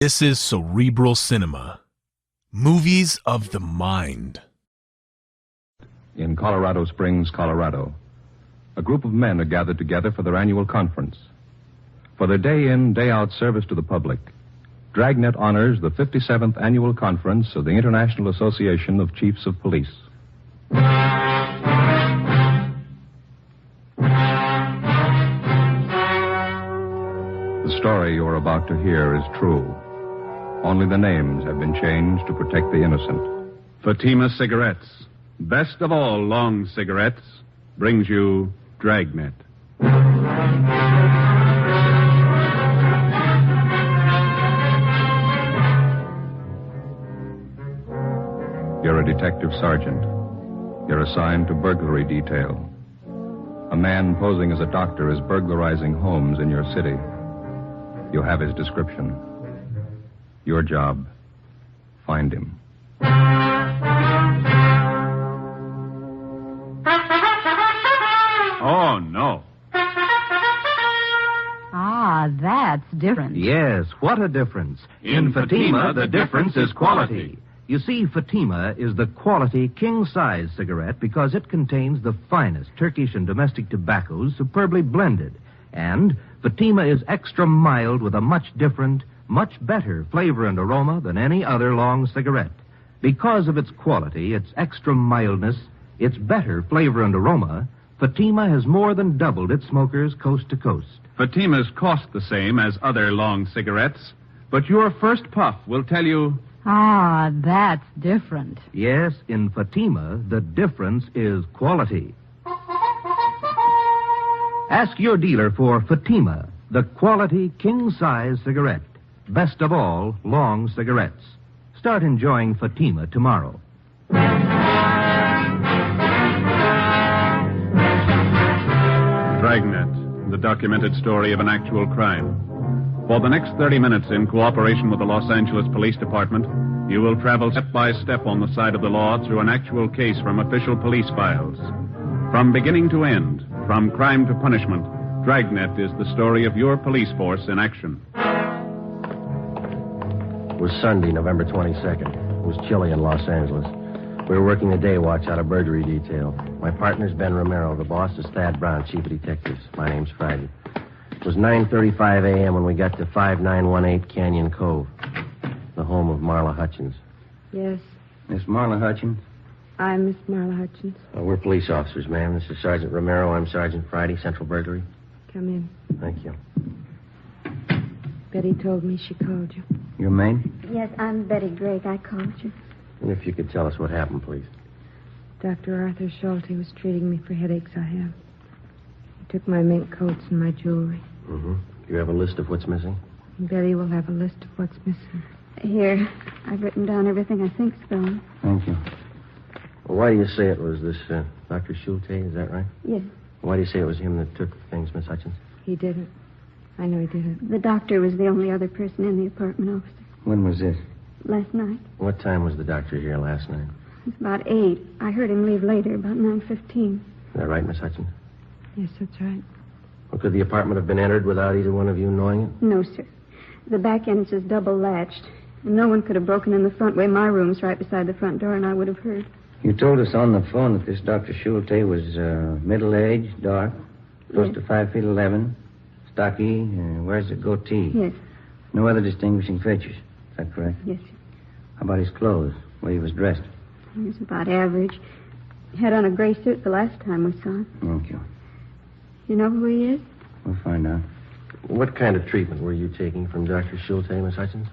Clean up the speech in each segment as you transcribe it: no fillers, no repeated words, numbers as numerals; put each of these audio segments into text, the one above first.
This is Cerebral Cinema. Movies of the mind. In Colorado Springs, Colorado, a group of men are gathered together for their annual conference. For their day-in, day-out service to the public, Dragnet honors the 57th Annual Conference of the International Association of Chiefs of Police. The story you're about to hear is true. Only the names have been changed to protect the innocent. Fatima Cigarettes, best of all long cigarettes, brings you Dragnet. You're a detective sergeant. You're assigned to burglary detail. A man posing as a doctor is burglarizing homes in your city. You have his description. Your job, find him. Oh, no. Ah, that's different. Yes, what a difference. In Fatima, the difference is quality. You see, Fatima is the quality king-size cigarette because it contains the finest Turkish and domestic tobaccos superbly blended. And Fatima is extra mild with a much different, much better flavor and aroma than any other long cigarette. Because of its quality, its extra mildness, its better flavor and aroma, Fatima has more than doubled its smokers coast to coast. Fatimas cost the same as other long cigarettes, but your first puff will tell you... Ah, that's different. Yes, in Fatima, the difference is quality. Ask your dealer for Fatima, the quality king-size cigarette. Best of all, long cigarettes. Start enjoying Fatima tomorrow. Dragnet, the documented story of an actual crime. For the next 30 minutes, in cooperation with the Los Angeles Police Department, you will travel step by step on the side of the law through an actual case from official police files. From beginning to end, from crime to punishment, Dragnet is the story of your police force in action. It was Sunday, November 22nd. It was chilly in Los Angeles. We were working the day watch out of burglary detail. My partner's Ben Romero. The boss is Thad Brown, chief of detectives. My name's Friday. It was 9:35 a.m. when we got to 5918 Canyon Cove, the home of Marla Hutchins. Yes, Miss Marla Hutchins? I'm Miss Marla Hutchins. We're police officers, ma'am. This is Sergeant Romero. I'm Sergeant Friday, Central Burglary. Come in. Thank you. Betty told me she called you. Your name? Yes, I'm Betty Drake. I called you. And if you could tell us what happened, please. Dr. Arthur Schulte was treating me for headaches I have. He took my mink coats and my jewelry. Mm-hmm. Do you have a list of what's missing? Betty will have a list of what's missing. Here, I've written down everything I think's gone. Thank you. Well, why do you say it was this Dr. Schulte? Is that right? Yes. Why do you say it was him that took things, Miss Hutchins? He didn't. I know he didn't. The doctor was the only other person in the apartment, officer. When was this? Last night. What time was the doctor here last night? It was about 8. I heard him leave later, about 9:15. Is that right, Miss Hutchins? Yes, that's right. Well, could the apartment have been entered without either one of you knowing it? No, sir. The back entrance is double latched. And no one could have broken in the front way. My room's right beside the front door, and I would have heard. You told us on the phone that this Dr. Schulte was middle-aged, dark, close to 5'11", stocky, wears a goatee. Yes. No other distinguishing features. Is that correct? Yes, sir. How about his clothes, the way he was dressed? He was about average. He had on a gray suit the last time we saw him. Thank you. You know who he is? We'll find out. What kind of treatment were you taking from Dr. Schulte, Miss Hutchins?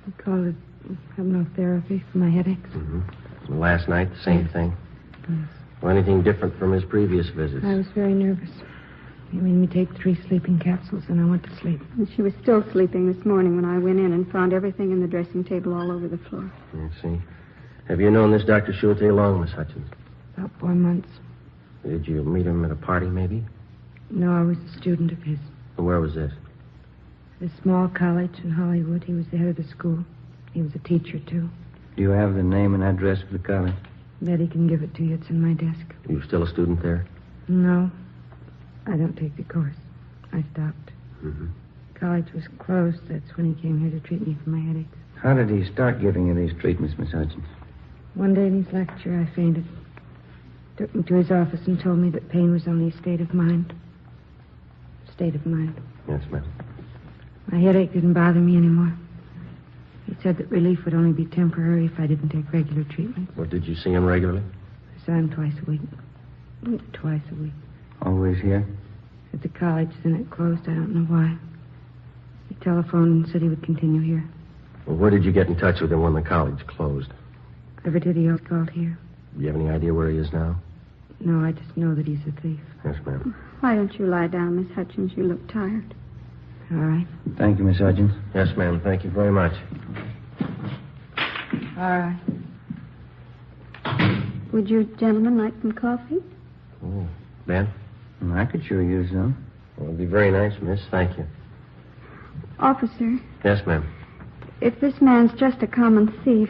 He called it hypnotherapy for my headaches. Mm-hmm. Last night, the same thing? Yes. Well, anything different from his previous visits? I was very nervous. He made me take 3 sleeping capsules, and I went to sleep. And she was still sleeping this morning when I went in and found everything in the dressing table all over the floor. I see. Have you known this Dr. Schulte long, Miss Hutchins? About 4 months. Did you meet him at a party, maybe? No, I was a student of his. And where was this? A small college in Hollywood. He was the head of the school. He was a teacher, too. Do you have the name and address of the college? Betty can give it to you. It's in my desk. Are you still a student there? No, I don't take the course. I stopped. Mm-hmm. college was closed, that's when he came here to treat me for my headaches. How did he start giving you these treatments, Miss Hutchins? One day in his lecture, I fainted. Took me to his office and told me that pain was only a state of mind. State of mind. Yes, ma'am. My headache didn't bother me anymore. He said that relief would only be temporary if I didn't take regular treatment. Well, did you see him regularly? I saw him twice a week. Twice a week. Always here? At the college, then it closed. I don't know why. He telephoned and said he would continue here. Well, where did you get in touch with him when the college closed? Every day he always called here. Do you have any idea where he is now? No, I just know that he's a thief. Yes, ma'am. Why don't you lie down, Miss Hutchins? You look tired. All right. Thank you, Miss Hutchins. Yes, ma'am. Thank you very much. All right. Would you gentlemen like some coffee? Oh, Ben? I could sure use some. Well, it'd be very nice, miss. Thank you. Officer, Yes, ma'am. if this man's just a common thief,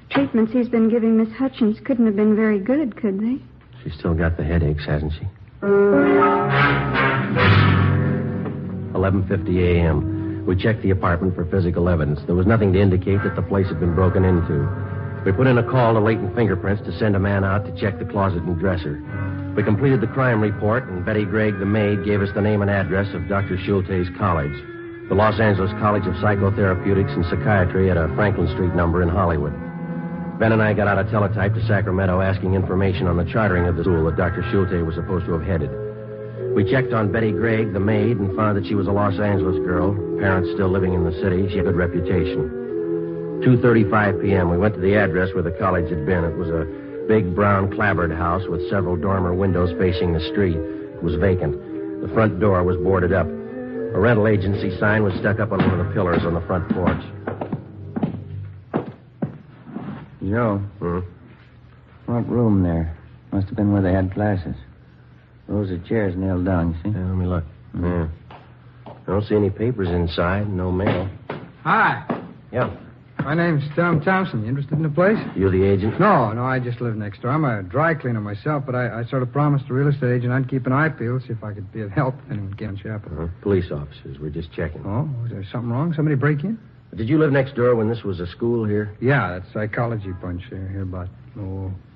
the treatments he's been giving Miss Hutchins couldn't have been very good, could they? She's still got the headaches, hasn't she? 11:50 a.m. We checked the apartment for physical evidence. There was nothing to indicate that the place had been broken into. We put in a call to latent fingerprints to send a man out to check the closet and dresser. We completed the crime report, and Betty Gregg, the maid, gave us the name and address of Dr. Schulte's college, the Los Angeles College of Psychotherapeutics and Psychiatry at a Franklin Street number in Hollywood. Ben and I got out a teletype to Sacramento asking information on the chartering of the school that Dr. Schulte was supposed to have headed. We checked on Betty Gregg, the maid, and found that she was a Los Angeles girl, parents still living in the city. She had a good reputation. 2:35 p.m., we went to the address where the college had been. It was a big brown clapboard house with several dormer windows facing the street. It was vacant. The front door was boarded up. A rental agency sign was stuck up on one of the pillars on the front porch. Joe. Front room there. Must have been where they had classes. Rows of chairs nailed down, you see? Yeah, let me look. Yeah. I don't see any papers inside, no mail. Hi. Yeah. My name's Tom Thompson. You interested in the place? You the agent? No, I just live next door. I'm a dry cleaner myself, but I sort of promised the real estate agent I'd keep an eye peeled, see if I could be of help if anyone came shopping. Police officers. We're just checking. Oh, was there something wrong? Somebody break in? Did you live next door when this was a school here? Yeah, that psychology bunch here about,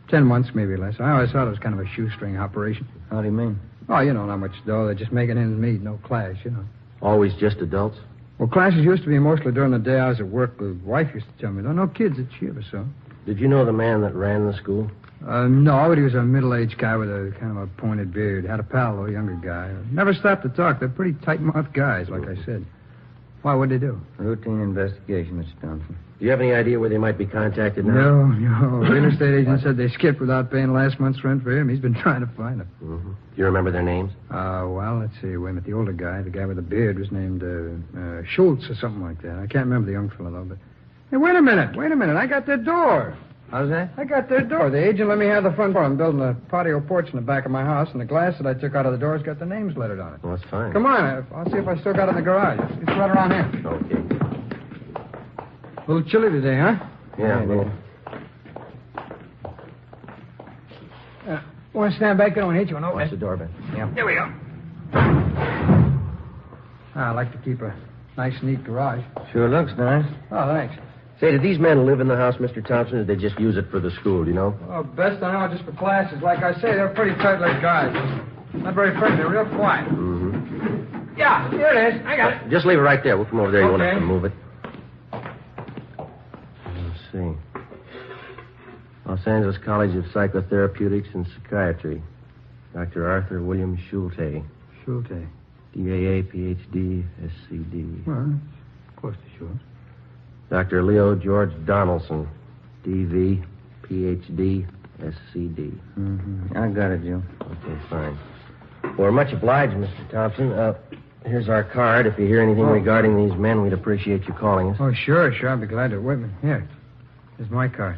10 months, maybe less. I always thought it was kind of a shoestring operation. How do you mean? Oh, you know, not much dough. They're just making ends meet, no class, you know. Always just adults? Well, classes used to be mostly during the day I was at work. The wife used to tell me, no kids that she ever saw. Did you know the man that ran the school? No, but he was a middle-aged guy with a kind of a pointed beard. Had a pal, though, a younger guy. Never stopped to talk. They're pretty tight-mouthed guys, like I said. Why, what'd they do? Routine investigation, Mr. Thompson. Do you have any idea where they might be contacted now? No. Real estate agent said they skipped without paying last month's rent for him. He's been trying to find them. Mm-hmm. Do you remember their names? Well, let's see. Wait a minute. The older guy, the guy with the beard, was named Schultz or something like that. I can't remember the young fellow, though, but... Hey, wait a minute. I got their door. How's that? I got their door. The agent let me have the front door. I'm building a patio porch in the back of my house, and the glass that I took out of the door's got their names lettered on it. Well, that's fine. Come on. I'll see if I still got it in the garage. It's right around here. Okay. A little chilly today, huh? Yeah, a little. Want to stand back there and hit you? Watch the door, Ben. Yeah. There we go. I like to keep a nice, neat garage. Sure looks nice. Oh, thanks. Say, did these men live in the house, Mr. Thompson, or did they just use it for the school, do you know? Oh, best I know, just for classes. Like I say, they're pretty tight-lipped guys. Not very friendly. They're real quiet. Mm-hmm. Yeah, here it is. I got it. Just leave it right there. We'll come over there. You won't have to Okay. move it. Let's see. Los Angeles College of Psychotherapeutics and Psychiatry. Dr. Arthur William Schulte. Schulte. DAA, PhD, SCD. Well, close to Schultz. Dr. Leo George Donaldson. DV, PhD, SCD. Mm-hmm. I got it, Joe. Okay, fine. Well, we're much obliged, Mr. Thompson. Here's our card. If you hear anything regarding these men, we'd appreciate you calling us. Oh, sure. I'll be glad to. Wait a minute. Here. Here's my card.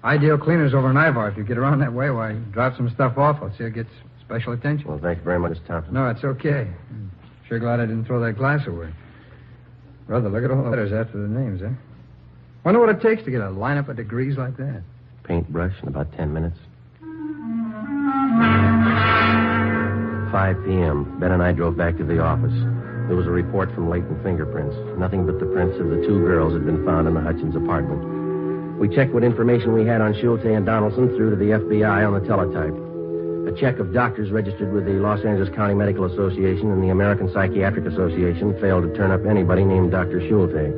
Ideal Cleaners over in Ivar. If you get around that way, why, drop some stuff off. I'll see it gets special attention. Well, thank you very much, Mr. Thompson. No, it's okay. I'm sure glad I didn't throw that glass away. Brother, look at all the letters after the names, eh? Wonder what it takes to get a lineup of degrees like that. Paintbrush in about 10 minutes. 5 p.m. Ben and I drove back to the office. There was a report from latent fingerprints. Nothing but the prints of the two girls had been found in the Hutchins apartment. We checked what information we had on Schulte and Donaldson through to the FBI on the teletype. A check of doctors registered with the Los Angeles County Medical Association and the American Psychiatric Association failed to turn up anybody named Dr. Schulte.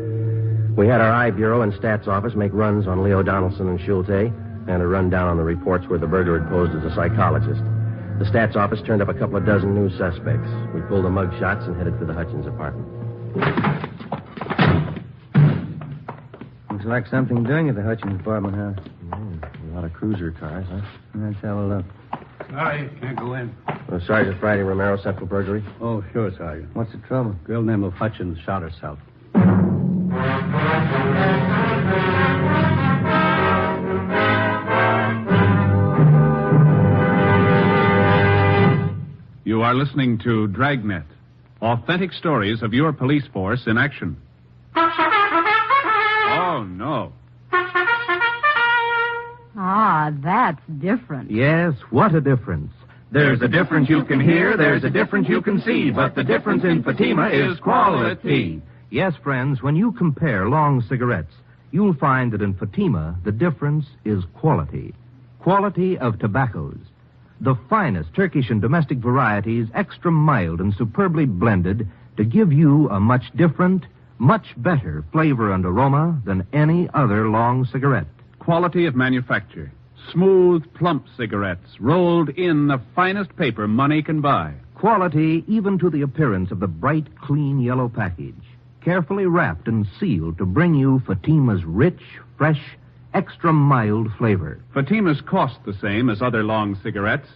We had our I Bureau and Stats Office make runs on Leo Donaldson and Schulte and a rundown on the reports where the burglar had posed as a psychologist. The Stats Office turned up a couple of dozen new suspects. We pulled the mug shots and headed for the Hutchins apartment. Looks like something doing at the Hutchins apartment house. A lot of cruiser cars, huh? Let's have a look. Sorry, can't go in. Sergeant Friday Romero, Central Burglary. Oh, sure, Sergeant. What's the trouble? Girl named of Hutchins shot herself. You are listening to Dragnet, authentic stories of your police force in action. Oh, no. Ah, that's different. Yes, what a difference. There's a difference you can hear, there's a difference you can see, but the difference in Fatima is quality. Yes, friends, when you compare long cigarettes, you'll find that in Fatima, the difference is quality. Quality of tobaccos. The finest Turkish and domestic varieties, extra mild and superbly blended to give you a much different, much better flavor and aroma than any other long cigarette. Quality of manufacture. Smooth, plump cigarettes rolled in the finest paper money can buy. Quality even to the appearance of the bright, clean yellow package. Carefully wrapped and sealed to bring you Fatima's rich, fresh, extra mild flavor. Fatima's cost the same as other long cigarettes,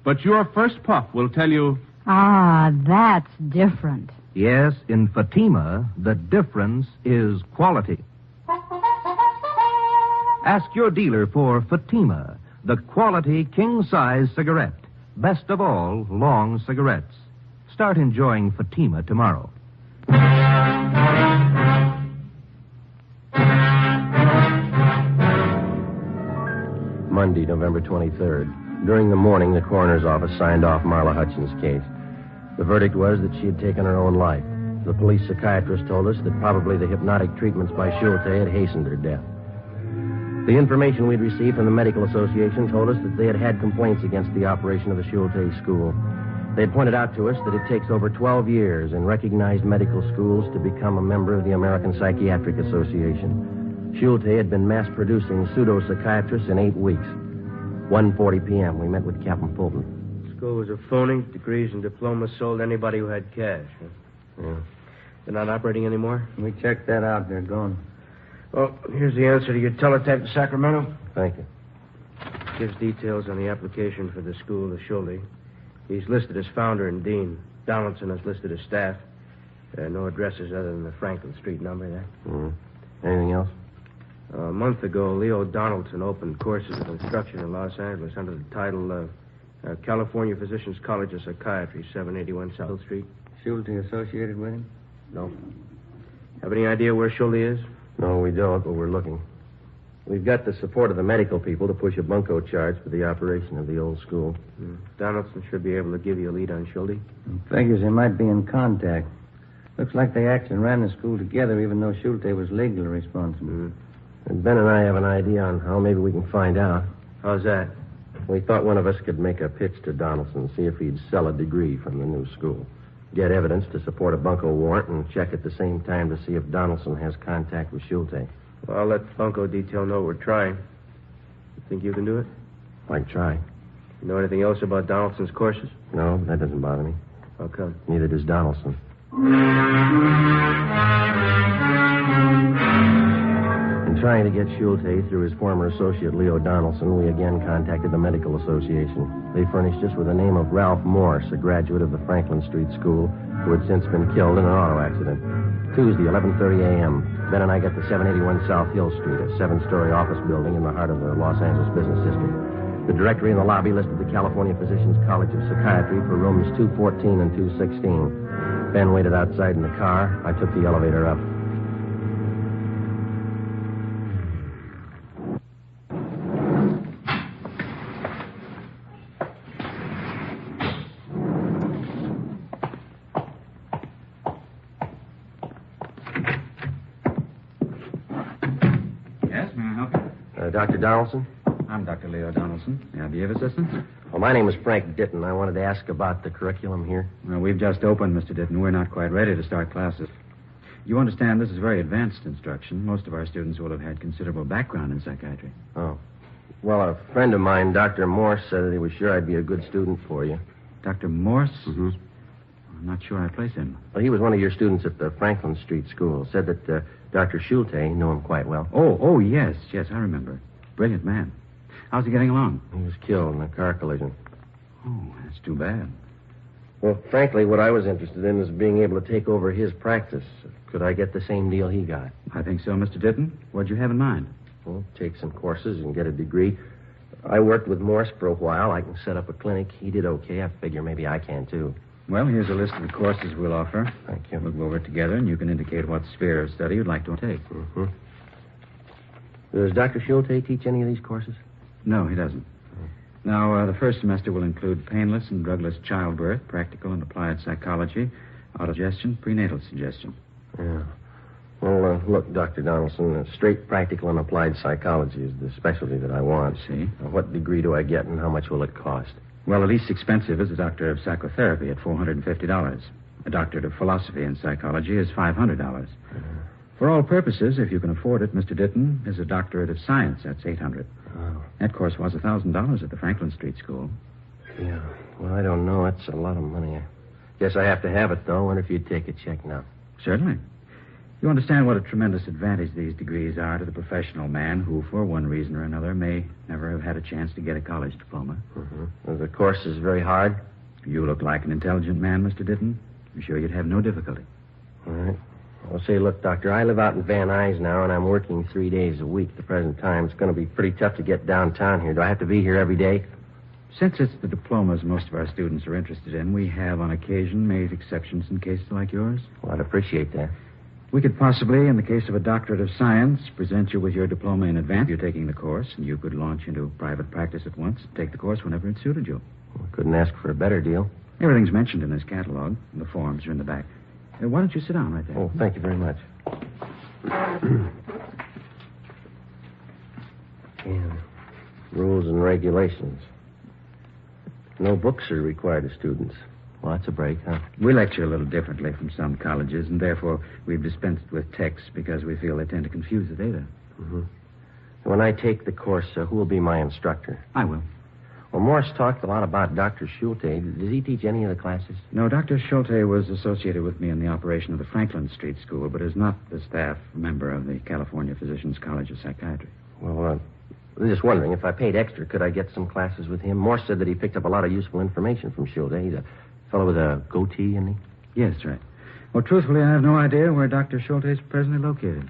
but your first puff will tell you... Ah, that's different. Yes, in Fatima, the difference is quality. Ask your dealer for Fatima, the quality king-size cigarette. Best of all, long cigarettes. Start enjoying Fatima tomorrow. Monday, November 23rd. During the morning, the coroner's office signed off Marla Hutchins' case. The verdict was that she had taken her own life. The police psychiatrist told us that probably the hypnotic treatments by Schulte had hastened her death. The information we'd received from the Medical Association told us that they had had complaints against the operation of the Schulte school. They had pointed out to us that it takes over 12 years in recognized medical schools to become a member of the American Psychiatric Association. Schulte had been mass-producing pseudo-psychiatrists in 8 weeks. 1:40 p.m., we met with Captain Fulton. School was a phony. Degrees and diplomas sold anybody who had cash. Yeah. They're not operating anymore? We checked that out. They're gone. Well, here's the answer to your teletype to Sacramento. Thank you. Gives details on the application for the school to Schulte. He's listed as founder and dean. Donaldson is listed as staff. No addresses other than the Franklin Street number there. Mm-hmm. Anything else? A month ago, Leo Donaldson opened courses of instruction in Los Angeles under the title California Physicians College of Psychiatry, 781 South Street. Schulte associated with him? No. Have any idea where Schulte is? No, we don't, but we're looking. We've got the support of the medical people to push a bunco charge for the operation of the old school. Donaldson should be able to give you a lead on Schulte. Figures they might be in contact. Looks like they actually ran the school together, even though Schulte was legally responsible. And Ben and I have an idea on how maybe we can find out. How's that? We thought one of us could make a pitch to Donaldson, see if he'd sell a degree from the new school. Get evidence to support a bunco warrant and check at the same time to see if Donaldson has contact with Schulte. Well, I'll let bunco detail know we're trying. You think you can do it? I can try. You know anything else about Donaldson's courses? No, that doesn't bother me. How come? Neither does Donaldson. In trying to get Schulte through his former associate Leo Donaldson, we again contacted the Medical Association. They furnished us with the name of Ralph Morse, a graduate of the Franklin Street School, who had since been killed in an auto accident. Tuesday, 11:30 a.m. Ben and I got to 781 South Hill Street, a 7-story office building in the heart of the Los Angeles business district. The directory in the lobby listed the California Physicians College of Psychiatry for rooms 214 and 216. Ben waited outside in the car. I took the elevator up. Dr. Donaldson? I'm Dr. Leo Donaldson. May I be of assistance? Well, my name is Frank Ditton. I wanted to ask about the curriculum here. Well, we've just opened, Mr. Ditton. We're not quite ready to start classes. You understand this is very advanced instruction. Most of our students will have had considerable background in psychiatry. Oh. Well, a friend of mine, Dr. Morse, said that he was sure I'd be a good student for you. Dr. Morse? Mm-hmm. I'm not sure I place him. Well, he was one of your students at the Franklin Street School. Said that Dr. Schulte knew him quite well. Oh, yes, I remember. Brilliant man. How's he getting along? He was killed in a car collision. Oh, that's too bad. Well, frankly, what I was interested in is being able to take over his practice. Could I get the same deal he got? I think so, Mr. Ditton. What'd you have in mind? Well, take some courses and get a degree. I worked with Morse for a while. I can set up a clinic. He did okay. I figure maybe I can, too. Well, here's a list of the courses we'll offer. Thank you. We'll go over it together, and you can indicate what sphere of study you'd like to take. Mm-hmm. Does Dr. Schulte teach any of these courses? No, he doesn't. Now, the first semester will include painless and drugless childbirth, practical and applied psychology, autosuggestion, prenatal suggestion. Yeah. Well, look, Dr. Donaldson, straight practical and applied psychology is the specialty that I want. See? What degree do I get, and how much will it cost? Well, the least expensive is a doctor of psychotherapy at $450. A doctorate of philosophy and psychology is $500. For all purposes, if you can afford it, Mr. Ditton, is a doctorate of science. That's $800. Oh. That course was $1,000 at the Franklin Street School. Yeah. Well, I don't know. That's a lot of money. I guess I have to have it, though. I wonder if you'd take a check now. Certainly. You understand what a tremendous advantage these degrees are to the professional man who, for one reason or another, may never have had a chance to get a college diploma. Mm-hmm. Well, the course is very hard? You look like an intelligent man, Mr. Ditton. I'm sure you'd have no difficulty. All right. Well, say, look, Doctor, I live out in Van Nuys now, and I'm working 3 days a week at the present time. It's going to be pretty tough to get downtown here. Do I have to be here every day? Since it's the diplomas most of our students are interested in, we have, on occasion, made exceptions in cases like yours. Well, I'd appreciate that. We could possibly, in the case of a doctorate of science, present you with your diploma in advance. You're taking the course, and you could launch into private practice at once and take the course whenever it suited you. Well, couldn't ask for a better deal. Everything's mentioned in this catalog. The forms are in the back. Why don't you sit down right there? Oh, thank you very much. Yeah. Rules and regulations. No books are required of students. Well, that's a break, huh? We lecture a little differently from some colleges, and therefore we've dispensed with texts because we feel they tend to confuse the data. Mm-hmm. When I take the course, who will be my instructor? I will. Well, Morse talked a lot about Dr. Schulte. Does he teach any of the classes? No, Dr. Schulte was associated with me in the operation of the Franklin Street School, but is not the staff member of the California Physicians College of Psychiatry. Well, I'm just wondering, if I paid extra, could I get some classes with him? Morse said that he picked up a lot of useful information from Schulte. He's a fellow with a goatee, isn't he? Yes, that's right. Well, truthfully, I have no idea where Dr. Schulte is presently located.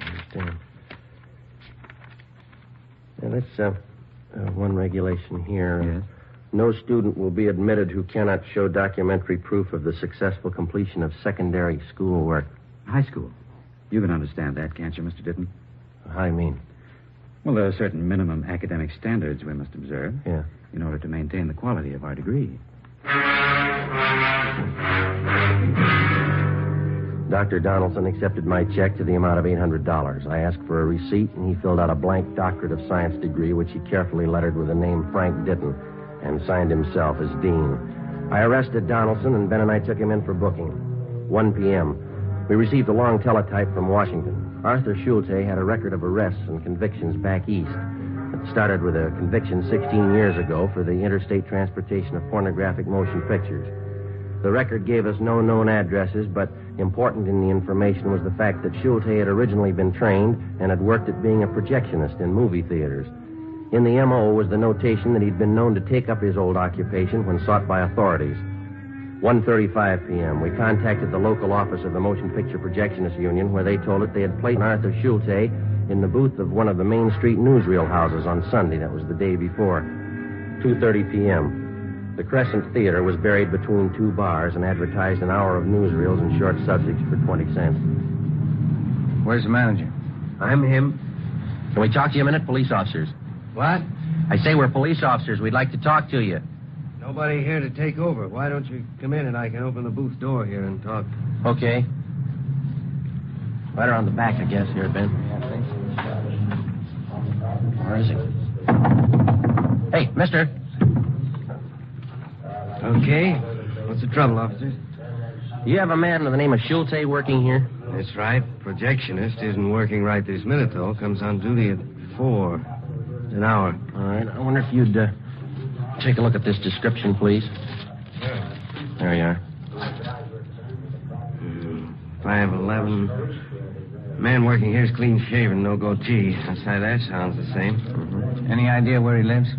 I understand. Now, let's, one regulation here. Yes? No student will be admitted who cannot show documentary proof of the successful completion of secondary school work. High school. You can understand that, can't you, Mr. Ditton? How do you mean? Well, there are certain minimum academic standards we must observe. Yeah. In order to maintain the quality of our degree. Dr. Donaldson accepted my check to the amount of $800. I asked for a receipt, and he filled out a blank doctorate of science degree, which he carefully lettered with the name Frank Ditton, and signed himself as dean. I arrested Donaldson, and Ben and I took him in for booking. 1 p.m. We received a long teletype from Washington. Arthur Schulte had a record of arrests and convictions back east. It started with a conviction 16 years ago for the interstate transportation of pornographic motion pictures. The record gave us no known addresses, but important in the information was the fact that Schulte had originally been trained and had worked at being a projectionist in movie theaters. In the M.O. was the notation that he'd been known to take up his old occupation when sought by authorities. 1:35 p.m., we contacted the local office of the Motion Picture Projectionists Union, where they told us they had placed Arthur Schulte in the booth of one of the Main Street newsreel houses on Sunday. That was the day before. 2:30 p.m. The Crescent Theater was buried between two bars and advertised an hour of newsreels and short subjects for 20 cents. Where's the manager? I'm him. Can we talk to you a minute, police officers? What? I say we're police officers. We'd like to talk to you. Nobody here to take over. Why don't you come in and I can open the booth door here and talk? Okay. Right around the back, I guess, here, Ben. Where is he? Hey, mister. Okay. What's the trouble, officer? You have a man by the name of Schulte working here? That's right. Projectionist isn't working right this minute, though. Comes on duty at 4. It's an hour. All right. I wonder if you'd take a look at this description, please. Sure. There you are. 5'11". Man working here's clean shaven, no goatee. Outside that sounds the same. Mm-hmm. Any idea where he lives?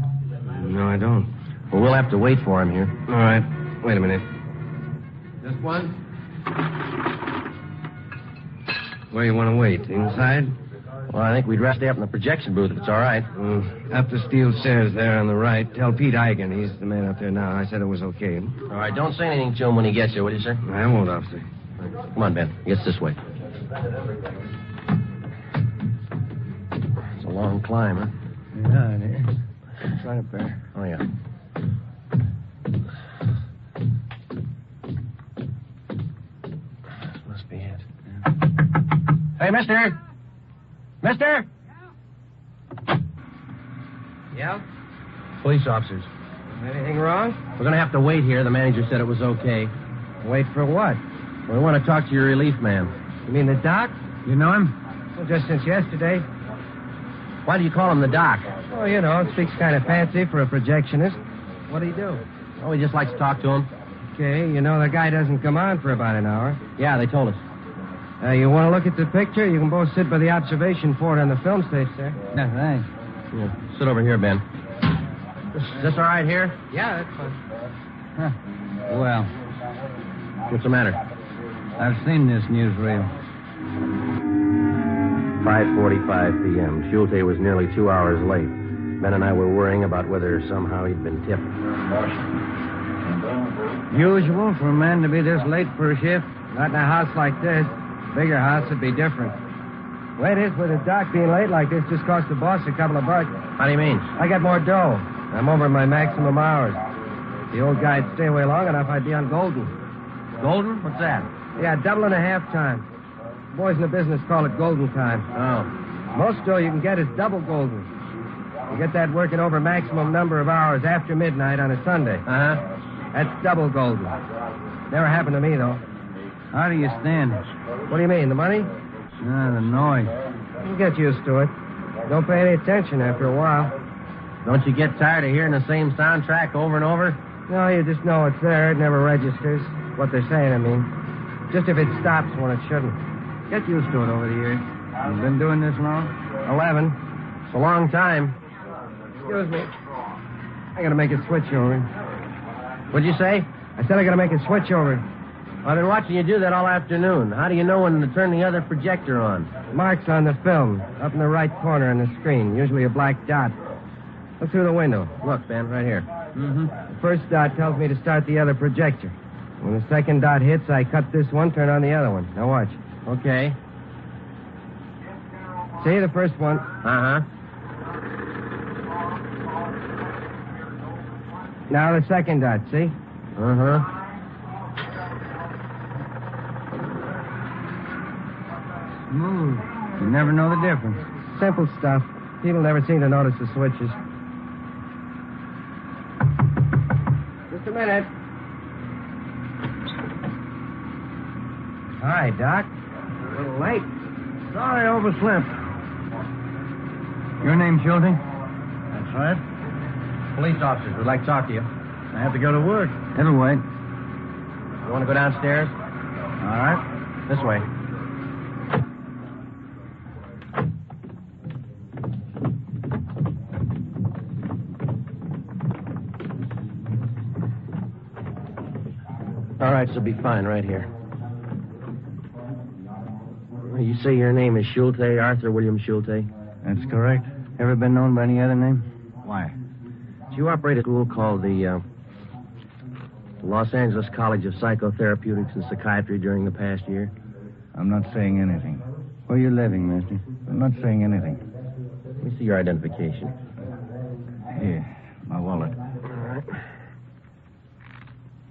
No, I don't. Well, we'll have to wait for him here. All right. Wait a minute. Just one? Where you want to wait? Inside? Well, I think we'd rather stay up in the projection booth if it's all right. Up the steel stairs there on the right. Tell Pete Eigen. He's the man up there now. I said it was okay. All right, don't say anything to him when he gets here, will you, sir? I won't, officer. Come on, Ben. It's this way. It's a long climb, huh? Yeah, it is. It's right up there. Oh, yeah. This must be it. Hey, mister! Mister! Yeah? Police officers. Anything wrong? We're going to have to wait here. The manager said it was okay. Wait for what? We want to talk to your relief man. You mean the doc? You know him? Well, just since yesterday. Why do you call him the doc? Oh, you know, it speaks kind of fancy for a projectionist. What do you do? Oh, we just like to talk to him. Okay, you know the guy doesn't come on for about an hour. Yeah, they told us. You want to look at the picture? You can both sit by the observation fort on the film stage, sir. No, thanks. Yeah, sit over here, Ben. Is this all right here? Yeah, that's fine. Huh. Well, What's the matter? I've seen this newsreel. 5:45 p.m. Schulte was nearly 2 hours late. Ben and I were worrying about whether somehow he'd been tipped. Usual for a man to be this late for a shift? Not in a house like this. Bigger house would be different. Way it is with a doc being late like this just cost the boss a couple of bucks. How do you mean? I got more dough. I'm over my maximum hours. If the old guy'd stay away long enough, I'd be on Golden. Golden? What's that? Yeah, double and a half time. Boys in the business call it Golden time. Oh. Most dough you can get is double Golden. You get that working over maximum number of hours after midnight on a Sunday. Uh-huh. That's double Golden. Never happened to me, though. How do you stand it? What do you mean, the money? The noise. You get used to it. Don't pay any attention after a while. Don't you get tired of hearing the same soundtrack over and over? No, you just know it's there. It never registers. What they're saying, I mean. Just if it stops when it shouldn't. Get used to it over the years. You've been doing this long? 11. It's a long time. Excuse me. I gotta make a switch over. What'd you say? I said I gotta make a switch over. I've been watching you do that all afternoon. How do you know when to turn the other projector on? Marks on the film, up in the right corner on the screen, usually a black dot. Look through the window. Look, Ben, right here. Mm-hmm. The first dot tells me to start the other projector. When the second dot hits, I cut this one, turn on the other one. Now watch. Okay. See the first one? Uh-huh. Now the second dot, see? Uh-huh. Smooth. You never know the difference. Simple stuff. People never seem to notice the switches. Just a minute. Hi, Doc. A little late. Sorry I overslept. Your name, Schulte? That's right. Police officers would like to talk to you. I have to go to work. It'll wait. You want to go downstairs? All right. This way. All right, so be fine right here. You say your name is Schulte, Arthur William Schulte? That's correct. Ever been known by any other name? Why? Do you operate a school called the Los Angeles College of Psychotherapeutics and Psychiatry during the past year? I'm not saying anything. Where are you living, mister? I'm not saying anything. Let me see your identification. Here, my wallet. All right.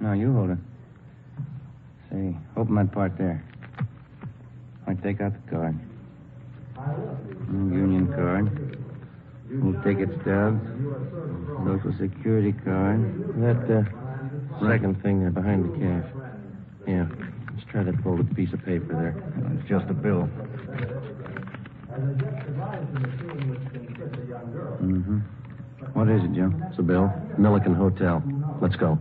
No, you hold it. Say, open that part there. I take out the card. Union card. We'll Ticket stubs. Social Security card. That, second thing there behind the cash. Yeah. Let's try that folded piece of paper there. It's just a bill. Mm-hmm. What is it, Joe? It's a bill. Milliken Hotel. Let's go.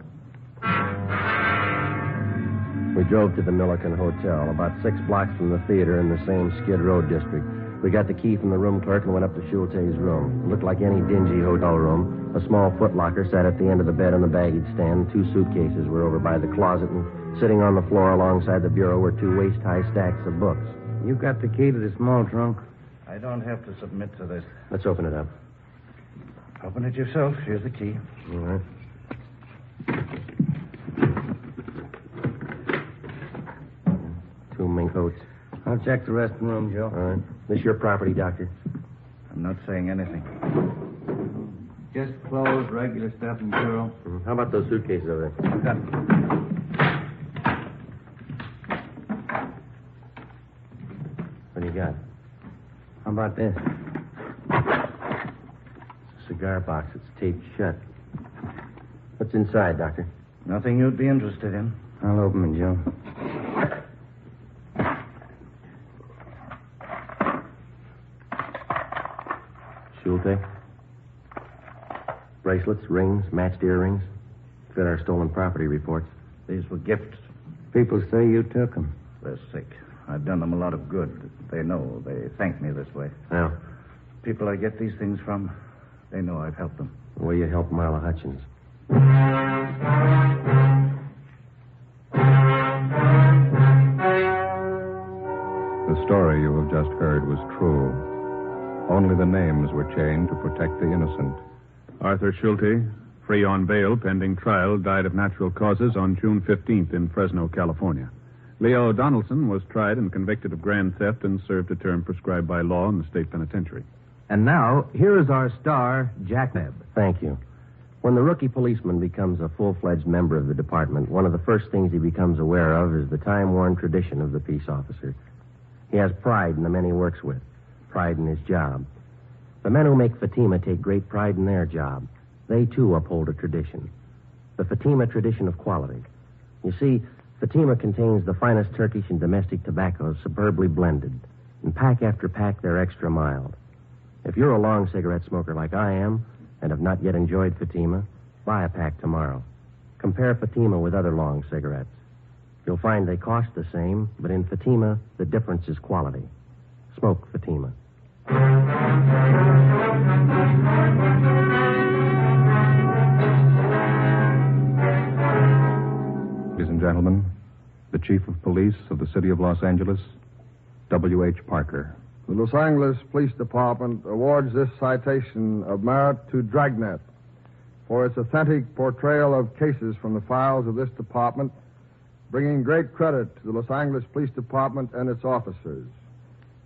We drove to the Milliken Hotel, about 6 blocks from the theater in the same Skid Row district. We got the key from the room clerk and went up to Schulte's room. It looked like any dingy hotel room. A small footlocker sat at the end of the bed on the baggage stand. 2 suitcases were over by the closet, and sitting on the floor alongside the bureau were 2 waist-high stacks of books. You got the key to the small trunk? I don't have to submit to this. Let's open it up. Open it yourself. Here's the key. All right. Two mink coats. I'll check the rest of the room, Joe. All right. This your property, Doctor? I'm not saying anything. Just clothes, regular stuff, and bureau. How about those suitcases over there? Got it. What do you got? How about this? It's a cigar box. It's taped shut. What's inside, Doctor? Nothing you'd be interested in. I'll open it, Joe. Schulte? Bracelets, rings, matched earrings. Fit our stolen property reports. These were gifts. People say you took them. They're sick. I've done them a lot of good. They know. They thank me this way. Now, People I get these things from, they know I've helped them. will you help Marla Hutchins? The story you have just heard was true. Only the names were changed to protect the innocent. Arthur Schulte, free on bail pending trial, died of natural causes on June 15th in Fresno, California. Leo Donaldson was tried and convicted of grand theft and served a term prescribed by law in the state penitentiary. And now, here is our star, Jack Nebb. Thank you. When the rookie policeman becomes a full-fledged member of the department, one of the first things he becomes aware of is the time-worn tradition of the peace officer. He has pride in the men he works with, pride in his job. The men who make Fatima take great pride in their job. They, too, uphold a tradition. The Fatima tradition of quality. You see, Fatima contains the finest Turkish and domestic tobaccos superbly blended. And pack after pack, they're extra mild. If you're a long cigarette smoker like I am, and have not yet enjoyed Fatima, buy a pack tomorrow. Compare Fatima with other long cigarettes. You'll find they cost the same, but in Fatima, the difference is quality. Smoke Fatima. Ladies and gentlemen, the Chief of Police of the City of Los Angeles, W.H. Parker. The Los Angeles Police Department awards this citation of merit to Dragnet for its authentic portrayal of cases from the files of this department, bringing great credit to the Los Angeles Police Department and its officers,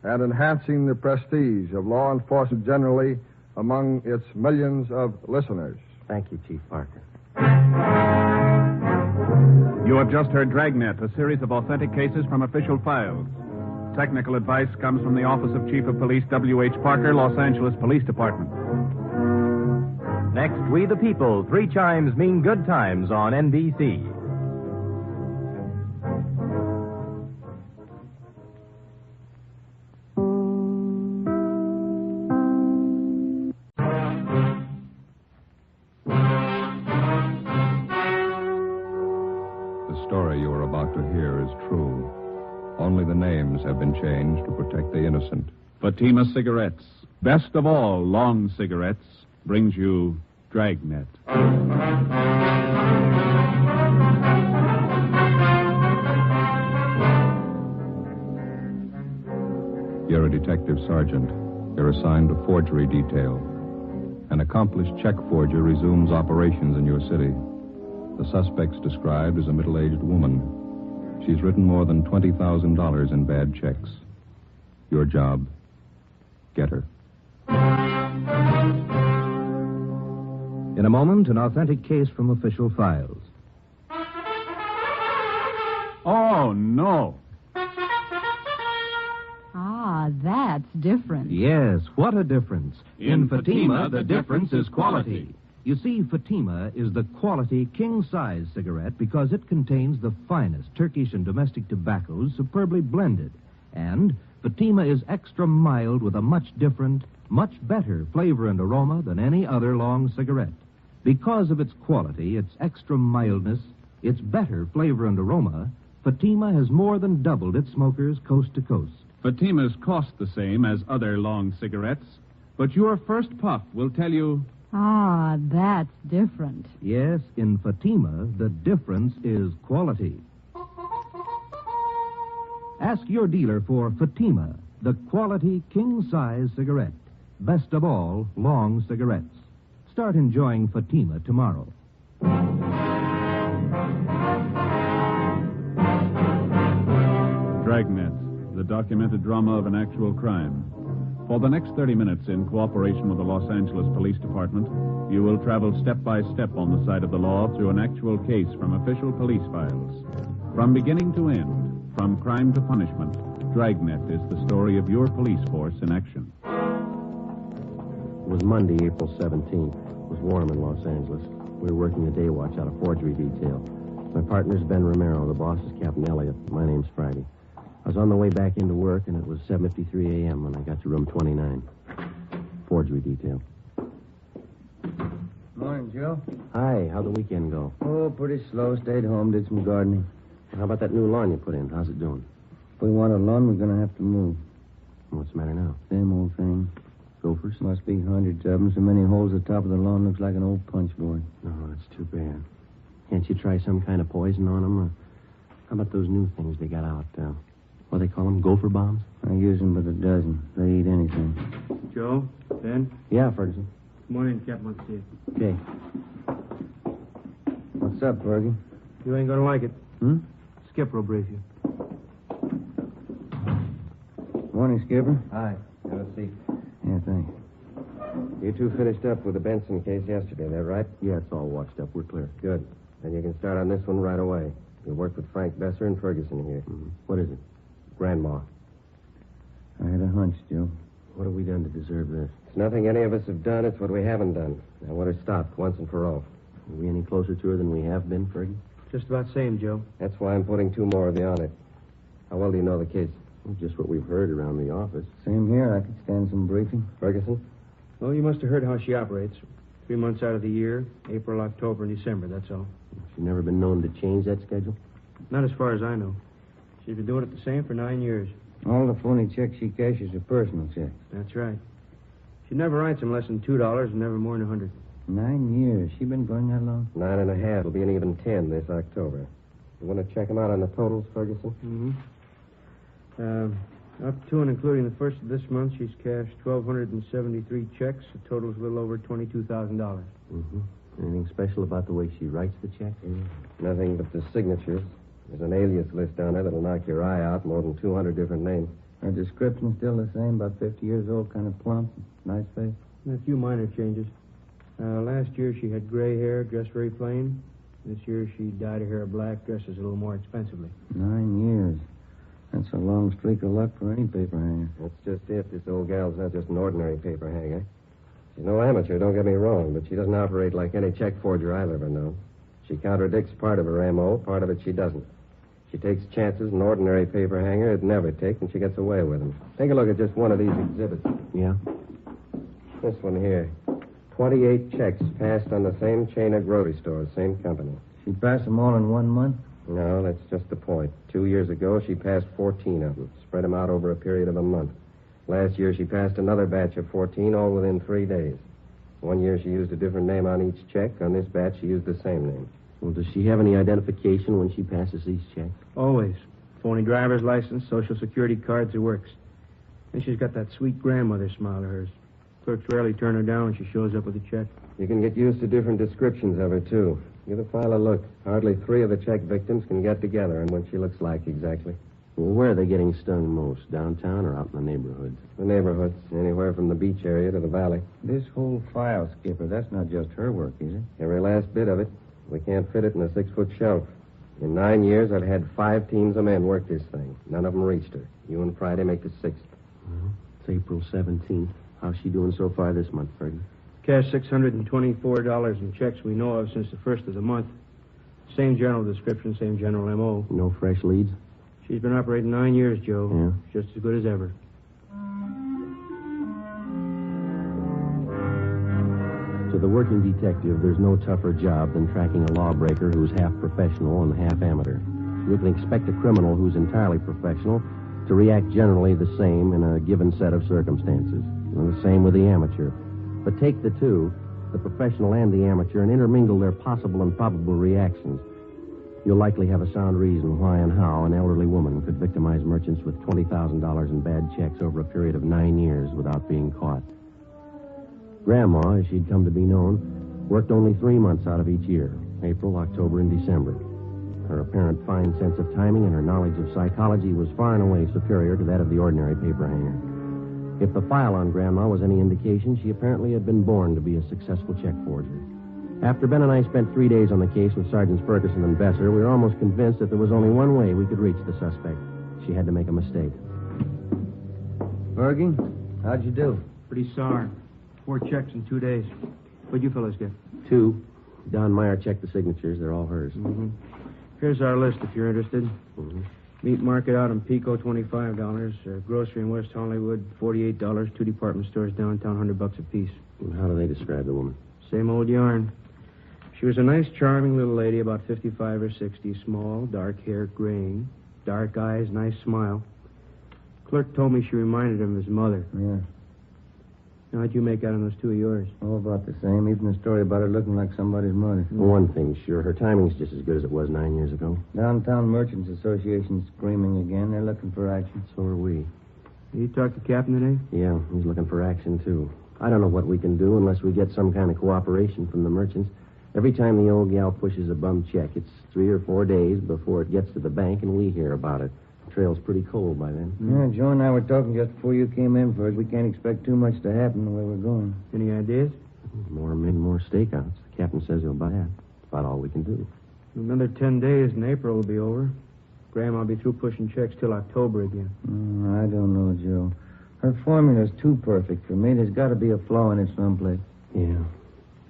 and enhancing the prestige of law enforcement generally among its millions of listeners. Thank you, Chief Parker. You have just heard Dragnet, a series of authentic cases from official files. Technical advice comes from the Office of Chief of Police W.H. Parker, Los Angeles Police Department. Next, We the People. 3 chimes mean good times on NBC. The story you are about to hear is true. Only the names have been changed to protect the innocent. Fatima Cigarettes, best of all long cigarettes, brings you Dragnet. You're a detective sergeant. You're assigned to forgery detail. An accomplished check forger resumes operations in your city. The suspect's described as a middle-aged woman. She's written more than $20,000 in bad checks. Your job, get her. In a moment, an authentic case from official files. Oh, no. Ah, Ah, that's different. Yes, what a difference. In Fatima, the difference is quality. You see, Fatima is the quality king-size cigarette because it contains the finest Turkish and domestic tobaccos superbly blended. And Fatima is extra mild with a much different, much better flavor and aroma than any other long cigarette. Because of its quality, its extra mildness, its better flavor and aroma, Fatima has more than doubled its smokers coast to coast. Fatimas cost the same as other long cigarettes, but your first puff will tell you... Ah, that's different. Yes, in Fatima, the difference is quality. Ask your dealer for Fatima, the quality king-size cigarette. Best of all, long cigarettes. Start enjoying Fatima tomorrow. Dragnet, the documented drama of an actual crime. For the next 30 minutes, in cooperation with the Los Angeles Police Department, you will travel step by step on the side of the law through an actual case from official police files. From beginning to end, from crime to punishment, Dragnet is the story of your police force in action. It was Monday, April 17th. It was warm in Los Angeles. We were working a day watch out of forgery detail. My partner's Ben Romero. The boss is Captain Elliott. My name's Friday. I was on the way back into work, and it was 7:53 a.m. when I got to room 29. Forgery detail. Morning, Joe. Hi, how'd the weekend go? Oh, pretty slow. Stayed home, did some gardening. How about that new lawn you put in? How's it doing? If we want a lawn, we're going to have to move. What's the matter now? Same old thing. Gophers? Must be hundreds of them. So many holes at the top of the lawn looks like an old punch board. No, that's too bad. Can't you try some kind of poison on them? How about those new things they got out? What do they call them? Gopher bombs? I use them by the dozen. They eat anything. Joe? Ben? Yeah, Ferguson. Good morning, Captain. Let's see you. Okay. What's up, Fergie? You ain't gonna like it. Skipper will brief you. Morning, Skipper. Hi. Have a seat. Yeah, thanks. You two finished up with the Benson case yesterday, that right? Yeah, it's all watched up. We're clear. Good. Then you can start on this one right away. You worked with Frank Besser and Ferguson here. What is it? Grandma. I had a hunch, Joe. What have we done to deserve this? It's nothing any of us have done. It's what we haven't done. I want her stopped once and for all. Are we any closer to her than we have been, Fergie? Just about same, Joe. That's why I'm putting 2 more of you on it. How well do you know the kids? Well, just what we've heard around the office. Same here. I could stand some briefing. Ferguson? Well, you must have heard how she operates. 3 months out of the year, April, October, and December, that's all. She's never been known to change that schedule? Not as far as I know. She's been doing it the same for 9 years. All the phony checks she cashes are personal checks. That's right. She never writes them less than $2 and never more than 100. 9 years. She been going that long? 9.5. It'll be an even 10 this October. You want to check them out on the totals, Ferguson? Up to and including the first of this month, she's cashed 1,273 checks. The total's a little over $22,000. Anything special about the way she writes the check? Nothing but the signatures. There's an alias list down there that'll knock your eye out. More than 200 different names. Her description's still the same, about 50 years old, kind of plump, nice face. And a few minor changes. Last year she had gray hair, dressed very plain. This year she dyed her hair black, dresses a little more expensively. 9 years. That's a long streak of luck for any paper hanger. That's just it. This old gal's not just an ordinary paper hanger. She's no amateur, don't get me wrong, but she doesn't operate like any check forger I've ever known. She contradicts part of her MO, part of it she doesn't. She takes chances an ordinary paper hanger would never take, and she gets away with them. Take a look at just one of these exhibits. Yeah? This one here. 28 checks passed on the same chain of grocery stores, same company. She passed them all in 1 month? No, that's just the point. 2 years ago, she passed 14 of them, spread them out over a period of a month. Last year, she passed another batch of 14, all within 3 days. 1 year, she used a different name on each check. On this batch, she used the same name. Well, does she have any identification when she passes these checks? Always. Phony driver's license, social security cards, it works. And she's got that sweet grandmother smile of hers. Clerks rarely turn her down when she shows up with a check. You can get used to different descriptions of her, too. Give the file a look. Hardly 3 of the check victims can get together on what she looks like exactly. Well, where are they getting stung most? Downtown or out in the neighborhoods? The neighborhoods, anywhere from the beach area to the valley. This whole file, Skipper, that's not just her work, is it? Every last bit of it. We can't fit it in a 6-foot shelf. In 9 years, I've had 5 teams of men work this thing. None of them reached her. You and Friday make the 6th. Well, it's April 17th. How's she doing so far this month, Fergie? Cash $624 in checks we know of since the first of the month. Same general description, same general M.O. No fresh leads? She's been operating 9 years, Joe. Yeah? Just as good as ever. To the working detective, there's no tougher job than tracking a lawbreaker who's half professional and half amateur. You can expect a criminal who's entirely professional to react generally the same in a given set of circumstances. And the same with the amateur. But take the two, the professional and the amateur, and intermingle their possible and probable reactions. You'll likely have a sound reason why and how an elderly woman could victimize merchants with $20,000 in bad checks over a period of 9 years without being caught. Grandma, as she'd come to be known, worked only 3 months out of each year, April, October, and December. Her apparent fine sense of timing and her knowledge of psychology was far and away superior to that of the ordinary paper hanger. If the file on Grandma was any indication, she apparently had been born to be a successful check forger. After Ben and I spent 3 days on the case with Sergeants Ferguson and Besser, we were almost convinced that there was only one way we could reach the suspect. She had to make a mistake. Fergie, how'd you do? Pretty sour. 4 checks in 2 days. What'd you fellas get? 2. Don Meyer checked the signatures. They're all hers. Mm-hmm. Here's our list if you're interested. Mm-hmm. Meat market out in Pico, $25. Grocery in West Hollywood, $48. 2 department stores downtown, $100 apiece. And how do they describe the woman? Same old yarn. She was a nice, charming little lady, about 55 or 60, small, dark hair, graying, dark eyes, nice smile. Clerk told me she reminded him of his mother. Yeah. Now, how'd you make out on those 2 of yours? All about the same. Even the story about her looking like somebody's mother. One thing's sure, her timing's just as good as it was 9 years ago. Downtown Merchants Association's screaming again. They're looking for action. So are we. You talked to Captain today? Yeah, he's looking for action, too. I don't know what we can do unless we get some kind of cooperation from the merchants. Every time the old gal pushes a bum check, it's 3 or 4 days before it gets to the bank, and we hear about it. The trail's pretty cold by then. Yeah, Joe and I were talking just before you came in for it. We can't expect too much to happen the way we're going. Any ideas? More men, more stakeouts. The captain says he'll buy that. That's about all we can do. Another 10 days and April will be over. Grandma'll be through pushing checks till October again. I don't know, Joe. Her formula's too perfect for me. There's got to be a flaw in it someplace. Yeah.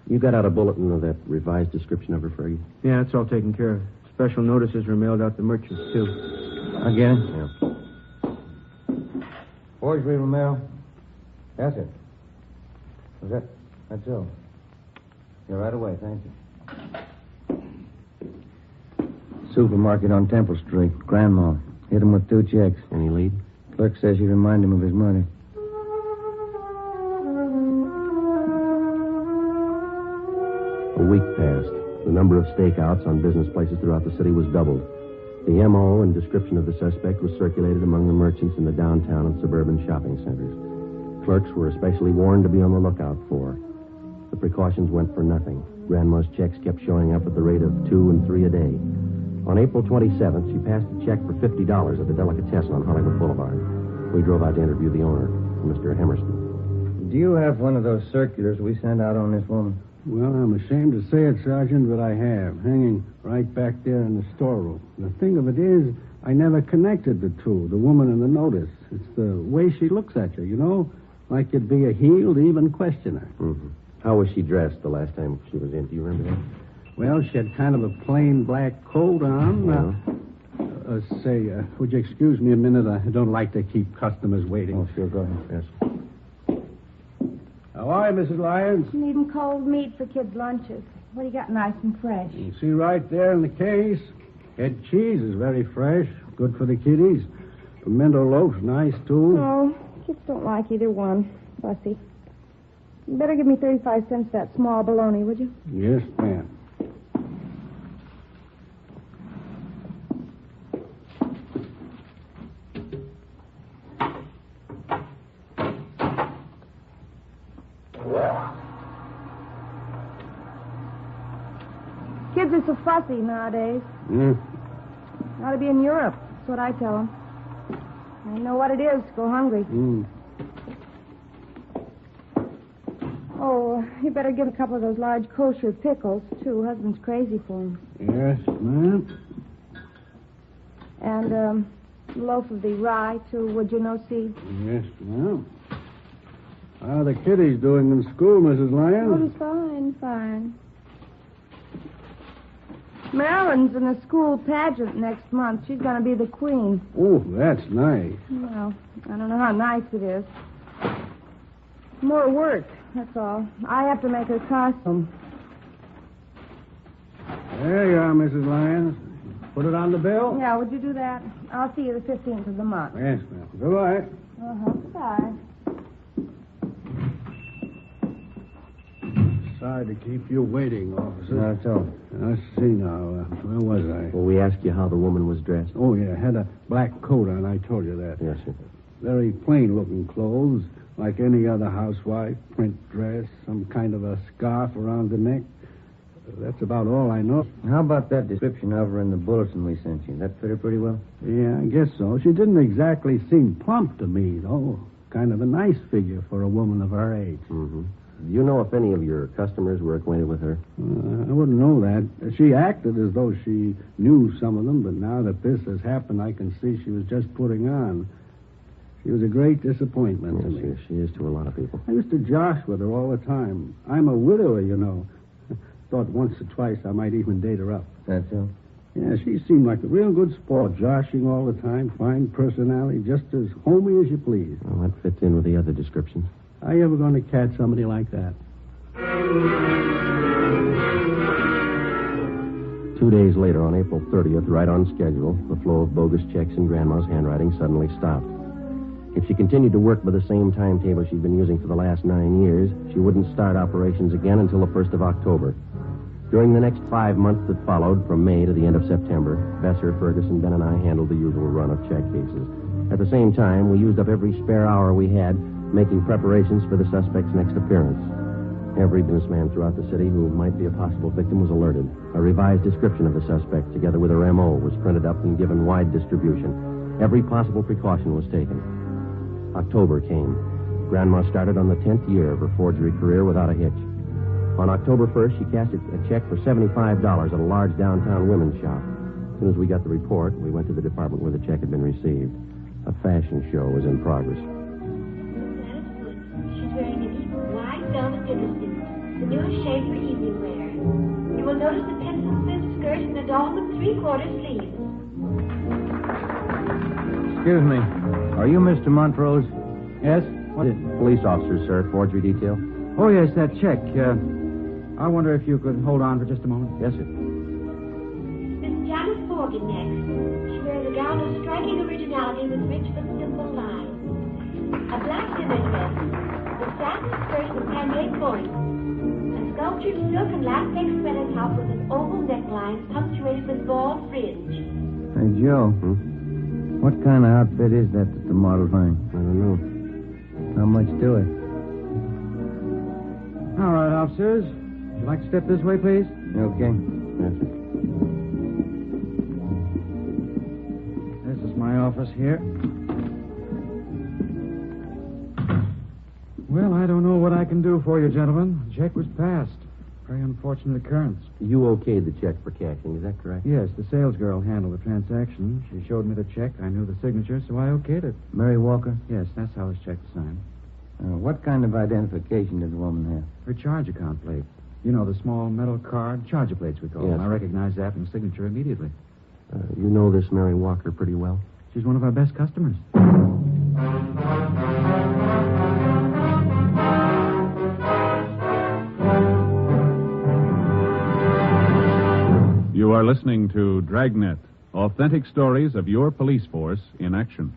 You got out a bulletin of that revised description of her, Fergie? Yeah, that's all taken care of. Special notices were mailed out to merchants, too. Again? Yeah. Forgery, Romero? That's it. That's all. You're right away, thank you. Supermarket on Temple Street. Grandma. Hit him with 2 checks. Any lead? Clerk says you remind him of his mother. A week passed. The number of stakeouts on business places throughout the city was doubled. The M.O. and description of the suspect was circulated among the merchants in the downtown and suburban shopping centers. Clerks were especially warned to be on the lookout for. The precautions went for nothing. Grandma's checks kept showing up at the rate of 2 and 3 a day. On April 27th, she passed a check for $50 at the Delicatessen on Hollywood Boulevard. We drove out to interview the owner, Mr. Hemerston. Do you have one of those circulars we sent out on this woman? Well, I'm ashamed to say it, Sergeant, but I have, hanging right back there in the storeroom. The thing of it is, I never connected the two, the woman and the notice. It's the way she looks at you, you know? Like you'd be a healed, even questioner. Mm-hmm. How was she dressed the last time she was in? Do you remember that? Well, she had kind of a plain black coat on. Would you excuse me a minute? I don't like to keep customers waiting. Oh, sure, go ahead. Yes. How are you, Mrs. Lyons? Needing cold meat for kids' lunches. What do you got nice and fresh? You see right there in the case. Head cheese is very fresh. Good for the kiddies. Pimento loaf's nice, too. Oh, kids don't like either one. Fussy. You better give me 35 cents for that small bologna, would you? Yes, ma'am. Kids are so fussy nowadays. Ought to be in Europe. That's what I tell them. I know what it is to go hungry. Oh, you better get a couple of those large kosher pickles, too. Husband's crazy for them. Yes, ma'am. And A loaf of the rye, too, would you know, seed? Yes, ma'am. How are the kiddies doing in school, Mrs. Lyons? Oh, he's fine, fine. Marilyn's in a school pageant next month. She's going to be the queen. Oh, that's nice. Well, I don't know how nice it is. More work, that's all. I have to make her costume. There you are, Mrs. Lyons. Put it on the bill? Yeah, would you do that? I'll see you the 15th of the month. Yes, ma'am. Goodbye. Uh-huh, goodbye. Sorry to keep you waiting, officer. Not at all. Let's see now. Where was I? Well, we asked you how the woman was dressed. Oh, yeah. Had a black coat on. I told you that. Yes, sir. Very plain-looking clothes, like any other housewife. Print dress, some kind of a scarf around the neck. That's about all I know. How about that description of her in the bulletin we sent you? That fit her pretty well? Yeah, I guess so. She didn't exactly seem plump to me, though. Kind of a nice figure for a woman of her age. Mm-hmm. Do you know if any of your customers were acquainted with her? I wouldn't know that. She acted as though she knew some of them, but now that this has happened, I can see she was just putting on. She was a great disappointment to me. Yes, she is to a lot of people. I used to josh with her all the time. I'm a widower, you know. Thought once or twice I might even date her up. That's all? Yeah, she seemed like a real good sport, joshing all the time, fine personality, just as homey as you please. Well, that fits in with the other descriptions. Are you ever going to catch somebody like that? 2 days later, on April 30th, right on schedule, the flow of bogus checks in Grandma's handwriting suddenly stopped. If she continued to work by the same timetable she'd been using for the last 9 years, she wouldn't start operations again until the 1st of October. During the next 5 months that followed, from May to the end of September, Besser, Ferguson, Ben, and I handled the usual run of check cases. At the same time, we used up every spare hour we had making preparations for the suspect's next appearance. Every businessman throughout the city who might be a possible victim was alerted. A revised description of the suspect, together with her M.O., was printed up and given wide distribution. Every possible precaution was taken. October came. Grandma started on the 10th year of her forgery career without a hitch. On October 1st, she cashed a check for $75 at a large downtown women's shop. As soon as we got the report, we went to the department where the check had been received. A fashion show was in progress. She's wearing a deep white velvet dinner suit, the newest shade for evening wear. You will notice the pencil slip skirt and the dolman 3/4 sleeves. Excuse me. Are you Mr. Montrose? Yes? What is it? Police officers, sir. Forgery detail. Oh, yes, that check. I wonder if you could hold on for just a moment. Yes, sir. Miss Janice Morgan next. She wears a gown of striking originality with rich but simple lines. A black dinner dress, the satin skirt with pannier points, a sculptured silk and latex sweater top with an oval neckline punctuated with ball fringe. Hey, Joe. What kind of outfit is that the model's wearing? I don't know. How much to it? All right, officers. Would you like to step this way, please? Okay. Yes, sir. This is my office here. Well, I don't know what I can do for you, gentlemen. The check was passed. Very unfortunate occurrence. You okayed the check for cashing, is that correct? Yes, the sales girl handled the transaction. She showed me the check. I knew the signature, so I okayed it. Mary Walker? Yes, that's how this check was signed. What kind of identification did the woman have? Her charge account plate. You know, the small metal card, charger plates we call them. Yes. I recognized that from the signature immediately. You know this Mary Walker pretty well? She's one of our best customers. You are listening to Dragnet, authentic stories of your police force in action.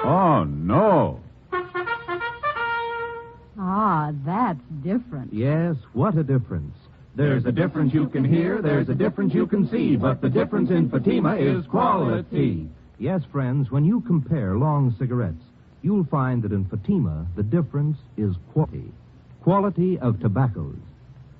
Oh, no. Ah, that's different. Yes, what a difference. There's a difference you can hear, there's a difference you can see, but the difference in Fatima is quality. Yes, friends, when you compare long cigarettes, you'll find that in Fatima, the difference is quality. Quality of tobaccos.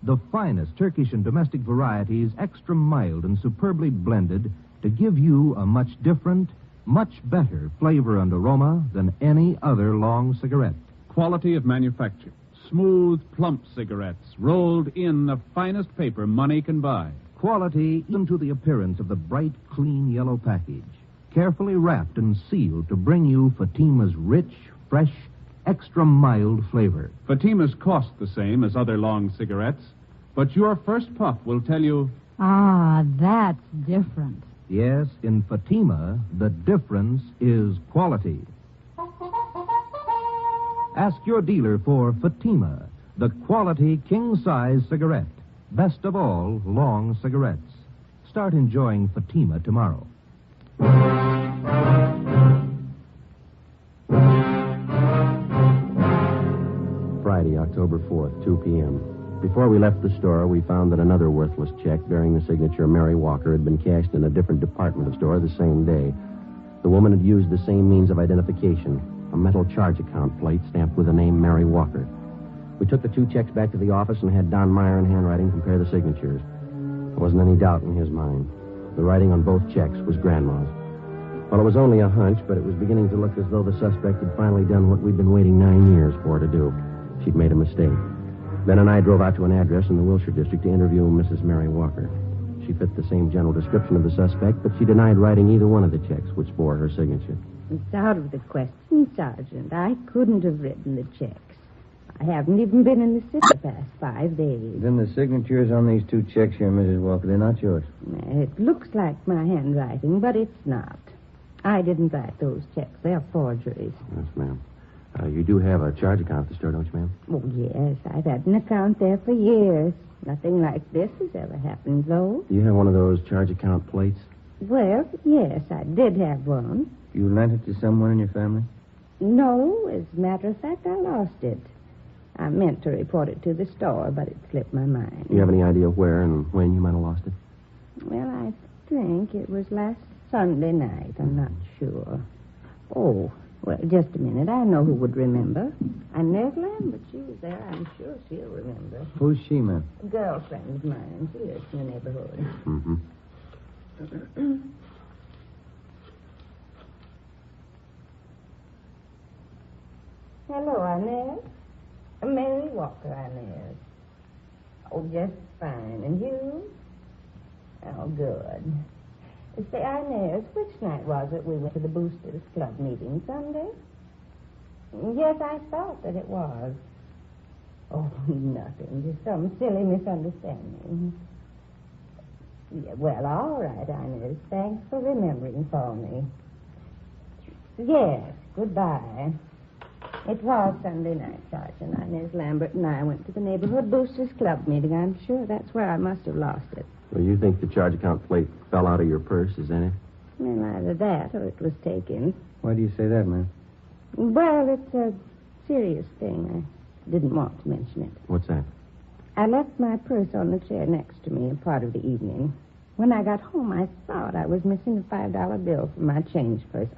The finest Turkish and domestic varieties, extra mild and superbly blended to give you a much different, much better flavor and aroma than any other long cigarette. Quality of manufacture. Smooth, plump cigarettes rolled in the finest paper money can buy. quality even to the appearance of the bright, clean yellow package, carefully wrapped and sealed to bring you Fatima's rich, fresh, extra mild flavor. Fatima's cost the same as other long cigarettes, but your first puff will tell you... Ah, that's different. Yes, in Fatima, the difference is quality. Ask your dealer for Fatima, the quality king-size cigarette. Best of all, long cigarettes. Start enjoying Fatima tomorrow. Friday, October 4th, 2 p.m. Before we left the store, we found that another worthless check bearing the signature Mary Walker had been cashed in a different department store the same day. The woman had used the same means of identification, a metal charge account plate stamped with the name Mary Walker. We took the two checks back to the office and had Don Meyer in handwriting compare the signatures. There wasn't any doubt in his mind. The writing on both checks was Grandma's. Well, it was only a hunch, but it was beginning to look as though the suspect had finally done what we'd been waiting 9 years for to do. She'd made a mistake. Ben and I drove out to an address in the Wilshire district to interview Mrs. Mary Walker. She fit the same general description of the suspect, but she denied writing either one of the checks which bore her signature. It's out of the question, Sergeant. I couldn't have written the checks. I haven't even been in the city the past 5 days. Then the signatures on these two checks here, Mrs. Walker, they're not yours. It looks like my handwriting, but it's not. I didn't write those checks. They're forgeries. Yes, ma'am. You do have a charge account at the store, don't you, ma'am? Oh, yes. I've had an account there for years. Nothing like this has ever happened, though. Do you have one of those charge account plates? Well, yes, I did have one. You lent it to someone in your family? No, as a matter of fact, I lost it. I meant to report it to the store, but it slipped my mind. Do you have any idea where and when you might have lost it? Well, I think it was last Sunday night. I'm not sure. Oh, well, just a minute. I know who would remember. Inez Lambert, she was there. I'm sure she'll remember. Who's she, ma'am? A girlfriend of mine. She lives in the neighborhood. Mm-hmm. Hello, Inez. Mary Walker, Inez. Oh, just fine. And you? Oh, good. Say, Inez, which night was it we went to the Boosters Club meeting? Sunday? Yes, I thought that it was. Oh, nothing. Just some silly misunderstanding. Yeah, well, all right, Inez. Thanks for remembering for me. Yes, goodbye. It was Sunday night, Sergeant. Inez Lambert and I went to the neighborhood Boosters Club meeting. I'm sure that's where I must have lost it. Well, you think the charge account plate fell out of your purse, is that it? Well, either that or it was taken. Why do you say that, ma'am? Well, it's a serious thing. I didn't want to mention it. What's that? I left my purse on the chair next to me a part of the evening. When I got home, I thought I was missing a $5 bill from my change purse.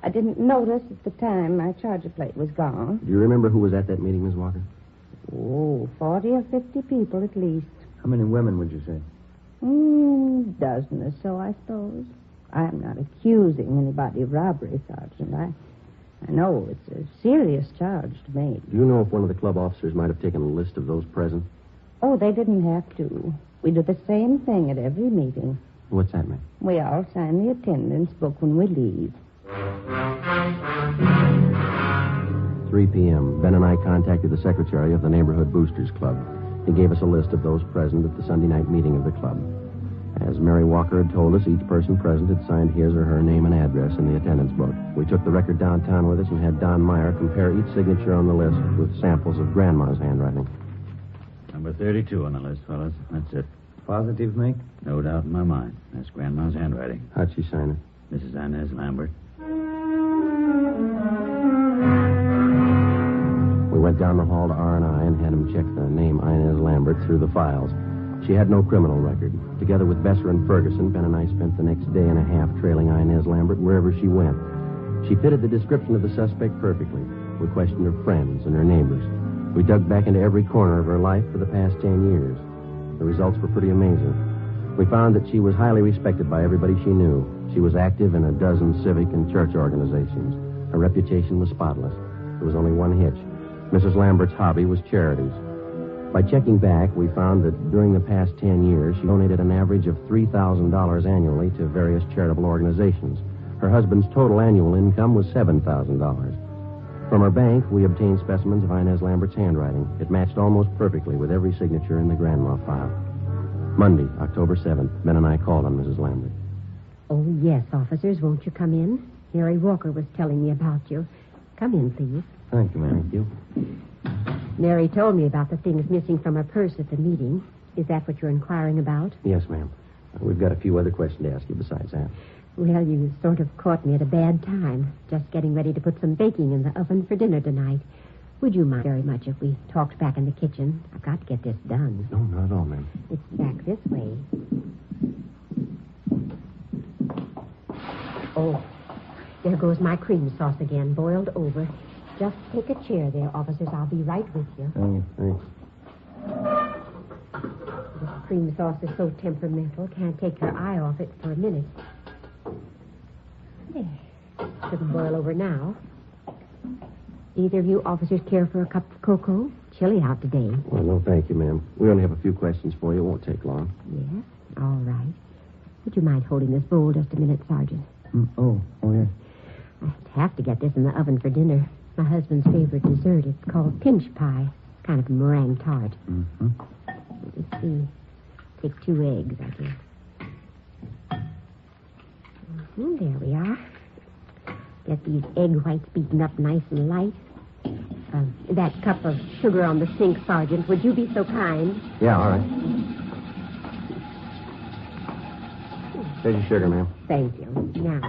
I didn't notice at the time my charger plate was gone. Do you remember who was at that meeting, Miss Walker? Oh, 40 or 50 people at least. How many women would you say? Dozen or so, I suppose. I'm not accusing anybody of robbery, Sergeant. I know it's a serious charge to make. Do you know if one of the club officers might have taken a list of those present? Oh, they didn't have to. We do the same thing at every meeting. What's that, ma'am? We all sign the attendance book when we leave. 3 p.m. Ben and I contacted the secretary of the Neighborhood Boosters Club. He gave us a list of those present at the Sunday night meeting of the club. As Mary Walker had told us, each person present had signed his or her name and address in the attendance book. We took the record downtown with us and had Don Meyer compare each signature on the list with samples of Grandma's handwriting. Number 32 on the list, fellas. That's it. Positive, Mike? No doubt in my mind. That's Grandma's handwriting. How'd she sign it? Mrs. Inez Lambert. We went down the hall to R&I and had him check the name Inez Lambert through the files. She had no criminal record. Together with Besser and Ferguson, Ben and I spent the next day and a half trailing Inez Lambert wherever she went. She fitted the description of the suspect perfectly. We questioned her friends and her neighbors. We dug back into every corner of her life for the past 10 years. The results were pretty amazing. We found that she was highly respected by everybody she knew. She was active in a dozen civic and church organizations. Her reputation was spotless. There was only one hitch. Mrs. Lambert's hobby was charities. By checking back, we found that during the past 10 years, she donated an average of $3,000 annually to various charitable organizations. Her husband's total annual income was $7,000. From her bank, we obtained specimens of Inez Lambert's handwriting. It matched almost perfectly with every signature in the grandma file. Monday, October 7th, Ben and I called on Mrs. Lambert. Oh, yes, officers. Won't you come in? Mary Walker was telling me about you. Come in, please. Thank you, ma'am. Thank you. Mary told me about the things missing from her purse at the meeting. Is that what you're inquiring about? Yes, ma'am. We've got a few other questions to ask you besides that. Well, you sort of caught me at a bad time. Just getting ready to put some baking in the oven for dinner tonight. Would you mind very much if we talked back in the kitchen? I've got to get this done. No, not at all, ma'am. It's back this way. Oh, there goes my cream sauce again, boiled over. Just take a chair there, officers. I'll be right with you. Thanks. This cream sauce is so temperamental, can't take your eye off it for a minute. There. Shouldn't boil over now. Either of you officers care for a cup of cocoa? Chilly out today. Well, no, thank you, ma'am. We only have a few questions for you. It won't take long. Yes? All right. Would you mind holding this bowl just a minute, Sergeant? Oh, yes. I have to get this in the oven for dinner. My husband's favorite dessert. It's called pinch pie. Kind of a meringue tart. Mm-hmm. Let's see. Take 2 eggs, I guess. There we are. Get these egg whites beaten up nice and light. That cup of sugar on the sink, Sergeant. Would you be so kind? Yeah, all right. There's your sugar, ma'am. Thank you. Now,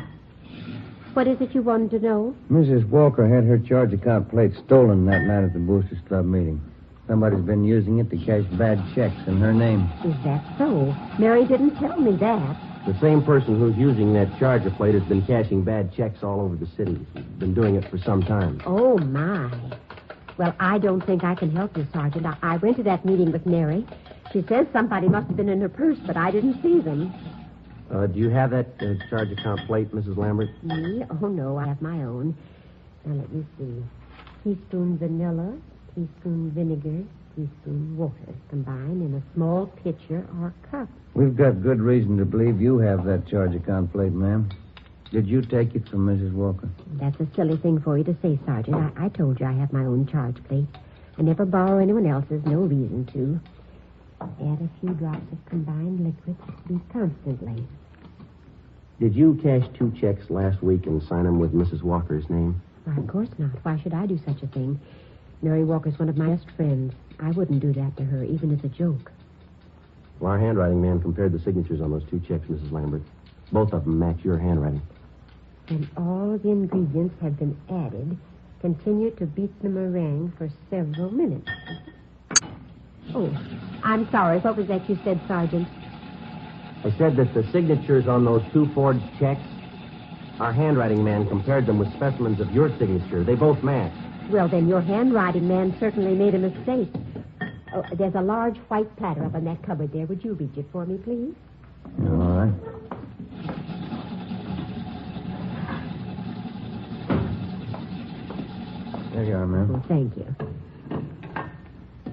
what is it you wanted to know? Mrs. Walker had her charge account plate stolen that night at the Boosters Club meeting. Somebody's been using it to cash bad checks in her name. Is that so? Mary didn't tell me that. The same person who's using that charger plate has been cashing bad checks all over the city. He's been doing it for some time. Oh, my. Well, I don't think I can help you, Sergeant. I went to that meeting with Mary. She says somebody must have been in her purse, but I didn't see them. Do you have that charge account plate, Mrs. Lambert? Me? Oh, no, I have my own. Now, let me see. Teaspoon vanilla, teaspoon vinegar, teaspoon water combined in a small pitcher or cup. We've got good reason to believe you have that charge account plate, ma'am. Did you take it from Mrs. Walker? That's a silly thing for you to say, Sergeant. I told you I have my own charge plate. I never borrow anyone else's, no reason to. Add a few drops of combined liquid. Beat constantly. Did you cash 2 checks last week and sign them with Mrs. Walker's name? Why, of course not. Why should I do such a thing? Mary Walker's one of my best friends. I wouldn't do that to her, even as a joke. Well, our handwriting man compared the signatures on those 2 checks, Mrs. Lambert. Both of them match your handwriting. When all the ingredients have been added, continue to beat the meringue for several minutes. Oh, I'm sorry. What was that you said, Sergeant? I said that the signatures on those 2 forged checks, our handwriting man compared them with specimens of your signature. They both match. Well, then your handwriting man certainly made a mistake. Oh, there's a large white platter up in that cupboard there. Would you reach it for me, please? All right. There you are, ma'am. Oh, thank you.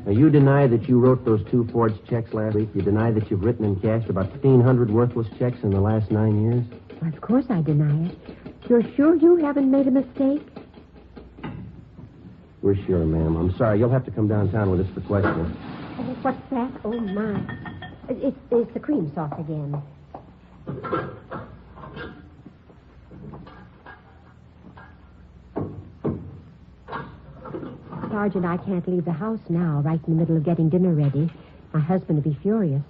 Now, you deny that you wrote those 2 forged checks last week. You deny that you've written and cashed about 1,500 worthless checks in the last 9 years. Well, of course I deny it. You're sure you haven't made a mistake? We're sure, ma'am. I'm sorry. You'll have to come downtown with us for questioning. Oh, what's that? Oh, my. It's the cream sauce again. Sergeant, I can't leave the house now, right in the middle of getting dinner ready. My husband will be furious.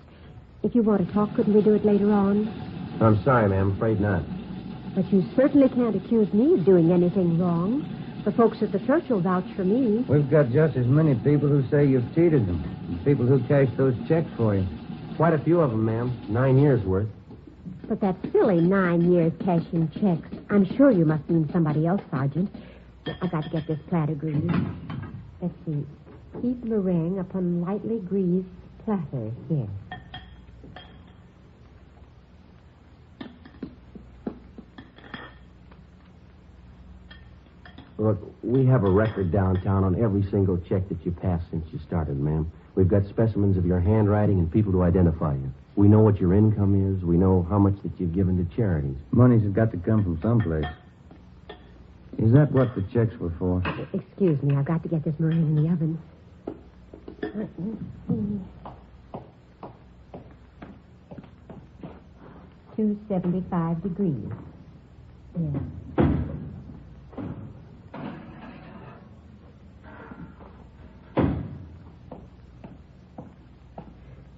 If you want to talk, couldn't we do it later on? I'm sorry, ma'am. I'm afraid not. But you certainly can't accuse me of doing anything wrong. The folks at the church will vouch for me. We've got just as many people who say you've cheated them. People who cashed those checks for you. Quite a few of them, ma'am. 9 years' worth. But that's silly, 9 years cashing checks. I'm sure you must mean somebody else, Sergeant. I've got to get this platter greased. Let's see. Heap meringue upon lightly greased platter. Here. Look, we have a record downtown on every single check that you passed since you started, ma'am. We've got specimens of your handwriting and people to identify you. We know what your income is. We know how much that you've given to charities. Money's got to come from someplace. Is that what the checks were for? Excuse me, I've got to get this meringue in the oven. Let me see. 275 degrees. Yeah.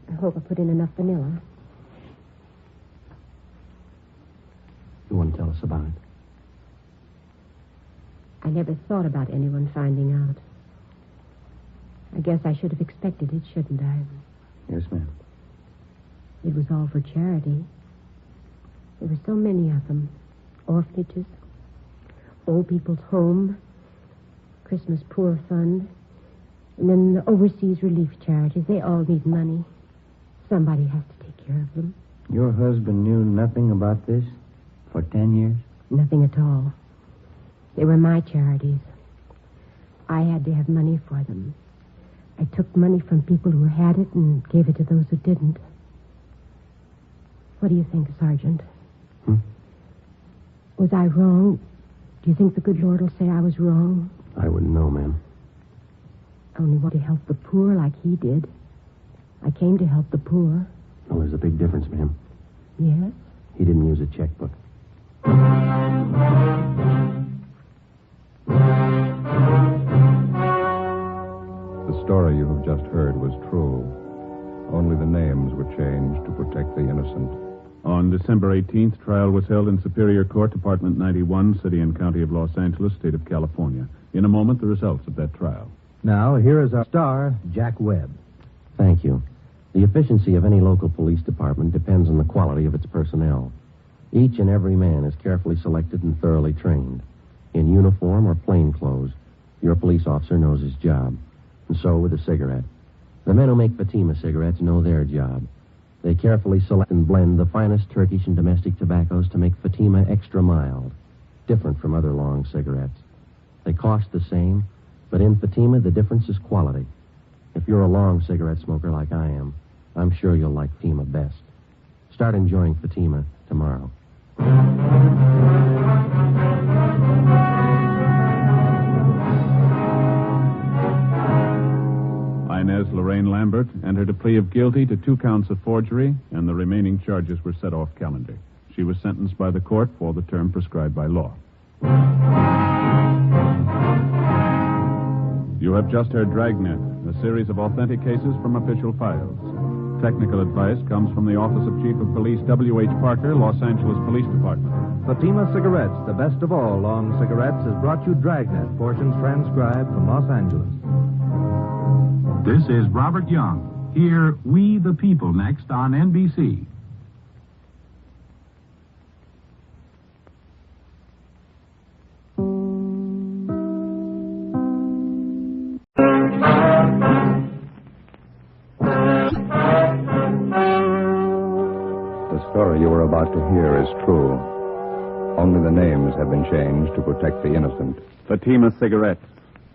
I hope I put in enough vanilla. You want to tell us about it? I never thought about anyone finding out. I guess I should have expected it, shouldn't I? Yes, ma'am. It was all for charity. There were so many of them. Orphanages, old people's home, Christmas Poor Fund, and then the overseas relief charities. They all need money. Somebody has to take care of them. Your husband knew nothing about this for 10 years? Nothing at all. They were my charities. I had to have money for them. I took money from people who had it and gave it to those who didn't. What do you think, Sergeant? Was I wrong? Do you think the good Lord will say I was wrong? I wouldn't know, ma'am. I only want to help the poor like he did. I came to help the poor. Well, there's a big difference, ma'am. Yes? He didn't use a checkbook. The story you have just heard was true. Only the names were changed to protect the innocent. On December 18th, trial was held in Superior Court, Department 91, City and County of Los Angeles, State of California. In a moment, the results of that trial. Now, here is our star, Jack Webb. Thank you. The efficiency of any local police department depends on the quality of its personnel. Each and every man is carefully selected and thoroughly trained. In uniform or plain clothes, your police officer knows his job. And so with a cigarette. The men who make Fatima cigarettes know their job. They carefully select and blend the finest Turkish and domestic tobaccos to make Fatima extra mild, different from other long cigarettes. They cost the same, but in Fatima, the difference is quality. If you're a long cigarette smoker like I am, I'm sure you'll like Fatima best. Start enjoying Fatima tomorrow. Inez Lorraine Lambert entered a plea of guilty to 2 counts of forgery, and the remaining charges were set off calendar. She was sentenced by the court for the term prescribed by law. You have just heard Dragnet, a series of authentic cases from official files. Technical advice comes from the Office of Chief of Police W.H. Parker, Los Angeles Police Department. Fatima Cigarettes, the best of all long cigarettes, has brought you Dragnet, portions transcribed from Los Angeles. This is Robert Young. Hear We the People next on NBC. The story you are about to hear is true. Only the names have been changed to protect the innocent. Fatima Cigarettes,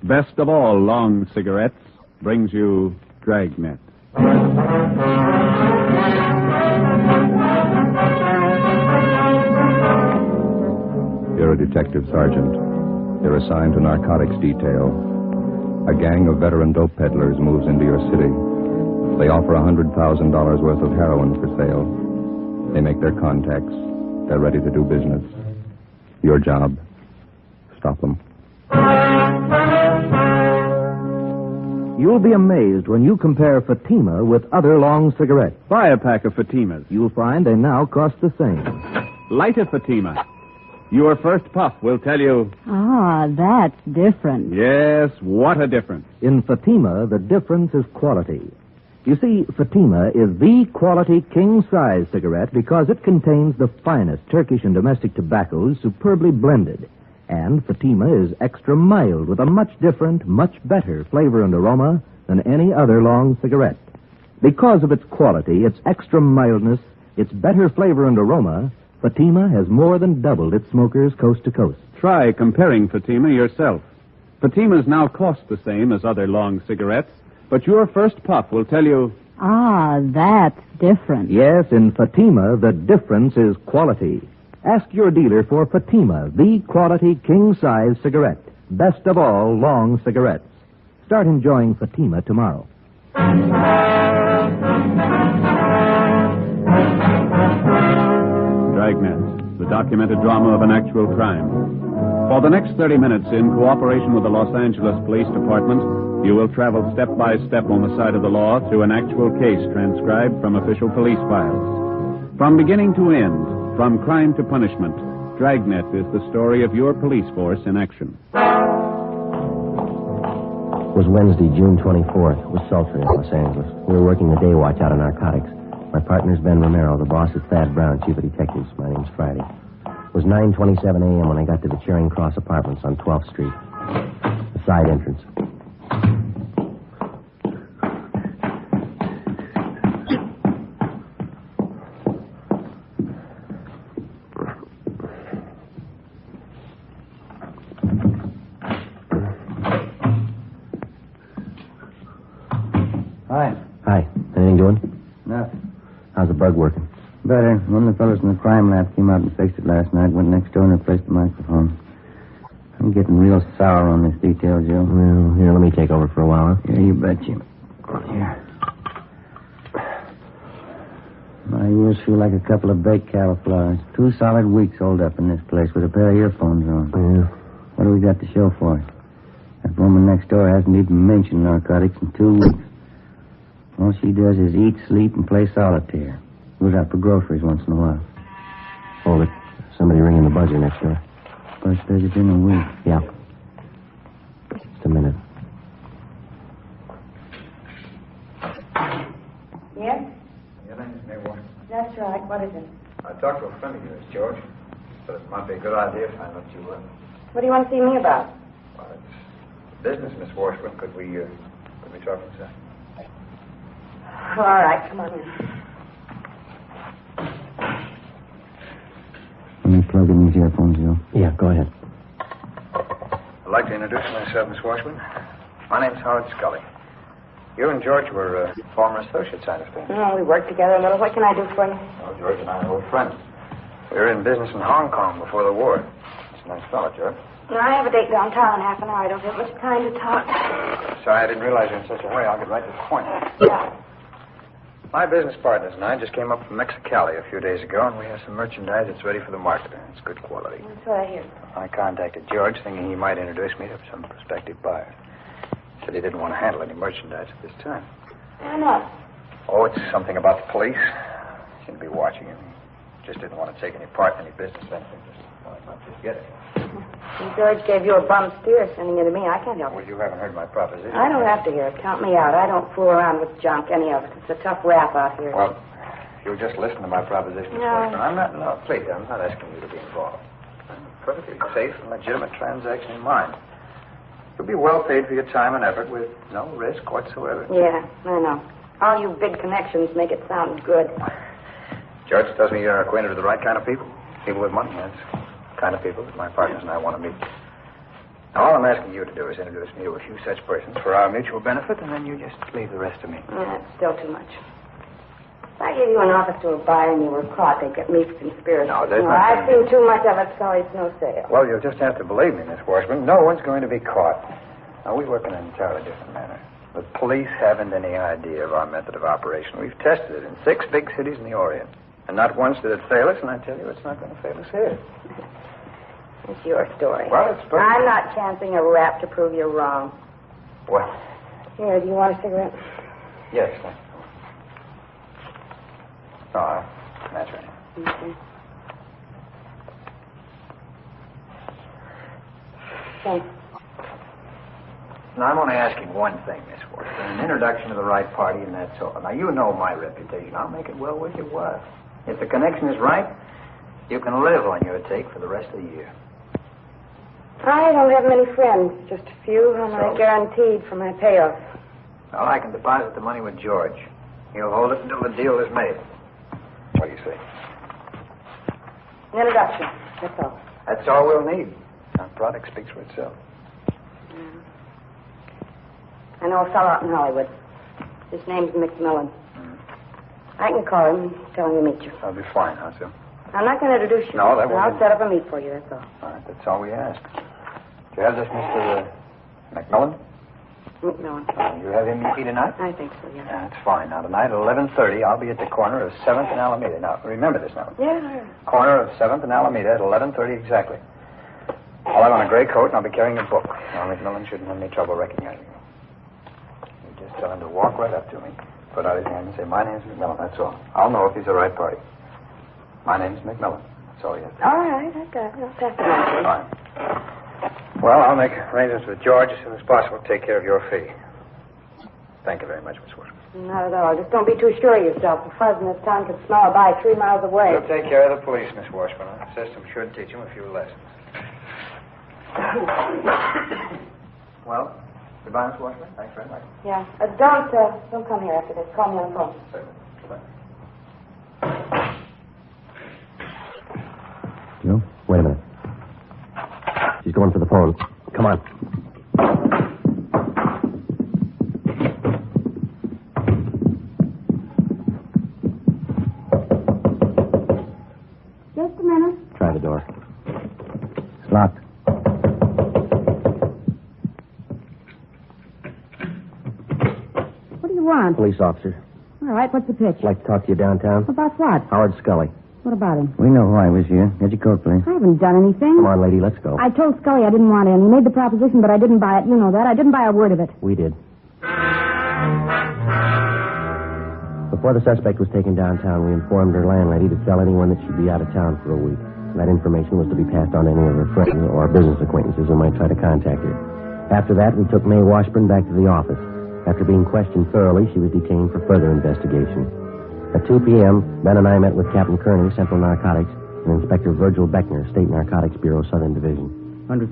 best of all long cigarettes, brings you Dragnet. You're a detective sergeant. You're assigned to narcotics detail. A gang of veteran dope peddlers moves into your city. They offer $100,000 worth of heroin for sale. They make their contacts. They're ready to do business. Your job, stop them. You'll be amazed when you compare Fatima with other long cigarettes. Buy a pack of Fatimas. You'll find they now cost the same. Light a Fatima. Your first puff will tell you... Ah, that's different. Yes, what a difference. In Fatima, the difference is quality. You see, Fatima is the quality king-size cigarette because it contains the finest Turkish and domestic tobaccos superbly blended. And Fatima is extra mild with a much different, much better flavor and aroma than any other long cigarette. Because of its quality, its extra mildness, its better flavor and aroma, Fatima has more than doubled its smokers coast to coast. Try comparing Fatima yourself. Fatimas now cost the same as other long cigarettes, but your first puff will tell you... Ah, that's different. Yes, in Fatima, the difference is quality. Ask your dealer for Fatima, the quality king-size cigarette. Best of all long cigarettes. Start enjoying Fatima tomorrow. Dragnet, the documented drama of an actual crime. For the next 30 minutes, in cooperation with the Los Angeles Police Department, you will travel step by step on the side of the law through an actual case transcribed from official police files. From beginning to end, from crime to punishment, Dragnet is the story of your police force in action. It was Wednesday, June 24th. It was sultry in Los Angeles. We were working the day watch out of narcotics. My partner's Ben Romero. The boss is Thad Brown, chief of detectives. My name's Friday. It was 9:27 a.m. when I got to the Charing Cross Apartments on 12th Street. The side entrance. Hi. Hi. Anything doing? Nothing. How's the bug working? Better. One of the fellows in the crime lab came out and fixed it last night. Went next door and replaced the microphone. I'm getting real sour on this detail, Joe. Well, here, let me take over for a while, huh? Yeah, you bet, Jim. Here. My ears feel like a couple of baked cattle flowers. 2 solid weeks holed up in this place with a pair of earphones on. Yeah. What do we got to show for it? That woman next door hasn't even mentioned narcotics in 2 weeks. All she does is eat, sleep, and play solitaire. Goes out for groceries once in a while. Hold it. Somebody ringing the buzzer next door. First visit in a week. Yeah. Just a minute. Yes? Your name's Maywater. That's right. What is it? I talked to a friend of yours, George. Said it might be a good idea if I know what you were. What do you want to see me about? Well, it's business, Miss Washburn. Could we talk for a second? All right, come on in. Let me plug in these earphones, Joe. Yeah, go ahead. I'd like to introduce myself, Miss Washburn. My name's Howard Scully. You and George were former associates, I understand. Oh, we worked together a little. What can I do for you? Well, George and I are old friends. We were in business in Hong Kong before the war. It's a nice fellow, George. No, I have a date downtown in half an hour. I don't have much time to talk. Sorry, I didn't realize you were in such a hurry. I'll get right to the point. Yeah. My business partners and I just came up from Mexicali a few days ago, and we have some merchandise that's ready for the market. It's good quality. That's what I hear. I contacted George, thinking he might introduce me to some prospective buyers. Said he didn't want to handle any merchandise at this time. Why not? Oh, it's something about the police. Seemed to be watching him. Just didn't want to take any part in any business venture. Just get it. And George gave you a bum steer sending it to me. I can't help Well, it. you haven't heard my proposition. I don't have to hear it. Count me out. I don't fool around with junk, any of it. It's a tough rap out here. Well, if you'll just listen to my proposition, Miss No. Washburn. I'm not, please, I'm not asking you to be involved. Perfectly safe and legitimate transaction in mind. You'll be well paid for your time and effort with no risk whatsoever. Yeah, I know. All you big connections make it sound good. George tells me you're acquainted with the right kind of people. People with money, that's the kind of people that my partners and I want to meet. Now, all I'm asking you to do is introduce me to a few such persons for our mutual benefit, and then you just leave the rest to me. That's still too much. If I gave you an office to a buyer and you were caught, they'd get me for conspiracy. No, there's I've nothing- seen too much of it, so it's no sale. Well, you'll just have to believe me, Miss Washburn. No one's going to be caught. Now, we work in an entirely different manner. The police haven't any idea of our method of operation. We've tested it in 6 big cities in the Orient. And not once did it fail us, and I tell you, it's not going to fail us here. It's your story. Well, it's perfect. I'm not chancing a rap to prove you're wrong. Well, Here, do you want a cigarette? yes. Oh, that's right. Okay. Thanks. Now, I'm only asking one thing, Miss Washburn. An introduction to the right party, and that's all. Now, you know my reputation. I'll make it well worth your while. If the connection is right, you can live on your take for the rest of the year. I don't have many friends, just a few whom I guaranteed for my payoff. Well, I can deposit the money with George. He'll hold it until the deal is made. What do you say? An introduction. That's all. That's all we'll need. Our product speaks for itself. I know a fellow out in Hollywood. His name's McMillan. I can call him and tell him to meet you. That'll be fine, Hansel. I'm not going to introduce you. No, that but won't I'll be- set up a meet for you, that's all. All right, that's all we ask. Do you have this, Mr. McMillan? McMillan. You have him meet me tonight? I think so, yeah. That's fine. Now, tonight at 11:30, I'll be at the corner of 7th and Alameda. Now, remember this now. Yeah. Corner of 7th and Alameda at 11:30 exactly. I'll have on a gray coat, and I'll be carrying a book. Now, McMillan shouldn't have any trouble recognizing me. You just tell him to walk right up to me, put out his hand, and say, "My name's McMillan," that's all. I'll know if he's the right party. My name's McMillan. That's all he has to say. All right, I got it. I'll pass it on to you. Fine. Well, I'll make arrangements with George as soon as possible to take care of your fee. Thank you very much, Miss Washington. Not at all. Just don't be too sure of yourself. The fuzz in this town could smell a bite 3 miles away. We'll take care of the police, Miss Washburn. The system should teach him a few lessons. Well, goodbye, Miss Washburn. Thanks very much. Yeah. Don't come here after this. Call me on the phone. Joe, wait a minute. She's going for the phone. Come on. Just a minute. Try the door. It's locked. What do you want? Police officer. All right, what's the pitch? I'd like to talk to you downtown. About what? Howard Scully. What about him? We know why he was here. Get your coat, please. I haven't done anything. Come on, lady, let's go. I told Scully I didn't want in. He made the proposition, but I didn't buy it. You know that. I didn't buy a word of it. We did. Before the suspect was taken downtown, we informed her landlady to tell anyone that she'd be out of town for a week. That information was to be passed on to any of her friends or business acquaintances who might try to contact her. After that, we took May Washburn back to the office. After being questioned thoroughly, she was detained for further investigation. At 2 p.m., Ben and I met with Captain Kearney, Central Narcotics, and Inspector Virgil Beckner, State Narcotics Bureau, Southern Division. $100,000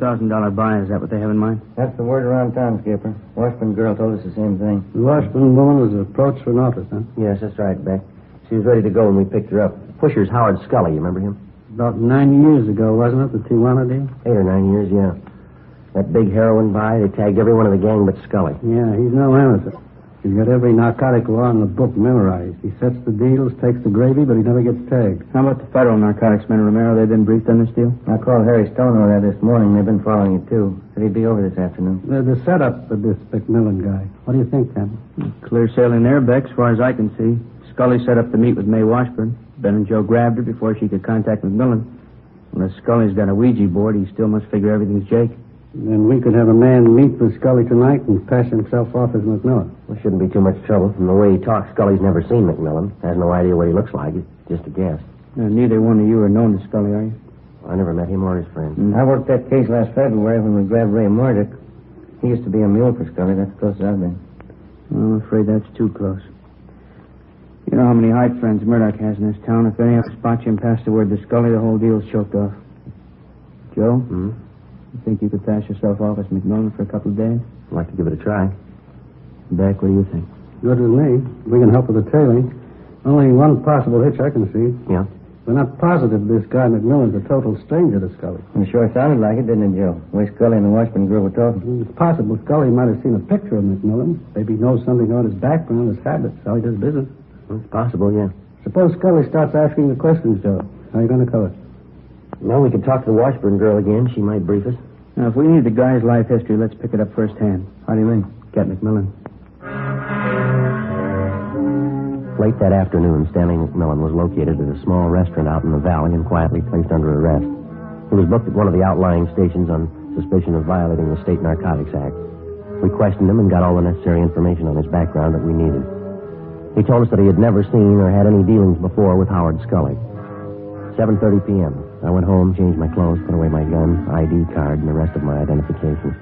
buy, is that what they have in mind? That's the word around town, Skipper. Washburn girl told us the same thing. The Washburn woman was approached for an office, huh? Yes, that's right, Beck. She was ready to go when we picked her up. Pusher's Howard Scully, you remember him? About 9 years ago, wasn't it, the Tijuana deal? 8 or 9 years, yeah. That big heroin buy, they tagged every one of the gang but Scully. Yeah, he's no amateur. He's got every narcotic law in the book memorized. He sets the deals, takes the gravy, but he never gets tagged. How about the federal narcotics men, Romero? They've been briefed on this deal? I called Harry Stone over there this morning. They've been following it, too. Said he'd be over this afternoon. The setup of this McMillan guy. What do you think, Captain? Clear sailing there, Beck, as far as I can see. Scully set up to meet with May Washburn. Ben and Joe grabbed her before she could contact McMillan. Unless Scully's got a Ouija board, he still must figure everything's Jake. Then we could have a man meet with Scully tonight and pass himself off as McMillan. Well, shouldn't be too much trouble. From the way he talks, Scully's never seen McMillan. Has no idea what he looks like. It's just a guess. Neither one of you are known to Scully, are you? Well, I never met him or his friend. I worked that case last February when we grabbed Ray Murdoch. He used to be a mule for Scully. That's the closest I've been. Well, I'm afraid that's too close. You know how many hide friends Murdoch has in this town. If any of us spot you and pass the word to Scully, the whole deal's choked off. Joe? You think you could pass yourself off as McMillan for a couple of days? I'd like to give it a try. Beck, what do you think? Good with me. We can help with the tailing. Only one possible hitch I can see. Yeah? We're not positive this guy McMillan's a total stranger to Scully. It sure sounded like it, didn't it, Joe? The way Scully and the Washburn girl were talking. It's possible Scully might have seen a picture of McMillan. Maybe he knows something about his background, his habits, how he does business. Well, it's possible, yeah. Suppose Scully starts asking the questions, Joe. How are you going to cover it? Well, we could talk to the Washburn girl again. She might brief us. Now, if we need the guy's life history, let's pick it up firsthand. How do you mean? Get McMillan. Late that afternoon, Stanley McMillan was located at a small restaurant out in the valley and quietly placed under arrest. He was booked at one of the outlying stations on suspicion of violating the State Narcotics Act. We questioned him and got all the necessary information on his background that we needed. He told us that he had never seen or had any dealings before with Howard Scully. 7:30 p.m. I went home, changed my clothes, put away my gun, ID card, and the rest of my identification.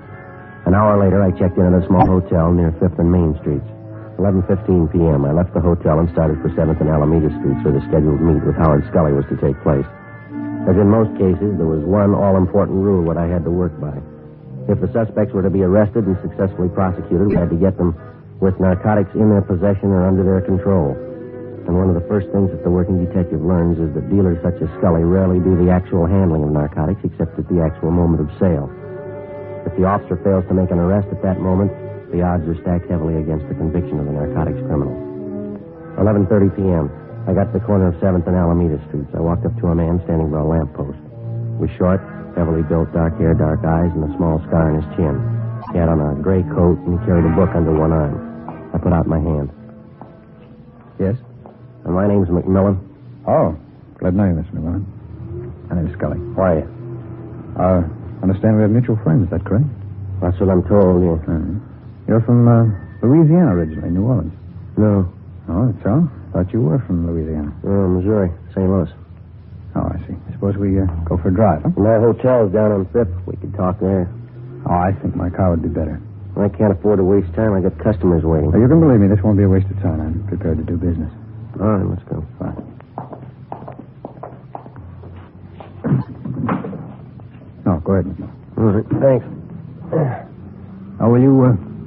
An hour later, I checked in at a small hotel near 5th and Main Streets. 11:15 p.m., I left the hotel and started for 7th and Alameda Streets where the scheduled meet with Howard Scully was to take place. As in most cases, there was one all-important rule that I had to work by. If the suspects were to be arrested and successfully prosecuted, we had to get them with narcotics in their possession or under their control. And one of the first things that the working detective learns is that dealers such as Scully rarely do the actual handling of narcotics except at the actual moment of sale. If the officer fails to make an arrest at that moment, the odds are stacked heavily against the conviction of the narcotics criminal. 11:30 p.m. I got to the corner of 7th and Alameda Streets. I walked up to a man standing by a lamppost. He was short, heavily built, dark hair, dark eyes, and a small scar on his chin. He had on a gray coat, and he carried a book under one arm. I put out my hand. Yes? My name's McMillan. Oh, glad to know you, Mr. McMillan. My name's Scully. How are you? Understand we have mutual friends, is that correct? That's what I'm told, yeah. You're from Louisiana originally, New Orleans. No. Oh, that's so? Thought you were from Louisiana. Missouri, St. Louis. Oh, I see. Suppose we go for a drive, huh? My hotel's down on 5th. We could talk there. Oh, I think my car would be better. I can't afford to waste time. I got customers waiting. Oh, you can believe me, this won't be a waste of time. I'm prepared to do business. All right, let's go. Fine. No, go ahead, Mr. All right, thanks. Oh, will you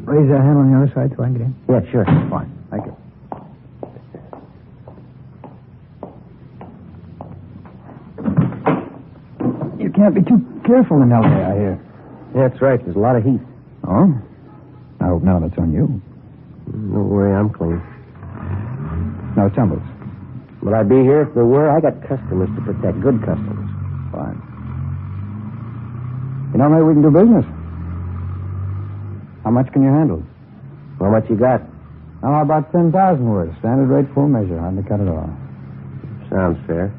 raise that hand on the other side so I can get in? Yeah, sure. Fine. Thank you. You can't be too careful in L.A., I hear. Yeah, that's right. There's a lot of heat. Oh? I hope none of it's on you. Don't worry, I'm clean. No tumbles. Would I be here if there were? I got customers to protect. Good customers. Fine. You know, maybe we can do business. How much can you handle? How much you got? Well, about 10,000 worth. Standard rate, full measure. Hardly cut it off. Sounds fair.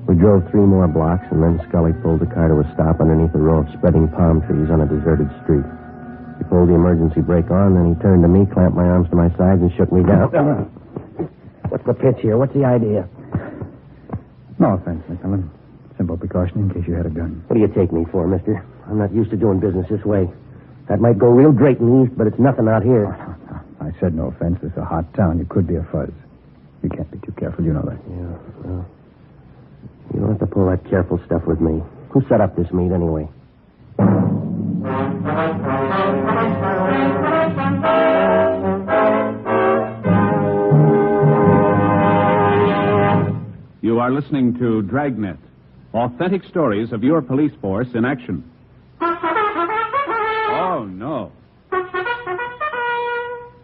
We drove 3 more blocks, and then Scully pulled the car to a stop underneath a row of spreading palm trees on a deserted street. He pulled the emergency brake on, then he turned to me, clamped my arms to my sides, and shook me down. What's the pitch here? What's the idea? No offense, McMillan. Simple precaution in case you had a gun. What do you take me for, mister? I'm not used to doing business this way. That might go real great in the East, but it's nothing out here. I said no offense. This is a hot town. You could be a fuzz. You can't be too careful. You know that. Yeah, well, you don't have to pull that careful stuff with me. Who set up this meet, anyway? You are listening to Dragnet, authentic stories of your police force in action. Oh, no.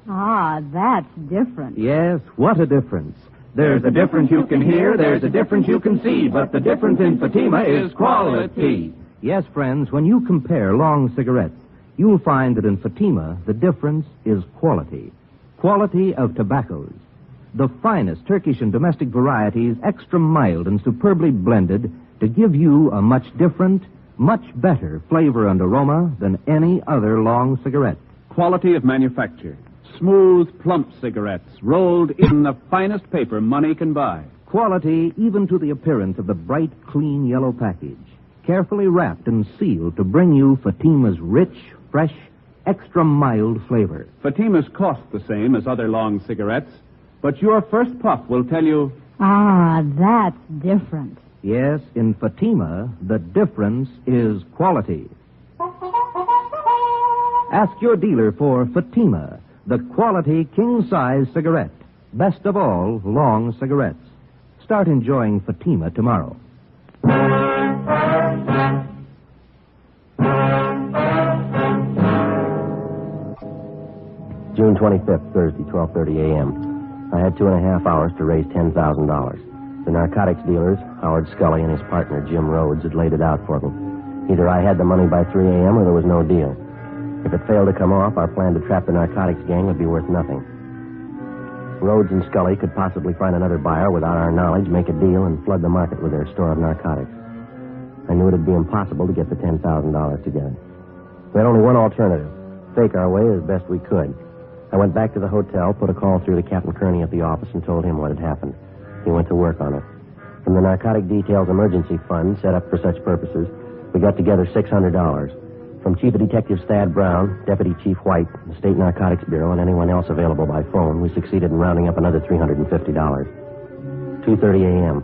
Ah, that's different. Yes, what a difference. There's a difference you can hear, there's a difference you can see, but the difference in Fatima is quality. Yes, friends, when you compare long cigarettes, you'll find that in Fatima, the difference is quality. Quality of tobaccos. The finest Turkish and domestic varieties, extra mild and superbly blended, to give you a much different, much better flavor and aroma than any other long cigarette. Quality of manufacture. Smooth, plump cigarettes rolled in the finest paper money can buy. Quality even to the appearance of the bright, clean yellow package. Carefully wrapped and sealed to bring you Fatima's rich, fresh, extra mild flavor. Fatima's cost the same as other long cigarettes, but your first puff will tell you... Ah, that's different. Yes, in Fatima, the difference is quality. Ask your dealer for Fatima, the quality king-size cigarette. Best of all, long cigarettes. Start enjoying Fatima tomorrow. June 25th, Thursday, 12:30 a.m. I had 2.5 hours to raise $10,000. The narcotics dealers, Howard Scully and his partner, Jim Rhodes, had laid it out for me. Either I had the money by 3 a.m. or there was no deal. If it failed to come off, our plan to trap the narcotics gang would be worth nothing. Rhodes and Scully could possibly find another buyer without our knowledge, make a deal, and flood the market with their store of narcotics. I knew it'd be impossible to get the $10,000 together. We had only one alternative, fake our way as best we could. I went back to the hotel, put a call through to Captain Kearney at the office, and told him what had happened. He went to work on it. From the Narcotic Detail's emergency fund, set up for such purposes, we got together $600. From Chief of Detectives Thad Brown, Deputy Chief White, the State Narcotics Bureau, and anyone else available by phone, we succeeded in rounding up another $350. 2:30 a.m.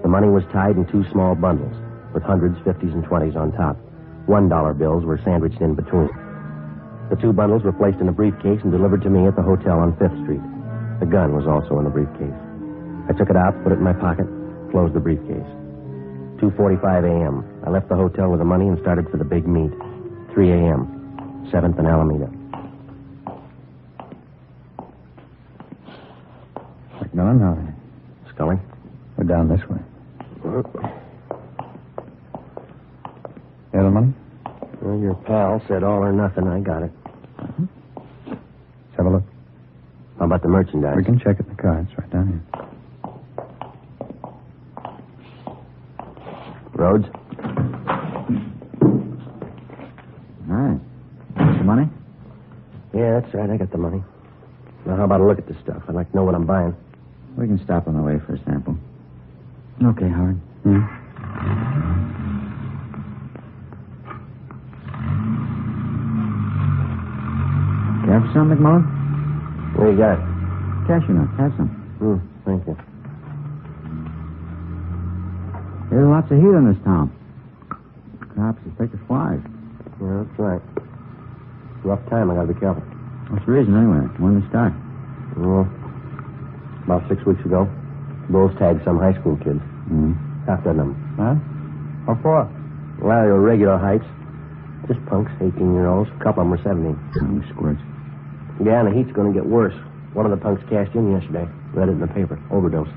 The money was tied in 2 small bundles, with hundreds, 50s, and 20s on top. $1 bills were sandwiched in between. The 2 bundles were placed in a briefcase and delivered to me at the hotel on 5th Street. The gun was also in the briefcase. I took it out, put it in my pocket, closed the briefcase. 2:45 a.m. I left the hotel with the money and started for the big meet. 3 a.m. 7th and Alameda. McMillan, how are you? Scully? We're down this way. Gentlemen? Well, your pal said all or nothing. I got it. Let's have a look. How about the merchandise? We can check it in the car. It's right down here. Rhodes? All right. Got the money? Yeah, that's right. I got the money. Now, how about a look at this stuff? I'd like to know what I'm buying. We can stop on the way for a sample. Okay, Howard. Care for some, McMullen? What do you got? Cashew nuts. Have some. Thank you. There's lots of heat in this town. Cops will take the flies. Yeah, that's right. Rough time. I gotta be careful. What's the reason, anyway? When did it start? Well, about 6 weeks ago, Bulls tagged some high school kids. Half dozen of them. Huh? What for? Well, they were regular heights. Just punks, 18-year-olds. A couple of them were 17. Oh, squirts. Yeah, and the heat's going to get worse. One of the punks cashed in yesterday. Read it in the paper. Overdose.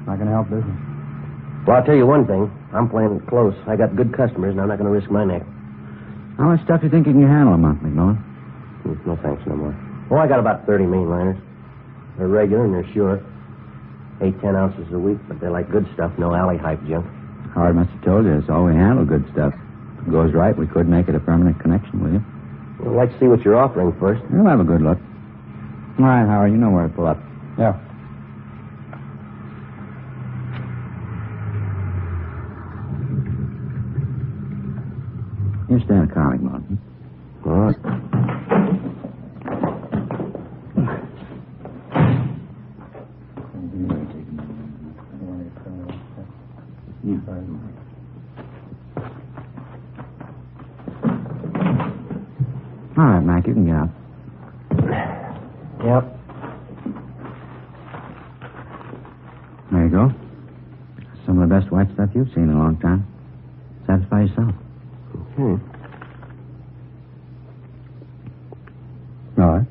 Not going to help business. Well, I'll tell you one thing. I'm playing it close. I got good customers, and I'm not going to risk my neck. How much stuff do you think you can handle a month, McMillan? No thanks no more. Well, I got about 30 mainliners. They're regular and they're sure. 8-10 ounces a week, but they're like good stuff. No alley hype junk. Howard must have told you it's all we handle good stuff. If it goes right, we could make it a permanent connection with you. Well, I'd like to see what you're offering first. We'll have a good look. All right, Howard, you know where to pull up. Yeah. You stay in the car, McMillan. All right. All right, Mac, you can get out. Yep. There you go. Some of the best white stuff you've seen in a long time. Satisfy yourself. Okay. All right.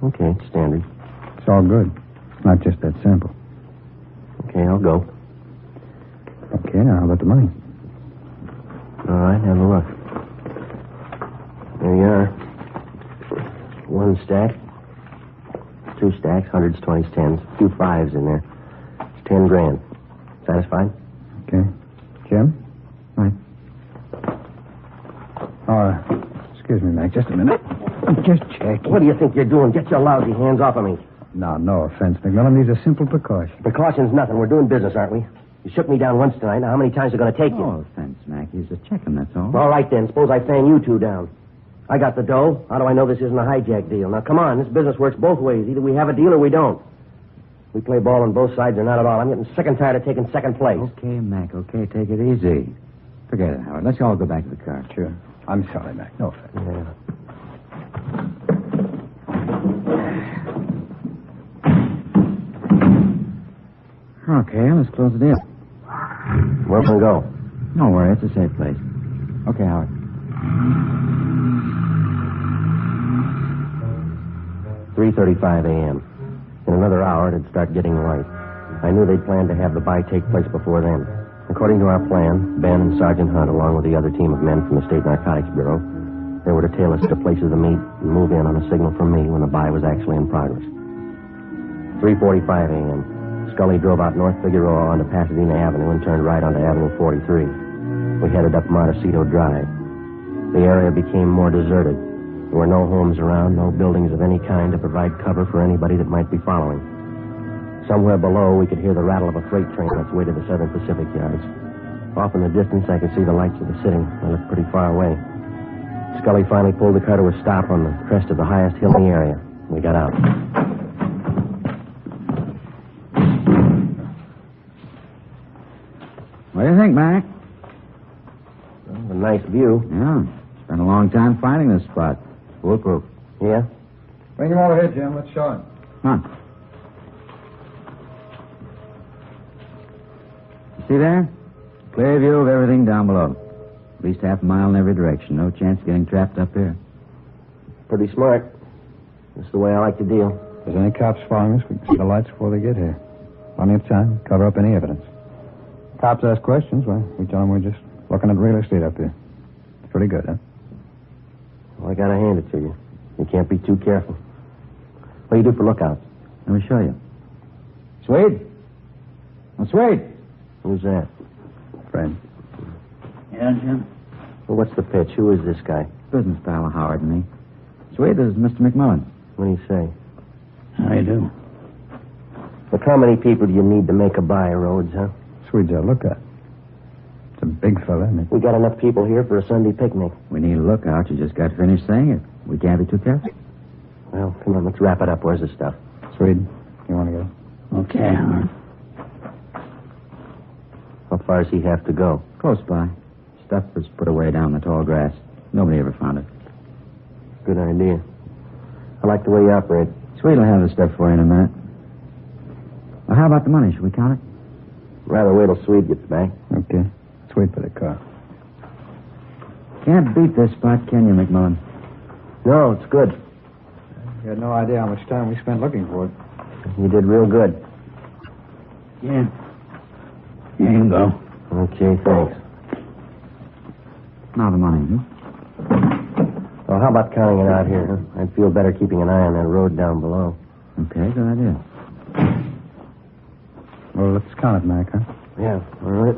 Okay, it's standard. It's all good. It's not just that simple. Okay, I'll go. Okay, now how about the money? All right, have a look. There you are. 1 stack. 2 stacks, 100s, 20s, 10s. A few 5s in there. It's 10 grand. Satisfied? Okay. Jim? Right. Excuse me, Mac, just a minute. I'm just checking. What do you think you're doing? Get your lousy hands off of me. No offense, McMillan. These are simple precautions. Precautions, nothing. We're doing business, aren't we? You shook me down once tonight. Now, how many times are going to take you? No offense, Mac. He's just checking, that's all. All right, then. Suppose I fan you two down. I got the dough. How do I know this isn't a hijack deal? Now, come on. This business works both ways. Either we have a deal or we don't. We play ball on both sides or not at all. I'm getting sick and tired of taking second place. Okay, Mac, okay. Take it easy. Forget it, Howard. Let's all go back to the car. Sure. I'm sorry, Mac. No offense. Yeah. Okay, let's close the deal. Where can we go? Don't worry, it's a safe place. Okay, Howard. 3:35 a.m. In another hour, it'd start getting light. I knew they'd planned to have the buy take place before then. According to our plan, Ben and Sergeant Hunt, along with the other team of men from the State Narcotics Bureau, they were to tail us to places of meet and move in on a signal from me when the buy was actually in progress. 3:45 a.m. Scully drove out North Figueroa onto Pasadena Avenue and turned right onto Avenue 43. We headed up Montecito Drive. The area became more deserted. There were no homes around, no buildings of any kind to provide cover for anybody that might be following. Somewhere below, we could hear the rattle of a freight train on its way to the Southern Pacific yards. Off in the distance, I could see the lights of the city. They looked pretty far away. Scully finally pulled the car to a stop on the crest of the highest hill in the area. We got out. What do you think, Mac? Well, a nice view. Yeah. Spent a long time finding this spot. Foolproof. Yeah? Bring him over here, Jim. Let's show him. Come on. You see there? Clear view of everything down below. At least half a mile in every direction. No chance of getting trapped up here. Pretty smart. That's the way I like to deal. If there's any cops following us, we can see the lights before they get here. Plenty of time. Cover up any evidence. Cops ask questions, well, we tell them we're just looking at real estate up here. It's pretty good, huh? Well, I gotta hand it to you. You can't be too careful. What do you do for lookouts? Let me show you. Swede? Oh, Swede! Who's that? Friend. Yeah, Jim? Well, what's the pitch? Who is this guy? Business pal of Howard and me. Swede, this is Mr. McMullen. What do you say? How you do? Look, how many people do you need to make a buy, Rhodes, huh? Swede's a lookout. It's a big fella, isn't it? We got enough people here for a Sunday picnic. We need a lookout. You just got finished saying it. We can't be too careful. Well, come on, let's wrap it up. Where's the stuff? Swede, you want to go? Okay, Howard. How far does he have to go? Close by. Stuff was put away down in the tall grass. Nobody ever found it. Good idea. I like the way you operate. Swede will have the stuff for you in a minute. Well, how about the money? Should we count it? Rather wait till Swede gets back. Okay. Let's wait for the car. Can't beat this spot, can you, McMullen? No, it's good. You had no idea how much time we spent looking for it. You did real good. Yeah. Here you go. Okay, thanks. Now the money, Well, how about counting it out here, huh? I'd feel better keeping an eye on that road down below. Okay, good idea. Well, let's count it, Mac, huh? Yeah, all right.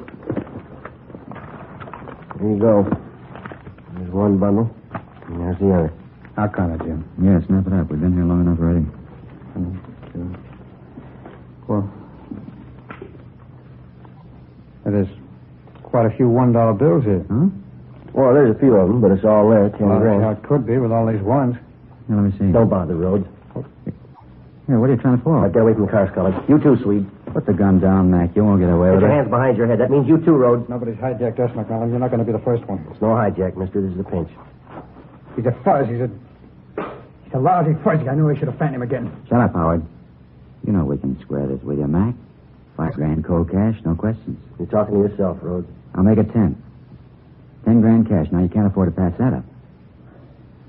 Here you go. There's one bundle, and there's the other. I'll count it, Jim. Yeah, snap it up. We've been here long enough already. 1, 2, 4. There's quite a few $1 bills here. Huh? Well, there's a few of them, but it's all there. 10 grand. How it could be with all these ones. Here, let me see. Don't bother, Rhodes. Here, what are you trying to pull? All right, get away from the car, Scully. You too, Swede. Put the gun down, Mac. You won't get away Put with your it. hands behind your head. That means you too, Rhodes. Nobody's hijacked us, McMullen. You're not going to be the first one. It's no hijack, mister. This is a pinch. He's a fuzz. He's a lousy fuzz. I knew I should have found him again. Shut up, Howard. You know we can square this with you, Mac. $5 grand cold cash, no questions. You're talking to yourself, Rhodes. I'll make it 10. 10 grand cash. Now you can't afford to pass that up.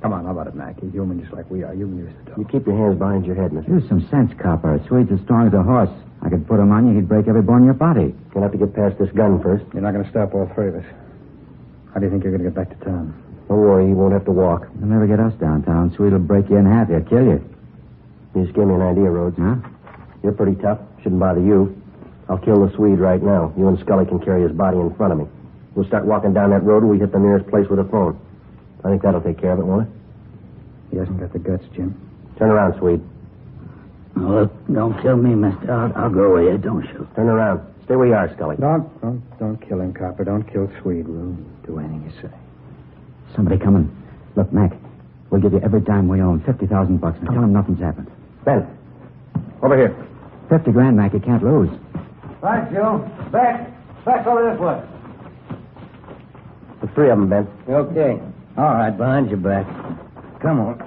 Come on, how about it, Mac? You're human just like we are. You can use the dough. You keep your hands behind your head, mister. Use some sense, copper. Swede's as strong as a horse. I could put him on you, he'd break every bone in your body. You'll have to get past this gun first. You're not going to stop all three of us. How do you think you're going to get back to town? Don't worry, you won't have to walk. You'll never get us downtown. Swede will break you in half. He'll kill you. You just gave me an idea, Rhodes. Huh? You're pretty tough. Shouldn't bother you. I'll kill the Swede right now. You and Scully can carry his body in front of me. We'll start walking down that road and we hit the nearest place with a phone. I think that'll take care of it, won't it? He hasn't got the guts, Jim. Turn around, Swede. Oh, look, don't kill me, mister. I'll go with you. Don't shoot. Turn around. Stay where you are, Scully. Don't kill him, copper. Don't kill Swede. We'll do anything you say. Somebody coming. Look, Mac, we'll give you every dime we own. $50,000 bucks. Now tell him nothing's happened. Ben, over here. 50 grand, Mac. You can't lose. Right, Joe. Back. Back over this way. The three of them, Ben. Okay. All right, behind your back. Come on.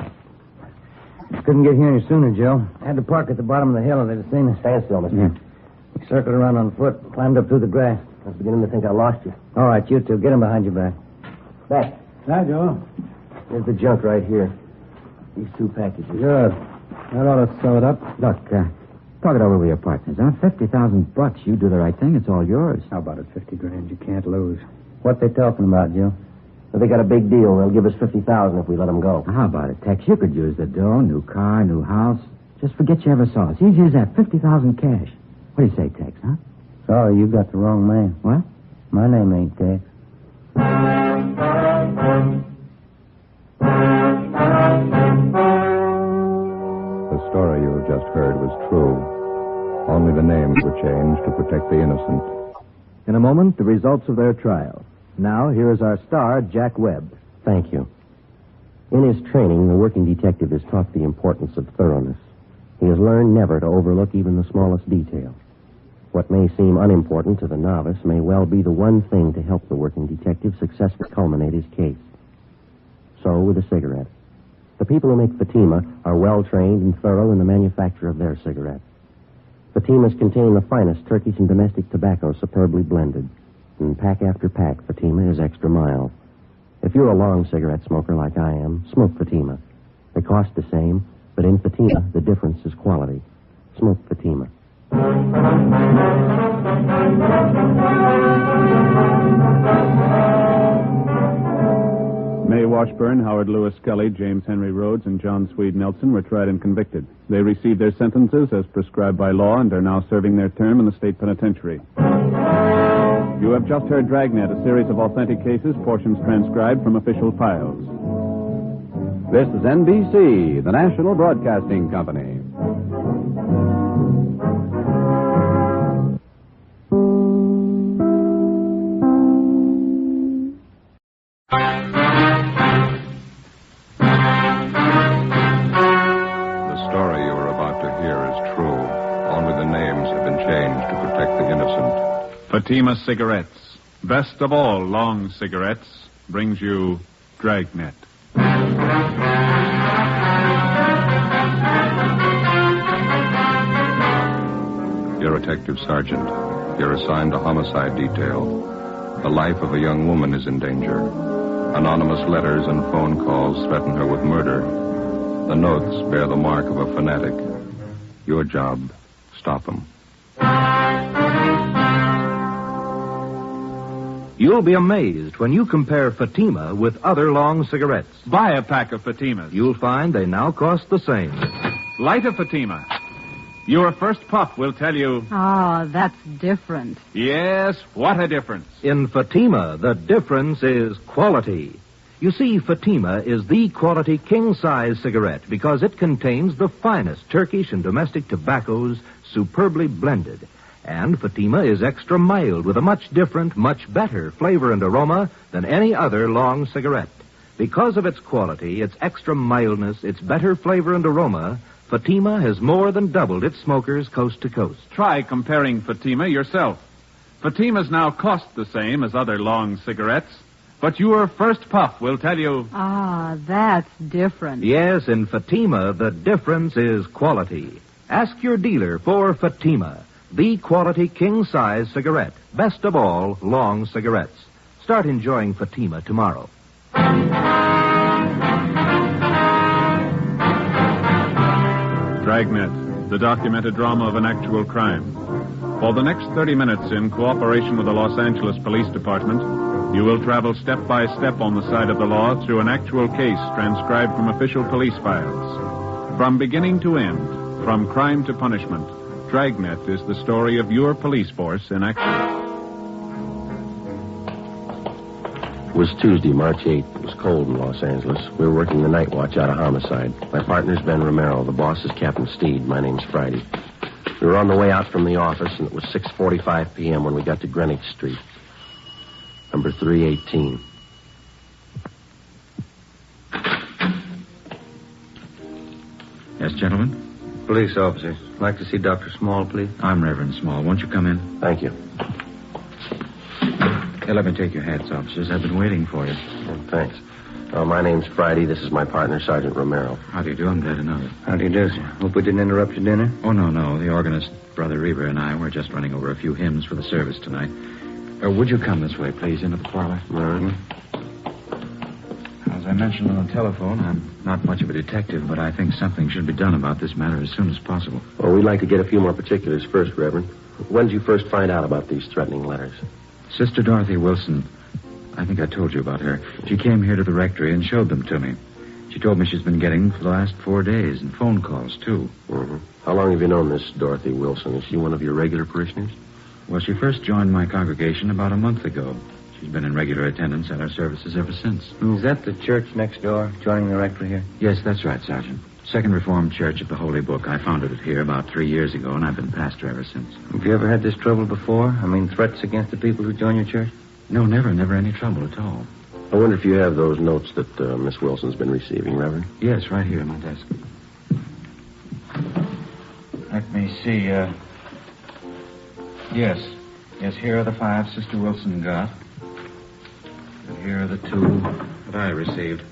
Couldn't get here any sooner, Joe. Had to park at the bottom of the hill if they'd have seen us. Stand still, mister. Yeah. We circled around on foot, climbed up through the grass. I was beginning to think I lost you. All right, you two. Get him behind your back. Back. Hi, Joe. Here's the junk right here. These 2 packages. Good. That ought to sew it up. Look, talk it over with your partners, huh? $50,000. You do the right thing. It's all yours. How about it? 50 grand. You can't lose. What they talking about, Joe? Well, they got a big deal. They'll give us $50,000 if we let them go. How about it, Tex? You could use the dough, new car, new house. Just forget you ever saw us. Easy as that. 50,000 cash. What do you say, Tex, huh? Sorry, you got the wrong man. What? My name ain't Tex. The story you just heard was true. Only the names were changed to protect the innocent. In a moment, the results of their trial. Now, here is our star, Jack Webb. Thank you. In his training, the working detective is taught the importance of thoroughness. He has learned never to overlook even the smallest detail. What may seem unimportant to the novice may well be the one thing to help the working detective successfully culminate his case. So, with a cigarette, the people who make Fatima are well trained and thorough in the manufacture of their cigarettes. Fatimas contain the finest Turkish and domestic tobacco superbly blended. And pack after pack, Fatima is extra mild. If you're a long cigarette smoker like I am, smoke Fatima. They cost the same, but in Fatima, the difference is quality. Smoke Fatima. Mae Washburn, Howard Lewis Scully, James Henry Rhodes, and John Swede Nelson were tried and convicted. They received their sentences as prescribed by law and are now serving their term in the state penitentiary. You have just heard Dragnet, a series of authentic cases, portions transcribed from official files. This is NBC, the National Broadcasting Company. The story you are about to hear is true. Only the names have been changed to protect the innocent. Fatima Cigarettes, best of all long cigarettes, brings you Dragnet. You're a detective sergeant. You're assigned to homicide detail. The life of a young woman is in danger. Anonymous letters and phone calls threaten her with murder. The notes bear the mark of a fanatic. Your job, stop them. You'll be amazed when you compare Fatima with other long cigarettes. Buy a pack of Fatimas. You'll find they now cost the same. Light a Fatima. Your first puff will tell you... Ah, that's different. Yes, what a difference. In Fatima, the difference is quality. You see, Fatima is the quality king-size cigarette because it contains the finest Turkish and domestic tobaccos superbly blended. And Fatima is extra mild with a much different, much better flavor and aroma than any other long cigarette. Because of its quality, its extra mildness, its better flavor and aroma, Fatima has more than doubled its smokers coast to coast. Try comparing Fatima yourself. Fatimas now cost the same as other long cigarettes, but your first puff will tell you... Ah, that's different. Yes, in Fatima, the difference is quality. Ask your dealer for Fatima, the quality king-size cigarette. Best of all, long cigarettes. Start enjoying Fatima tomorrow. Dragnet, the documented drama of an actual crime. For the next 30 minutes, in cooperation with the Los Angeles Police Department, you will travel step by step on the side of the law through an actual case transcribed from official police files. From beginning to end, from crime to punishment, Dragnet is the story of your police force in action. It was Tuesday, March 8th. It was cold in Los Angeles. We were working the night watch out of homicide. My partner's Ben Romero. The boss is Captain Steed. My name's Friday. We were on the way out from the office, and it was 6:45 p.m. when we got to Greenwich Street. Number 318. Yes, gentlemen? Police officers. I'd like to see Dr. Small, please. I'm Reverend Small. Won't you come in? Thank you. Hey, let me take your hats, officers. I've been waiting for you. Oh, thanks. My name's Friday. This is my partner, Sergeant Romero. How do you do? I'm glad to know you. How do you do, sir? Hope we didn't interrupt your dinner. Oh, no. The organist, Brother Reber, and I were just running over a few hymns for the service tonight. Would you come this way, please, into the parlor? All right. As I mentioned on the telephone, I'm not much of a detective, but I think something should be done about this matter as soon as possible. Well, we'd like to get a few more particulars first, Reverend. When did you first find out about these threatening letters? Sister Dorothy Wilson, I think I told you about her. She came here to the rectory and showed them to me. She told me she's been getting them for the last 4 days, and phone calls, too. Mm-hmm. How long have you known this Dorothy Wilson? Is she one of your regular parishioners? Well, she first joined my congregation about a month ago. She's been in regular attendance at our services ever since. Is that the church next door, joining the rectory here? Yes, that's right, Sergeant. Second Reformed Church of the Holy Book. I founded it here about 3 years ago, and I've been pastor ever since. Have you ever had this trouble before? I mean, threats against the people who join your church? No, never any trouble at all. I wonder if you have those notes that Miss Wilson's been receiving, Reverend? Yes, right here in my desk. Let me see, Yes, here are the 5 Sister Wilson got. And here are the 2 that I received.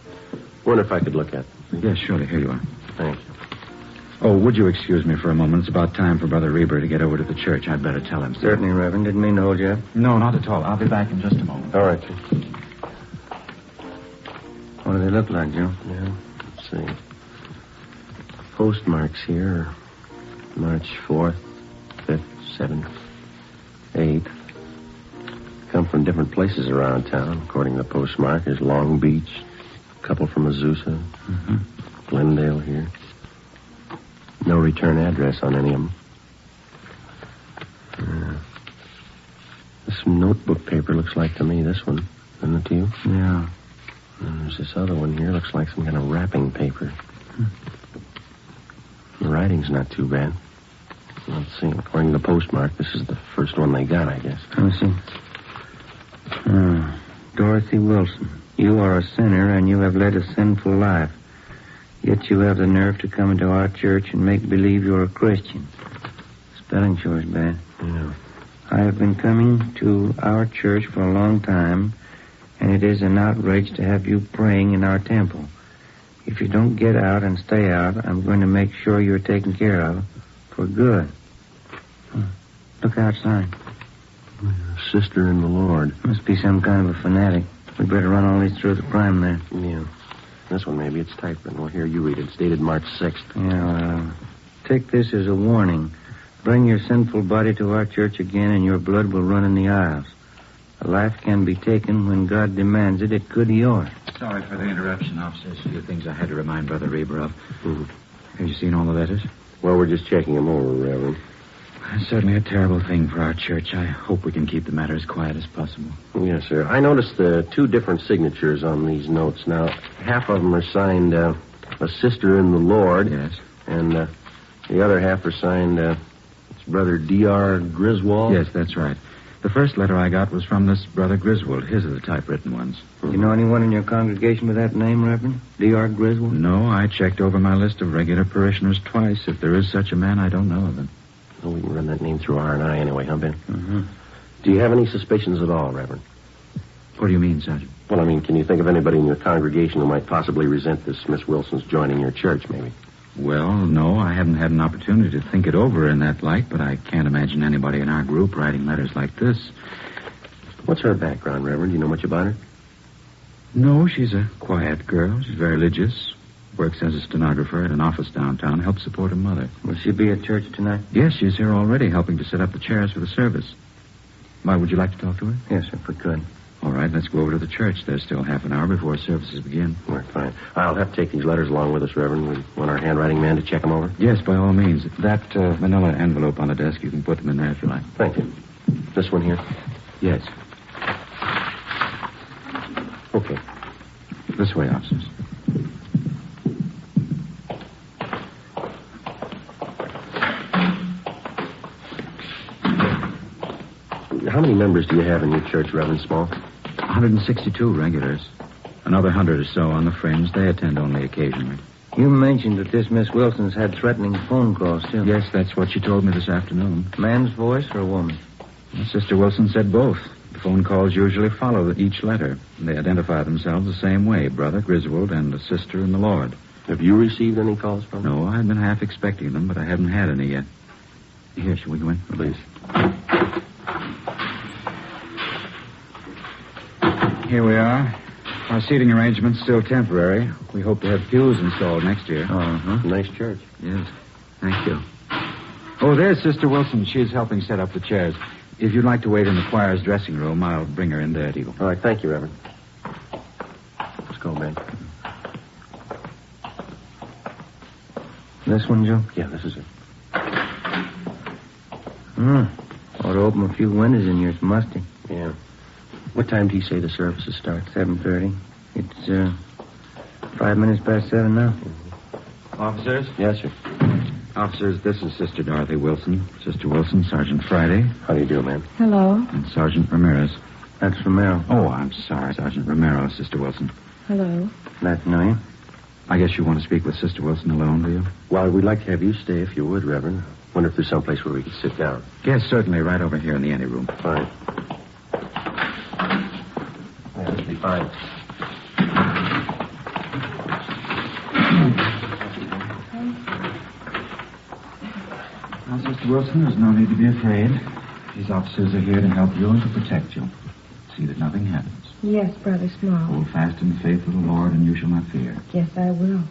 Wonder if I could look at them. Yes, surely. Here you are. Thank you. Oh, would you excuse me for a moment? It's about time for Brother Reber to get over to the church. I'd better tell him. Certainly, Reverend. Didn't mean to hold you up. No, not at all. I'll be back in just a moment. All right, Chief. What do they look like, Joe? Yeah, let's see. Postmarks here are March 4th, 5th, 7th, 8th. Come from different places around town, according to the postmark. There's Long Beach, a couple from Azusa, Glendale here. No return address on any of them. This notebook paper looks like to me this one. Isn't it to you? Yeah. And there's this other one here. Looks like some kind of wrapping paper. The writing's not too bad. Let's see. According to the postmark, this is the first one they got, I guess. Let me see. Dorothy Wilson, you are a sinner and you have led a sinful life. Yet you have the nerve to come into our church and make believe you're a Christian. Spelling sure is bad. Yeah. I have been coming to our church for a long time, and it is an outrage to have you praying in our temple. If you don't get out and stay out, I'm going to make sure you're taken care of for good. Look outside. Sister in the Lord. Must be some kind of a fanatic. We better run all these through the crime there. Yeah. This one, maybe it's typewritten. Well, here, you read it. It's dated March 6th. Yeah, take this as a warning. Bring your sinful body to our church again, and your blood will run in the aisles. A life can be taken when God demands it. It could be yours. Sorry for the interruption, officers. A few things I had to remind Brother Reber of. Have you seen all the letters? Well, we're just checking them over, Reverend. It's certainly a terrible thing for our church. I hope we can keep the matter as quiet as possible. Yes, sir. I noticed two different signatures on these notes. Now, half of them are signed, a sister in the Lord. Yes. And the other half are signed, it's Brother D.R. Griswold. Yes, that's right. The first letter I got was from this Brother Griswold. His are the typewritten ones. You know anyone in your congregation with that name, Reverend? D.R. Griswold? No, I checked over my list of regular parishioners twice. If there is such a man, I don't know of him. Well, we can run that name through R&I anyway, huh, Ben? Mm-hmm. Do you have any suspicions at all, Reverend? What do you mean, Sergeant? Well, I mean, can you think of anybody in your congregation who might possibly resent this Miss Wilson's joining your church, maybe? Well, no, I haven't had an opportunity to think it over in that light, but I can't imagine anybody in our group writing letters like this. What's her background, Reverend? Do you know much about her? No, she's a quiet girl. She's very religious. Works as a stenographer at an office downtown. Helps support her mother. Will she be at church tonight? Yes, she's here already, helping to set up the chairs for the service. Why, would you like to talk to her? Yes, if we could. All right, let's go over to the church. There's still half an hour before services begin. All right, fine. I'll have to take these letters along with us, Reverend. We want our handwriting man to check them over? Yes, by all means. That manila envelope on the desk, you can put them in there if you like. Thank you. This one here? Yes. Okay. This way, officers. How many members do you have in your church, Reverend Small? 162 regulars. Another 100 or so on the fringe. They attend only occasionally. You mentioned that this Miss Wilson's had threatening phone calls, too. Yes, that's what she told me this afternoon. Man's voice or a woman? Well, Sister Wilson said both. The phone calls usually follow each letter. They identify themselves the same way, Brother Griswold and a sister in the Lord. Have you received any calls from them? No, I've been half expecting them, but I haven't had any yet. Here, shall we go in? Please. Here we are. Our seating arrangement's still temporary. We hope to have pews installed next year. Nice church. Yes. Thank you. Oh, there's Sister Wilson. She's helping set up the chairs. If you'd like to wait in the choir's dressing room, I'll bring her in there, Eagle. All right, thank you, Reverend. Let's go, Ben. This one, Joe? Yeah, this is it. Ought to open a few windows in here. It's musty. Yeah. What time do you say the services start? 7:30. It's 5 minutes past 7 now. Officers? Yes, sir. Officers, this is Sister Dorothy Wilson. Sister Wilson, Sergeant Friday. How do you do, ma'am? Hello. And Sergeant Ramirez. That's Romero. Oh, I'm sorry, Sergeant Romero, Sister Wilson. Hello. Glad to know you. I guess you want to speak with Sister Wilson alone, do you? Well, we'd like to have you stay if you would, Reverend. Wonder if there's someplace where we could sit down. Yes, certainly, right over here in the anteroom. Fine. Yeah, this will be fine. Mr. Wilson, there's no need to be afraid. These officers are here to help you and to protect you. See that nothing happens. Yes, Brother Small. Hold fast in the faith of the Lord, and you shall not fear. Yes, I will.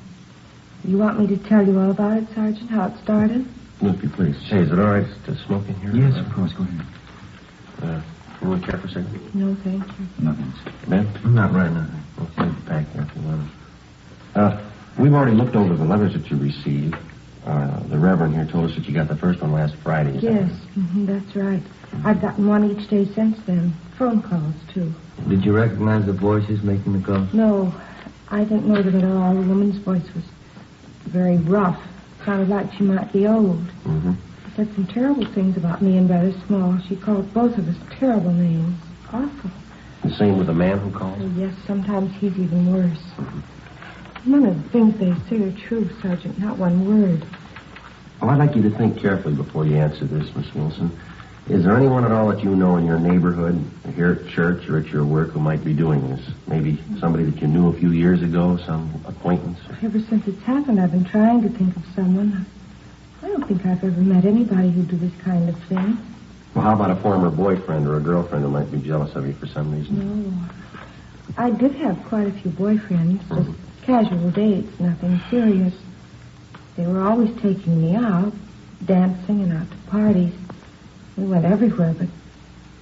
You want me to tell you all about it, Sergeant, how it started? If you please. Hey, is it all right to smoke in here? Yes, of course. Go ahead. You want to care for a second? No, thank you. No, thanks. Ben? Not right now. I'll send it back here if you want. We've already looked over the letters that you received. The Reverend here told us that you got the first one last Friday. Yes, that's right. I've gotten one each day since then. Phone calls, too. Did you recognize the voices making the calls? No, I didn't know them at all. The woman's voice was very rough. Sounded like she might be old. Mm-hmm. She said some terrible things about me and Brother Small. She called both of us terrible names. Awful. The same with the man who called? Oh, yes, sometimes he's even worse. None of the things they say are true, Sergeant. Not one word. Well, I'd like you to think carefully before you answer this, Miss Wilson. Is there anyone at all that you know in your neighborhood, here at church or at your work, who might be doing this? Maybe somebody that you knew a few years ago, some acquaintance? Ever since it's happened, I've been trying to think of someone. I don't think I've ever met anybody who'd do this kind of thing. Well, how about a former boyfriend or a girlfriend who might be jealous of you for some reason? No. I did have quite a few boyfriends, just casual dates, nothing serious. They were always taking me out, dancing and out to parties. We went everywhere, but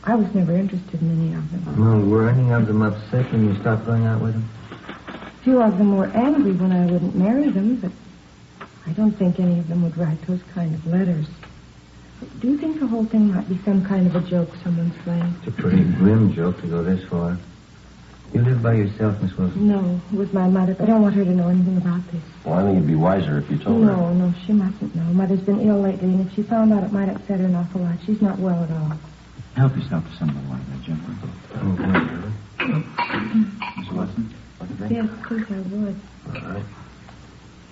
I was never interested in any of them. No, were any of them upset when you stopped going out with them? A few of them were angry when I wouldn't marry them, but I don't think any of them would write those kind of letters. Do you think the whole thing might be some kind of a joke someone's playing? It's a pretty grim joke to go this far. You live by yourself, Miss Wilson? No, with my mother, but I don't want her to know anything about this. Well, I think it'd be wiser if you told her. No, she mustn't know. Mother's been ill lately, and if she found out, it might upset her an awful lot. She's not well at all. Help yourself to some of the water there, gentlemen. Miss Wilson? Yes, please, I would. All right.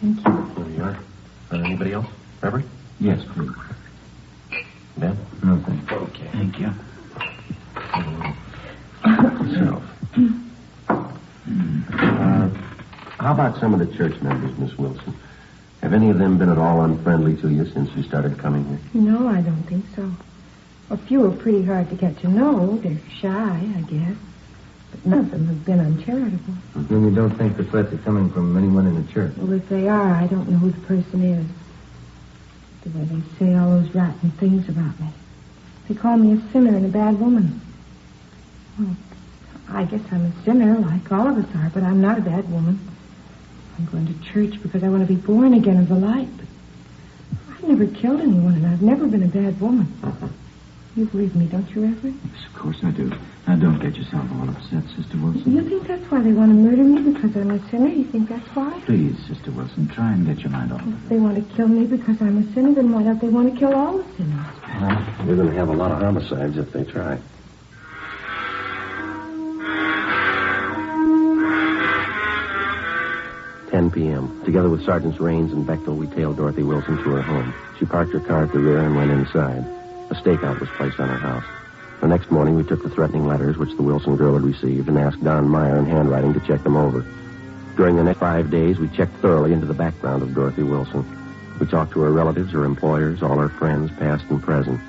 Thank you. Here you are. Anybody else? Reverend? Yes, please. Ben? No, thank you. Okay. Thank you. Yourself. How about some of the church members, Miss Wilson? Have any of them been at all unfriendly to you since you started coming here? No, I don't think so. A few are pretty hard to get to know. They're shy, I guess. But none of them have been uncharitable. Then you don't think the threats are coming from anyone in the church? Well, if they are, I don't know who the person is. The way they say all those rotten things about me. They call me a sinner and a bad woman. Well, I guess I'm a sinner, like all of us are, but I'm not a bad woman. I'm going to church because I want to be born again of the light. But I've never killed anyone, and I've never been a bad woman. You believe me, don't you, Reverend? Yes, of course I do. Now, don't get yourself all upset, Sister Wilson. You think that's why they want to murder me, because I'm a sinner? You think that's why? Please, Sister Wilson, try and get your mind off of it. If they want to kill me because I'm a sinner, then why don't they want to kill all the sinners? You're going to have a lot of homicides if they try. P.m. Together with Sergeants Raines and Bechtel, we tailed Dorothy Wilson to her home. She parked her car at the rear and went inside. A stakeout was placed on her house. The next morning, we took the threatening letters which the Wilson girl had received and asked Don Meyer in handwriting to check them over. During the next 5 days, we checked thoroughly into the background of Dorothy Wilson. We talked to her relatives, her employers, all her friends, past and present.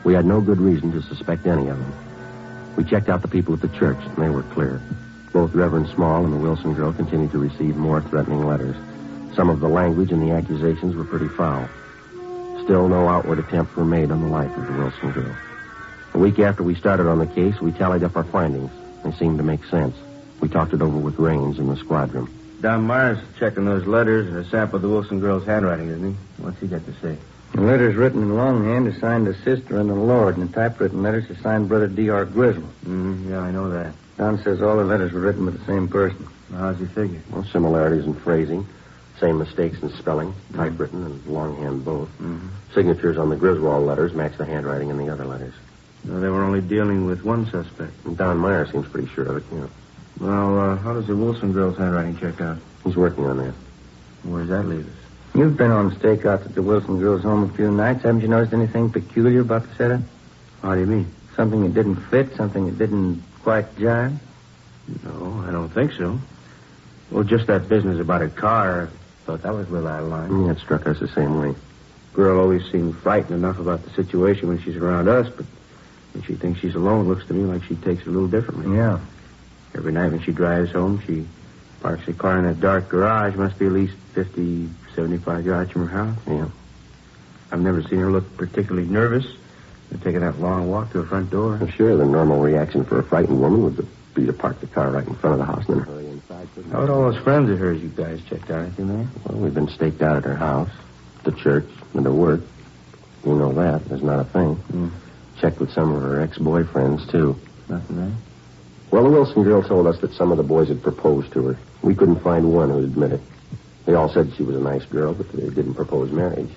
We had no good reason to suspect any of them. We checked out the people at the church, and they were clear. Both Reverend Small and the Wilson girl continued to receive more threatening letters. Some of the language and the accusations were pretty foul. Still, no outward attempts were made on the life of the Wilson girl. A week after we started on the case, we tallied up our findings. They seemed to make sense. We talked it over with Raines in the squadron. Don Myers checking those letters and a sample of the Wilson girl's handwriting, isn't he? What's he got to say? The letters written in longhand are signed the sister and the Lord, and the typewritten letters are signed Brother D.R. Griswold. Yeah, I know that. Don says all the letters were written by the same person. How's he figure? Well, similarities in phrasing, same mistakes in spelling, typewritten and longhand both. Signatures on the Griswold letters match the handwriting in the other letters. No, they were only dealing with one suspect. And Don Meyer seems pretty sure of it, yeah. Well, how does the Wilson girl's handwriting check out? He's working on that. Where does that leave us? You've been on stakeouts at the Wilson girl's home a few nights. Haven't you noticed anything peculiar about the setup? How do you mean? Something that didn't fit, something that didn't quite jive? No, I don't think so. Well, just that business about a car. I thought that was a little out of line. Yeah, it struck us the same way. Girl always seems frightened enough about the situation when she's around us, but when she thinks she's alone, it looks to me like she takes it a little differently. Yeah. Every night when she drives home, she parks her car in that dark garage. Must be at least 50, 75 yards from her house. Yeah. I've never seen her look particularly nervous and taking that long walk to her front door. Well, sure, the normal reaction for a frightened woman would be to park the car right in front of the house and then hurry inside. How about all those friends of hers you guys checked out? Anything there? Well, we've been staked out at her house, the church, and her work. You know that. There's not a thing. Checked with some of her ex-boyfriends, too. Nothing there? Well, the Wilson girl told us that some of the boys had proposed to her. We couldn't find one who'd admit it. They all said she was a nice girl, but they didn't propose marriage.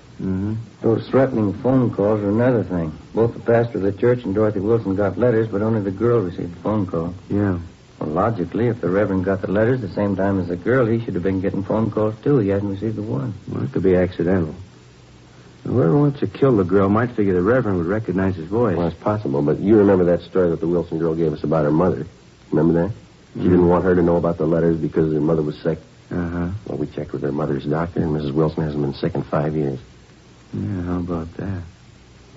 Those threatening phone calls are another thing. Both the pastor of the church and Dorothy Wilson got letters, but only the girl received the phone call. Yeah. Well, logically, if the Reverend got the letters the same time as the girl, he should have been getting phone calls, too. He hasn't received the one. Well, it could be accidental. Whoever wants to kill the girl might figure the Reverend would recognize his voice. Well, it's possible, but you remember that story that the Wilson girl gave us about her mother. Remember that? She didn't want her to know about the letters because her mother was sick. Well, we checked with her mother's doctor, and Mrs. Wilson hasn't been sick in 5 years. Yeah, how about that?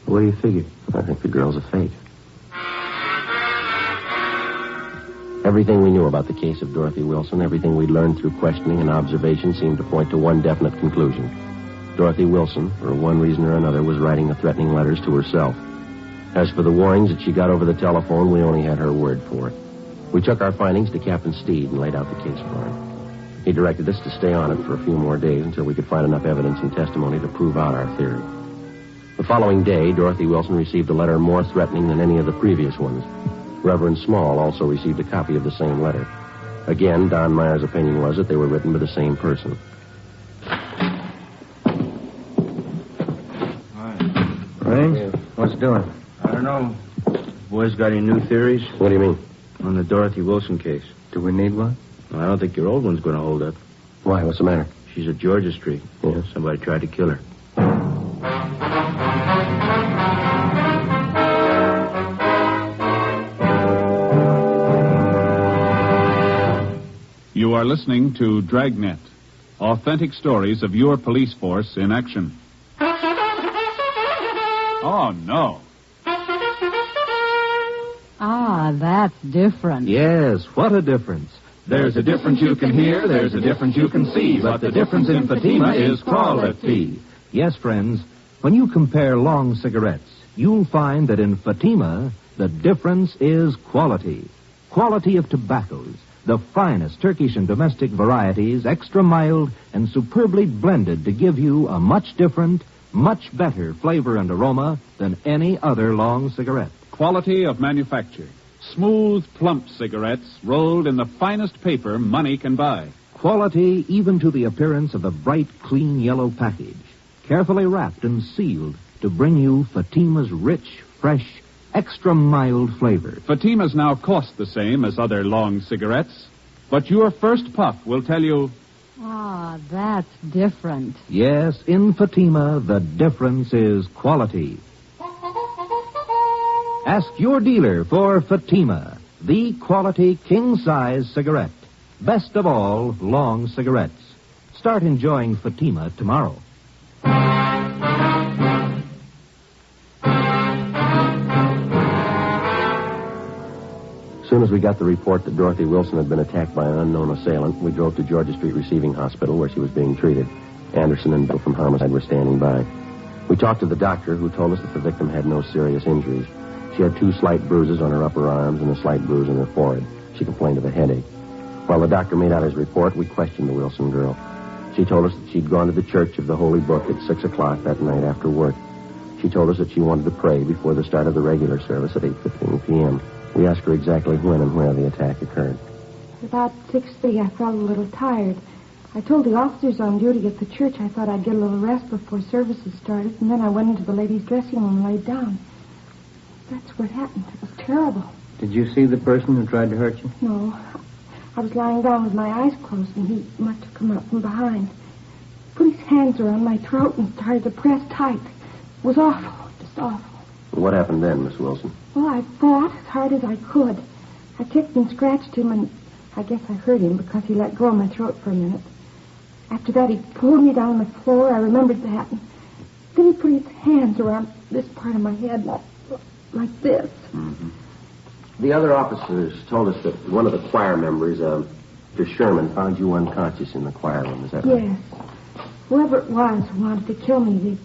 What do you figure? I think the girl's a fake. Everything we knew about the case of Dorothy Wilson, everything we'd learned through questioning and observation seemed to point to one definite conclusion. Dorothy Wilson, for one reason or another, was writing the threatening letters to herself. As for the warnings that she got over the telephone, we only had her word for it. We took our findings to Captain Steed and laid out the case for him. He directed us to stay on it for a few more days until we could find enough evidence and testimony to prove out our theory. The following day, Dorothy Wilson received a letter more threatening than any of the previous ones. Reverend Small also received a copy of the same letter. Again, Don Meyer's opinion was that they were written by the same person. Range? What's it doing? I don't know. Boys got any new theories? What do you mean? On the Dorothy Wilson case. Do we need one? Well, I don't think your old one's going to hold up. Why? What's the matter? She's at Georgia Street. Yeah? Somebody tried to kill her. You are listening to Dragnet, authentic stories of your police force in action. Oh, no. Ah, that's different. Yes, what a difference. There's a difference you can hear, there's a difference you can see, but the difference in Fatima is quality. Yes, friends, when you compare long cigarettes, you'll find that in Fatima, the difference is quality. Quality of tobaccos, the finest Turkish and domestic varieties, extra mild and superbly blended to give you a much different, much better flavor and aroma than any other long cigarette. Quality of manufacture. Smooth, plump cigarettes rolled in the finest paper money can buy. Quality even to the appearance of the bright, clean yellow package. Carefully wrapped and sealed to bring you Fatima's rich, fresh, extra mild flavor. Fatimas now cost the same as other long cigarettes, but your first puff will tell you... Ah, that's different. Yes, in Fatima, the difference is quality. Ask your dealer for Fatima, the quality king-size cigarette. Best of all, long cigarettes. Start enjoying Fatima tomorrow. As soon as we got the report that Dorothy Wilson had been attacked by an unknown assailant, we drove to Georgia Street Receiving Hospital where she was being treated. Anderson and Bill from Homicide were standing by. We talked to the doctor, who told us that the victim had no serious injuries. She had 2 slight bruises on her upper arms and a slight bruise on her forehead. She complained of a headache. While the doctor made out his report, we questioned the Wilson girl. She told us that she'd gone to the Church of the Holy Book at 6 o'clock that night after work. She told us that she wanted to pray before the start of the regular service at 8:15 p.m. We asked her exactly when and where the attack occurred. About 6:30, I felt a little tired. I told the officers on duty at the church I thought I'd get a little rest before services started, and then I went into the ladies' dressing room and laid down. That's what happened. It was terrible. Did you see the person who tried to hurt you? No. I was lying down with my eyes closed, and he must have come up from behind. Put his hands around my throat and started to press tight. It was awful, just awful. What happened then, Miss Wilson? Well, I fought as hard as I could. I kicked and scratched him, and I guess I hurt him because he let go of my throat for a minute. After that, he pulled me down on the floor. I remembered that. And then he put his hands around this part of my head, like this. Mm-hmm. The other officers told us that one of the choir members, Mr. Sherman, found you unconscious in the choir room. Is that right? Yes. Whoever it was who wanted to kill me, they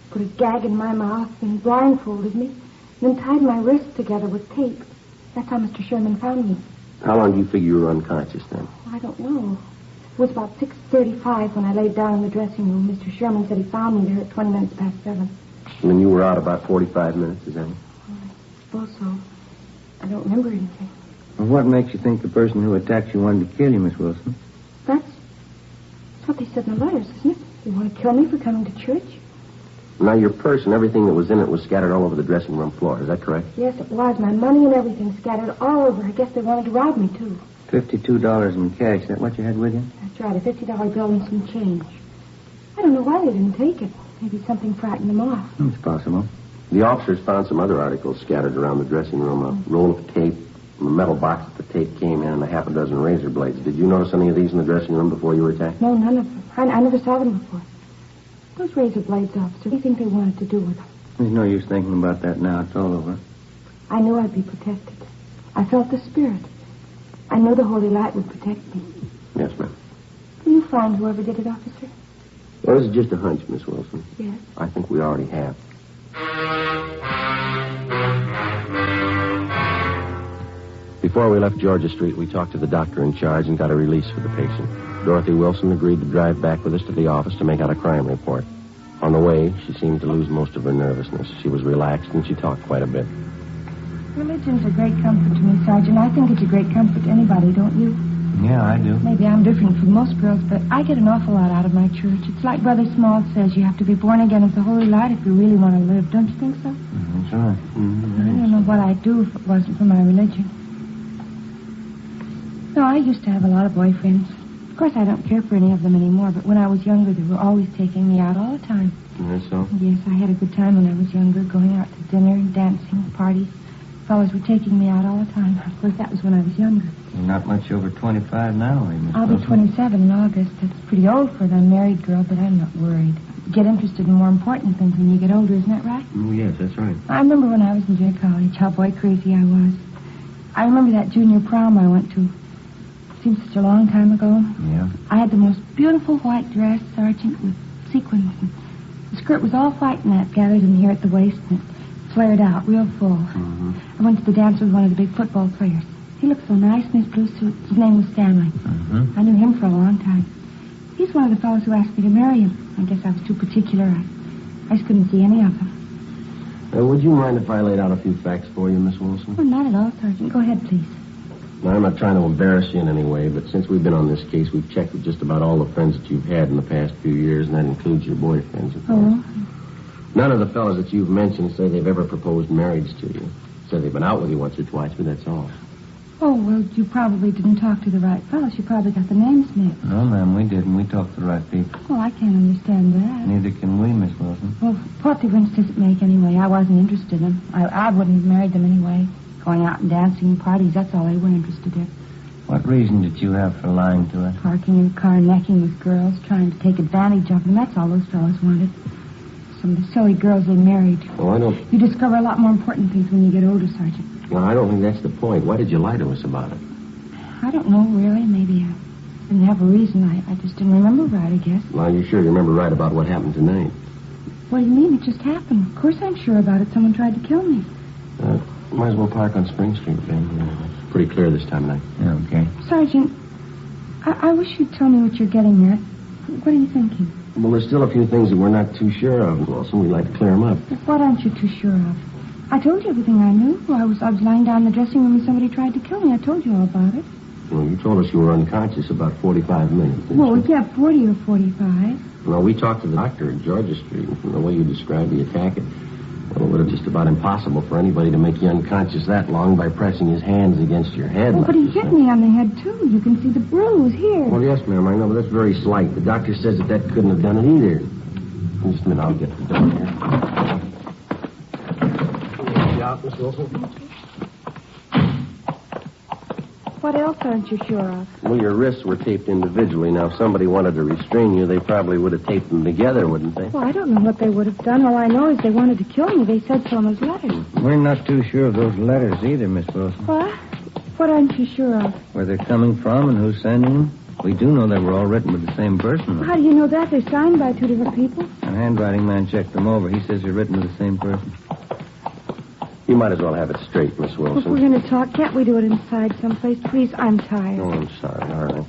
put a gag in my mouth and blindfolded me, and then tied my wrists together with tape. That's how Mr. Sherman found me. How long do you figure you were unconscious then? I don't know. It was about 6:35 when I laid down in the dressing room. Mr. Sherman said he found me there at 20 minutes past 7. And then you were out about 45 minutes, is that it? I suppose so. I don't remember anything. Well, what makes you think the person who attacked you wanted to kill you, Miss Wilson? That's what they said in the letters, isn't it? They want to kill me for coming to church? Now, your purse and everything that was in it was scattered all over the dressing room floor. Is that correct? Yes, it was. My money and everything scattered all over. I guess they wanted to rob me, too. $52 in cash. Is that what you had with you? That's right, a $50 bill and some change. I don't know why they didn't take it. Maybe something frightened them off. It's possible. The officers found some other articles scattered around the dressing room. A roll of tape, a metal box that the tape came in, and a half a dozen razor blades. Did you notice any of these in the dressing room before you were attacked? No, none of them. I never saw them before. Those razor blades, officer, what do you think they wanted to do with them? There's no use thinking about that now. It's all over. I knew I'd be protected. I felt the spirit. I knew the holy light would protect me. Yes, ma'am. Will you find whoever did it, officer? Well, this is just a hunch, Miss Wilson. Yes. I think we already have. Before we left Georgia Street, we talked to the doctor in charge and got a release for the patient. Dorothy Wilson agreed to drive back with us to the office to make out a crime report. On the way, she seemed to lose most of her nervousness. She was relaxed and she talked quite a bit. Religion's a great comfort to me, Sergeant. I think it's a great comfort to anybody, don't you? Yeah, I do. Maybe I'm different from most girls, but I get an awful lot out of my church. It's like Brother Small says, you have to be born again of the holy light if you really want to live. Don't you think so? That's right. I don't know what I'd do if it wasn't for my religion. No, I used to have a lot of boyfriends. Of course, I don't care for any of them anymore, but when I was younger, they were always taking me out all the time. That's so? Yes, I had a good time when I was younger, going out to dinner and dancing, parties. Fellows were taking me out all the time. Of course, that was when I was younger. You're not much over 25 now, are you, Miss I'll be Wilson? 27 in August. That's pretty old for an unmarried girl, but I'm not worried. You get interested in more important things when you get older, isn't that right? Oh, yes, that's right. I remember when I was in junior college, how boy crazy I was. I remember that junior prom I went to. Seems such a long time ago. Yeah. I had the most beautiful white dress, Sergeant, with sequins. And the skirt was all white and that gathered in here at the waist and it flared out real full. Mm-hmm. I went to the dance with one of the big football players. He looked so nice in his blue suit. His name was Stanley. Mm-hmm. I knew him for a long time. He's one of the fellows who asked me to marry him. I guess I was too particular. I just couldn't see any of them. Would you mind if I laid out a few facts for you, Miss Wilson? Oh, not at all, Sergeant. Go ahead, please. Now, I'm not trying to embarrass you in any way, but since we've been on this case, we've checked with just about all the friends that you've had in the past few years, and that includes your boyfriends, of course. Oh? None of the fellows that you've mentioned say they've ever proposed marriage to you. Say they've been out with you once or twice, but that's all. Oh, well, you probably didn't talk to the right fellows. You probably got the names mixed. No, ma'am, we didn't. We talked to the right people. Well, I can't understand that. Neither can we, Miss Wilson. Well, what difference does it make anyway? I wasn't interested in them. I wouldn't have married them anyway. Going out and dancing and parties, that's all they were interested in. What reason did you have for lying to us? Parking in a car, necking with girls, trying to take advantage of them. That's all those fellows wanted. Some of the silly girls they married. Oh, I don't... You discover a lot more important things when you get older, Sergeant. Well, I don't think that's the point. Why did you lie to us about it? I don't know, really. Maybe I didn't have a reason. I just didn't remember right, I guess. Well, you sure you remember right about what happened tonight? What do you mean? It just happened. Of course I'm sure about it. Someone tried to kill me. Might as well park on Spring Street, Ben. It's pretty clear this time of night. Yeah, okay. Sergeant, I wish you'd tell me what you're getting at. What are you thinking? Well, there's still a few things that we're not too sure of, Wilson. We'd like to clear them up. What aren't you too sure of? I told you everything I knew. I was lying down in the dressing room and somebody tried to kill me. I told you all about it. Well, you told us you were unconscious about 45 minutes, didn't Well, you? yeah, 40 or 45. Well, we talked to the doctor at Georgia Street, and from the way you described the attack, it would have just about impossible for anybody to make you unconscious that long by pressing his hands against your head. Well, but he hit me on the head, too. You can see the bruise here. Well, yes, ma'am, I know, but that's very slight. The doctor says that couldn't have done it either. Just a minute, I'll get the door here. Can you out, Miss Wilson? What else aren't you sure of? Well, your wrists were taped individually. Now, if somebody wanted to restrain you, they probably would have taped them together, wouldn't they? Well, I don't know what they would have done. All I know is they wanted to kill me. They said so in those letters. We're not too sure of those letters either, Miss Wilson. What? What aren't you sure of? Where they're coming from and who's sending them. We do know they were all written with the same person. How do you know that? They're signed by two different people. A handwriting man checked them over. He says they're written with the same person. You might as well have it straight, Miss If Wilson. we're going to talk, can't we do it inside someplace? Please, I'm tired. Oh, I'm sorry. All right.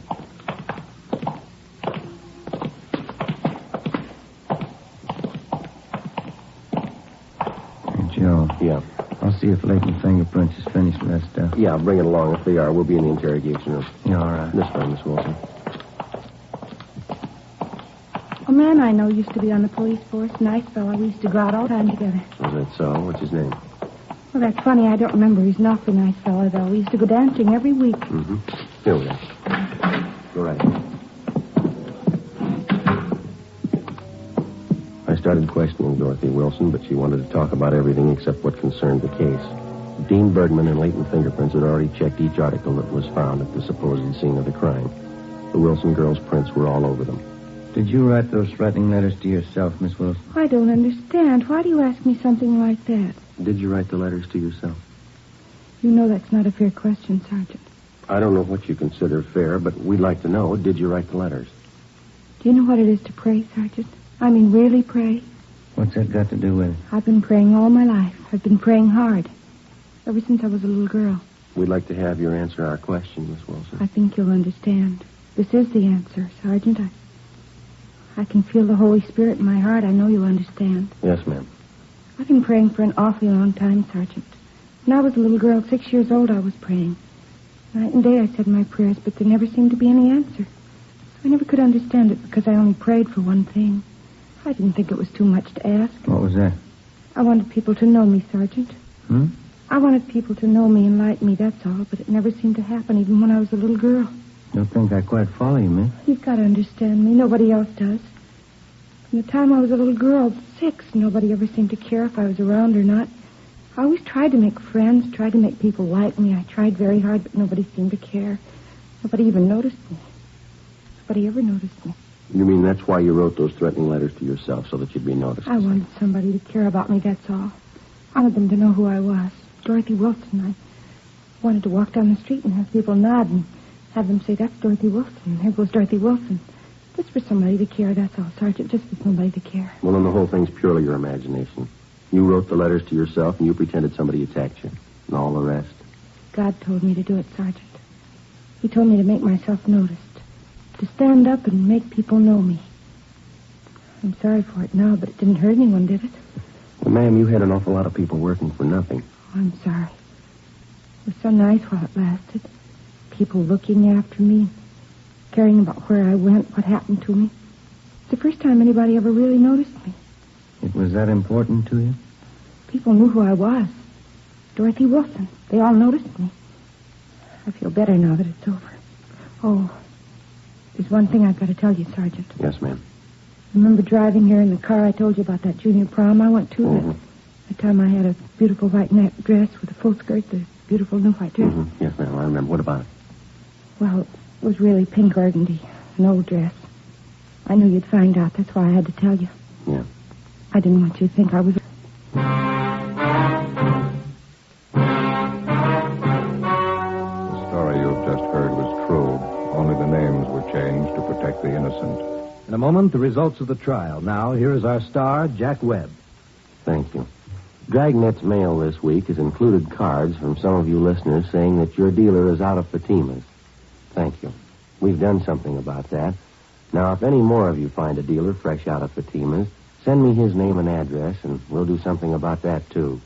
Hey, Joe. Yeah. I'll see if Leighton's fingerprints is finished with that stuff. Yeah, bring it along. If they are, we'll be in the interrogation room. Yeah, all right. This way, Miss Wilson. A man I know used to be on the police force. Nice fellow. We used to go out all the time together. Is that so? What's his name? Well, that's funny. I don't remember. He's an awfully nice fellow, though. We used to go dancing every week. Mm-hmm. Here we are. Go right. I started questioning Dorothy Wilson, but she wanted to talk about everything except what concerned the case. Dean Bergman and Leighton Fingerprints had already checked each article that was found at the supposed scene of the crime. The Wilson girls' prints were all over them. Did you write those threatening letters to yourself, Miss Wilson? I don't understand. Why do you ask me something like that? Did you write the letters to yourself? You know that's not a fair question, Sergeant. I don't know what you consider fair, but we'd like to know, did you write the letters? Do you know what it is to pray, Sergeant? I mean, really pray? What's that got to do with it? I've been praying all my life. I've been praying hard. Ever since I was a little girl. We'd like to have your answer our question, Miss Wilson. I think you'll understand. This is the answer, Sergeant. I can feel the Holy Spirit in my heart. I know you'll understand. Yes, ma'am. I've been praying for an awfully long time, Sergeant. When I was a little girl, 6 years old, I was praying. Night and day I said my prayers, but there never seemed to be any answer. I never could understand it because I only prayed for one thing. I didn't think it was too much to ask. What was that? I wanted people to know me, Sergeant. I wanted people to know me and like me, that's all, but it never seemed to happen, even when I was a little girl. Don't think I quite follow you, miss. You've got to understand me. Nobody else does. From the time I was a little girl, 6, nobody ever seemed to care if I was around or not. I always tried to make friends, tried to make people like me. I tried very hard, but nobody seemed to care. Nobody even noticed me. Nobody ever noticed me. You mean that's why you wrote those threatening letters to yourself, so that you'd be noticed? I wanted somebody to care about me, that's all. I wanted them to know who I was. Dorothy Wilson. I wanted to walk down the street and have people nod and have them say, that's Dorothy Wilson. There goes Dorothy Wilson. Just for somebody to care, that's all, Sergeant. Just for somebody to care. Well, then the whole thing's purely your imagination. You wrote the letters to yourself, and you pretended somebody attacked you. And all the rest. God told me to do it, Sergeant. He told me to make myself noticed. To stand up and make people know me. I'm sorry for it now, but it didn't hurt anyone, did it? Well, ma'am, you had an awful lot of people working for nothing. Oh, I'm sorry. It was so nice while it lasted. People looking after me, caring about where I went, what happened to me. It's the first time anybody ever really noticed me. It was that important to you? People knew who I was. Dorothy Wilson. They all noticed me. I feel better now that it's over. Oh, there's one thing I've got to tell you, Sergeant. Yes, ma'am. Remember driving here in the car I told you about that junior prom I went to? The time I had a beautiful white net dress with a full skirt, the beautiful new white dress. Yes, ma'am, I remember. What about it? Well, it was really pink organdy, an old dress. I knew you'd find out. That's why I had to tell you. Yeah. I didn't want you to think I was... The story you've just heard was true. Only the names were changed to protect the innocent. In a moment, the results of the trial. Now, here is our star, Jack Webb. Thank you. Dragnet's mail this week has included cards from some of you listeners saying that your dealer is out of Fatima's. Thank you. We've done something about that. Now, if any more of you find a dealer fresh out of Fatima's, send me his name and address, and we'll do something about that, too.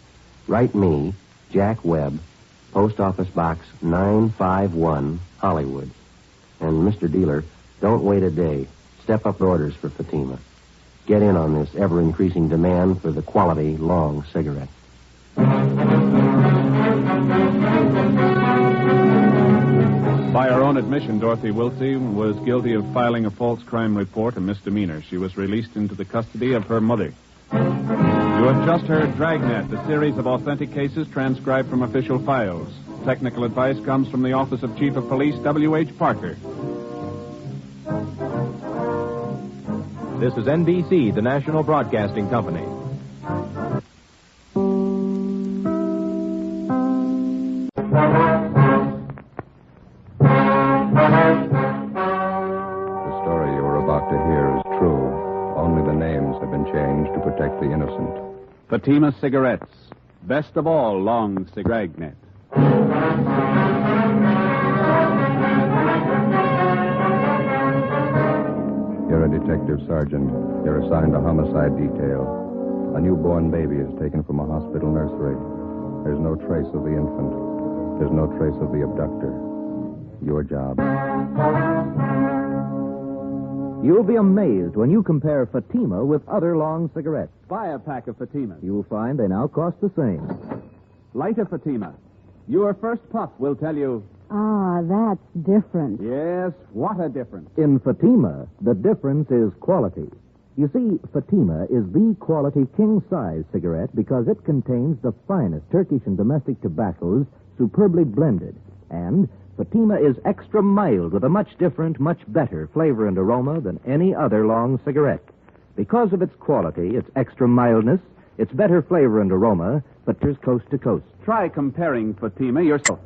Write me, Jack Webb, Post Office Box 951, Hollywood. And, Mr. Dealer, don't wait a day. Step up orders for Fatima. Get in on this ever-increasing demand for the quality long cigarette. By her own admission, Dorothy Wilson was guilty of filing a false crime report, a misdemeanor. She was released into the custody of her mother. You have just heard Dragnet, a series of authentic cases transcribed from official files. technical advice comes from the Office of Chief of Police W.H. Parker. This is NBC, the national broadcasting company. The story you are about to hear is true. Only the names have been changed to protect the innocent. Fatima Cigarettes. Best of all, long Dragnet. You're a detective sergeant. You're assigned a homicide detail. A newborn baby is taken from a hospital nursery. There's no trace of the infant. There's no trace of the abductor. Your job. You'll be amazed when you compare Fatima with other long cigarettes. Buy a pack of Fatimas. You'll find they now cost the same. Light a Fatima. Your first puff will tell you. Ah, that's different. Yes, what a difference. In Fatima, the difference is quality. You see, Fatima is the quality king-size cigarette because it contains the finest Turkish and domestic tobaccos superbly blended. And Fatima is extra mild with a much different, much better flavor and aroma than any other long cigarette. Because of its quality, its extra mildness, its better flavor and aroma, Fatima's coast to coast. Try comparing Fatima yourself.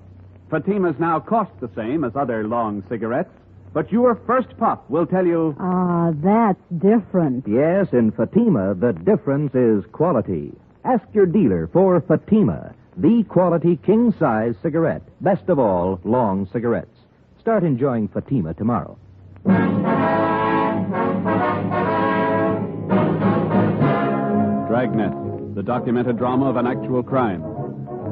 Fatimas now cost the same as other long cigarettes, but your first puff will tell you. Ah, that's different. Yes, in Fatima, the difference is quality. Ask your dealer for Fatima, the quality king-size cigarette. Best of all, long cigarettes. Start enjoying Fatima tomorrow. Dragnet, the documented drama of an actual crime.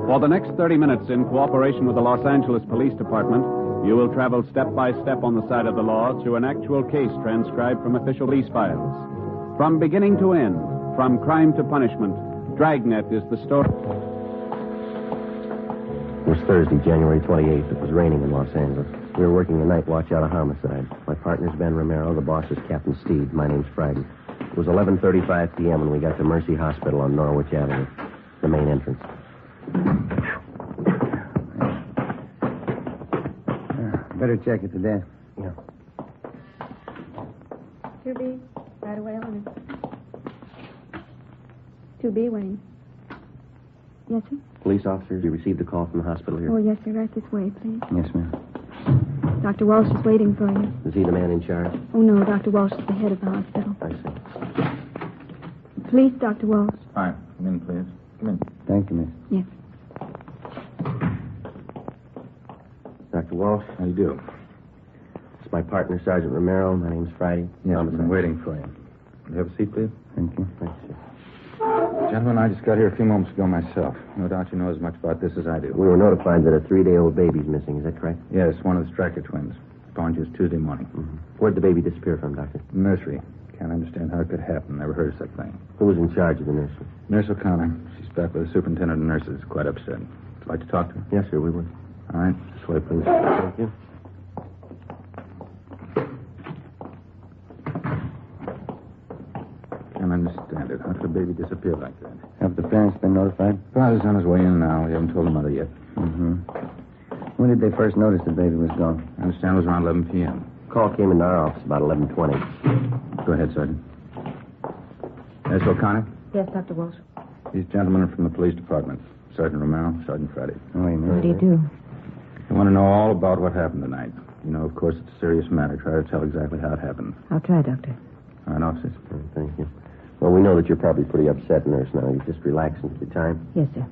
For the next 30 minutes, in cooperation with the Los Angeles Police Department, you will travel step by step on the side of the law through an actual case transcribed from official police files. From beginning to end, from crime to punishment, Dragnet is the story. It was Thursday, January 28th. It was raining in Los Angeles. We were working the night watch out of homicide. My partner's Ben Romero. The boss is Captain Steed. My name's Friday. It was 11:35 p.m. when we got to Mercy Hospital on Norwich Avenue, the main entrance. Better check it today. Yeah. 2B, right away on it. 2B, Wayne. Yes, sir? Police officers, you received a call from the hospital here. Oh, yes, sir. Right this way, please. Yes, ma'am. Dr. Walsh is waiting for you. Is he the man in charge? Oh, no, Dr. Walsh is the head of the hospital. I see. Please, Dr. Walsh. Hi. Come in, please. Come in. Thank you, miss. Yes. Dr. Walsh? How do you do? It's my partner, Sergeant Romero. My name's Friday. Yes, I've been waiting for you. Will you have a seat, please? Thank you. Thanks, sir. Gentlemen, I just got here a few moments ago myself. No doubt you know as much about this as I do. We were notified that a 3-day-old baby's missing. Is that correct? Yes, one of the Striker twins. Spawned just Tuesday morning. Mm-hmm. Where'd the baby disappear from, Doctor? Nursery. Can't understand how it could happen. Never heard of such thing. Who was in charge of the nursery? Nurse O'Connor. She's back with the superintendent of nurses. Quite upset. Would you like to talk to her? Yes, sir, we would. All right. This way, please. Thank you. Can't understand it. How could a baby disappear like that? Have the parents been notified? Father's on his way in now. We haven't told the mother yet. Mm-hmm. When did they first notice the baby was gone? I understand it was around 11 p.m. Call came into our office about 11:20. Go ahead, Sergeant. Nurse O'Connor? Yes, Dr. Walsh. These gentlemen are from the police department. Sergeant Romero, Sergeant Friday. Oh, wait a minute. What do you do? I want to know all about what happened tonight. You know, of course, it's a serious matter. Try to tell exactly how it happened. I'll try, Doctor. All right, officers. Thank you. Well, we know that you're probably pretty upset, nurse, now. You just relax and take your time. Yes, sir.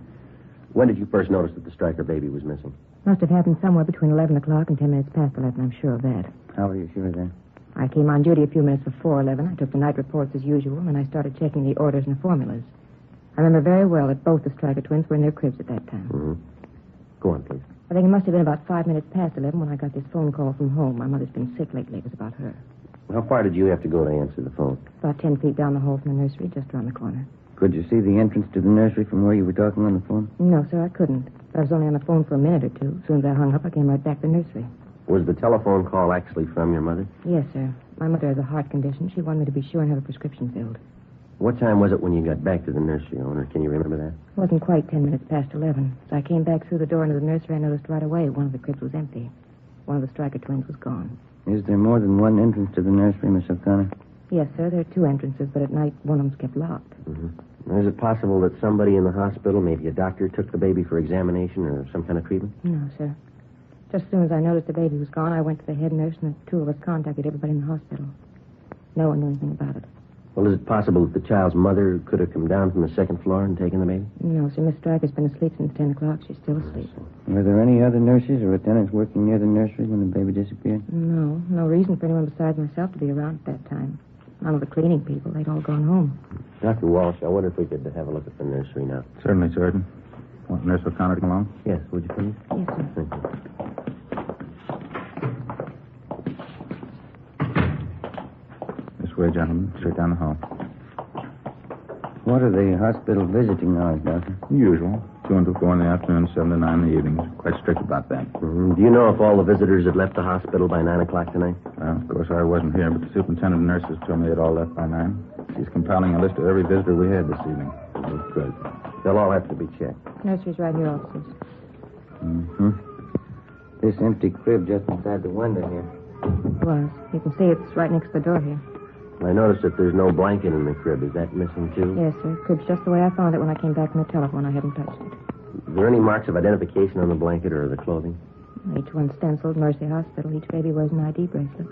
When did you first notice that the Striker baby was missing? Must have happened somewhere between 11 o'clock and 10 minutes past 11. I'm sure of that. How were you sure of that? I came on duty a few minutes before 11. I took the night reports as usual, and I started checking the orders and the formulas. I remember very well that both the Striker twins were in their cribs at that time. Mm-hmm. Go on, please. I think it must have been about 5 minutes past 11 when I got this phone call from home. My mother's been sick lately. It was about her. How far did you have to go to answer the phone? About 10 feet down the hall from the nursery, just around the corner. Could you see the entrance to the nursery from where you were talking on the phone? No, sir, I couldn't. I was only on the phone for a minute or two. As soon as I hung up, I came right back to the nursery. Was the telephone call actually from your mother? Yes, sir. My mother has a heart condition. She wanted me to be sure and have a prescription filled. What time was it when you got back to the nursery, owner? Can you remember that? It wasn't quite 10 minutes past 11. As I came back through the door into the nursery, I noticed right away one of the cribs was empty. One of the Stryker twins was gone. Is there more than one entrance to the nursery, Miss O'Connor? Yes, sir, there are 2 entrances, but at night one of them's kept locked. Is it possible that somebody in the hospital, maybe a doctor, took the baby for examination or some kind of treatment? No, sir. Just as soon as I noticed the baby was gone, I went to the head nurse, and the 2 of us contacted everybody in the hospital. No one knew anything about it. Well, is it possible that the child's mother could have come down from the 2nd floor and taken the baby? No, sir, Miss Stryker's been asleep since 10 o'clock. She's still asleep. Were there any other nurses or attendants working near the nursery when the baby disappeared? No, no reason for anyone besides myself to be around at that time. None of the cleaning people. They'd all gone home. Dr. Walsh, I wonder if we could have a look at the nursery now. Certainly, Sergeant. Want Nurse O'Connor to come along? Yes, would you please? Yes, sir. Thank you. This way, gentlemen. Straight down the hall. What are the hospital visiting hours, Doctor? Usual. 2 until 4 in the afternoon, 7 to 9 in the evenings. Quite strict about that. Do you know if all the visitors had left the hospital by 9 o'clock tonight? Well, of course, I wasn't here, but the superintendent of nurses told me they'd all left by 9. She's compiling a list of every visitor we had this evening. Good. They'll all have to be checked. Nursery's right here, officers. Mm-hmm. This empty crib just inside the window here. It was. You can see it's right next to the door here. I noticed that there's no blanket in the crib. Is that missing, too? Yes, sir. Crib's just the way I found it when I came back from the telephone. I haven't touched it. Is there any marks of identification on the blanket or the clothing? Each one's stenciled, Mercy Hospital. Each baby wears an ID bracelet.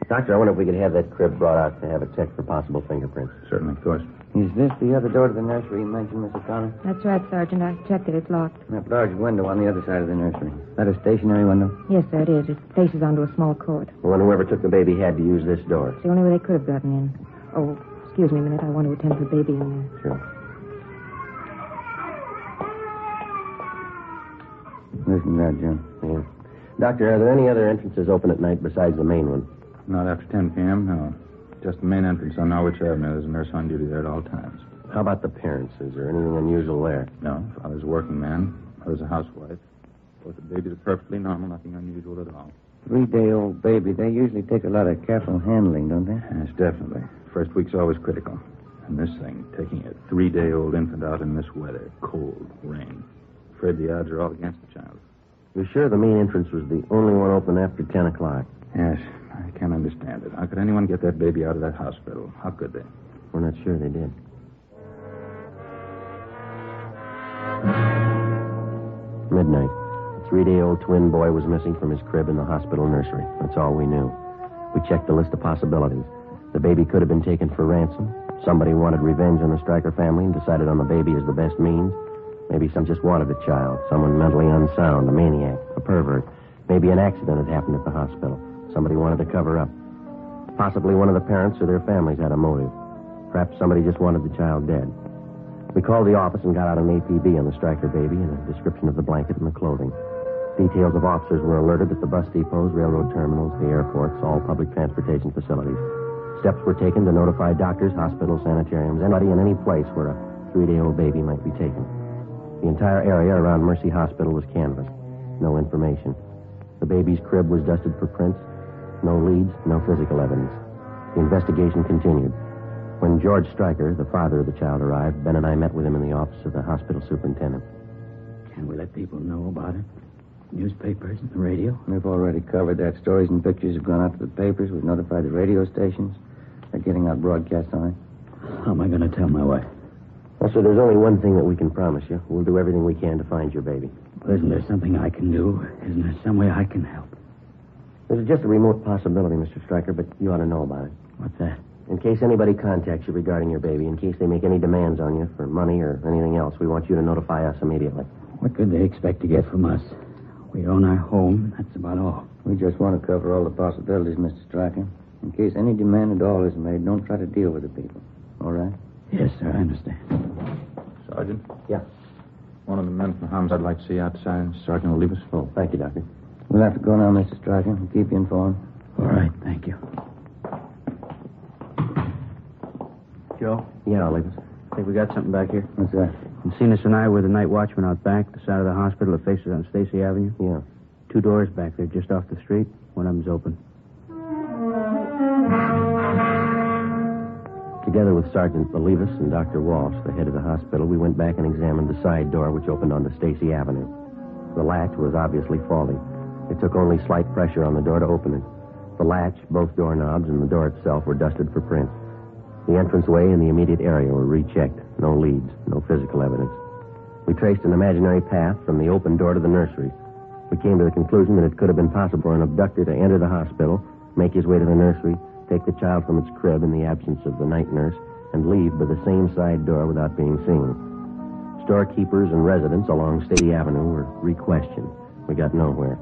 Doctor, I wonder if we could have that crib brought out to have it checked for possible fingerprints. Certainly, of course. Is this the other door to the nursery you mentioned, Miss O'Connor? That's right, Sergeant. I checked it. It's locked. That large window on the other side of the nursery. Is that a stationary window? Yes, sir, it is. It faces onto a small court. Well, then whoever took the baby had to use this door. It's the only way they could have gotten in. Oh, excuse me a minute. I want to attend to the baby in there. Sure. Listen to that, Jim. Yeah. Doctor, are there any other entrances open at night besides the main one? Not after 10 p.m., no. Just the main entrance on Norwich Avenue. There's a nurse on duty there at all times. How about the parents? Is there anything unusual there? No. Father's a working man. Mother's a housewife. Both the babies are perfectly normal. Nothing unusual at all. 3-day-old baby. They usually take a lot of careful handling, don't they? Yes, definitely. First week's always critical. And this thing, taking a 3-day-old infant out in this weather, cold, rain. Afraid the odds are all against the child. You're sure the main entrance was the only one open after 10 o'clock? Yes, I can't understand it. How could anyone get that baby out of that hospital? How could they? We're not sure they did. Midnight. A 3-day-old twin boy was missing from his crib in the hospital nursery. That's all we knew. We checked the list of possibilities. The baby could have been taken for ransom. Somebody wanted revenge on the Stryker family and decided on the baby as the best means. Maybe some just wanted a child, someone mentally unsound, a maniac, a pervert. Maybe an accident had happened at the hospital. Somebody wanted to cover up. Possibly one of the parents or their families had a motive. Perhaps somebody just wanted the child dead. We called the office and got out an APB on the Stryker baby and a description of the blanket and the clothing. Details of officers were alerted at the bus depots, railroad terminals, the airports, all public transportation facilities. Steps were taken to notify doctors, hospitals, sanitariums, anybody in any place where a 3-day-old baby might be taken. The entire area around Mercy Hospital was canvassed. No information. The baby's crib was dusted for prints. No leads, no physical evidence. The investigation continued. When George Stryker, the father of the child, arrived, Ben and I met with him in the office of the hospital superintendent. Can we let people know about it? Newspapers and the radio? We've already covered that. Stories and pictures have gone out to the papers. We've notified the radio stations. They're getting out broadcasts on it. How am I going to tell my wife? Well, sir, there's only one thing that we can promise you. We'll do everything we can to find your baby. Well, isn't there something I can do? Isn't there some way I can help? There's just a remote possibility, Mr. Stryker, but you ought to know about it. What's that? In case anybody contacts you regarding your baby, in case they make any demands on you for money or anything else, we want you to notify us immediately. What could they expect to get from us? We own our home, that's about all. We just want to cover all the possibilities, Mr. Stryker. In case any demand at all is made, don't try to deal with the people. All right? Yes, sir, I understand. Sergeant? Yeah. One of the men from Homs I'd like to see outside. Sergeant will leave us full. Thank you, Doctor. We'll have to go now, Mr. Stryker. We'll keep you informed. All right, thank you. Joe? Yeah, I'll leave us. I think we got something back here. What's that? Encinas and I were the night watchman out back, the side of the hospital that faces on Stacy Avenue. Yeah. 2 doors back there, just off the street. One of them's open. Did you Together with Sergeant Olivas and Dr. Walsh, the head of the hospital, we went back and examined the side door which opened onto Stacy Avenue. The latch was obviously faulty. It took only slight pressure on the door to open it. The latch, both doorknobs, and the door itself were dusted for prints. The entranceway and the immediate area were rechecked. No leads, no physical evidence. We traced an imaginary path from the open door to the nursery. We came to the conclusion that it could have been possible for an abductor to enter the hospital, make his way to the nursery, take the child from its crib in the absence of the night nurse, and leave by the same side door without being seen. Storekeepers and residents along Stacy Avenue were re-questioned. We got nowhere.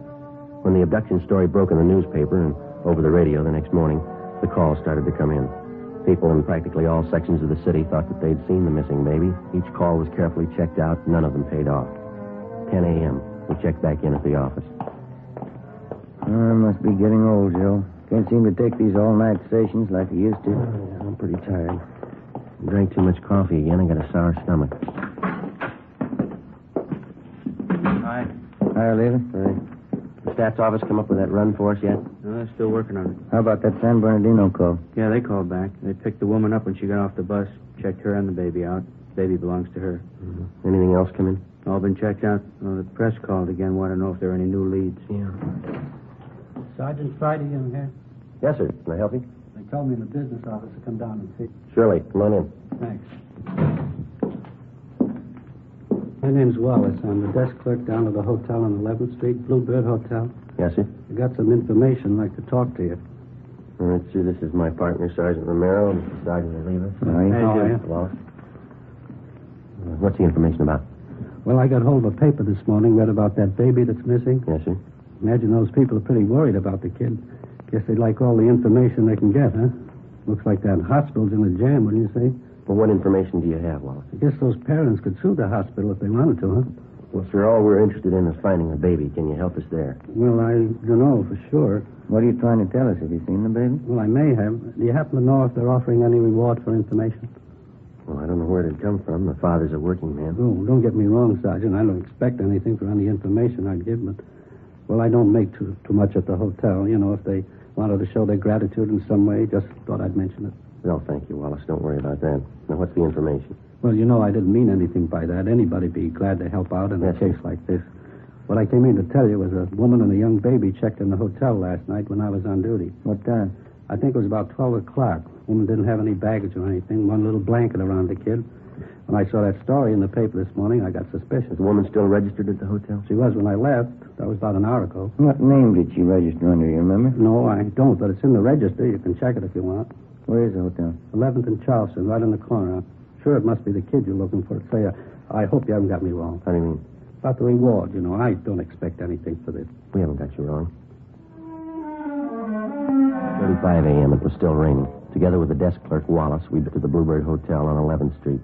When the abduction story broke in the newspaper and over the radio the next morning, the calls started to come in. People in practically all sections of the city thought that they'd seen the missing baby. Each call was carefully checked out. None of them paid off. 10 a.m. We checked back in at the office. I must be getting old, Joe. Can't seem to take these all-night sessions like I used to. I'm pretty tired. Drank too much coffee again. I got a sour stomach. Hi. Hi, Oliva. Hi. The stats office come up with that run for us yet? No, they're still working on it. How about that San Bernardino call? Yeah, they called back. They picked the woman up when she got off the bus, checked her and the baby out. Baby belongs to her. Mm-hmm. Anything else come in? All been checked out. Well, the press called again, wanted to know if there are any new leads. Yeah. Sergeant Friday in here? Yes, sir. Can I help you? They told me in the business office to come down and see. Surely. Come on in. Thanks. My name's Wallace. I'm the desk clerk down at the hotel on 11th Street, Bluebird Hotel. Yes, sir. I got some information I'd like to talk to you. All right, sir. This is my partner, Sergeant Romero, and this is Sergeant Oliva. How are you? Wallace. What's the information about? Well, I got hold of a paper this morning, read about that baby that's missing. Yes, sir. Imagine those people are pretty worried about the kid. Guess they'd like all the information they can get, huh? Looks like that hospital's in a jam, wouldn't you say? Well, what information do you have, Wallace? I guess those parents could sue the hospital if they wanted to, huh? Well, sir, all we're interested in is finding the baby. Can you help us there? Well, I don't know for sure. What are you trying to tell us? Have you seen the baby? Well, I may have. Do you happen to know if they're offering any reward for information? Well, I don't know where it'd come from. The father's a working man. Oh, don't get me wrong, Sergeant. I don't expect anything for any information I'd give, but, well, I don't make too much at the hotel. You know, if they wanted to show their gratitude in some way, just thought I'd mention it. No, thank you, Wallace. Don't worry about that. Now, what's the information? Well, you know, I didn't mean anything by that. Anybody'd be glad to help out in a case like this. What I came in to tell you was a woman and a young baby checked in the hotel last night when I was on duty. What time? I think it was about 12 o'clock. Woman didn't have any baggage or anything, one little blanket around the kid. When I saw that story in the paper this morning, I got suspicious. Is the woman still registered at the hotel? She was when I left. That was about an hour ago. What name did she register under, you remember? No, I don't, but it's in the register. You can check it if you want. Where is the hotel? 11th and Charleston, right in the corner. I'm sure it must be the kid you're looking for. Say, I hope you haven't got me wrong. How do you mean? About the reward, you know. I don't expect anything for this. We haven't got you wrong. 35 a.m. It was still raining. Together with the desk clerk, Wallace, we went to the Bluebird Hotel on 11th Street.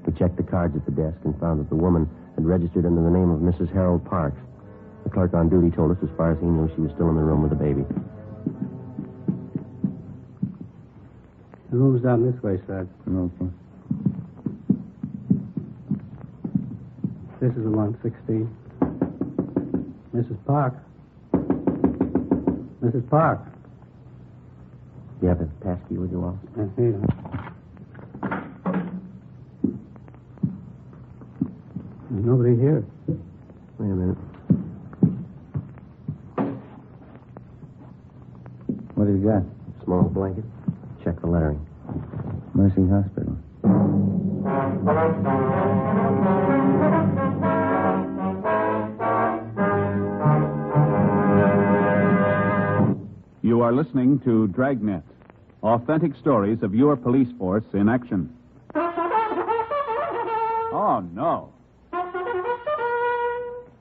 We checked the cards at the desk and found that the woman had registered under the name of Mrs. Harold Parks. The clerk on duty told us as far as he knew she was still in the room with the baby. The room's down this way, Sarge. Okay. This is the 116. Mrs. Park. Mrs. Park. Do you have a passkey with you, Wallace? Here. There's nobody here. Wait a minute. What have you got? Small blanket. Check the lettering. Mercy Hospital. You are listening to Dragnet, authentic stories of your police force in action. Oh, no.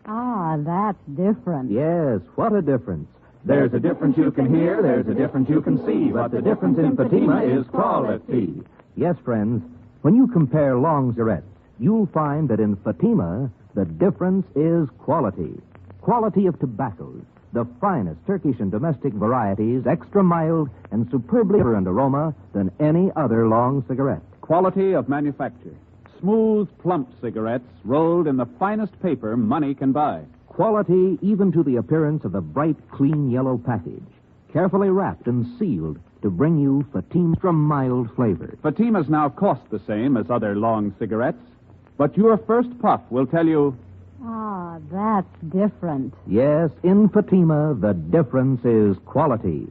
Ah, that's different. Yes, what a difference. There's a difference you can hear, there's a difference you can see, but the difference in Fatima is quality. Yes, friends, when you compare long cigarettes, you'll find that in Fatima, the difference is quality. Quality of tobaccos, the finest Turkish and domestic varieties, extra mild and superbly and aroma than any other long cigarette. Quality of manufacture. Smooth, plump cigarettes rolled in the finest paper money can buy. Quality even to the appearance of the bright, clean yellow package. Carefully wrapped and sealed to bring you Fatima's from mild flavor. Fatimas now cost the same as other long cigarettes, but your first puff will tell you... Ah, that's different. Yes, in Fatima, the difference is quality.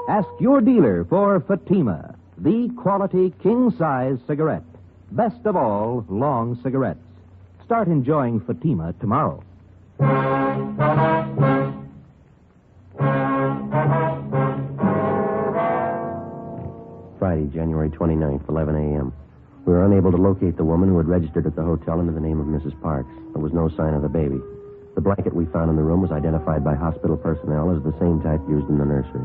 Ask your dealer for Fatima, the quality king-size cigarette. Best of all, long cigarettes. Start enjoying Fatima tomorrow. Friday, January 29th, 11 a.m. We were unable to locate the woman who had registered at the hotel under the name of Mrs. Parks. There was no sign of the baby. The blanket we found in the room was identified by hospital personnel as the same type used in the nursery.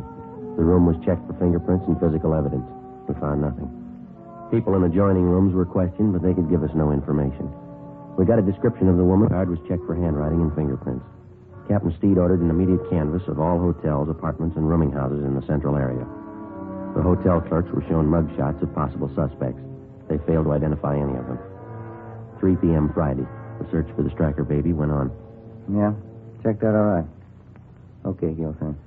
The room was checked for fingerprints and physical evidence. We found nothing. People in adjoining rooms were questioned, but they could give us no information. We got a description of the woman. The card was checked for handwriting and fingerprints. Captain Steed ordered an immediate canvass of all hotels, apartments, and rooming houses in the central area. The hotel clerks were shown mug shots of possible suspects. They failed to identify any of them. 3 p.m. Friday. The search for the Stryker baby went on. Yeah, checked out all right. Okay, Gil, thanks.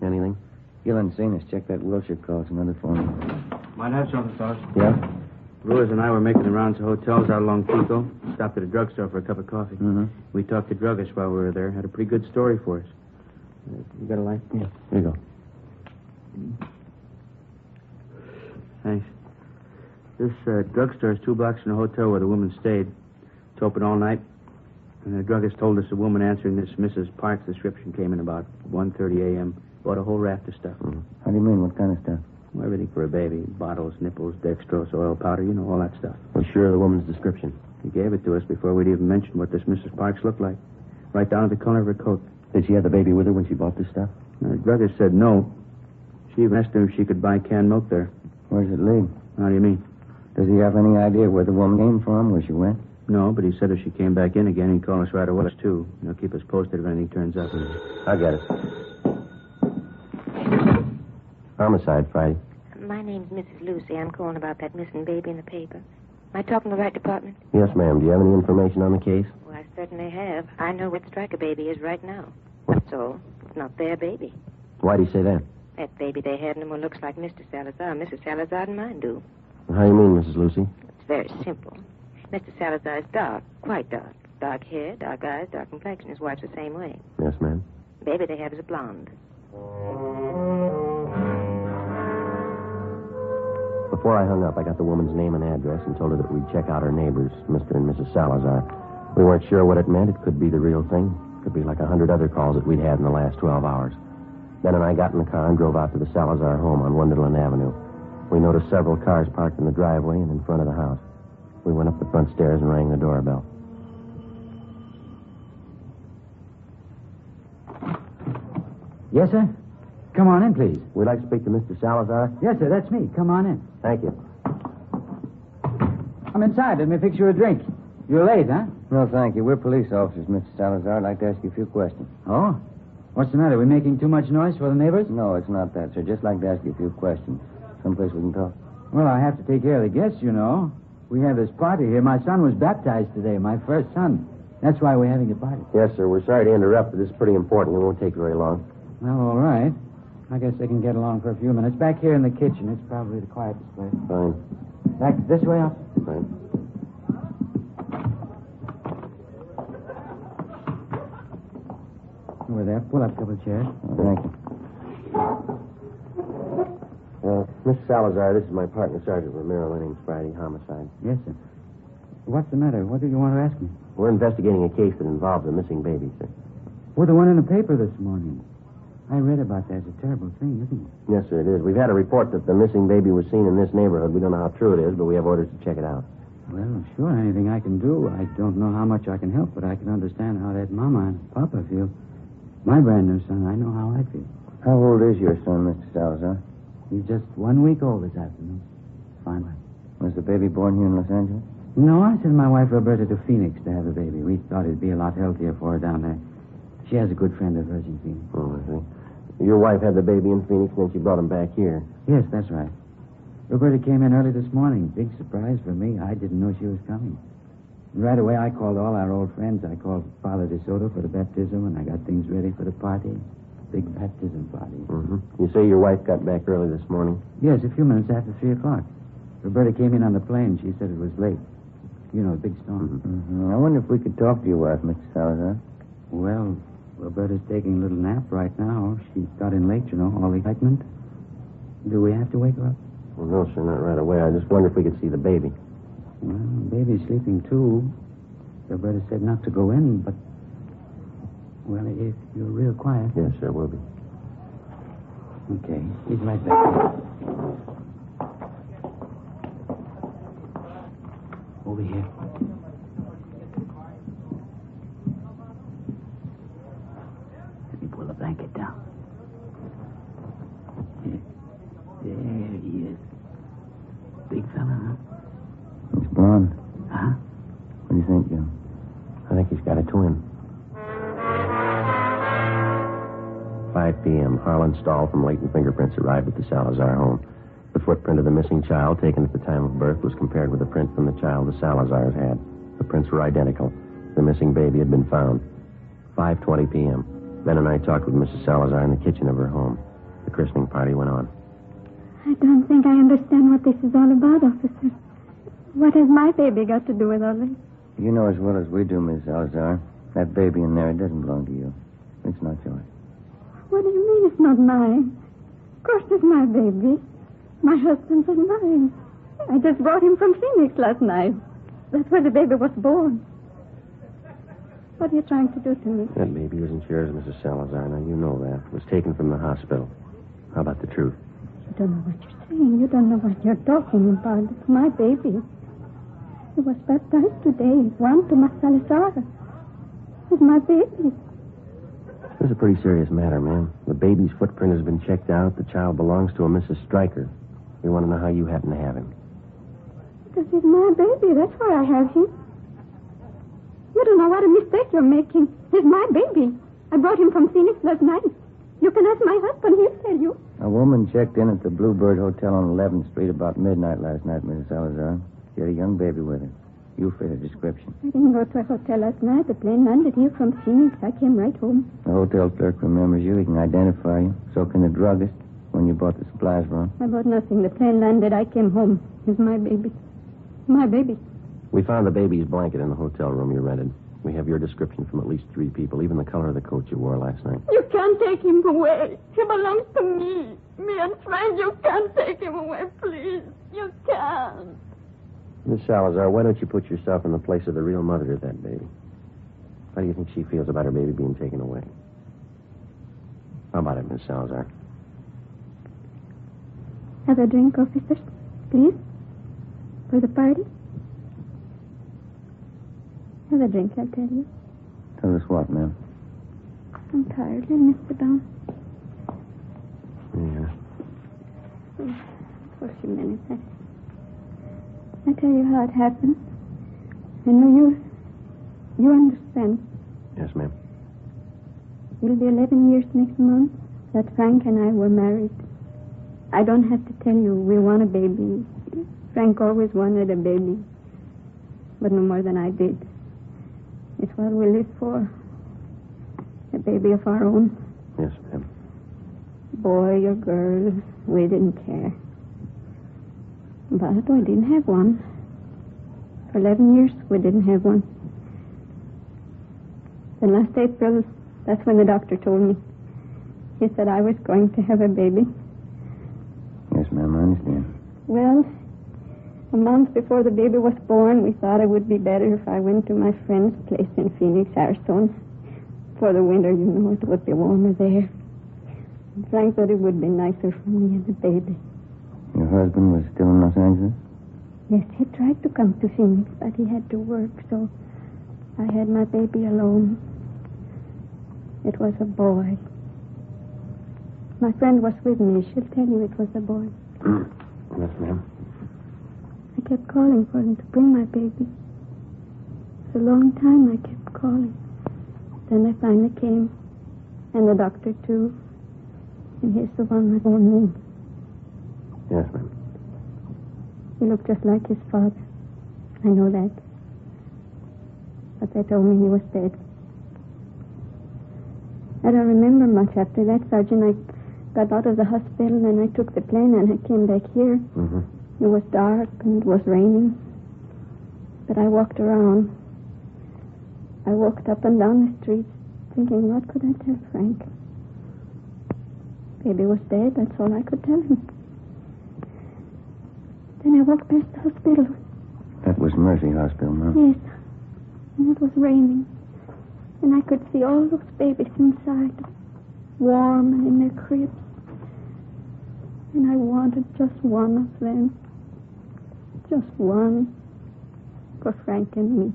Anything? Gil and Zenas, check that Wilshire call. It's another phone. Might have something, fellas. Yeah? Ruiz and I were making the rounds of hotels out along Pico. Stopped at a drugstore for a cup of coffee. Mm-hmm. We talked to druggists while we were there. Had a pretty good story for us. You got a light? Yeah. Here you go. Thanks. This drugstore is 2 blocks from the hotel where the woman stayed. It's open all night. And the druggist told us the woman answering this Mrs. Parks description came in about 1:30 a.m. Bought a whole raft of stuff. Mm-hmm. How do you mean? What kind of stuff? Well, everything for a baby. Bottles, nipples, dextrose, oil powder, all that stuff. We're sure of the woman's description. He gave it to us before we'd even mentioned what this Mrs. Parks looked like. Right down to the color of her coat. Did she have the baby with her when she bought this stuff? The druggist said no. She even asked him if she could buy canned milk there. Where does it lead? How do you mean? Does he have any idea where the woman came from, where she went? No, but he said if she came back in again, he'd call us right away, too. Keep us posted if anything turns up. I got it. Homicide, Friday. My name's Mrs. Lucy. I'm calling about that missing baby in the paper. Am I talking to the right department? Yes, ma'am. Do you have any information on the case? Well, I certainly have. I know where the Stryker baby is right now. That's all. It's not their baby. Why do you say that? That baby they have no more looks like Mr. Salazar. Mrs. Salazar and mine do. How do you mean, Mrs. Lucy? It's very simple. Mr. Salazar is dark, quite dark. Dark hair, dark eyes, dark complexion. His wife's the same way. Yes, ma'am. The baby they have is a blonde. Before I hung up, I got the woman's name and address and told her that we'd check out her neighbors, Mr. and Mrs. Salazar. We weren't sure what it meant. It could be the real thing. It could be like 100 other calls that we'd had in the last 12 hours. Ben and I got in the car and drove out to the Salazar home on Wonderland Avenue. We noticed several cars parked in the driveway and in front of the house. We went up the front stairs and rang the doorbell. Yes, sir? Come on in, please. We'd like to speak to Mr. Salazar. Yes, sir, that's me. Come on in. Thank you. I'm inside. Let me fix you a drink. You're late, huh? No, thank you. We're police officers, Mr. Salazar. I'd like to ask you a few questions. Oh? What's the matter? We making too much noise for the neighbors? No, it's not that, sir. Just like to ask you a few questions. Someplace we can talk. Well, I have to take care of the guests, We have this party here. My son was baptized today, my first son. That's why we're having a party. Yes, sir. We're sorry to interrupt, but this is pretty important. It won't take very long. Well, all right. I guess they can get along for a few minutes. Back here in the kitchen. It's probably the quietest place. Fine. Back this way, officer? Fine. Over there. Pull up a couple of chairs. Thank you. Mr. Salazar, this is my partner, Sergeant Romero. My name's Friday. Homicide. Yes, sir. What's the matter? What do you want to ask me? We're investigating a case that involves a missing baby, sir. Well, the one in the paper this morning. I read about that. It's a terrible thing, isn't it? Yes, sir, it is. We've had a report that the missing baby was seen in this neighborhood. We don't know how true it is, but we have orders to check it out. Well, sure, anything I can do. I don't know how much I can help, but I can understand how that mama and papa feel. My brand new son, I know how I feel. How old is your son, Mr. Salazar? He's just 1 week old this afternoon. Finally. Was the baby born here in Los Angeles? No, I sent my wife Roberta to Phoenix to have a baby. We thought it'd be a lot healthier for her down there. She has a good friend of hers in Phoenix. Oh, I see. Your wife had the baby in Phoenix, and then she brought him back here. Yes, that's right. Roberta came in early this morning. Big surprise for me. I didn't know she was coming. Right away, I called all our old friends. I called Father DeSoto for the baptism, and I got things ready for the party. big baptism party. You say your wife got back early this morning? Yes, a few minutes after 3 o'clock. Roberta came in on the plane. She said it was late. You know, a big storm. I wonder if we could talk to your wife, Mr. Salazar. Well, Roberta's taking a little nap right now. She got in late, you know, all the excitement. Do we have to wake her up? Well, no, sir, not right away. I just wonder if we could see the baby. Well, baby's sleeping, too. Roberta said not to go in, but... Well, if you're real quiet... Yes, sir, will be. Okay, he's right back. Over here. Let me pull the blanket down. There he is. Big fella, huh? He's blonde. Huh? What do you think, Jim? I think he's got a twin. 5 p.m. Harlan Stahl from Leighton Fingerprints arrived at the Salazar home. The footprint of the missing child taken at the time of birth was compared with the print from the child the Salazars had. The prints were identical. The missing baby had been found. 5:20 p.m. Ben and I talked with Mrs. Salazar in the kitchen of her home. The christening party went on. I don't think I understand what this is all about, officer. What has my baby got to do with all this? You know as well as we do, Miss Salazar. That baby in there, it doesn't belong to you. It's not yours. What do you mean it's not mine? Of course it's my baby. My husband's and mine. I just brought him from Phoenix last night. That's where the baby was born. What are you trying to do to me? That baby isn't yours, Mrs. Salazar. Now, you know that. It was taken from the hospital. How about the truth? You don't know what you're saying. You don't know what you're talking about. It's my baby. He was baptized today. Juan Tomas Salazar. It's my baby. This is a pretty serious matter, ma'am. The baby's footprint has been checked out. The child belongs to a Mrs. Stryker. We want to know how you happen to have him. Because he's my baby. That's why I have him. You don't know what a mistake you're making. He's my baby. I brought him from Phoenix last night. You can ask my husband. He'll tell you. A woman checked in at the Bluebird Hotel on 11th Street about midnight last night, Mrs. Salazar. She had a young baby with her. You fit her description. I didn't go to a hotel last night. The plane landed here from Phoenix. I came right home. The hotel clerk remembers you. He can identify you. So can the druggist when you bought the supplies for him. I bought nothing. The plane landed. I came home. He's my baby. My baby. We found the baby's blanket in the hotel room you rented. We have your description from at least 3 people, even the color of the coat you wore last night. You can't take him away. He belongs to me. Me and Frank, you can't take him away, please. You can't. Miss Salazar, why don't you put yourself in the place of the real mother of that baby? How do you think she feels about her baby being taken away? How about it, Miss Salazar? Have a drink, officers, please. For the party. Have a drink, I'll tell you. Tell us what, ma'am? I'm tired. Let me sit down. Yeah. For a few minutes. I tell you how it happened. I know you understand. Yes, ma'am. It'll be 11 years next month that Frank and I were married. I don't have to tell you we want a baby. Frank always wanted a baby. But no more than I did. It's what we live for. A baby of our own. Yes, ma'am. Boy or girl, we didn't care. But we didn't have one. For 11 years, we didn't have one. Then last April, that's when the doctor told me. He said I was going to have a baby. Yes, ma'am, I understand. Well, a month before the baby was born, we thought it would be better if I went to my friend's place in Phoenix, Arizona. For the winter, you know, it would be warmer there. And Frank thought it would be nicer for me and the baby. Your husband was still in Los Angeles? Yes, he tried to come to Phoenix, but he had to work, so I had my baby alone. It was a boy. My friend was with me. She'll tell you it was a boy. Yes, ma'am. I kept calling for him to bring my baby. For a long time I kept calling. Then I finally came. And the doctor, too. And he's the one that owned me. Yes, ma'am. He looked just like his father. I know that. But they told me he was dead. I don't remember much after that, Sergeant. I got out of the hospital and I took the plane and I came back here. Mm-hmm. It was dark and it was raining. But I walked around. I walked up and down the streets thinking, what could I tell Frank? Baby was dead, that's all I could tell him. Then I walked past the hospital. That was Mercy Hospital, Mom. Yes. And it was raining. And I could see all those babies inside, warm and in their cribs. And I wanted just one of them. Just one. For Frank and me.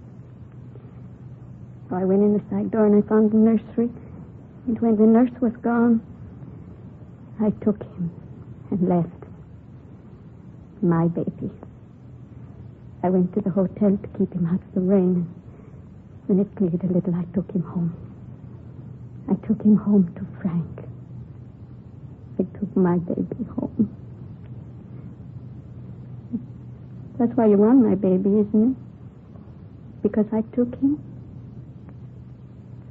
So I went in the side door and I found the nursery. And when the nurse was gone, I took him and left. My baby. I went to the hotel to keep him out of the rain. When it cleared a little, I took him home. I took him home to Frank. I took my baby home. That's why you want my baby, isn't it? Because I took him?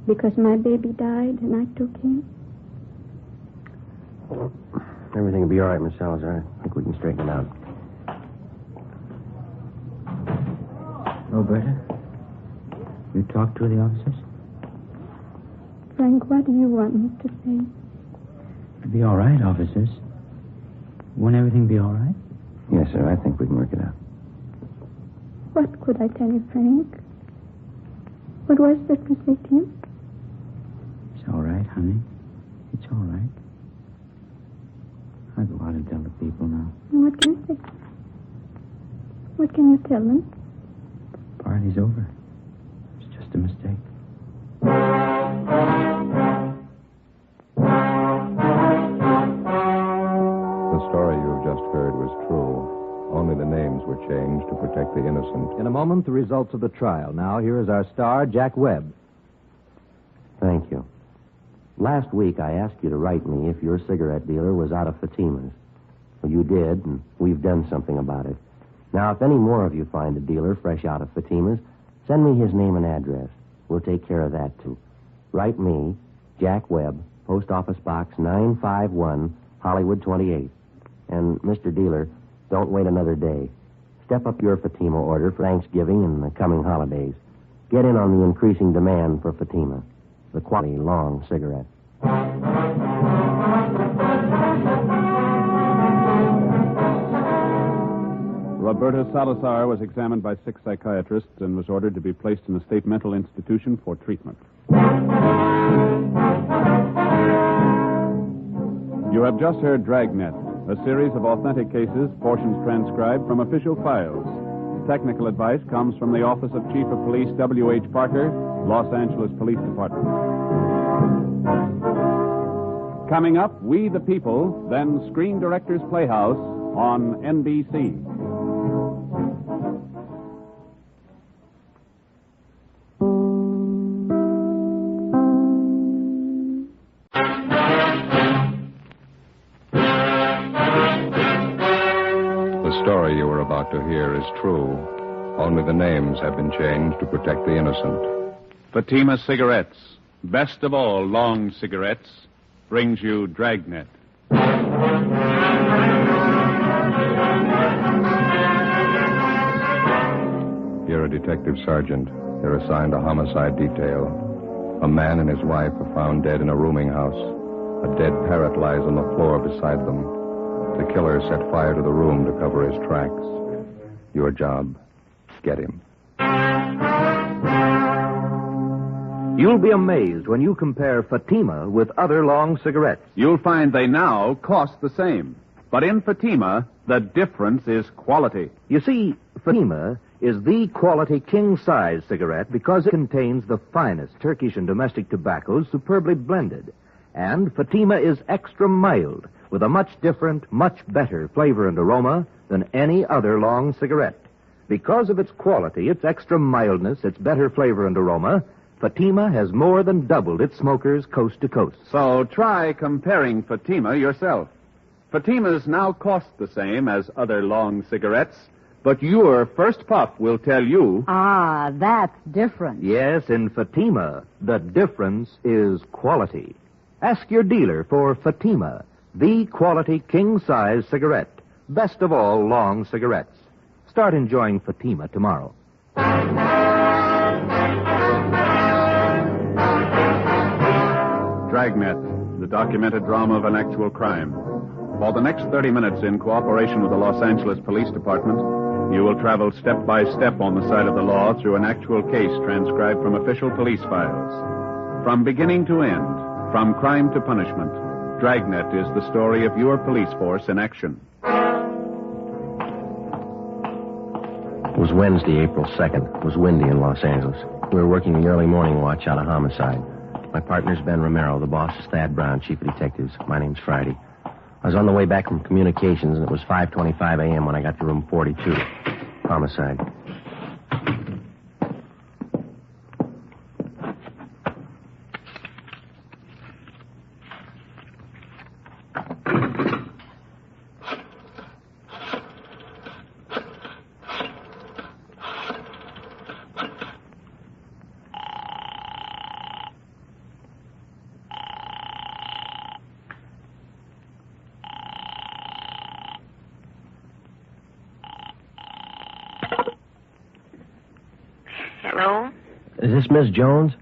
Because my baby died and I took him? Everything will be all right, Miss Salazar. I think we can straighten it out. Roberta, you talked to the officers? Frank, what do you want me to say? It'll be all right, officers. Won't everything be all right? Yes, sir. I think we can work it out. What could I tell you, Frank? What was that you said to him? It's all right, honey. It's all right. I'll go out and tell the people now. What can I say? What can you tell them? The party's over. It's just a mistake. The story you've just heard was true. Only the names were changed to protect the innocent. In a moment, the results of the trial. Now, here is our star, Jack Webb. Thank you. Last week, I asked you to write me if your cigarette dealer was out of Fatima's. Well, you did, and we've done something about it. Now, if any more of you find a dealer fresh out of Fatima's, send me his name and address. We'll take care of that, too. Write me, Jack Webb, Post Office Box 951, Hollywood 28. And, Mr. Dealer, don't wait another day. Step up your Fatima order for Thanksgiving and the coming holidays. Get in on the increasing demand for Fatima, the quality long cigarette. Roberta Salazar was examined by 6 psychiatrists and was ordered to be placed in a state mental institution for treatment. You have just heard Dragnet, a series of authentic cases, portions transcribed from official files. Technical advice comes from the Office of Chief of Police W.H. Parker, Los Angeles Police Department. Coming up, We the People, then Screen Directors Playhouse on NBC. The story you were about to hear is true. Only the names have been changed to protect the innocent. Fatima Cigarettes, best of all long cigarettes, brings you Dragnet. You're a detective sergeant. You're assigned a homicide detail. A man and his wife are found dead in a rooming house. A dead parrot lies on the floor beside them. The killer set fire to the room to cover his tracks. Your job, get him. You'll be amazed when you compare Fatima with other long cigarettes. You'll find they now cost the same. But in Fatima, the difference is quality. You see, Fatima is the quality king-size cigarette because it contains the finest Turkish and domestic tobaccos superbly blended. And Fatima is extra mild with a much different, much better flavor and aroma than any other long cigarette. Because of its quality, its extra mildness, its better flavor and aroma, Fatima has more than doubled its smokers coast to coast. So try comparing Fatima yourself. Fatimas now cost the same as other long cigarettes, but your first puff will tell you... Ah, that's different. Yes, in Fatima, the difference is quality. Ask your dealer for Fatima, the quality king-size cigarette. Best of all long cigarettes. Start enjoying Fatima tomorrow. Dragnet, the documented drama of an actual crime. For the next 30 minutes, in cooperation with the Los Angeles Police Department, you will travel step by step on the side of the law through an actual case transcribed from official police files. From beginning to end, from crime to punishment, Dragnet is the story of your police force in action. It was Wednesday, April 2nd. It was windy in Los Angeles. We were working the early morning watch out of homicide. My partner's Ben Romero. The boss is Thad Brown, chief of detectives. My name's Friday. I was on the way back from communications, and it was 5:25 a.m. when I got to room 42. Homicide. Hello? Is this Miss Jones?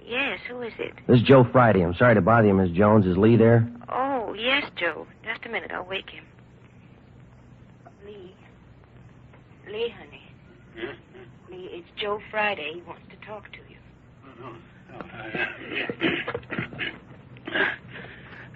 Yes, who is it? This is Joe Friday. I'm sorry to bother you, Miss Jones. Is Lee there? Oh, yes, Joe. Just a minute, I'll wake him. Lee, honey. Lee, it's Joe Friday. He wants to talk to you.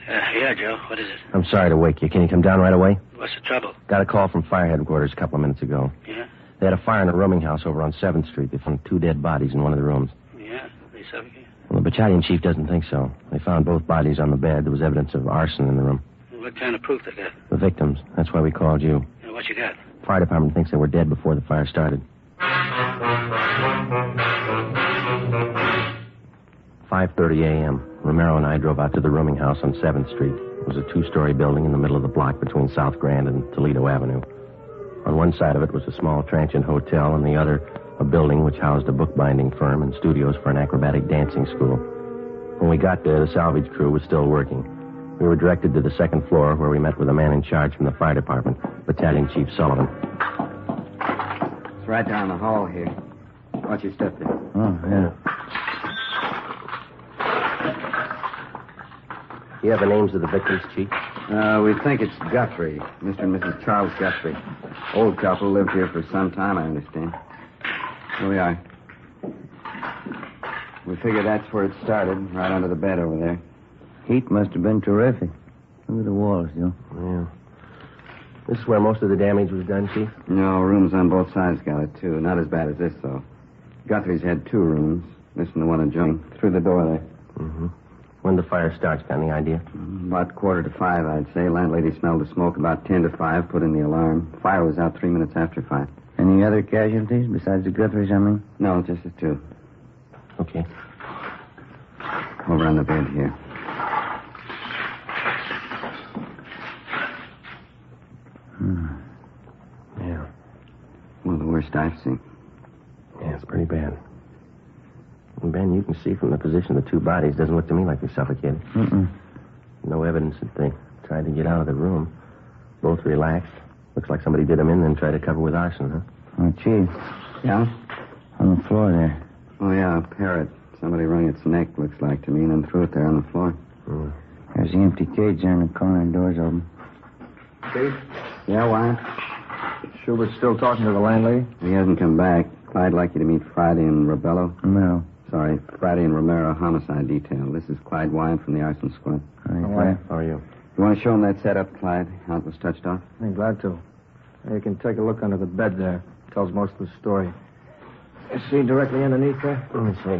Yeah, Joe. What is it? I'm sorry to wake you. Can you come down right away? What's the trouble? Got a call from fire headquarters a couple of minutes ago. Yeah? They had a fire in a rooming house over on 7th Street. They found 2 dead bodies in one of the rooms. Yeah? They suffocated? Well, the battalion chief doesn't think so. They found both bodies on the bed. There was evidence of arson in the room. What kind of proof they got? The victims. That's why we called you. Yeah, what you got? Fire department thinks they were dead before the fire started. 5:30 a.m. Romero and I drove out to the rooming house on 7th Street. It was a 2-story building in the middle of the block between South Grand and Toledo Avenue. On one side of it was a small transient hotel, and the other a building which housed a bookbinding firm and studios for an acrobatic dancing school. When we got there, the salvage crew was still working. We were directed to the 2nd floor, where we met with a man in charge from the fire department, Battalion Chief Sullivan. It's right down the hall here. Watch your step there. Oh, yeah. You have the names of the victims, Chief? We think it's Guthrie, Mr. and Mrs. Charles Guthrie. Old couple, lived here for some time, I understand. Here we are. We figure that's where it started, right under the bed over there. Heat must have been terrific. Look at the walls, Joe. Yeah. This is where most of the damage was done, Chief? No, rooms on both sides got it, too. Not as bad as this, though. Guthrie's had 2 rooms. This and the one adjoining. Through the door there. Mm-hmm. When the fire starts, got any idea? About 4:45, I'd say. Landlady smelled the smoke about 10 to 5, put in the alarm. Fire was out 3 minutes after 5. Any other casualties besides the Guthries, I mean? No, just the 2. Okay. Over on the bed here. Yeah. Well, the worst I've seen. Yeah, it's pretty bad. And Ben, you can see from the position of the 2 bodies, doesn't look to me like they suffocated. No evidence that they tried to get out of the room. Both relaxed. Looks like somebody did them in, then tried to cover with arson, huh? Oh, Chief. Yeah? On the floor there. Oh, yeah, a parrot. Somebody wrung its neck, looks like to me, and then threw it there on the floor. There's the empty cage there in the corner, and door's open. Steve? Yeah, Wyatt? Schubert's still talking to the landlady? He hasn't come back. I'd like you to meet Friday and Robello. No. Sorry, Friday and Romero, homicide detail. This is Clyde Wyatt from the arson squad. Hi, Wyatt. How are you? You want to show him that setup, Clyde? How it was touched off? I'm glad to. You can take a look under the bed there. Tells most of the story. You see directly underneath there? Let me see.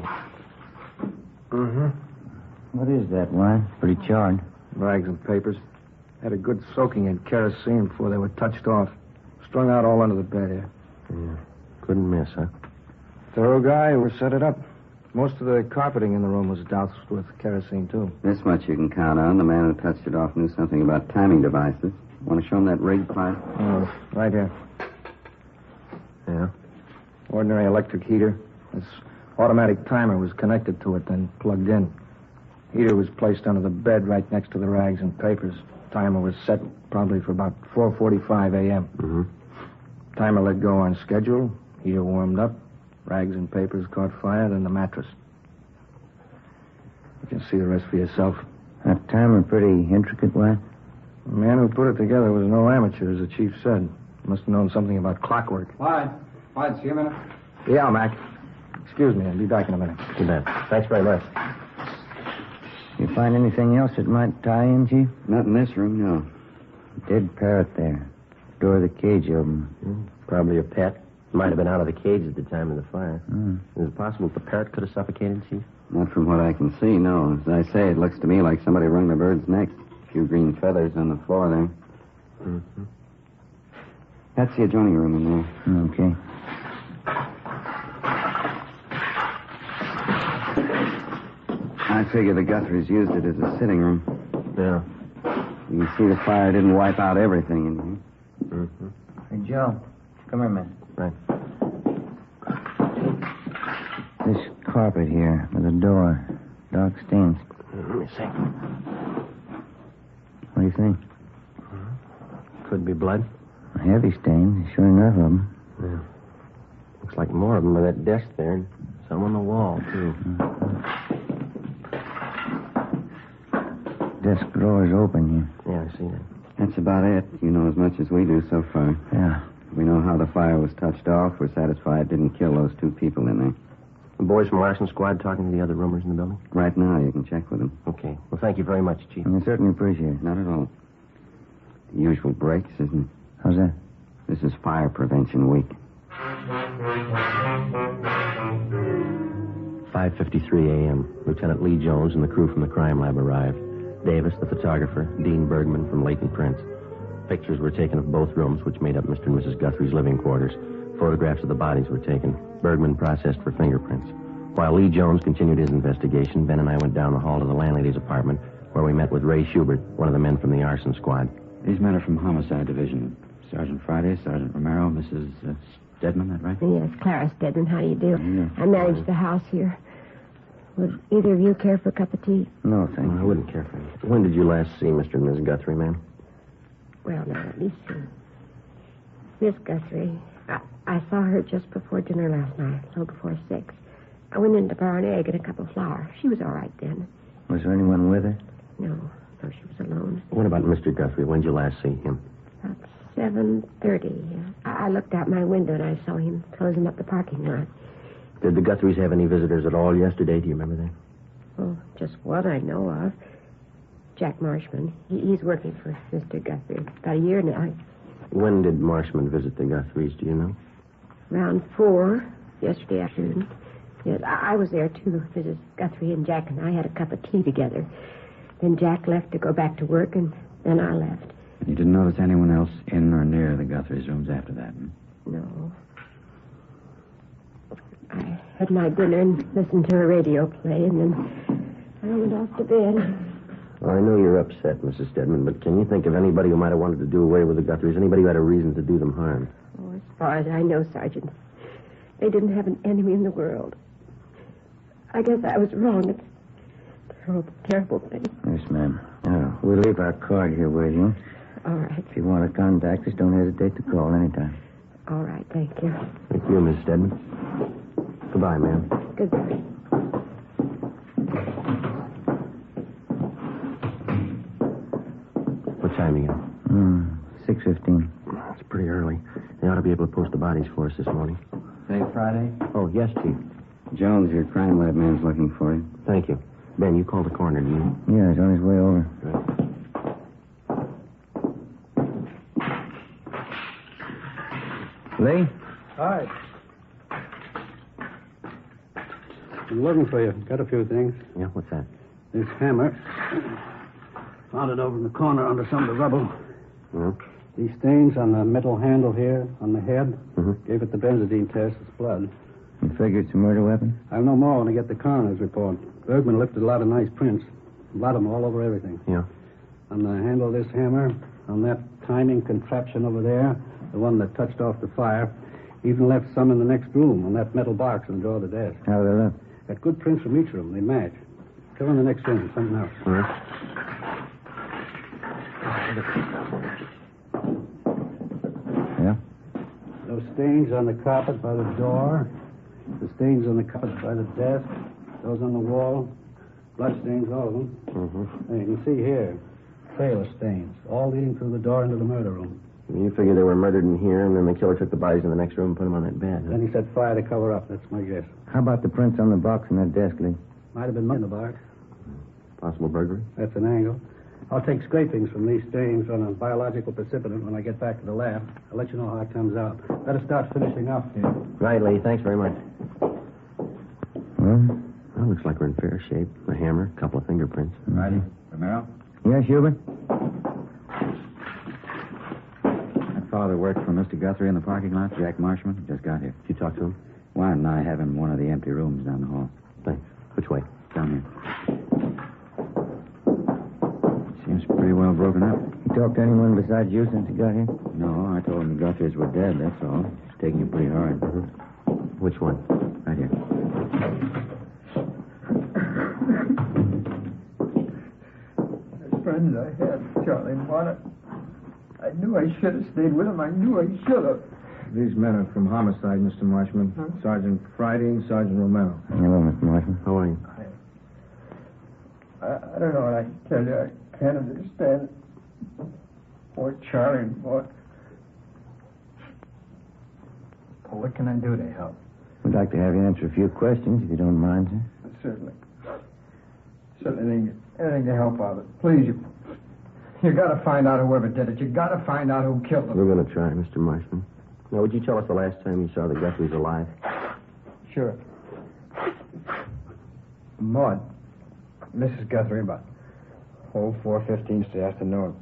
What is that, Wyatt? Pretty charred. Rags and papers. Had a good soaking in kerosene before they were touched off. Strung out all under the bed here. Yeah. Couldn't miss, huh? Thorough guy who set it up. Most of the carpeting in the room was doused with kerosene, too. This much you can count on. The man who touched it off knew something about timing devices. Want to show him that rig, Clyde? Oh, right here. Yeah? Ordinary electric heater. This automatic timer was connected to it, then plugged in. Heater was placed under the bed right next to the rags and papers. Timer was set probably for about 4:45 a.m. Mm-hmm. Timer let go on schedule. Heater warmed up. Rags and papers caught fire, then the mattress. You can see the rest for yourself. That timer pretty intricate, Wyatt? The man who put it together was no amateur, as the chief said. Must have known something about clockwork. Wyatt, see you a minute. Yeah, Mac. Excuse me, I'll be back in a minute. Too bad. Thanks very much. You find anything else that might tie in, Chief? Not in this room, no. Dead parrot there. Door of the cage open. Probably a pet. Might have been out of the cage at the time of the fire. Mm. Is it possible that the parrot could have suffocated, Chief? Not from what I can see, no. As I say, it looks to me like somebody wrung the bird's neck. A few green feathers on the floor there. Mm-hmm. That's the adjoining room in there. Okay. I figure the Guthries used it as a sitting room. Yeah. You can see the fire didn't wipe out everything in here. Mm-hmm. Hey, Joe. Come here a minute. Right. This carpet here with a door. Dark stains. Let me see. What do you think? Could be blood. Heavy stains. Sure enough of them. Yeah. Looks like more of them by that desk there. And some on the wall, too. Desk drawer's open here. Yeah, I see that. That's about it. You know as much as we do so far. Yeah. We know how the fire was touched off. We're satisfied it didn't kill those two people in there. The boys from Larson Squad talking to the other roomers in the building? Right now, you can check with them. Okay. Well, thank you very much, Chief. I certainly appreciate it. Not at all. The usual breaks, isn't it? How's that? This is Fire Prevention Week. 5:53 a.m. Lieutenant Lee Jones and the crew from the crime lab arrived. Davis, the photographer, Dean Bergman from Leighton Prints. Pictures were taken of both rooms, which made up Mr. and Mrs. Guthrie's living quarters. Photographs of the bodies were taken. Bergman processed for fingerprints. While Lee Jones continued his investigation, Ben and I went down the hall to the landlady's apartment, where we met with Ray Schubert, one of the men from the arson squad. These men are from Homicide Division. Sergeant Friday, Sergeant Romero, Mrs. Stedman, that right? Yes, Clara Stedman. How do you do? Yeah. I manage the house here. Would either of you care for a cup of tea? No, thank you. I wouldn't care for it. When did you last see Mr. and Mrs. Guthrie, ma'am? Well, now, let me see. Miss Guthrie, I saw her just before dinner last night, a little before 6. I went in to borrow an egg and a cup of flour. She was all right then. Was there anyone with her? No, she was alone. What about Mr. Guthrie? When did you last see him? About 7:30. I looked out my window and I saw him closing up the parking lot. Did the Guthries have any visitors at all yesterday? Do you remember that? Oh, just one I know of. Jack Marshman. He's working for Mr. Guthrie about a year now. When did Marshman visit the Guthries, do you know? Around 4 yesterday afternoon. Yes, I was there, too. Mrs. Guthrie and Jack and I had a cup of tea together. Then Jack left to go back to work, and then I left. And you didn't notice anyone else in or near the Guthries' rooms after that? No. I had my dinner and listened to a radio play, and then I went off to bed. Well, I know you're upset, Mrs. Stedman, but can you think of anybody who might have wanted to do away with the Guthries? Anybody who had a reason to do them harm? Oh, as far as I know, Sergeant, they didn't have an enemy in the world. I guess I was wrong. It's a terrible, terrible thing. Yes, ma'am. We'll leave our card here with you. All right. If you want to contact us, don't hesitate to call anytime. All right, thank you. Thank you, Miss Stedman. Goodbye, ma'am. Goodbye. What time are you? 6:15. It's pretty early. They ought to be able to post the bodies for us this morning. Say, Friday? Oh, yes, Chief. Jones, your crime lab man's looking for you. Thank you. Ben, you called the coroner, didn't you? Yeah, he's on his way over. Lee? Hi. I'm looking for you. Got a few things. Yeah, what's that? This hammer. Found it over in the corner under some of the rubble. Yeah? These stains on the metal handle here, on the head, Mm-hmm. gave it the benzodine test. It's blood. You figure it's a murder weapon? I'll know more when I get the coroner's report. Bergman lifted a lot of nice prints. A lot of them all over everything. Yeah. On the handle of this hammer, on that timing contraption over there, the one that touched off the fire, even left some in the next room on that metal box in the drawer of the desk. How do they look? Got good prints from each of them. They match. Come in the next room. Something else. All right. Yeah? Those stains on the carpet by the door. The stains on the carpet by the desk. Those on the wall. Blood stains, all of them. Mm-hmm. And you can see here. Trail of stains. All leading through the door into the murder room. You figure they were murdered in here, and then the killer took the bodies in the next room and put them on that bed. Huh? Then he set fire to cover up. That's my guess. How about the prints on the box in that desk, Lee? Might have been in the box. Possible burglary? That's an angle. I'll take scrapings from these stains on a biological precipitant when I get back to the lab. I'll let you know how it comes out. Better start finishing up here. Right, Lee. Thanks very much. Well, Well, looks like we're in fair shape. A hammer, a couple of fingerprints. Righty. Romero? yes, Hubert? That fellow that worked for Mr. Guthrie in the parking lot, Jack Marshman, just got here. Did you talk to him? Why and I have him in one of the empty rooms down the hall. Thanks. Which way? Down here. Seems pretty well broken up. You talked to anyone besides you since you got here? No, I told him the Guthries were dead, that's all. He's taking it pretty hard. Which one? Right here. The friends I had, Charlie and Warner. I knew I should have stayed with him. I knew I should have. These men are from homicide, Mr. Marshman. Sergeant Friday and Sergeant Romero. Hello, Mr. Marshman. How are you? I don't know what I can tell you. I can't understand. Poor Charlie and boy. Well, what can I do to help? We'd like to have you answer a few questions, if you don't mind, sir. Certainly. Certainly anything to help out. Please, you got to find out whoever did it. You got to find out who killed them. We're going to try, Mr. Marshman. Now, would you tell us the last time you saw the Guthries alive? Sure. Maud, Mrs. Guthrie, about 4:15 yesterday afternoon.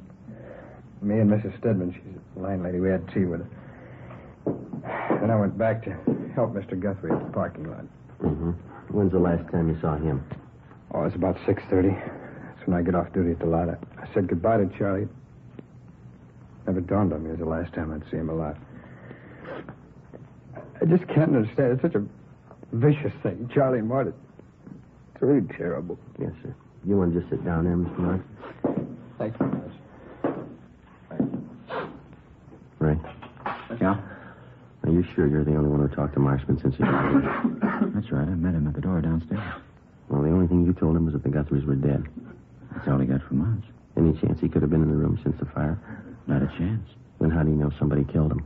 Me and Mrs. Stedman, she's a landlady, we had tea with her. Then I went back to help Mr. Guthrie at the parking lot. Mm-hmm. When's the last time you saw him? Oh, it's about 6:30. That's when I get off duty at the lot. I said goodbye to Charlie. Never dawned on me it was the last time I'd see him alive. I just can't understand. It's such a vicious thing. Charlie and Marty. It's really terrible. Yes, sir. You want to just sit down there, Mr. Marshman? Thanks very much. Right. Yeah? Are you sure you're the only one who talked to Marshman since he got here? That's right. I met him at the door downstairs. Well, the only thing you told him was that the Guthries were dead. That's all he got from us. Any chance he could have been in the room since the fire? Not a chance. Then how do you know somebody killed him?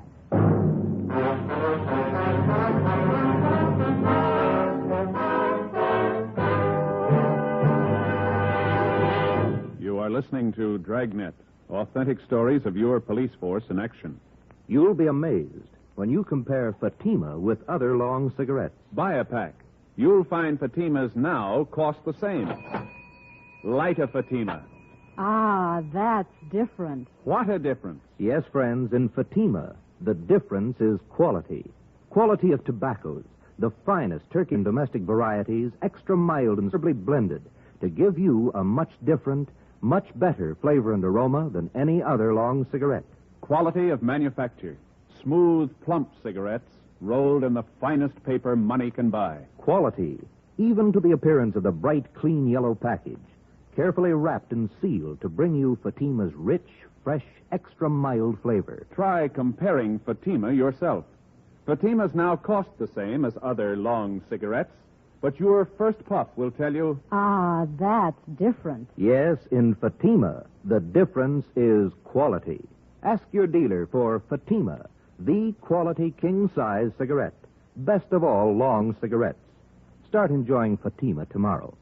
You are listening to Dragnet, authentic stories of your police force in action. You'll be amazed when you compare Fatima with other long cigarettes. Buy a pack. You'll find Fatimas now cost the same. Light a Fatima. Ah, that's different. What a difference. Yes, friends, in Fatima, the difference is quality. Quality of tobaccos, the finest turkey and domestic varieties, extra mild and herbally blended, to give you a much different, much better flavor and aroma than any other long cigarette. Quality of manufacture. Smooth, plump cigarettes rolled in the finest paper money can buy. Quality, even to the appearance of the bright, clean yellow package, carefully wrapped and sealed to bring you Fatima's rich, fresh, extra mild flavor. Try comparing Fatima yourself. Fatimas now cost the same as other long cigarettes, but your first puff will tell you... Ah, that's different. Yes, in Fatima, the difference is quality. Ask your dealer for Fatima, the quality king-size cigarette. Best of all long cigarettes. Start enjoying Fatima tomorrow.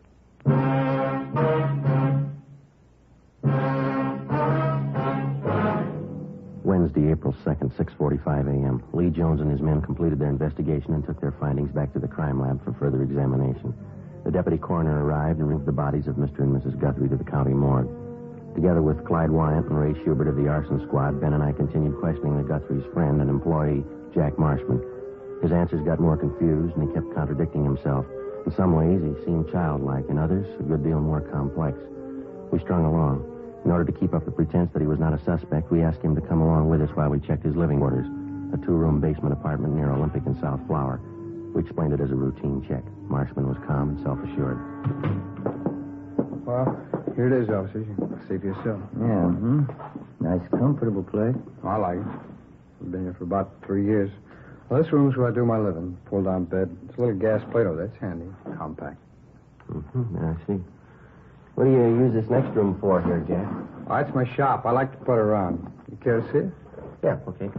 Wednesday, April 2nd, 6:45 a.m. Lee Jones and his men completed their investigation and took their findings back to the crime lab for further examination. The deputy coroner arrived and removed the bodies of Mr. and Mrs. Guthrie to the county morgue. Together with Clyde Wyant and Ray Schubert of the arson squad, Ben and I continued questioning the Guthrie's friend and employee, Jack Marshman. His answers got more confused, and he kept contradicting himself. In some ways, he seemed childlike. In others, a good deal more complex. We strung along. In order to keep up the pretense that he was not a suspect, we asked him to come along with us while we checked his living quarters, a 2-room basement apartment near Olympic and South Flower. We explained it as a routine check. Marshman was calm and self-assured. Well, here it is, officer. You can see for yourself. Yeah, Nice, comfortable place. I like it. I've been here for about 3 years. Well, this room's where I do my living. Pull-down bed. It's a little gas plate over there. It's handy. Compact. I see. What do you use this next room for here, Jack? Oh, it's my shop. I like to put around. You care to see it? Yeah, okay.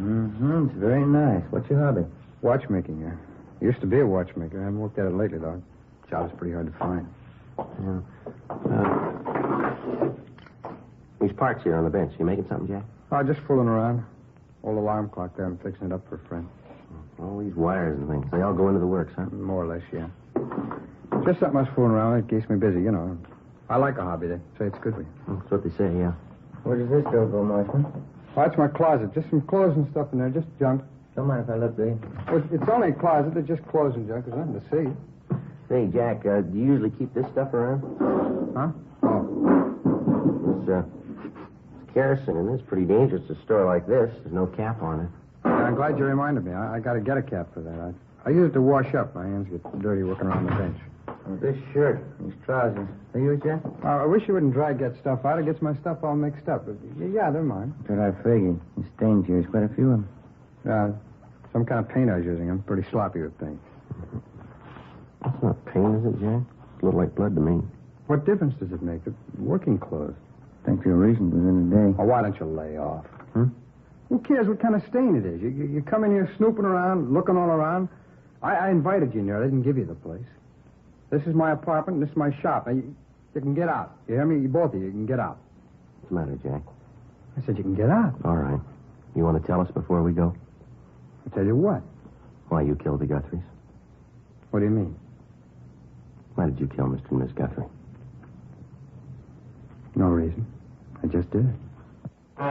It's very nice. What's your hobby? Watchmaking, yeah. Used to be a watchmaker. I haven't worked at it lately, though. Job's pretty hard to find. Yeah. These parts here on the bench. You making something, Jack? Oh, just fooling around. Old alarm clock there. I'm fixing it up for a friend. All these wires and things. They all go into the works, huh? More or less, yeah. Just something I was fooling around with. It keeps me busy, you know. I like a hobby. They say it's good for you. That's what they say, yeah. Where does this door go, Marshman? Oh, it's my closet. Just some clothes and stuff in there. Just junk. Don't mind if I look, do you? Well, it's only a closet. It's just clothes and junk. There's nothing to see. Say, Jack, do you usually keep this stuff around? Huh? Oh. It's kerosene, and it's pretty dangerous to store like this. There's no cap on it. Yeah, I'm glad you reminded me. I got to get a cap for that. I use it to wash up. My hands get dirty working around the bench. This shirt, these trousers. Are yours, Jack? I wish you wouldn't drag that stuff out. It gets my stuff all mixed up. But, yeah, they're mine. That's what I figured. The stains here is quite a few of them. Yeah, some kind of paint I was using. I'm pretty sloppy with paint. That's not paint, is it, Jack? It's a little like blood to me. What difference does it make? It's working clothes. Thanks for your reason within a day. Oh, why don't you lay off? Who cares what kind of stain it is? You come in here snooping around, looking all around. I invited you in here. I didn't give you the place. This is my apartment, and this is my shop. Now, you can get out. You hear me? Both of you can get out. What's the matter, Jack? I said you can get out. All right. You want to tell us before we go? I'll tell you what. Why you killed the Guthries? What do you mean? Why did you kill Mr. and Miss Guthrie? No reason. I just did. 9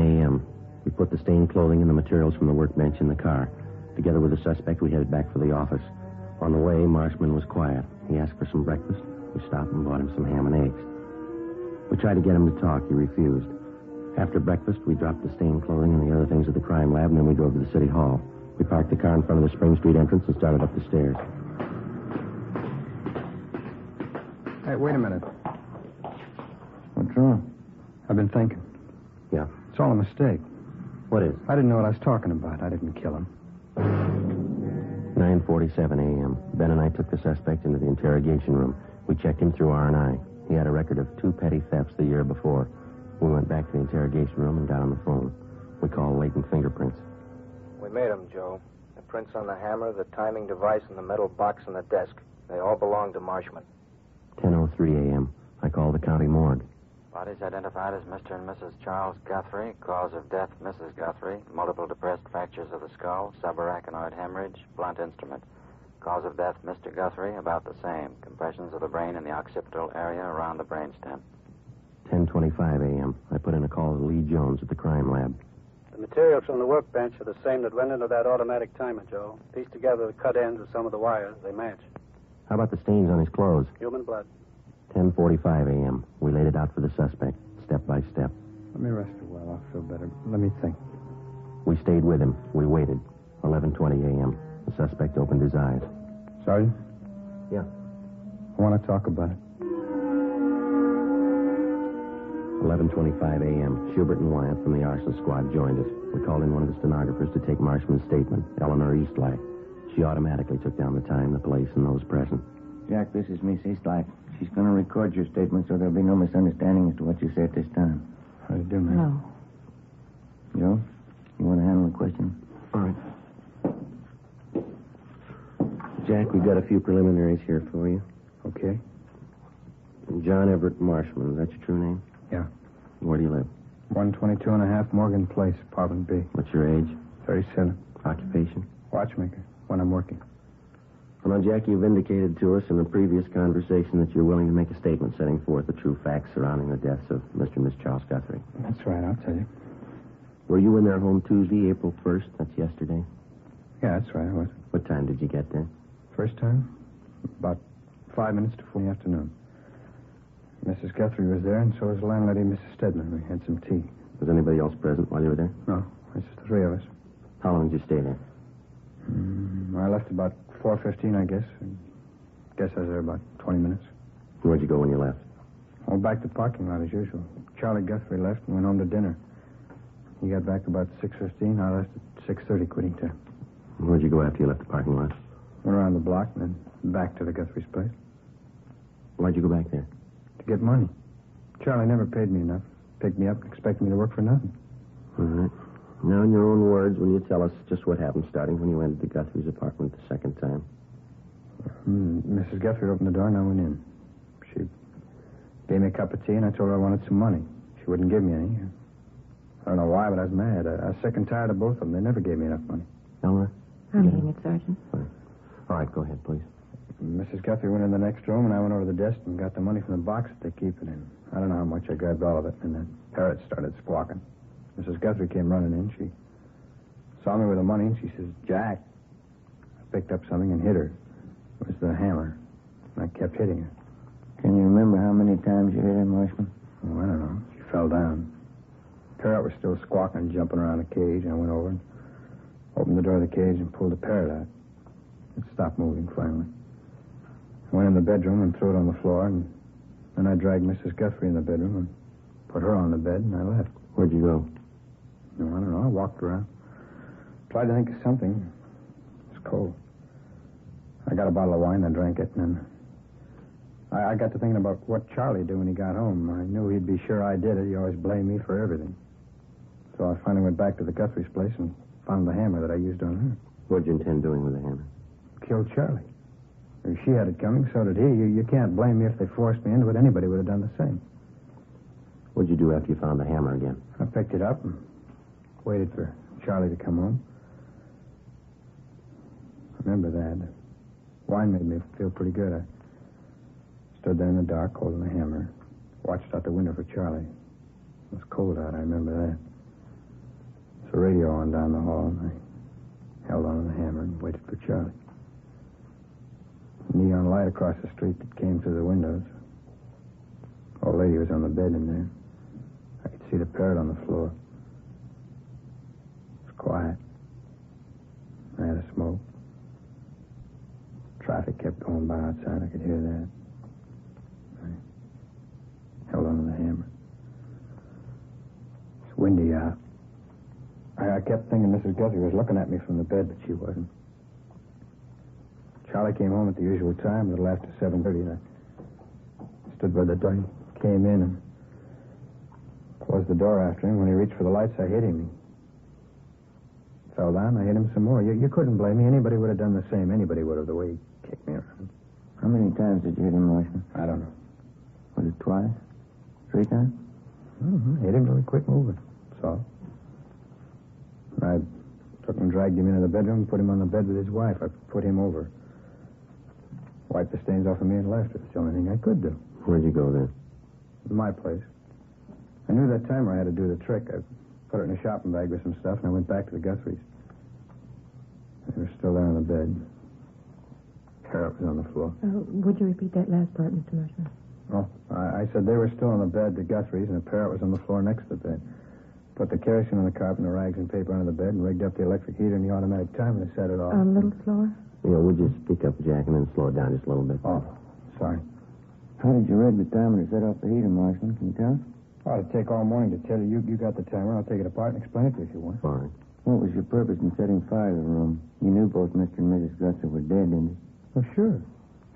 a.m. We put the stained clothing and the materials from the workbench in the car. Together with the suspect, we headed back for the office. On the way, Marshman was quiet. He asked for some breakfast. We stopped and bought him some ham and eggs. We tried to get him to talk. He refused. After breakfast, we dropped the stained clothing and the other things at the crime lab, and then we drove to the city hall. We parked the car in front of the Spring Street entrance and started up the stairs. Hey, wait a minute. What's wrong? I've been thinking. Yeah? It's all a mistake. What is? I didn't know what I was talking about. I didn't kill him. 9:47 a.m. Ben and I took the suspect into the interrogation room. We checked him through R&I. He had a record of 2 petty thefts the year before. We went back to the interrogation room and got on the phone. We called latent fingerprints. We made them, Joe. The prints on the hammer, the timing device, and the metal box on the desk. They all belong to Marshman. 10:03 a.m. I called the county morgue. Bodies identified as Mr. and Mrs. Charles Guthrie. Cause of death, Mrs. Guthrie. Multiple depressed fractures of the skull, subarachnoid hemorrhage, blunt instrument. Cause of death, Mr. Guthrie, about the same. Compressions of the brain in the occipital area around the brainstem. 10:25 a.m. I put in a call to Lee Jones at the crime lab. The materials from the workbench are the same that went into that automatic timer, Joe. Piece together the cut ends of some of the wires. They match. How about the stains on his clothes? Human blood. 10:45 a.m. We laid it out for the suspect, step by step. Let me rest a while. I'll feel better. Let me think. We stayed with him. We waited. 11:20 a.m. The suspect opened his eyes. Sergeant? Yeah? I want to talk about it. 11:25 a.m. Schubert and Wyatt from the arson squad joined us. We called in one of the stenographers to take Marshman's statement, Eleanor Eastlight. She automatically took down the time, the place, and those present. Jack, this is Miss Eastlight. She's going to record your statement so there'll be no misunderstanding as to what you say at this time. How do you do, man? No. Joe, you want to handle the question? All right. Jack, we've got a few preliminaries here for you. Okay. John Everett Marshman, is that your true name? Yeah. Where do you live? 122 and a half Morgan Place, apartment B. What's your age? 37. Occupation? Watchmaker, when I'm working. Well, now, Jack, you've indicated to us in a previous conversation that you're willing to make a statement setting forth the true facts surrounding the deaths of Mr. and Miss Charles Guthrie. That's right, I'll tell you. Were you in their home Tuesday, April 1st? That's yesterday. Yeah, that's right, I was. What time did you get there? First time? About 5 minutes to 4 in the afternoon. Mrs. Guthrie was there, and so was the landlady, Mrs. Stedman. We had some tea. Was anybody else present while you were there? No, it's just the three of us. How long did you stay there? I left about 4:15, I guess. Guess I was there about 20 minutes. Where'd you go when you left? Oh, back to the parking lot as usual. Charlie Guthrie left and went home to dinner. He got back about 6:15. I left at 6:30 quitting time. Where'd you go after you left the parking lot? Went around the block and then back to the Guthrie's place. Why'd you go back there? To get money. Charlie never paid me enough. Picked me up and expected me to work for nothing. All right. Now, in your own words, will you tell us just what happened starting when you entered the Guthrie's apartment the second time? Mrs. Guthrie opened the door and I went in. She gave me a cup of tea and I told her I wanted some money. She wouldn't give me any. I don't know why, but I was mad. I was sick and tired of both of them. They never gave me enough money. Elmer? I'm getting it, Sergeant. Fine. All right, go ahead, please. Mrs. Guthrie went in the next room and I went over to the desk and got the money from the box that they keep it in. I don't know how much I grabbed all of it, and the parrot started squawking. Mrs. Guthrie came running in. She saw me with the money, and she says, "Jack." I picked up something and hit her. It was the hammer. And I kept hitting her. Can you remember how many times you hit him, Marshman? Oh, I don't know. She fell down. The parrot was still squawking, jumping around the cage. I went over and opened the door of the cage and pulled the parrot out. It stopped moving finally. I went in the bedroom and threw it on the floor, and then I dragged Mrs. Guthrie in the bedroom and put her on the bed, and I left. Where'd you go? No, I don't know. I walked around. Tried to think of something. It was cold. I got a bottle of wine, I drank it, and then I got to thinking about what Charlie'd do when he got home. I knew he'd be sure I did it. He always blamed me for everything. So I finally went back to the Guthrie's place and found the hammer that I used on her. What'd you intend doing with the hammer? Killed Charlie. If she had it coming, so did he. You can't blame me if they forced me into it. Anybody would have done the same. What'd you do after you found the hammer again? I picked it up and waited for Charlie to come home. I remember that. Wine made me feel pretty good. I stood there in the dark holding the hammer, watched out the window for Charlie. It was cold out, I remember that. There's a radio on down the hall, and I held on to the hammer and waited for Charlie. Neon light across the street that came through the windows. Old lady was on the bed in there. I could see the parrot on the floor. It was quiet. I had a smoke. Traffic kept going by outside. I could hear that. I held on to the hammer. It's windy out. I kept thinking Mrs. Guthrie was looking at me from the bed, but she wasn't. Charlie came home at the usual time, a little after 7:30, and I stood by the door. He came in and closed the door after him. When he reached for the lights, I hit him. He fell down. I hit him some more. You couldn't blame me. Anybody would have done the same. Anybody would have, the way he kicked me around. How many times did you hit him, Marshman? I don't know. Was it twice? 3 times? I hit him till he quit moving. That's all. I took him and dragged him into the bedroom and put him on the bed with his wife. I put him over. Wiped the stains off of me and left. It was the only thing I could do. Where'd you go then? My place. I knew that timer I had to do the trick. I put it in a shopping bag with some stuff, and I went back to the Guthrie's. They were still there on the bed. Parrot was on the floor. Would you repeat that last part, Mr. Marshman? Oh, I said they were still on the bed, the Guthrie's, and the parrot was on the floor next to the bed. Put the kerosene on the carpet and the rags and paper under the bed and rigged up the electric heater and the automatic timer and set it off. A little slower? Would you speak up, Jack, and then slow it down just a little bit? Oh, sorry. How did you rig the timer to set off the heater, Marshman? Can you tell us? Oh, it'd take all morning to tell you. You got the timer. I'll take it apart and explain it to you if you want. Fine. What was your purpose in setting fire to the room? You knew both Mr. and Mrs. Guthrie were dead, didn't you? Well, sure.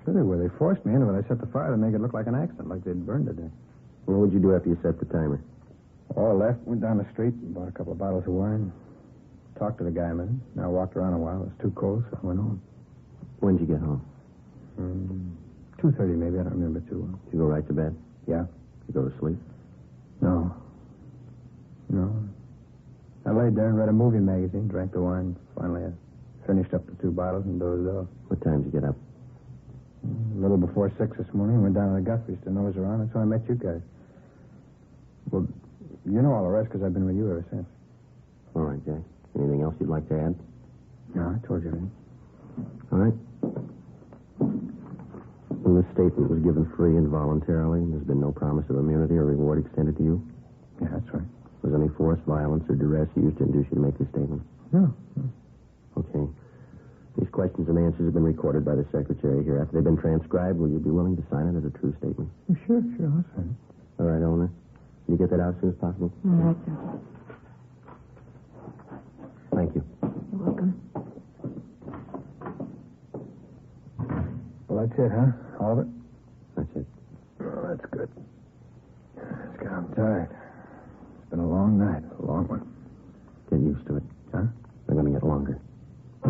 Sure they were. They forced me into it. I set the fire to make it look like an accident, like they'd burned it. What would you do after you set the timer? Oh, I left, went down the street, bought a couple of bottles of wine, talked to the guy a minute. Now I walked around a while. It was too cold, so I went home. When'd you get home? 2:30 maybe. I don't remember too well. Did you go right to bed? Yeah. Did you go to sleep? No. I laid there and read a movie magazine, drank the wine. Finally, I finished up the 2 bottles and dozed off. What time did you get up? A little before 6 this morning. Went down to the Guthrie's to nose around. That's how I met you guys. Well, you know all the rest because I've been with you ever since. All right, Jack. Anything else you'd like to add? No, I told you everything. All right. Well, this statement was given free and voluntarily, and there's been no promise of immunity or reward extended to you? Yeah, that's right. Was any force, violence, or duress used to induce you to make this statement? No. Okay. These questions and answers have been recorded by the secretary here. After they've been transcribed, will you be willing to sign it as a true statement? Sure, I'll sign it. All right, Eleanor. Can you get that out as soon as possible? All right, Sergeant. Thank you. You're welcome. Well, that's it, huh? All of it? That's it. Oh, that's good. It's good. I'm tired. It's been a long night. A long one. Get used to it. Huh? They're going to get longer. The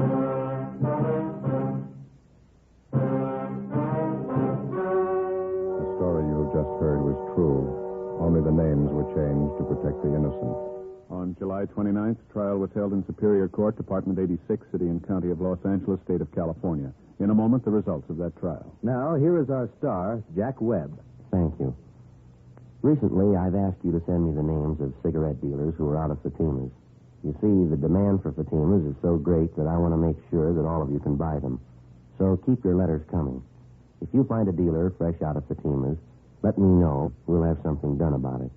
story you have just heard was true. Only the names were changed to protect the innocent. On July 29th, trial was held in Superior Court, Department 86, City and County of Los Angeles, State of California. In a moment, the results of that trial. Now, here is our star, Jack Webb. Thank you. Recently, I've asked you to send me the names of cigarette dealers who are out of Fatimas. You see, the demand for Fatimas is so great that I want to make sure that all of you can buy them. So keep your letters coming. If you find a dealer fresh out of Fatimas, let me know. We'll have something done about it.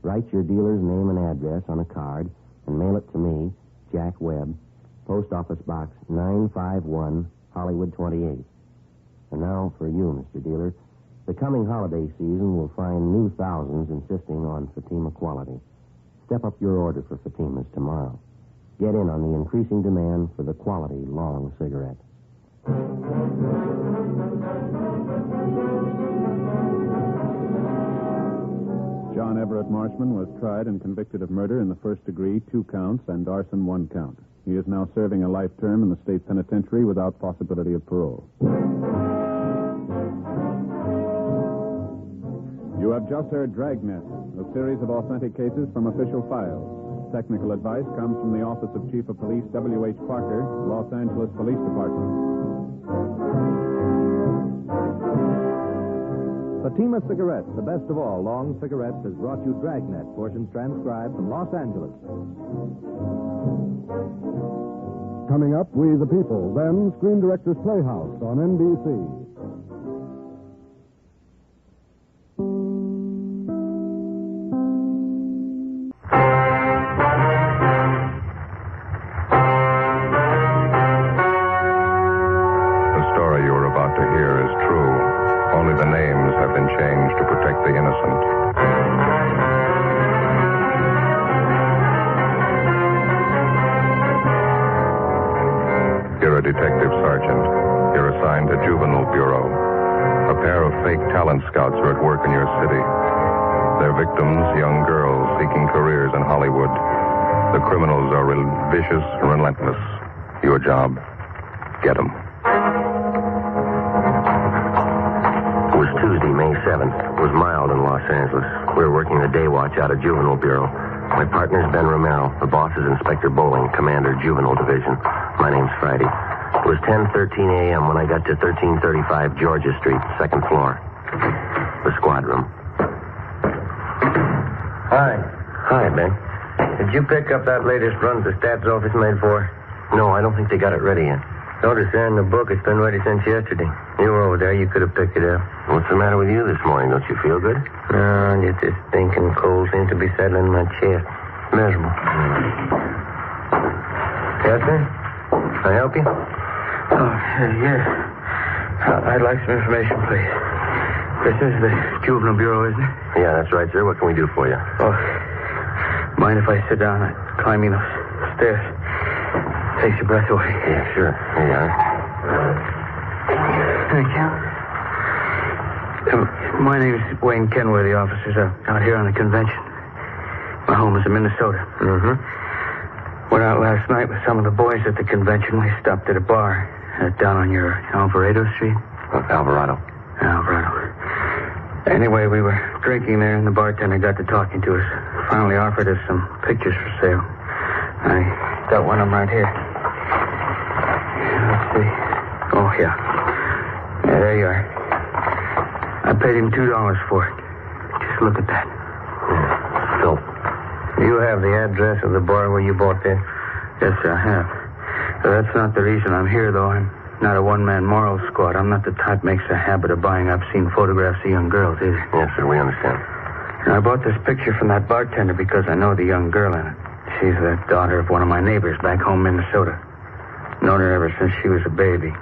Write your dealer's name and address on a card and mail it to me, Jack Webb, Post Office Box 951, Hollywood 28. And now for you, Mr. Dealer. The coming holiday season will find new thousands insisting on Fatima quality. Step up your order for Fatimas tomorrow. Get in on the increasing demand for the quality long cigarette. John Everett Marshman was tried and convicted of murder in the first degree, 2 counts, and arson, 1 count. He is now serving a life term in the state penitentiary without possibility of parole. You have just heard Dragnet, a series of authentic cases from official files. Technical advice comes from the Office of Chief of Police W.H. Parker, Los Angeles Police Department. Fatima Cigarettes, the best of all long cigarettes, has brought you Dragnet, portions transcribed from Los Angeles. Coming up, We the People, then Screen Directors Playhouse on NBC. The story you are about to hear is true. Only the names have been changed to protect the innocent. You're a detective sergeant. You're assigned to Juvenile Bureau. A pair of fake talent scouts are at work in your city. Their victims, young girls seeking careers in Hollywood. The criminals are vicious and relentless. Your job, get them. It was Tuesday, May 7th. It was mild in Los Angeles. We were working the day watch out of Juvenile Bureau. My partner's Ben Romero. The boss is Inspector Bowling, Commander, Juvenile Division. My name's Friday. It was 10:13 a.m. when I got to 1335 Georgia Street, 2nd floor. The squad room. Hi. Hi, Ben. Did you pick up that latest run the stats office made for? No, I don't think they got it ready yet. Notice there in the book it's been ready since yesterday. You were over there. You could have picked it up. What's the matter with you this morning? Don't you feel good? No, just this stinking cold seems to be settling in my chest. Miserable. Yes, sir? Can I help you? Oh, yes. I'd like some information, please. This is the Juvenile Bureau, isn't it? Yeah, that's right, sir. What can we do for you? Oh, mind if I sit down? I'm climbing those stairs. Takes your breath away. Yeah, sure. Here you are. Thank you. My name is Wayne Kenway. The officers are out here on a convention. My home is in Minnesota. Mm-hmm. Went out last night with some of the boys at the convention. We stopped at a bar down on your Alvarado Street. Alvarado. Alvarado. Anyway, we were drinking there, and the bartender got to talking to us. Finally offered us some pictures for sale. I got one of them right here. Let's see. Oh, yeah. Yeah, there you are. I paid him $2 for it. Just look at that. Phil. You have the address of the bar where you bought that? Yes, sir, I have. That's not the reason I'm here, though. I'm not a one-man moral squad. I'm not the type makes a habit of buying obscene photographs of young girls, either. Yes, sir, we understand. I bought this picture from that bartender because I know the young girl in it. She's the daughter of one of my neighbors back home in Minnesota. Known her ever since she was a baby.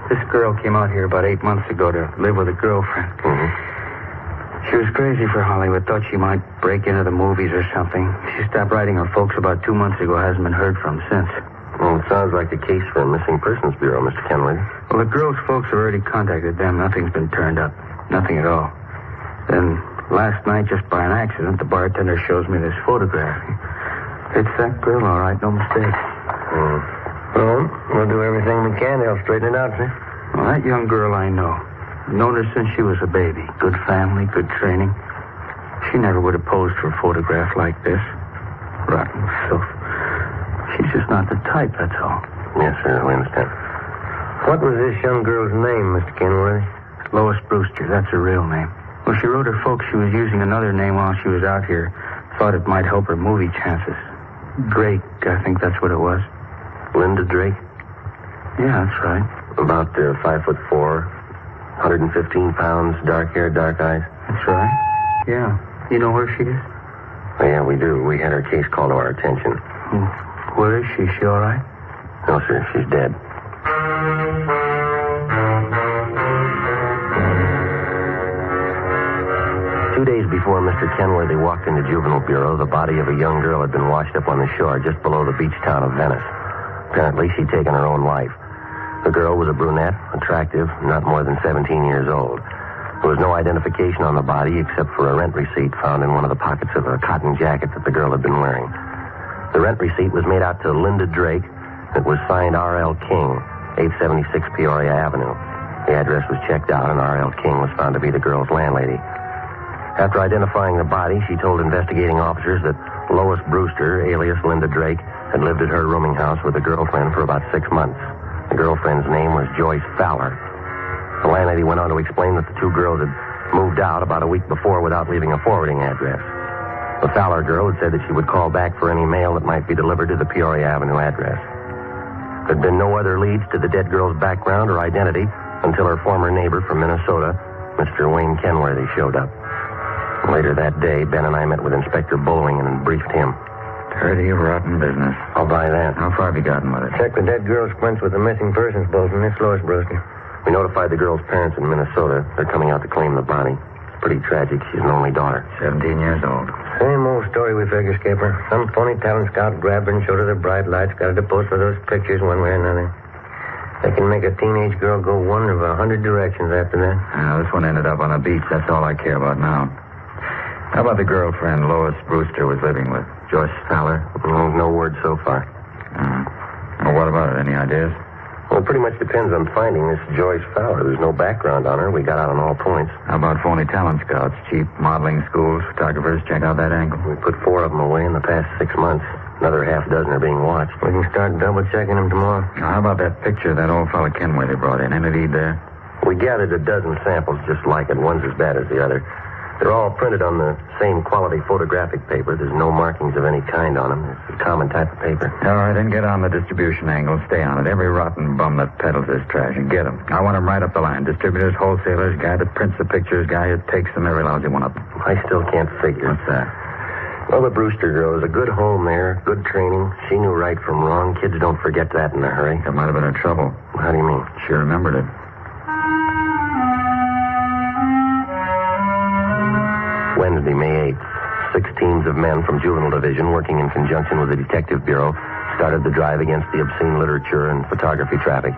This girl came out here about 8 months ago to live with a girlfriend. She was crazy for Hollywood. Thought she might break into the movies or something. She stopped writing her folks about 2 months ago. Hasn't been heard from since. Well, it sounds like a case for a missing persons bureau, Mr. Kenworthy. Well, the girl's folks have already contacted them. Nothing's been turned up. Nothing at all. Then last night, just by an accident, the bartender shows me this photograph. It's that girl, all right. No mistake. Well, we'll do everything we can to help straighten it out, sir. Well, that young girl I know. Known her since she was a baby. Good family, good training. She never would have posed for a photograph like this. Rotten filth. She's just not the type, that's all. Yes, sir, we understand. What was this young girl's name, Mr. Kenworthy? Lois Brewster, that's her real name. Well, she wrote her folks she was using another name while she was out here. Thought it might help her movie chances. Drake, I think that's what it was. Linda Drake? Yeah, that's right. About 5'4", 115 pounds, dark hair, dark eyes? That's right. Yeah. You know where she is? Oh, yeah, we do. We had her case called to our attention. Where is she? Is she all right? No, sir. She's dead. 2 days before Mr. Kenworthy walked into Juvenile Bureau, the body of a young girl had been washed up on the shore just below the beach town of Venice. Apparently, she'd taken her own life. The girl was a brunette, attractive, not more than 17 years old. There was no identification on the body except for a rent receipt found in one of the pockets of a cotton jacket that the girl had been wearing. The rent receipt was made out to Linda Drake. It was signed R.L. King, 876 Peoria Avenue. The address was checked out, and R.L. King was found to be the girl's landlady. After identifying the body, she told investigating officers that Lois Brewster, alias Linda Drake, had lived at her rooming house with a girlfriend for about 6 months. The girlfriend's name was Joyce Fowler. The landlady went on to explain that the two girls had moved out about a week before without leaving a forwarding address. The Fowler girl had said that she would call back for any mail that might be delivered to the Peoria Avenue address. There had been no other leads to the dead girl's background or identity until her former neighbor from Minnesota, Mr. Wayne Kenworthy, showed up. Later that day, Ben and I met with Inspector Bullwing and briefed him. Dirty, rotten business. I'll buy that. How far have you gotten with it? Check the dead girl's quince with the missing persons bulletin. It's Lois Brewster. We notified the girl's parents in Minnesota. They're coming out to claim the body. It's pretty tragic. She's an only daughter. 17 years old. Same old story we figure, Skipper. Some phony talent scout grabbed her and showed her the bright lights. Got her to pose for those pictures one way or another. They can make a teenage girl go one of 100 directions after that. This one ended up on a beach. That's all I care about now. How about the girlfriend Lois Brewster was living with? Joyce Fowler? No word so far. Well, what about it? Any ideas? Well, it pretty much depends on finding this Joyce Fowler. There's no background on her. We got out on all points. How about phony talent scouts? Cheap modeling schools, photographers? Check out that angle. We put 4 of them away in the past 6 months. Another half dozen are being watched. We can start double-checking them tomorrow. Now, how about that picture that old fellow Kenworthy brought in? Any lead there? We gathered a dozen samples just like it. One's as bad as the other. They're all printed on the same quality photographic paper. There's no markings of any kind on them. It's a common type of paper. All right, then get on the distribution angle. Stay on it. Every rotten bum that peddles this trash, and get them. I want them right up the line. Distributors, wholesalers, guy that prints the pictures, guy who takes them, every lousy one of them. I still can't figure. What's that? Well, the Brewster girl was a good home there, good training. She knew right from wrong. Kids don't forget that in a hurry. That might have been her trouble. How do you mean? She remembered it. Wednesday, May 8th. 6 teams of men from Juvenile Division working in conjunction with the Detective Bureau started the drive against the obscene literature and photography traffic.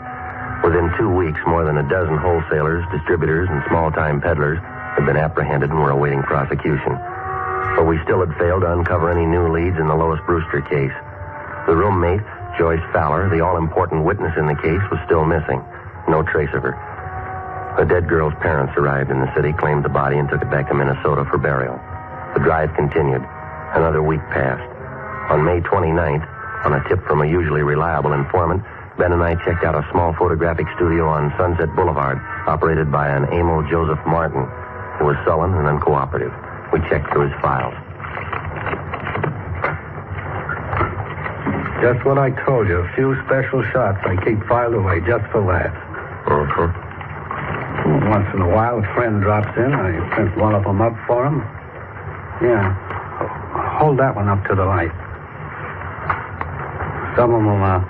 Within 2 weeks, more than a dozen wholesalers, distributors, and small-time peddlers had been apprehended and were awaiting prosecution. But we still had failed to uncover any new leads in the Lois Brewster case. The roommate, Joyce Fowler, the all-important witness in the case, was still missing. No trace of her. The dead girl's parents arrived in the city, claimed the body, and took it back to Minnesota for burial. The drive continued. Another week passed. On May 29th, on a tip from a usually reliable informant, Ben and I checked out a small photographic studio on Sunset Boulevard, operated by an Emil Joseph Martin, who was sullen and uncooperative. We checked through his files. Just what I told you. A few special shots I keep filed away just for laughs. Mm-hmm. Once in a while, a friend drops in. I print one of them up for him. Yeah. Hold that one up to the light. Some of them are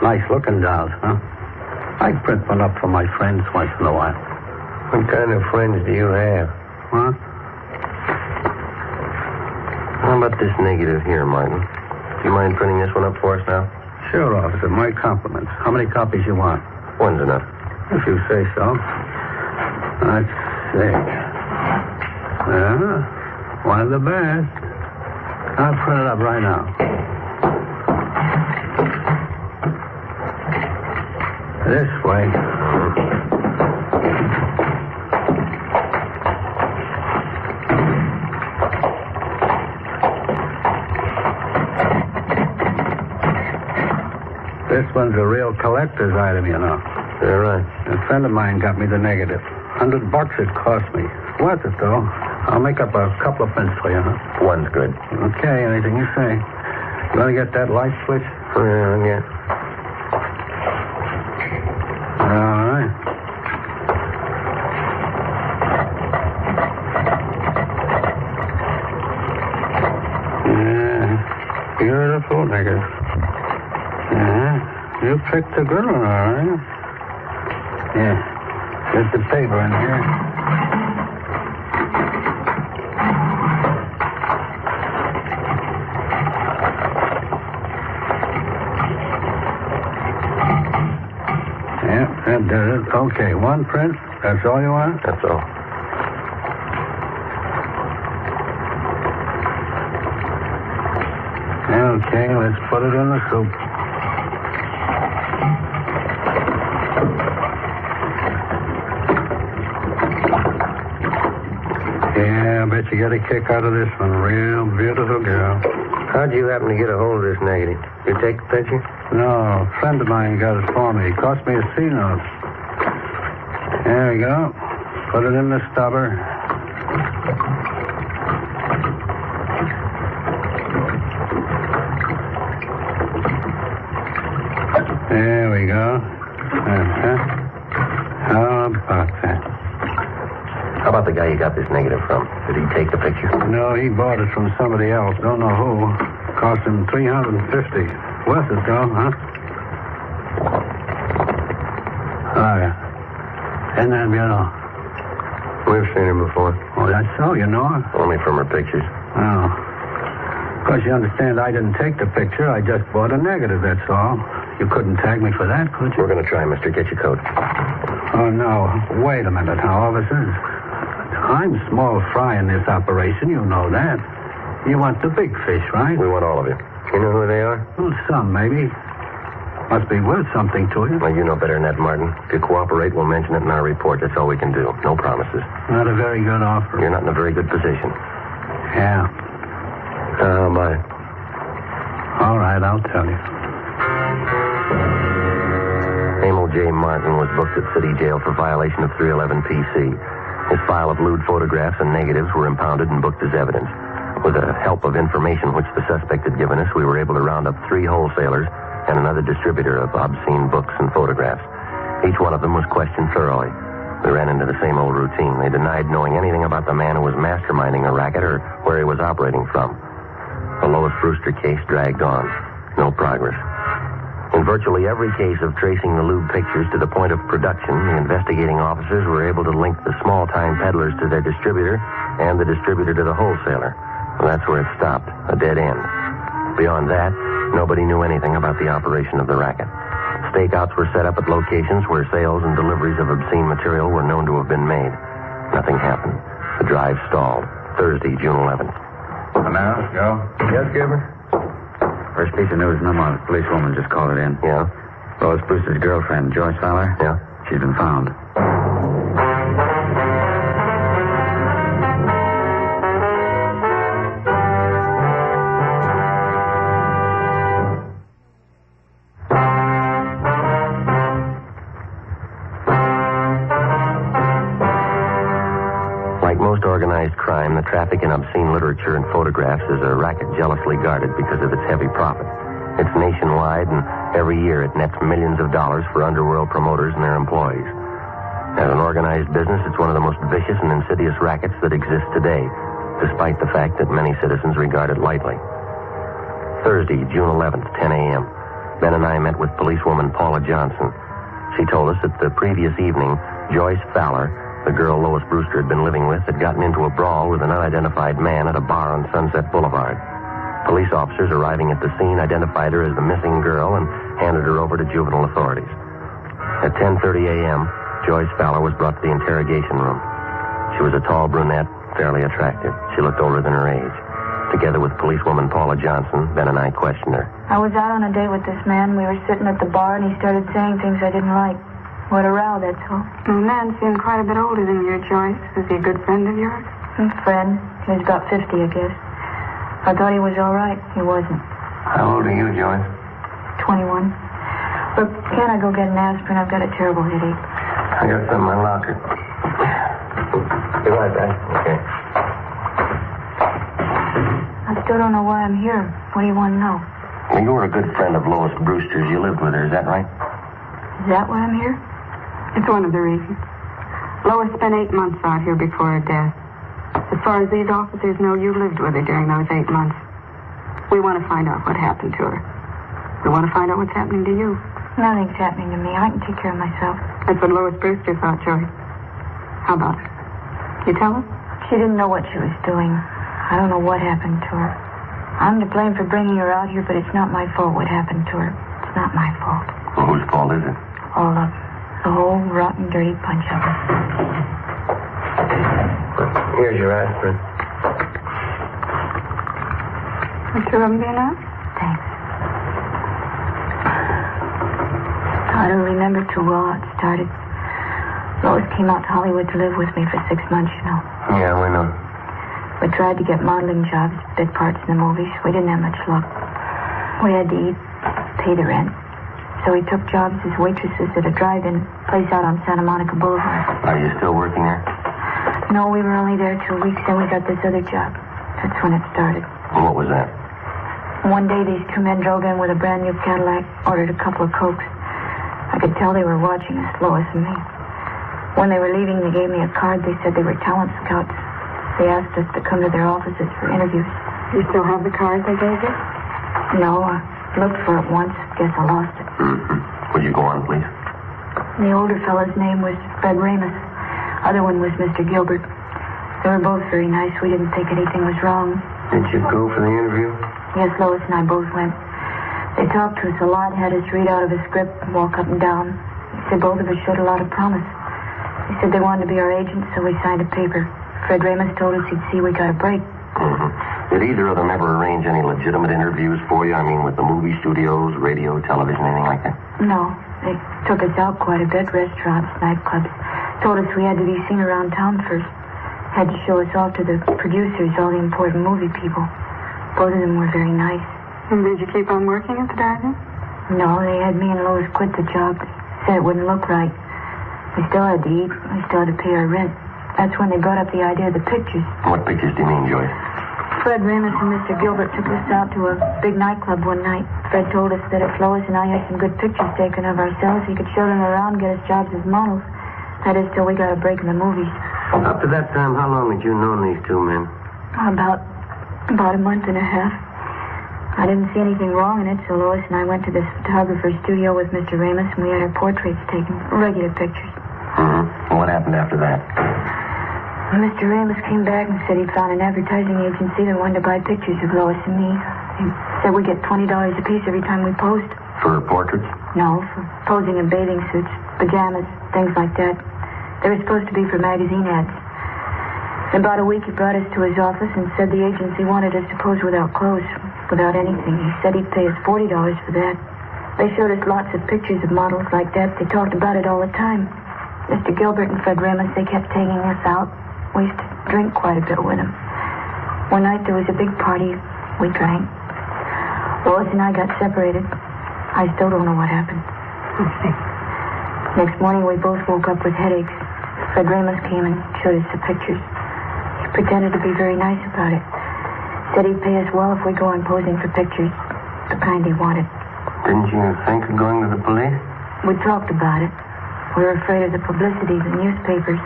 nice-looking dolls, huh? I print one up for my friends once in a while. What kind of friends do you have? Huh? How about this negative here, Martin? Do you mind printing this one up for us now? Sure, officer. My compliments. How many copies you want? One's enough. If you say so. Let's see. One of the best. I'll print it up right now. This way. This one's a real collector's item, you know. Yeah, right. A friend of mine got me the negative. $100 it cost me. Worth it, though. I'll make up a couple of prints for you, huh? One's good. Okay, anything you say. You want to get that light switch? Yeah. All right. Yeah. Beautiful negative. Yeah. You picked a good one, all right. Yeah. There's the paper in here. That does it. Okay, one print. That's all you want? That's all. Okay, let's put it in the soup. Yeah, I bet you get a kick out of this one. Real beautiful girl. How'd you happen to get a hold of this negative? You take the picture? No, a friend of mine got it for me. It cost me a C-note. There we go. Put it in the stubber. There we go. How about that? How about the guy you got this negative from? Did he take the picture? No, he bought it from somebody else. Don't know who. Cost him $350. Worth it, though, huh? Oh, yeah. Isn't that beautiful? We've seen her before. Oh, that's so? You know her? Only from her pictures. Oh. Of course, you understand I didn't take the picture. I just bought a negative, that's all. You couldn't tag me for that, could you? We're going to try, mister. Get your coat. Oh, no. Wait a minute now, officers. I'm small fry in this operation. You know that. You want the big fish, right? We want all of you. You know who they are? Well, some, maybe. Must be worth something to you. Well, you know better than that, Martin. If you cooperate, we'll mention it in our report. That's all we can do. No promises. Not a very good offer. You're not in a very good position. Yeah. Bye. All right, I'll tell you. Emil J. Martin was booked at City Jail for violation of 311 PC. His file of lewd photographs and negatives were impounded and booked as evidence. With the help of information which the suspect had given us, we were able to round up 3 wholesalers and another distributor of obscene books and photographs. Each one of them was questioned thoroughly. We ran into the same old routine. They denied knowing anything about the man who was masterminding the racket or where he was operating from. The Lois Brewster case dragged on. No progress. In virtually every case of tracing the lewd pictures to the point of production, the investigating officers were able to link the small-time peddlers to their distributor and the distributor to the wholesaler. Well, that's where it stopped, a dead end. Beyond that, nobody knew anything about the operation of the racket. Stakeouts were set up at locations where sales and deliveries of obscene material were known to have been made. Nothing happened. The drive stalled. Thursday, June 11th. Now, Joe? Yes, Gilbert? First piece of news, a policewoman just called it in. Yeah? Lois Brewster's girlfriend, Joyce Fowler? Yeah? She's been found. Like most organized crime, the traffic in obscene literature and photographs is a racket jealously guarded because of its heavy profit. It's nationwide, and every year it nets millions of dollars for underworld promoters and their employees. As an organized business, it's one of the most vicious and insidious rackets that exists today. despite the fact that many citizens regard it lightly. Thursday, June 11th, 10 a.m. Ben and I met with policewoman Paula Johnson. She told us that the previous evening, Joyce Fowler, the girl Lois Brewster had been living with, had gotten into a brawl with an unidentified man at a bar on Sunset Boulevard. Police officers arriving at the scene identified her as the missing girl and handed her over to juvenile authorities. At 10:30 a.m., Joyce Fowler was brought to the interrogation room. She was a tall brunette, fairly attractive. She looked older than her age. Together with policewoman Paula Johnson, Ben and I questioned her. I was out on a date with this man. We were sitting at the bar, and he started saying things I didn't like. What a row, that's all. The man seemed quite a bit older than you, Joyce. Was he a good friend of yours? Friend. He was about 50, I guess. I thought he was all right. He wasn't. How old are you, Joyce? 21. Look, can't I go get an aspirin? I've got a terrible headache. I got some in my locker. Be right back. Okay. I still don't know why I'm here. What do you want to know? Well, you were a good friend of Lois Brewster's. You lived with her, is that right? Is that why I'm here? It's one of the reasons. Lois spent 8 months out here before her death. As far as these officers know, you lived with her during those 8 months. We want to find out what happened to her. We want to find out what's happening to you. Nothing's happening to me. I can take care of myself. That's what Lois Brewster thought, Joyce. How about it? You tell us? She didn't know what she was doing. I don't know what happened to her. I'm to blame for bringing her out here, but it's not my fault what happened to her. It's not my fault. Well, whose fault is it? All of them. The whole rotten, dirty bunch of them. Here's your aspirin. The two of them be enough? Thanks. I don't remember too well how it started. Lois came out to Hollywood to live with me for 6 months, you know. Yeah, we know. We tried to get modeling jobs, bit parts in the movies. We didn't have much luck. We had to eat, pay the rent. So we took jobs as waitresses at a drive-in place out on Santa Monica Boulevard. Are you still working there? No, we were only there 2 weeks, then we got this other job. That's when it started. And what was that? One day, these two men drove in with a brand new Cadillac, ordered a couple of Cokes. I could tell they were watching us, Lois and me. When they were leaving, they gave me a card. They said they were talent scouts. They asked us to come to their offices for interviews. You still have the card they gave you? No, I looked for it once. Guess I lost it. Mm-hmm. Would you go on, please? The older fellow's name was Fred Ramus. Other one was Mr. Gilbert. They were both very nice. We didn't think anything was wrong. Did you go for the interview? Yes, Lois and I both went. They talked to us a lot, had us read out of a script, walk up and down. They said both of us showed a lot of promise. They said they wanted to be our agents, so we signed a paper. Fred Ramus told us he'd see we got a break. Mm-hmm. Did either of them ever arrange any legitimate interviews for you? I mean, with the movie studios, radio, television, anything like that? No. They took us out quite a bit, restaurants, nightclubs. Told us we had to be seen around town first. Had to show us off to the producers, all the important movie people. Both of them were very nice. And did you keep on working at the drive-in? No, they had me and Lois quit the job. Said it wouldn't look right. We still had to eat. We still had to pay our rent. That's when they brought up the idea of the pictures. What pictures do you mean, Joyce? Fred Ramus and Mr. Gilbert took us out to a big nightclub one night. Fred told us that if Lois and I had some good pictures taken of ourselves, he could show them around, get us jobs as models. That is, till we got a break in the movies. Up to that time, how long had you known these two men? About a month and a half. I didn't see anything wrong in it, so Lois and I went to this photographer's studio with Mr. Ramus, and we had our portraits taken, regular pictures. Mm-hmm. What happened after that? Mr. Ramus came back and said he'd found an advertising agency that wanted to buy pictures of Lois and me. He said we'd get $20 apiece every time we posed. For portraits? No, for posing in bathing suits, pajamas, things like that. They were supposed to be for magazine ads. In about a week, he brought us to his office and said the agency wanted us to pose without clothes, without anything. He said he'd pay us $40 for that. They showed us lots of pictures of models like that. They talked about it all the time. Mr. Gilbert and Fred Ramus, they kept taking us out. We used to drink quite a bit with them. One night there was a big party. We drank. Lois and I got separated. I still don't know what happened. Next morning, we both woke up with headaches. Fred Ramus came and showed us the pictures. He pretended to be very nice about it. Said he'd pay us well if we go on posing for pictures, the kind he wanted. Didn't you think of going to the police? We talked about it. We were afraid of the publicity, the newspapers.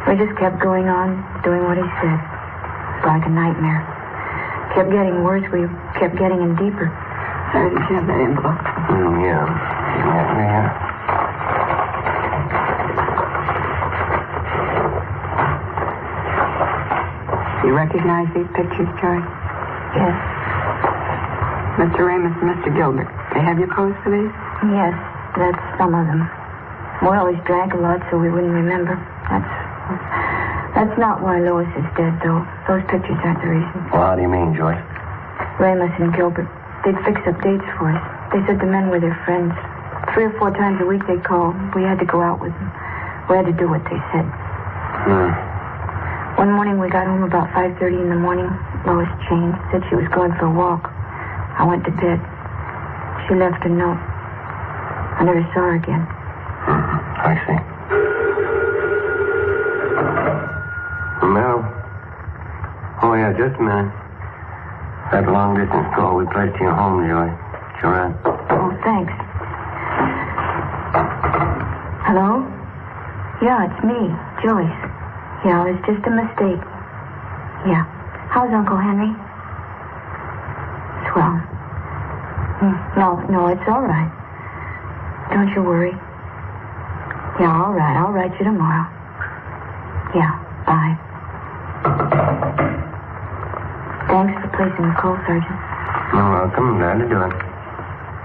We just kept going on, doing what he said. It's like a nightmare. Kept getting worse. We kept getting in deeper. Did you have that envelope? Yeah. You recognize these pictures, Joyce? Yes. Mr. Ramus and Mr. Gilbert. They have your clothes for these? Yes, that's some of them. We always drank a lot, so we wouldn't remember. That's not why Lois is dead, though. Those pictures aren't the reason. Well, how do you mean, Joyce? Ramus and Gilbert, they'd fix up dates for us. They said the men were their friends. 3 or 4 times a week they'd call. We had to go out with them. We had to do what they said. One morning we got home about 5:30 in the morning. Lois changed, said she was going for a walk. I went to bed. She left a note. I never saw her again. I see. Mel? Oh, yeah, just a minute. That long-distance call we placed to your home, Joy. Sure on. Oh, thanks. Hello? Yeah, it's me, Joyce. Yeah, it was just a mistake. Yeah. How's Uncle Henry? Swell. No, it's all right. Don't you worry. Yeah, all right. I'll write you tomorrow. Yeah, bye. Thanks for placing the call, Sergeant. You're welcome. Glad to do it.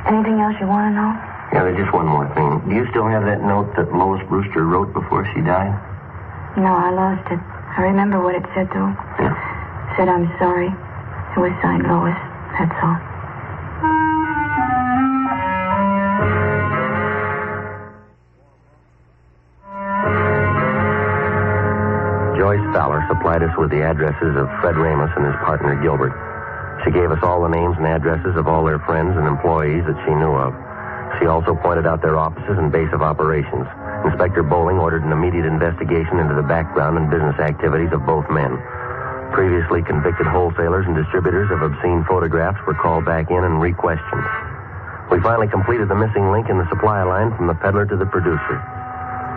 Anything else you want to know? Yeah, there's just one more thing. Do you still have that note that Lois Brewster wrote before she died? No, I lost it. I remember what it said, though. Yeah. Said I'm sorry. It was signed Lois. That's all. Joyce Fowler supplied us with the addresses of Fred Ramus and his partner Gilbert. She gave us all the names and addresses of all their friends and employees that she knew of. She also pointed out their offices and base of operations. Inspector Bowling ordered an immediate investigation into the background and business activities of both men. Previously convicted wholesalers and distributors of obscene photographs were called back in and re-questioned. We finally completed the missing link in the supply line from the peddler to the producer.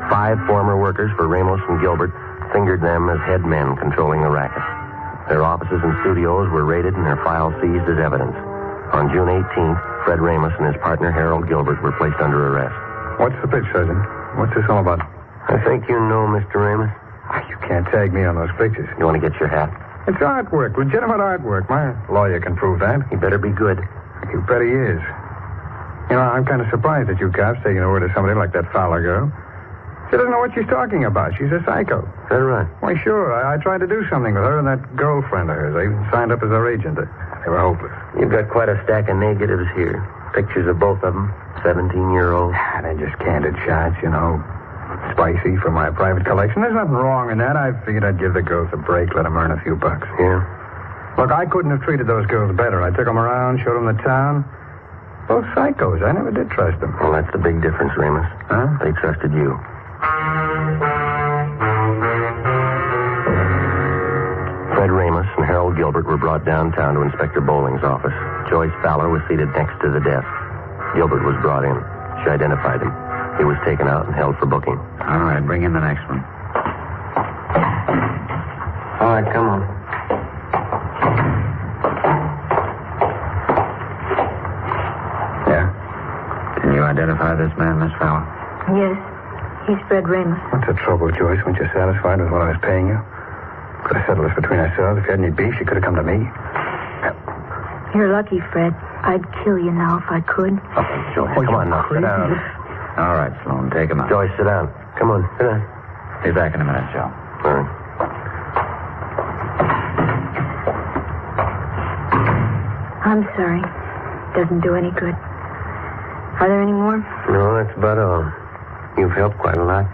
5 former workers for Ramos and Gilbert fingered them as head men controlling the racket. Their offices and studios were raided and their files seized as evidence. On June 18th, Fred Ramus and his partner Harold Gilbert were placed under arrest. What's the pitch, Sergeant? What's this all about? I think you know Mr. Ramus. You can't tag me on those pictures. You want to get your hat? It's artwork, legitimate artwork. My lawyer can prove that. He better be good. You bet he is. You know, I'm kind of surprised at you cops taking the word of somebody like that Fowler girl. She doesn't know what she's talking about. She's a psycho. Is that right? Why, sure. I tried to do something with her and that girlfriend of hers. I even signed up as her agent. They were hopeless. You've got quite a stack of negatives here. Pictures of both of them. 17-year-olds. They're just candid shots, you know. Spicy for my private collection. There's nothing wrong in that. I figured I'd give the girls a break, let them earn a few bucks. Yeah? Look, I couldn't have treated those girls better. I took them around, showed them the town. Both psychos. I never did trust them. Well, that's the big difference, Ramus. Huh? They trusted you. Fred Ramus and Harold Gilbert were brought downtown to Inspector Bowling's office. Joyce Fowler was seated next to the desk. Gilbert was brought in. She identified him. He was taken out and held for booking. All right, bring in the next one. All right, come on. Yeah? Can you identify this man, Miss Fowler? Yes. He's Fred Ramus. What's the trouble, Joyce? Weren't you satisfied with what I was paying you? Could have settled this between ourselves. If you had any beef, you could have come to me. You're lucky, Fred. I'd kill you now if I could. Oh, Joyce, come on now. Sit down. All right, Sloan, take him out. Joyce, sit down. Come on, sit down. Be back in a minute, Joe. All right. I'm sorry. Doesn't do any good. Are there any more? No, that's about all. You've helped quite a lot.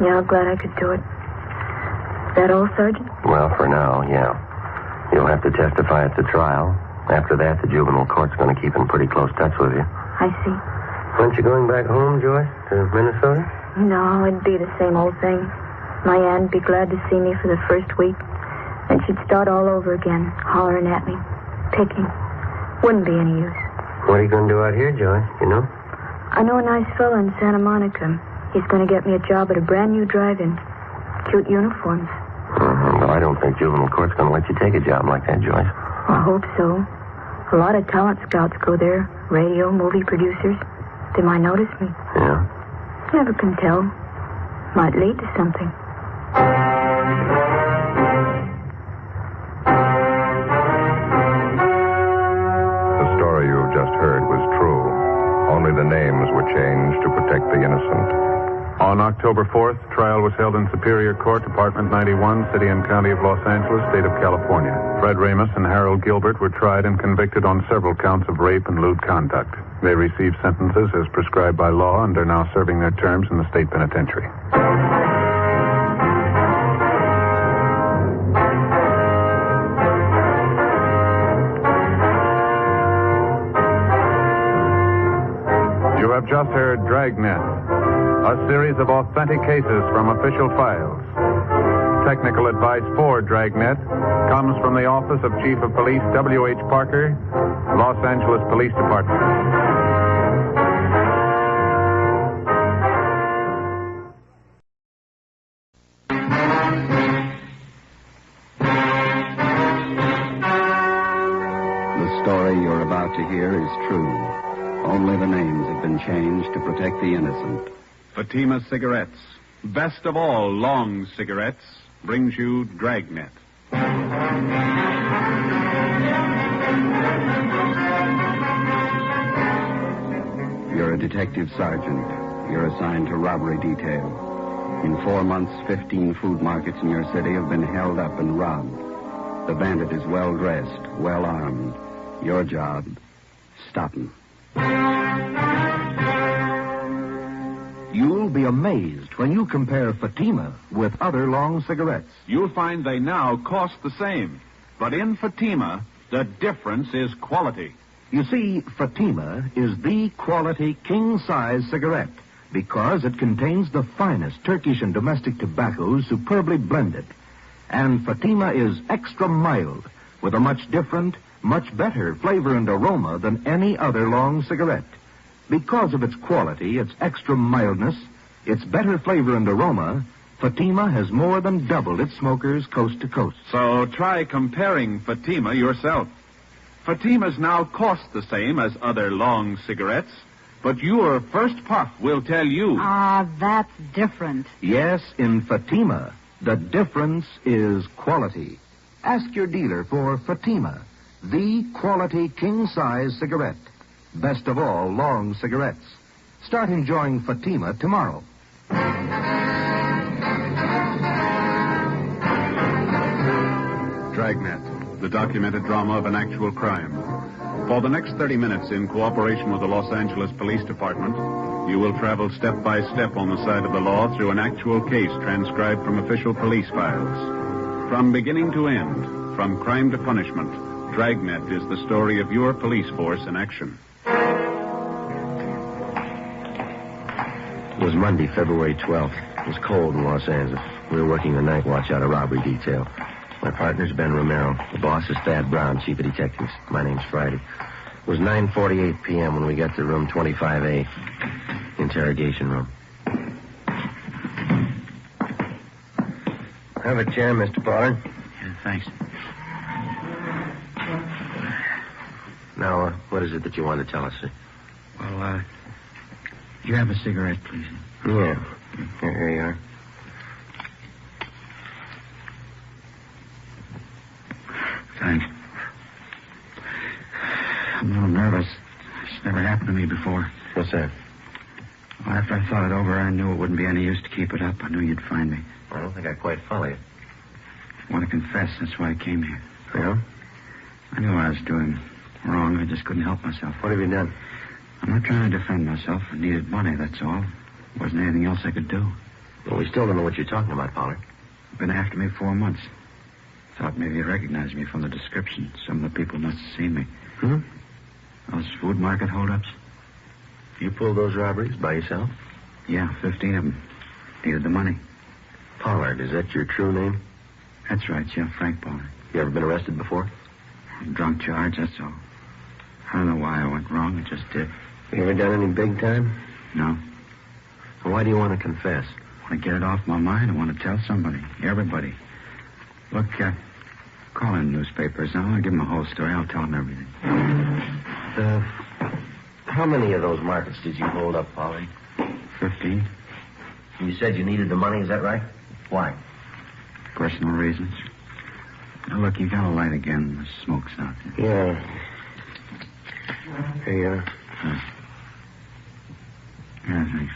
Yeah, I'm glad I could do it. Is that all, Sergeant? Well, for now, yeah. You'll have to testify at the trial. After that, the juvenile court's going to keep in pretty close touch with you. I see. Aren't you going back home, Joyce, to Minnesota? No, it'd be the same old thing. My aunt'd be glad to see me for the first week. Then she'd start all over again, hollering at me, picking. Wouldn't be any use. What are you going to do out here, Joyce? You know? I know a nice fella in Santa Monica. He's going to get me a job at a brand new drive-in. Cute uniforms. Well, I don't think juvenile court's going to let you take a job like that, Joyce. I hope so. A lot of talent scouts go there. Radio, movie producers. They might notice me. Yeah? Never can tell. Might lead to something. The story you've just heard was true. Only the names were changed to protect the innocent. On October 4th, trial was held in Superior Court, Department 91, City and County of Los Angeles, State of California. Fred Ramus and Harold Gilbert were tried and convicted on several counts of rape and lewd conduct. They received sentences as prescribed by law and are now serving their terms in the state penitentiary. You have just heard Dragnet, a series of authentic cases from official files. Technical advice for Dragnet comes from the Office of Chief of Police W.H. Parker, Los Angeles Police Department. The story you're about to hear is true. Only the names have been changed to protect the innocent. Fatima Cigarettes, best of all long cigarettes, brings you Dragnet. You're a detective sergeant. You're assigned to robbery detail. In 4 months, 15 food markets in your city have been held up and robbed. The bandit is well dressed, well armed. Your job, stop him. You'll be amazed when you compare Fatima with other long cigarettes. You'll find they now cost the same. But in Fatima, the difference is quality. You see, Fatima is the quality king-size cigarette because it contains the finest Turkish and domestic tobaccos superbly blended. And Fatima is extra mild with a much different, much better flavor and aroma than any other long cigarette. Because of its quality, its extra mildness, its better flavor and aroma, Fatima has more than doubled its smokers coast to coast. So try comparing Fatima yourself. Fatimas now cost the same as other long cigarettes, but your first puff will tell you. Ah, that's different. Yes, in Fatima, the difference is quality. Ask your dealer for Fatima, the quality king-size cigarette. Best of all long cigarettes. Start enjoying Fatima tomorrow. Dragnet, the documented drama of an actual crime. For the next 30 minutes, in cooperation with the Los Angeles Police Department, you will travel step by step on the side of the law through an actual case transcribed from official police files. From beginning to end, from crime to punishment, Dragnet is the story of your police force in action. It was Monday, February 12th. It was cold in Los Angeles. We were working the night watch out of robbery detail. My partner's Ben Romero. The boss is Thad Brown, chief of detectives. My name's Friday. It was 9:48 p.m. when we got to room 25A, interrogation room. Have a chair, Mr. Pollard. Yeah, thanks. Now, what is it that you want to tell us, sir? Well, do you have a cigarette, please? Yeah. Here you are. Thanks. I'm a little nervous. It's never happened to me before. What's that? Well, after I thought it over, I knew it wouldn't be any use to keep it up. I knew you'd find me. I don't think I quite follow you. I want to confess. That's why I came here. Yeah? I knew what I was doing wrong. I just couldn't help myself. What have you done? I'm not trying to defend myself. I needed money, that's all. There wasn't anything else I could do. Well, we still don't know what you're talking about, Pollard. You've been after me 4 months. Thought maybe you recognized me from the description. Some of the people must have seen me. Hmm? Those food market holdups? You pulled those robberies by yourself? Yeah, 15 of them. Needed the money. Pollard, is that your true name? That's right, yeah, Frank Pollard. You ever been arrested before? Drunk charge, that's all. I don't know why I went wrong. It just did. You ever done any big time? No. Well, why do you want to confess? I want to get it off my mind. I want to tell somebody. Everybody. Look, call in newspapers. I'll give them the whole story. I'll tell them everything. How many of those markets did you hold up, Polly? 15. You said you needed the money, is that right? Why? Personal reasons. Now, look, you got a light again. The smoke's out there. Yeah. Here you are. Yeah, thanks.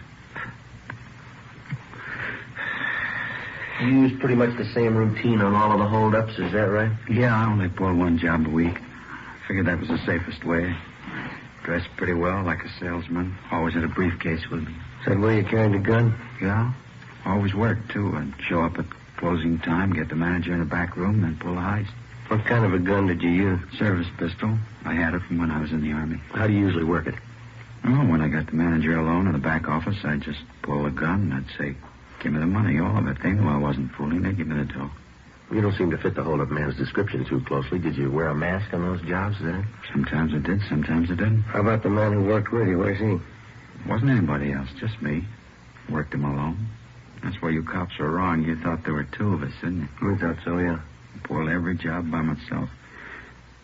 You use pretty much the same routine on all of the holdups, is that right? Yeah, I only pull one job a week. Figured that was the safest way. Dressed pretty well, like a salesman. Always had a briefcase with me. Is that where you carried the gun? Yeah. Always worked, too. I'd show up at closing time, get the manager in the back room, then pull a heist. What kind of a gun did you use? Service pistol. I had it from when I was in the Army. How do you usually work it? Well, when I got the manager alone in the back office, I'd just pull the gun and I'd say, give me the money, all of it. They knew I wasn't fooling. They'd give me the dough. You don't seem to fit the hold-up man's description too closely. Did you wear a mask on those jobs then? Sometimes I did, sometimes I didn't. How about the man who worked with you? Where's he? Wasn't anybody else, just me. Worked him alone. That's where you cops were wrong. You thought there were two of us, didn't you? We thought so, yeah. Pulled every job by myself.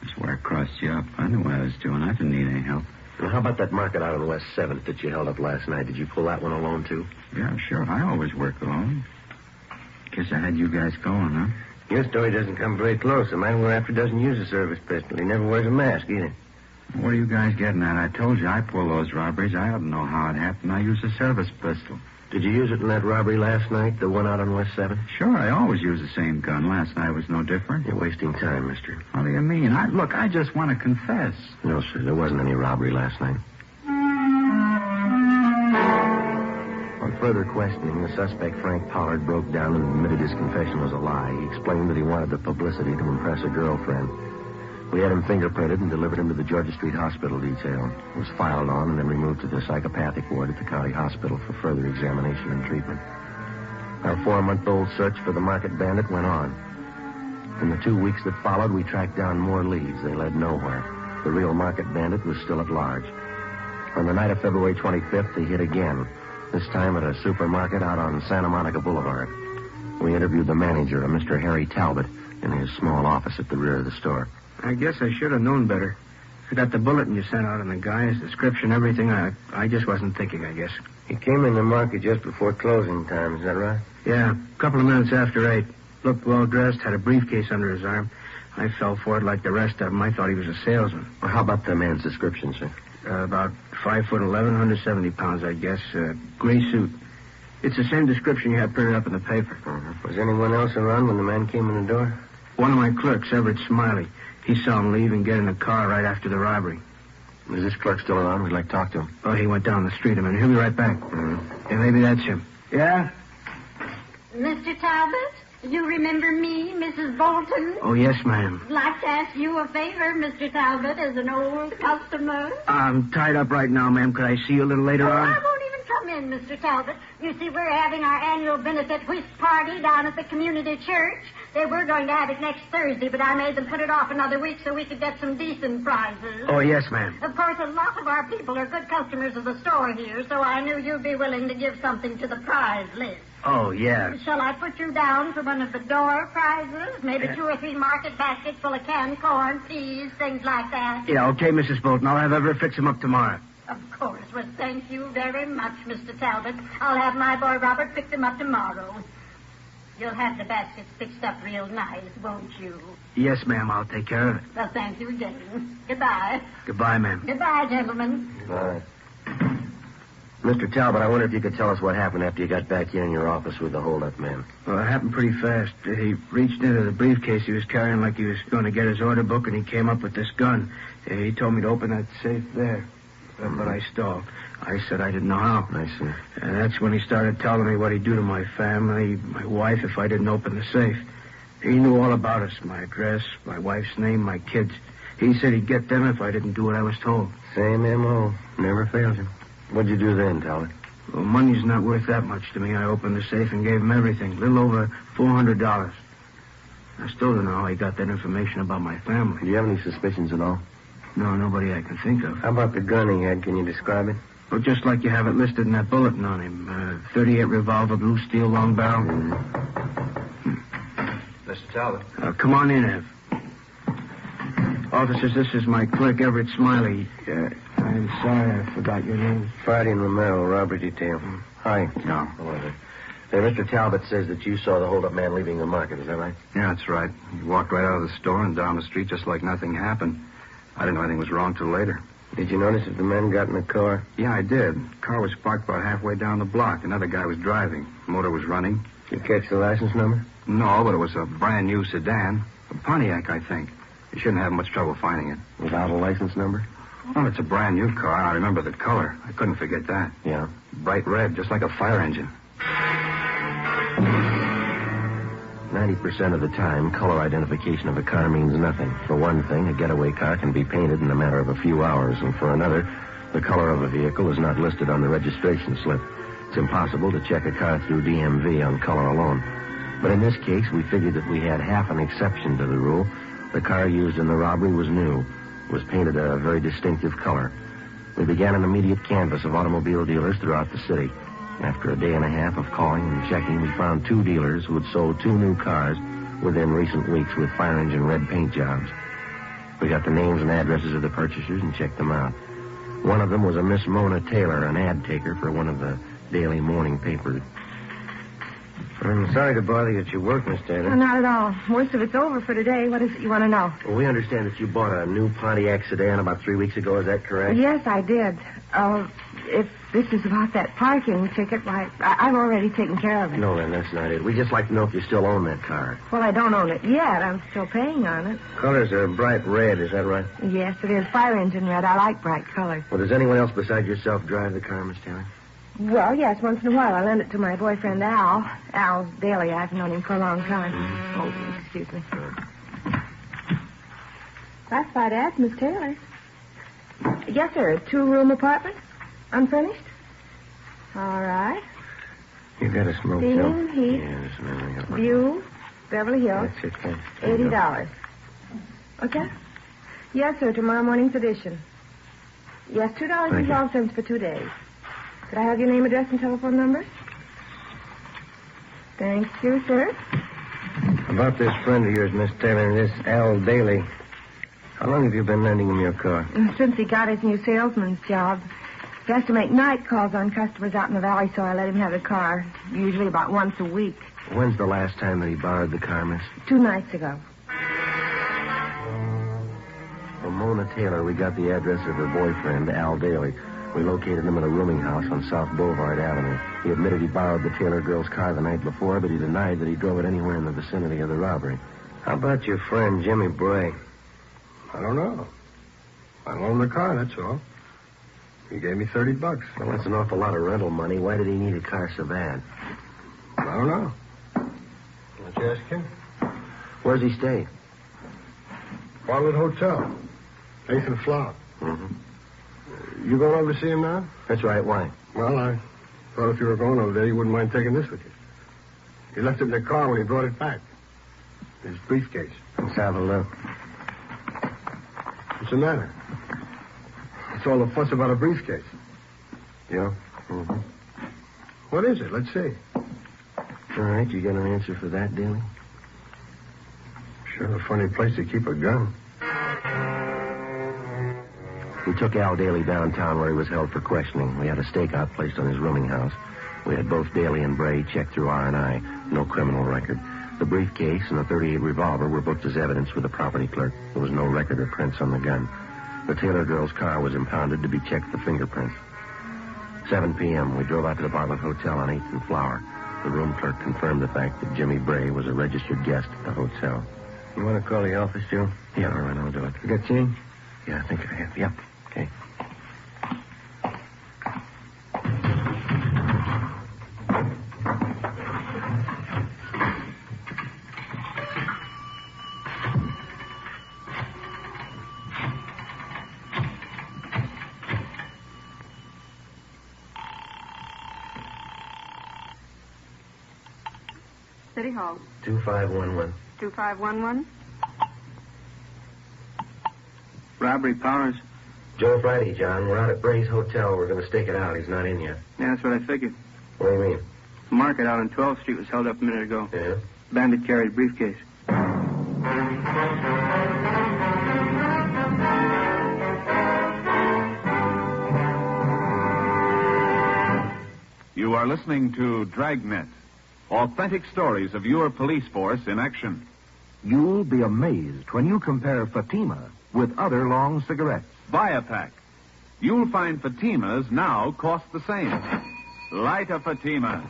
That's where I crossed you up. I knew what I was doing. I didn't need any help. Well, how about that market out on West 7th that you held up last night? Did you pull that one alone, too? Yeah, sure. I always work alone. Guess I had you guys going, huh? Your story doesn't come very close. The man we're after doesn't use a service pistol. He never wears a mask, either. What are you guys getting at? I told you I pull those robberies. I ought to know how it happened. I use a service pistol. Did you use it in that robbery last night, the one out on West 7th? Sure, I always use the same gun. Last night was no different. You're wasting time, mister. What do you mean? Look, I just want to confess. No, sir, there wasn't any robbery last night. On further questioning, the suspect, Frank Pollard, broke down and admitted his confession was a lie. He explained that he wanted the publicity to impress a girlfriend. We had him fingerprinted and delivered him to the Georgia Street Hospital detail. He was filed on and then removed to the psychopathic ward at the county hospital for further examination and treatment. Our 4-month-old search for the market bandit went on. In the 2 weeks that followed, we tracked down more leads. They led nowhere. The real market bandit was still at large. On the night of February 25th, he hit again, this time at a supermarket out on Santa Monica Boulevard. We interviewed the manager, a Mr. Harry Talbot, in his small office at the rear of the store. I guess I should have known better. I got the bulletin you sent out on the guy, his description, everything. I just wasn't thinking, I guess. He came in the market just before closing time, is that right? Yeah, a couple of minutes after 8. Looked well-dressed, had a briefcase under his arm. I fell for it like the rest of them. I thought he was a salesman. Well, how about the man's description, sir? About 5'11", 170 pounds, I guess. Gray suit. It's the same description you had printed up in the paper. Uh-huh. Was anyone else around when the man came in the door? One of my clerks, Everett Smiley. He saw him leave and get in a car right after the robbery. Is this clerk still around? We'd like to talk to him. Oh, he went down the street a minute. He'll be right back. Mm-hmm. Yeah, maybe that's him. Yeah? Mr. Talbot, you remember me, Mrs. Bolton? Oh, yes, ma'am. I'd like to ask you a favor, Mr. Talbot, as an old customer. I'm tied up right now, ma'am. Could I see you a little later on? I won't even come in, Mr. Talbot. You see, we're having our annual benefit whist party down at the community church. They were going to have it next Thursday, but I made them put it off another week so we could get some decent prizes. Oh, yes, ma'am. Of course, a lot of our people are good customers of the store here, so I knew you'd be willing to give something to the prize list. Oh, yeah. Shall I put you down for one of the door prizes? Maybe 2 or 3 market baskets full of canned corn, peas, things like that? Yeah, okay, Mrs. Bolton. I'll have Everett fix them up tomorrow. Of course. Well, thank you very much, Mr. Talbot. I'll have my boy Robert pick them up tomorrow. You'll have the baskets fixed up real nice, won't you? Yes, ma'am. I'll take care of it. Well, thank you again. Goodbye. Goodbye, ma'am. Goodbye, gentlemen. Goodbye. Mr. Talbot, I wonder if you could tell us what happened after you got back here in your office with the hold-up man. Well, it happened pretty fast. He reached into the briefcase he was carrying like he was going to get his order book, and he came up with this gun. He told me to open that safe there. But I stalled. I said I didn't know how. I see. And that's when he started telling me what he'd do to my family, my wife, if I didn't open the safe. He knew all about us, my address, my wife's name, my kids. He said he'd get them if I didn't do what I was told. Same M.O. Never fails him. What'd you do then, Talbot? Well, money's not worth that much to me. I opened the safe and gave him everything. A little over $400. I still don't know how he got that information about my family. Do you have any suspicions at all? No, nobody I can think of. How about the gun he had? Can you describe it? Well, just like you have it listed in that bulletin on him. 38 revolver, blue steel, long barrel. Mr. Talbot. Come on in, Ev. Officers, this is my clerk, Everett Smiley. I'm sorry I forgot your name. Friday and Romero, robbery detail. Hi. No. Hello there. Hey, Mr. Talbot says that you saw the hold-up man leaving the market. Is that right? Yeah, that's right. He walked right out of the store and down the street just like nothing happened. I didn't know anything was wrong till later. Did you notice if the men got in the car? Yeah, I did. The car was parked about halfway down the block. Another guy was driving. The motor was running. Did you catch the license number? No, but it was a brand new sedan. A Pontiac, I think. You shouldn't have much trouble finding it. Without a license number? Well, it's a brand new car. I remember the color. I couldn't forget that. Yeah. Bright red, just like a fire engine. 90% of the time, color identification of a car means nothing. For one thing, a getaway car can be painted in a matter of a few hours, and for another, the color of a vehicle is not listed on the registration slip. It's impossible to check a car through DMV on color alone. But in this case, we figured that we had half an exception to the rule. The car used in the robbery was new. It was painted a very distinctive color. We began an immediate canvass of automobile dealers throughout the city. After a day and a half of calling and checking, we found 2 dealers who had sold 2 new cars within recent weeks with fire engine red paint jobs. We got the names and addresses of the purchasers and checked them out. One of them was a Miss Mona Taylor, an ad taker for one of the daily morning papers. I'm sorry to bother you at your work, Miss Taylor. No, not at all. Most of it's over for today. What is it you want to know? Well, we understand that you bought a new Pontiac sedan about 3 weeks ago. Is that correct? Yes, I did. If this is about that parking ticket, why, I've already taken care of it. No, then, that's not it. We'd just like to know if you still own that car. Well, I don't own it yet. I'm still paying on it. Colors are bright red, is that right? Yes, it is fire engine red. I like bright colors. Well, does anyone else besides yourself drive the car, Miss Taylor? Well, yes, once in a while. I lend it to my boyfriend, Al. Al Daly. I've known him for a long time. Oh, excuse me. Classified ads, Miss Taylor. Yes, sir. 2-room apartment. Unfurnished. All right. You got a smoke, Steam, Joe? heat, Yes, ma'am. view, Beverly Hills. That's it, thanks. $80. Okay? Yes, sir. Tomorrow morning's edition. Yes, $2.12 for 2 days. Could I have your name, address, and telephone number? Thank you, sir. About this friend of yours, Miss Taylor, this Al Daly. How long have you been lending him your car? Since he got his new salesman's job. He has to make night calls on customers out in the valley, so I let him have the car, usually about once a week. When's the last time that he borrowed the car, miss? 2 nights ago. From Mona Taylor, we got the address of her boyfriend, Al Daly. We located him at a rooming house on South Boulevard Avenue. He admitted he borrowed the Taylor girl's car the night before, but he denied that he drove it anywhere in the vicinity of the robbery. How about your friend, Jimmy Bray? I don't know. I loaned the car, that's all. He gave me $30. Well, that's an awful lot of rental money. Why did he need a car so bad? I don't know. Why don't you ask him? Where's he stay? Bartlett Hotel. Nathan Flower. Mm-hmm. You going over to see him now? That's right. Why? Well, I thought if you were going over there, you wouldn't mind taking this with you. He left it in the car when he brought it back. His briefcase. Let's have a look. What's the matter? What's all the fuss about a briefcase? Yeah? Mm-hmm. What is it? Let's see. All right, you got an answer for that, Daly? Sure a funny place to keep a gun. We took Al Daly downtown where he was held for questioning. We had a stakeout placed on his rooming house. We had both Daly and Bray checked through R&I. No criminal record. The briefcase and the .38 revolver were booked as evidence with the property clerk. There was no record or prints on the gun. The Taylor girl's car was impounded to be checked for fingerprints. 7 p.m., we drove out to the Bartlett Hotel on 8th and Flower. The room clerk confirmed the fact that Jimmy Bray was a registered guest at the hotel. You want to call the office, Joe? Yeah, all right, I'll do it. You got change? Yeah, I think I have. Yep. Okay. City Hall. 2511. 2511. Robbery Powers. Joe Friday, John. We're out at Bray's Hotel. We're going to stake it out. He's not in yet. Yeah, that's what I figured. What do you mean? The market out on 12th Street was held up a minute ago. Yeah? Bandit carried briefcase. are listening to Dragnet, authentic stories of your police force in action. You'll be amazed when you compare Fatima with other long cigarettes. Buy a pack. You'll find Fatimas now cost the same. Light a Fatima.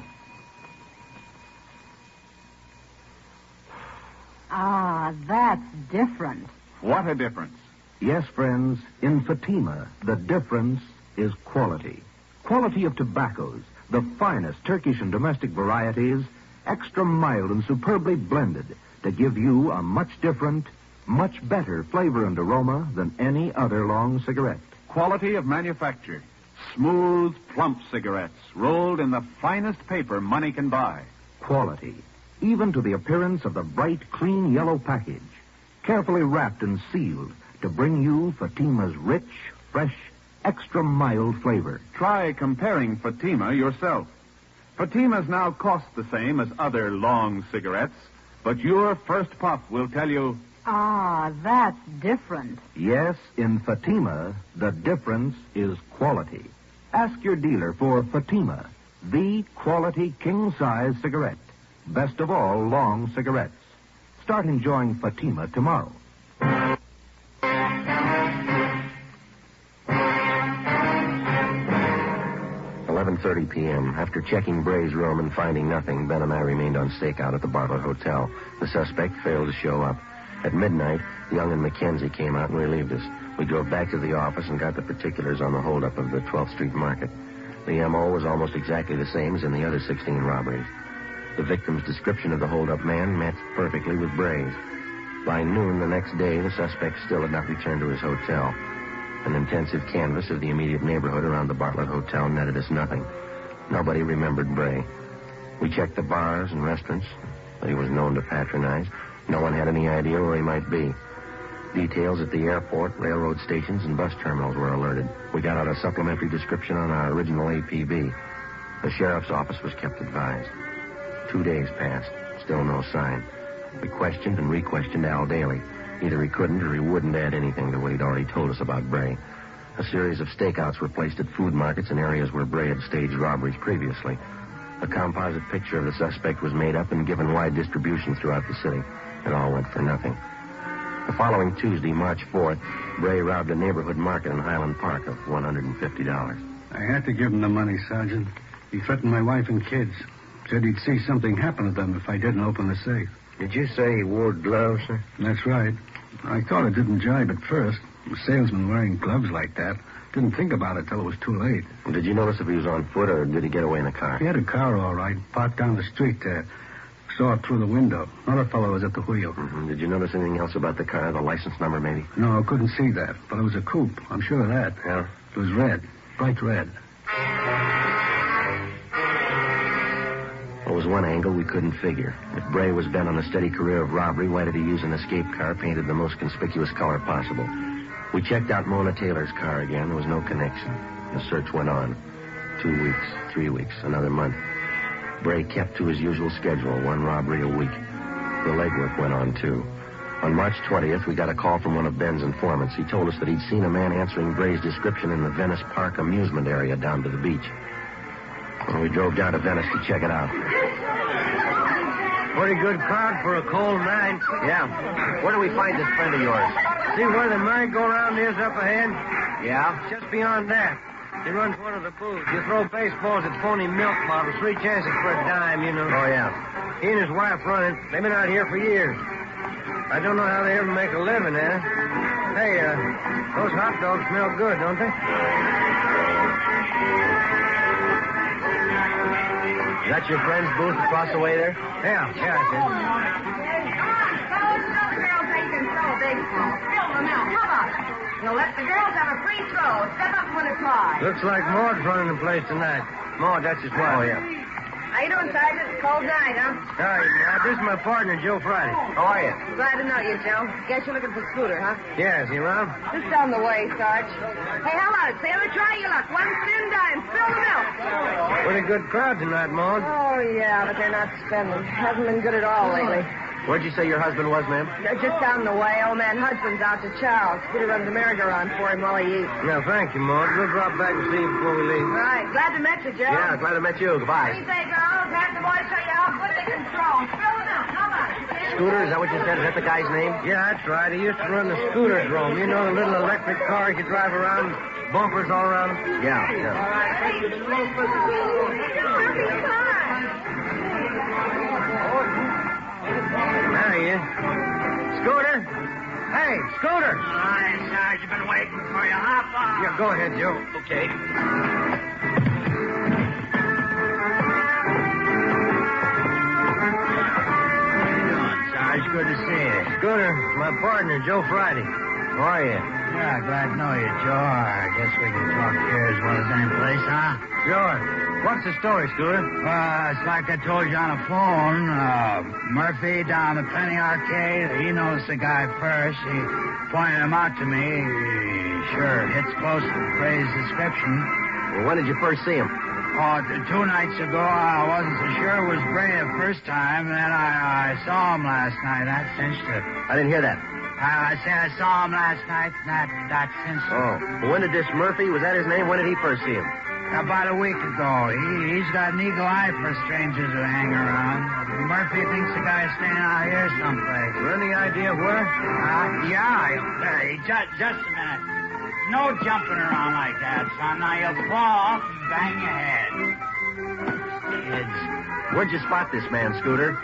Ah, that's different. What a difference. Yes, friends, in Fatima, the difference is quality. Quality of tobaccos, the finest Turkish and domestic varieties, extra mild and superbly blended to give you a much different, much better flavor and aroma than any other long cigarette. Quality of manufacture. Smooth, plump cigarettes rolled in the finest paper money can buy. Quality, even to the appearance of the bright, clean yellow package, carefully wrapped and sealed to bring you Fatima's rich, fresh, extra mild flavor. Try comparing Fatima yourself. Fatimas now cost the same as other long cigarettes, but your first puff will tell you... Ah, that's different. Yes, in Fatima, the difference is quality. Ask your dealer for Fatima, the quality king-size cigarette. Best of all long cigarettes. Start enjoying Fatima tomorrow. 11:30 p.m. After checking Bray's room and finding nothing, Ben and I remained on stakeout at the Bartlett Hotel. The suspect failed to show up. At midnight, Young and McKenzie came out and relieved us. We drove back to the office and got the particulars on the holdup of the 12th Street Market. The M.O. was almost exactly the same as in the other 16 robberies. The victim's description of the holdup man matched perfectly with Bray's. By noon the next day, the suspect still had not returned to his hotel. An intensive canvass of the immediate neighborhood around the Bartlett Hotel netted us nothing. Nobody remembered Bray. We checked the bars and restaurants that he was known to patronize. No one had any idea where he might be. Details at the airport, railroad stations, and bus terminals were alerted. We got out a supplementary description on our original APB. The sheriff's office was kept advised. 2 days passed. Still no sign. We questioned and re-questioned Al Daly. Either he couldn't or he wouldn't add anything to what he'd already told us about Bray. A series of stakeouts were placed at food markets in areas where Bray had staged robberies previously. A composite picture of the suspect was made up and given wide distribution throughout the city. It all went for nothing. The following Tuesday, March 4th, Bray robbed a neighborhood market in Highland Park of $150. I had to give him the money, Sergeant. He threatened my wife and kids. Said he'd see something happen to them if I didn't open the safe. Did you say he wore gloves, sir? That's right. I thought it didn't jibe at first. A salesman wearing gloves like that. Didn't think about it till it was too late. Did you notice if he was on foot or did he get away in a car? He had a car, all right, parked down the street there. Saw it through the window. Another fellow was at the wheel. Mm-hmm. Did you notice anything else about the car, the license number maybe? No, I couldn't see that, but it was a coupe. I'm sure of that. Yeah? It was red, bright red. There was one angle we couldn't figure. If Bray was bent on a steady career of robbery, why did he use an escape car painted the most conspicuous color possible? We checked out Mona Taylor's car again. There was no connection. The search went on. 2 weeks, 3 weeks, another month. Bray kept to his usual schedule, one robbery a week. The legwork went on, too. On March 20th, we got a call from one of Ben's informants. He told us that he'd seen a man answering Bray's description in the Venice Park amusement area down to the beach. We drove down to Venice to check it out. Pretty good crowd for a cold night. Yeah. Where do we find this friend of yours? See where the merry-go-round is up ahead? Yeah? Just beyond that. He runs one of the booths. You throw baseballs at phony milk bottles. 3 chances for a dime, you know. Oh, yeah. He and his wife run it. They've been out here for years. I don't know how they ever make a living, eh? Hey, those hot dogs smell good, don't they? Is that your friend's booth across the way there? Yeah, I said. Girls ain't been so big. Fill them out. How about it? You'll let the girls have a free throw. Step up when it's live. Looks like Maud's running the place tonight. Maud, that's his wife. Oh, yeah. How you doing, Sergeant? Cold night, huh? Hi, this is my partner, Joe Friday. How are you? Glad to know you, Joe. Guess you're looking for Scooter, huh? Yeah, is he around? Just down the way, Sarge. Hey, how about it, Sailor? Try your luck. 1 spin dime. Spill the milk. Pretty good crowd tonight, Maud. Oh, yeah, but they're not spending. Hasn't been good at all lately. Where'd you say your husband was, ma'am? Just down the way. Old man Hudson's out to chow. Scooter runs a merry-go-round for him while he eats. Yeah, thank you, Maud. We'll drop back and see you before we leave. Right. Glad to meet you, Joe. Yeah, glad to meet you. Goodbye. What do you say, girls? Have the boys show you how good they can throw. Throw them out. How about it? Scooter, is that what you said? Is that the guy's name? Yeah, that's right. He used to run the scooter drome. You know, the little electric cars you drive around, bumpers all around them? Yeah. There he is. Scooter? Hey, Scooter! Hi, Sarge. I've been waiting for you. Hop on. Yeah, go ahead, Joe. Okay. Sarge, good to see you. Scooter, my partner, Joe Friday. How are you? Yeah, glad to know you, Joe. I guess we can talk here as well as any place, huh? Sure. What's the story, Scooter? It's like I told you on the phone. Murphy down the Penny Arcade, he noticed the guy first. He pointed him out to me. He sure hits close to Bray's description. Well, when did you first see him? Oh, 2 nights ago, I wasn't so sure it was Bray the first time, and then I saw him last night. That cinched it. I didn't hear that. I said I saw him last night, and that cinched it. Oh. Well, when did this Murphy, was that his name? When did he first see him? About a week ago. He's got an eagle eye for strangers who hang around. Murphy thinks the guy's staying out here someplace. Any idea where? Just a minute. No jumping around like that, son. Now you'll fall off and bang your head. Kids. Where'd you spot this man, Scooter?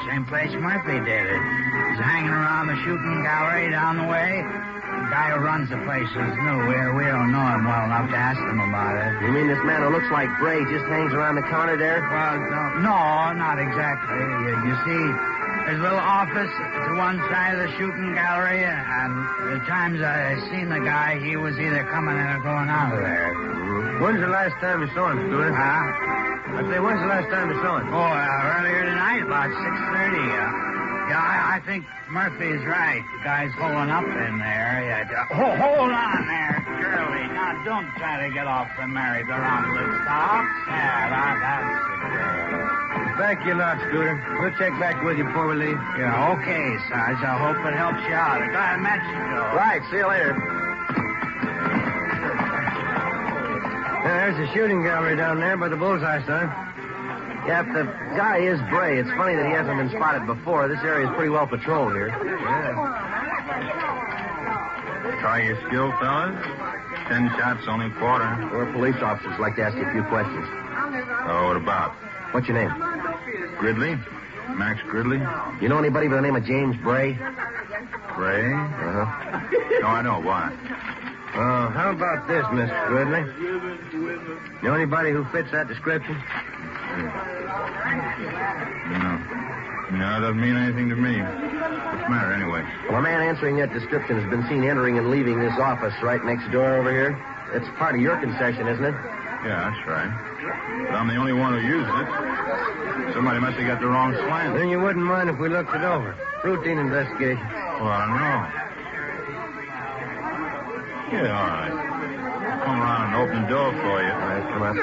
Same place Murphy did it. He's hanging around the shooting gallery down the way. The guy who runs the place is new. We don't know him well enough to ask him about it. You mean this man who looks like Bray just hangs around the counter there? Well, no, not exactly. You see, there's a little office to one side of the shooting gallery, and the times I seen the guy, he was either coming in or going out of there. Mm-hmm. When's the last time you saw him, Scooter? Huh? I say, when's the last time you saw him? Oh, earlier tonight, about 6:30. I think Murphy's right. The guy's holding up in there. Hold on there, Curly. Now, don't try to get off the merry-go-round loose. Stop. That's the girl. Thank you a lot, Scooter. We'll check back with you before we leave. Yeah, okay, Sarge. I hope it helps you out. I gotta met you, Joe. Right, see you later. There's the shooting gallery down there by the bullseye, son. Yeah, if the guy is Bray, it's funny that he hasn't been spotted before. This area is pretty well patrolled here. Yeah. Try your skill, fellas. 10 shots, only quarter. We're police officers. Like to ask you a few questions. Oh, what about? What's your name? Gridley. Max Gridley. You know anybody by the name of James Bray? Bray? Uh-huh. No, I don't. Why? How about this, Mr. Gridley? Know anybody who fits that description? No, it doesn't mean anything to me. What's the matter, anyway? Well, a man answering that description has been seen entering and leaving this office right next door over here. It's part of your concession, isn't it? Yeah, that's right. But I'm the only one who uses it. Somebody must have got the wrong slant. Then you wouldn't mind if we looked it over. Routine investigation. Well, I don't know. Yeah, all right. Come around and open the door for you. All right, come on.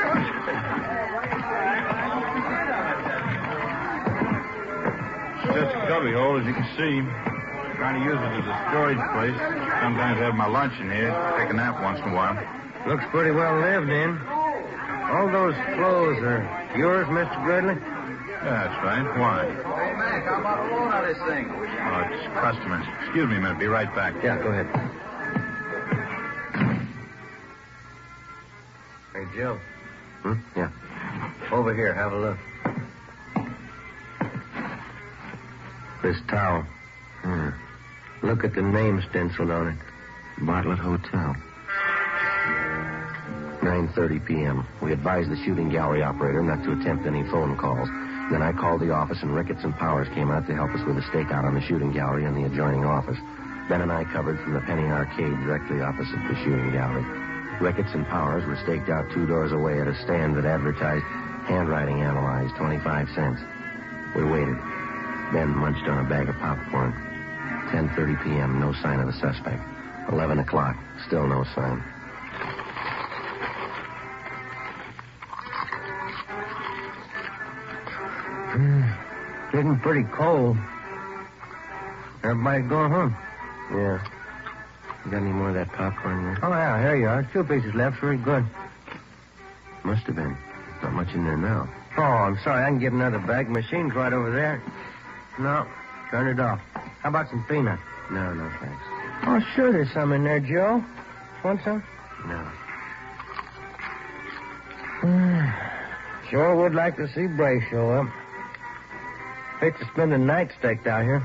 Just a cubby hole, as you can see. Trying to use it as a storage place. Sometimes I have my lunch in here. Take a nap once in a while. Looks pretty well lived in. All those clothes are yours, Mr. Gridley? Yeah, that's right. Why? Hey, Mac, how about a loan on this thing? Oh, it's customers. Excuse me a minute. Be right back. Yeah, go ahead. Hey, Joe. Yeah. Over here, have a look. This towel. Look at the name stenciled on it. Bartlett Hotel. 9:30 p.m. We advised the shooting gallery operator not to attempt any phone calls. Then I called the office, and Ricketts and Powers came out to help us with a stakeout on the shooting gallery and the adjoining office. Ben and I covered from the Penny Arcade directly opposite the shooting gallery. Ricketts and Powers were staked out 2 doors away at a stand that advertised handwriting analyzed, 25 cents. We waited. Ben munched on a bag of popcorn. 10:30 p.m., no sign of the suspect. 11 o'clock, still no sign. Getting pretty cold. Everybody going home? Yeah. You got any more of that popcorn there? Oh, yeah, here you are. 2 pieces left. Very good. Must have been. Not much in there now. Oh, I'm sorry. I can get another bag. Machine's right over there. No, turn it off. How about some peanuts? No, thanks. Oh, sure, there's some in there, Joe. Want some? No. Sure would like to see Bray show up. Hate to spend the night staked out here.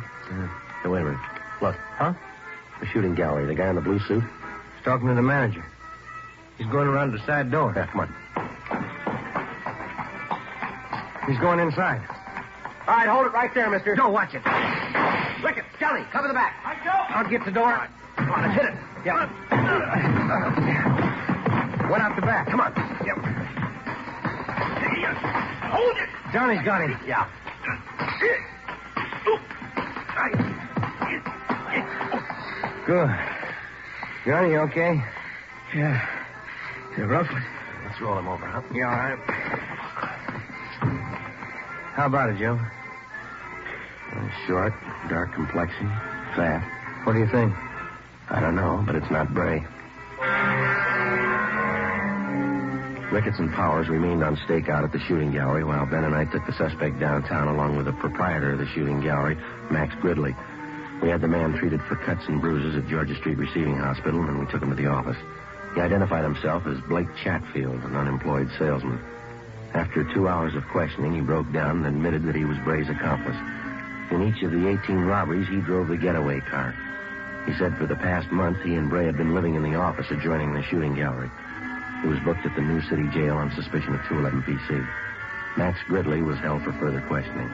Hey, wait a minute. Look. Huh? The shooting gallery. The guy in the blue suit? He's talking to the manager. He's going around the side door. Yeah, come on. He's going inside. All right, hold it right there, mister. Joe, watch it. Ricketts, Johnny, cover the back. Hi, Joe. I'll get the door. Come on, let's hit it. Yeah. Went out the back. Come on. Yep. Hold it. Johnny's got him. Yeah. Good. Johnny, you okay? Yeah. You're roughly. Let's roll him over, huh? Yeah, all right. How about it, Joe? Short, dark complexion, fat. What do you think? I don't know, but it's not Bray. Ricketts and Powers remained on stakeout at the shooting gallery while Ben and I took the suspect downtown along with the proprietor of the shooting gallery, Max Gridley. We had the man treated for cuts and bruises at Georgia Street Receiving Hospital, and we took him to the office. He identified himself as Blake Chatfield, an unemployed salesman. After 2 hours of questioning, he broke down and admitted that he was Bray's accomplice. In each of the 18 robberies, he drove the getaway car. He said for the past month, he and Bray had been living in the office adjoining the shooting gallery. He was booked at the New City Jail on suspicion of 211 PC. Max Gridley was held for further questioning.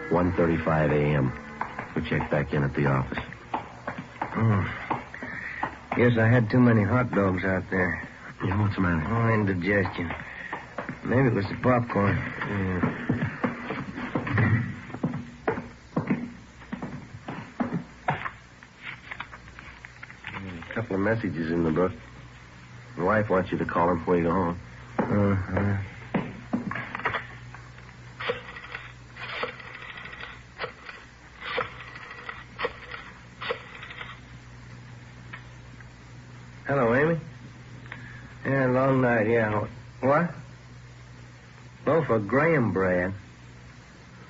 1:35 a.m. We checked back in at the office. Guess I had too many hot dogs out there. Yeah, what's the matter? Oh, indigestion. Maybe it was the popcorn. A couple of messages in the book. My wife wants you to call him before you go home. Hello, Amy? Yeah, long night, yeah. What? Loaf of graham bread?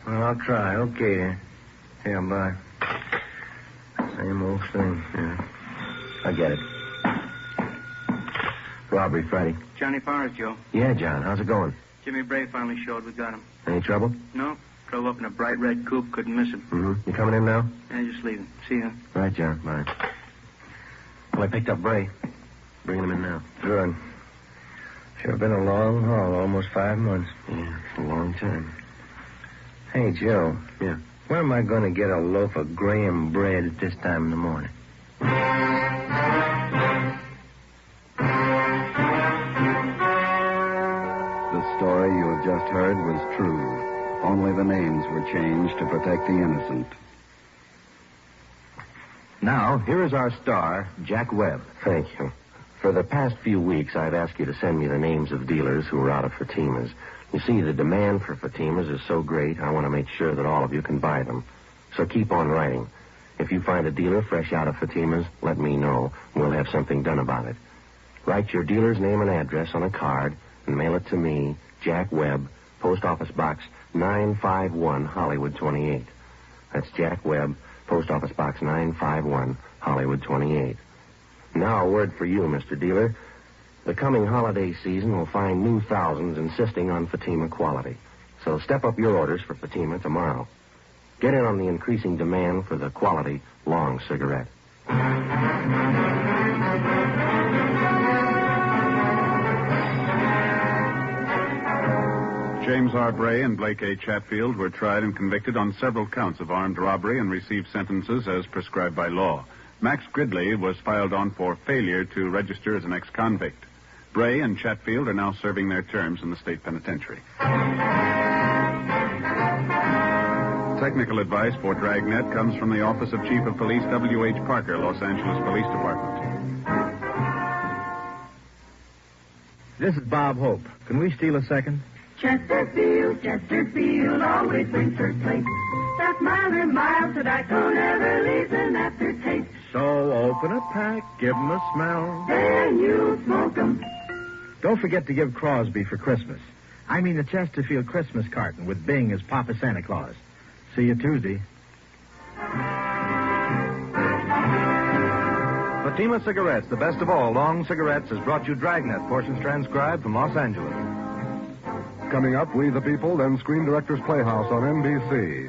Well, I'll try. Okay, then. Yeah, bye. Same old thing. Yeah. I get it. Robbery Friday. Johnny Powers, Joe. Yeah, John. How's it going? Jimmy Bray finally showed. We got him. Any trouble? No. Drove up in a bright red coupe. Couldn't miss him. Mm-hmm. You coming in now? Yeah, just leaving. See ya. Right, John. Bye. Well, I picked up Bray. Bringing him in now. Good. Sure been a long haul. Almost 5 months. Yeah, it's a long time. Hey, Joe. Yeah? Where am I going to get a loaf of graham bread at this time in the morning? The story you have just heard was true. Only the names were changed to protect the innocent. Now, here is our star, Jack Webb. Thank you. For the past few weeks, I've asked you to send me the names of dealers who are out of Fatimas. You see, the demand for Fatimas is so great, I want to make sure that all of you can buy them. So keep on writing. If you find a dealer fresh out of Fatimas, let me know. We'll have something done about it. Write your dealer's name and address on a card and mail it to me, Jack Webb, Post Office Box 951, Hollywood 28. That's Jack Webb, Post Office Box 951, Hollywood 28. Now, a word for you, Mr. Dealer. The coming holiday season will find new thousands insisting on Fatima quality. So step up your orders for Fatima tomorrow. Get in on the increasing demand for the quality long cigarette. James R. Bray and Blake A. Chatfield were tried and convicted on several counts of armed robbery and received sentences as prescribed by law. Max Gridley was filed on for failure to register as an ex-convict. Bray and Chatfield are now serving their terms in the state penitentiary. Technical advice for Dragnet comes from the Office of Chief of Police W.H. Parker, Los Angeles Police Department. This is Bob Hope. Can we steal a second? Chesterfield, always brings first place. That mild and mild tobacco never leaves an aftertaste. So open a pack, give 'em a smell. Then you smoke 'em. Don't forget to give Crosby for Christmas. I mean the Chesterfield Christmas carton with Bing as Papa Santa Claus. See you Tuesday. Fatima Cigarettes, the best of all long cigarettes, has brought you Dragnet, portions transcribed from Los Angeles. Coming up, We the People, then Screen Directors Playhouse on NBC.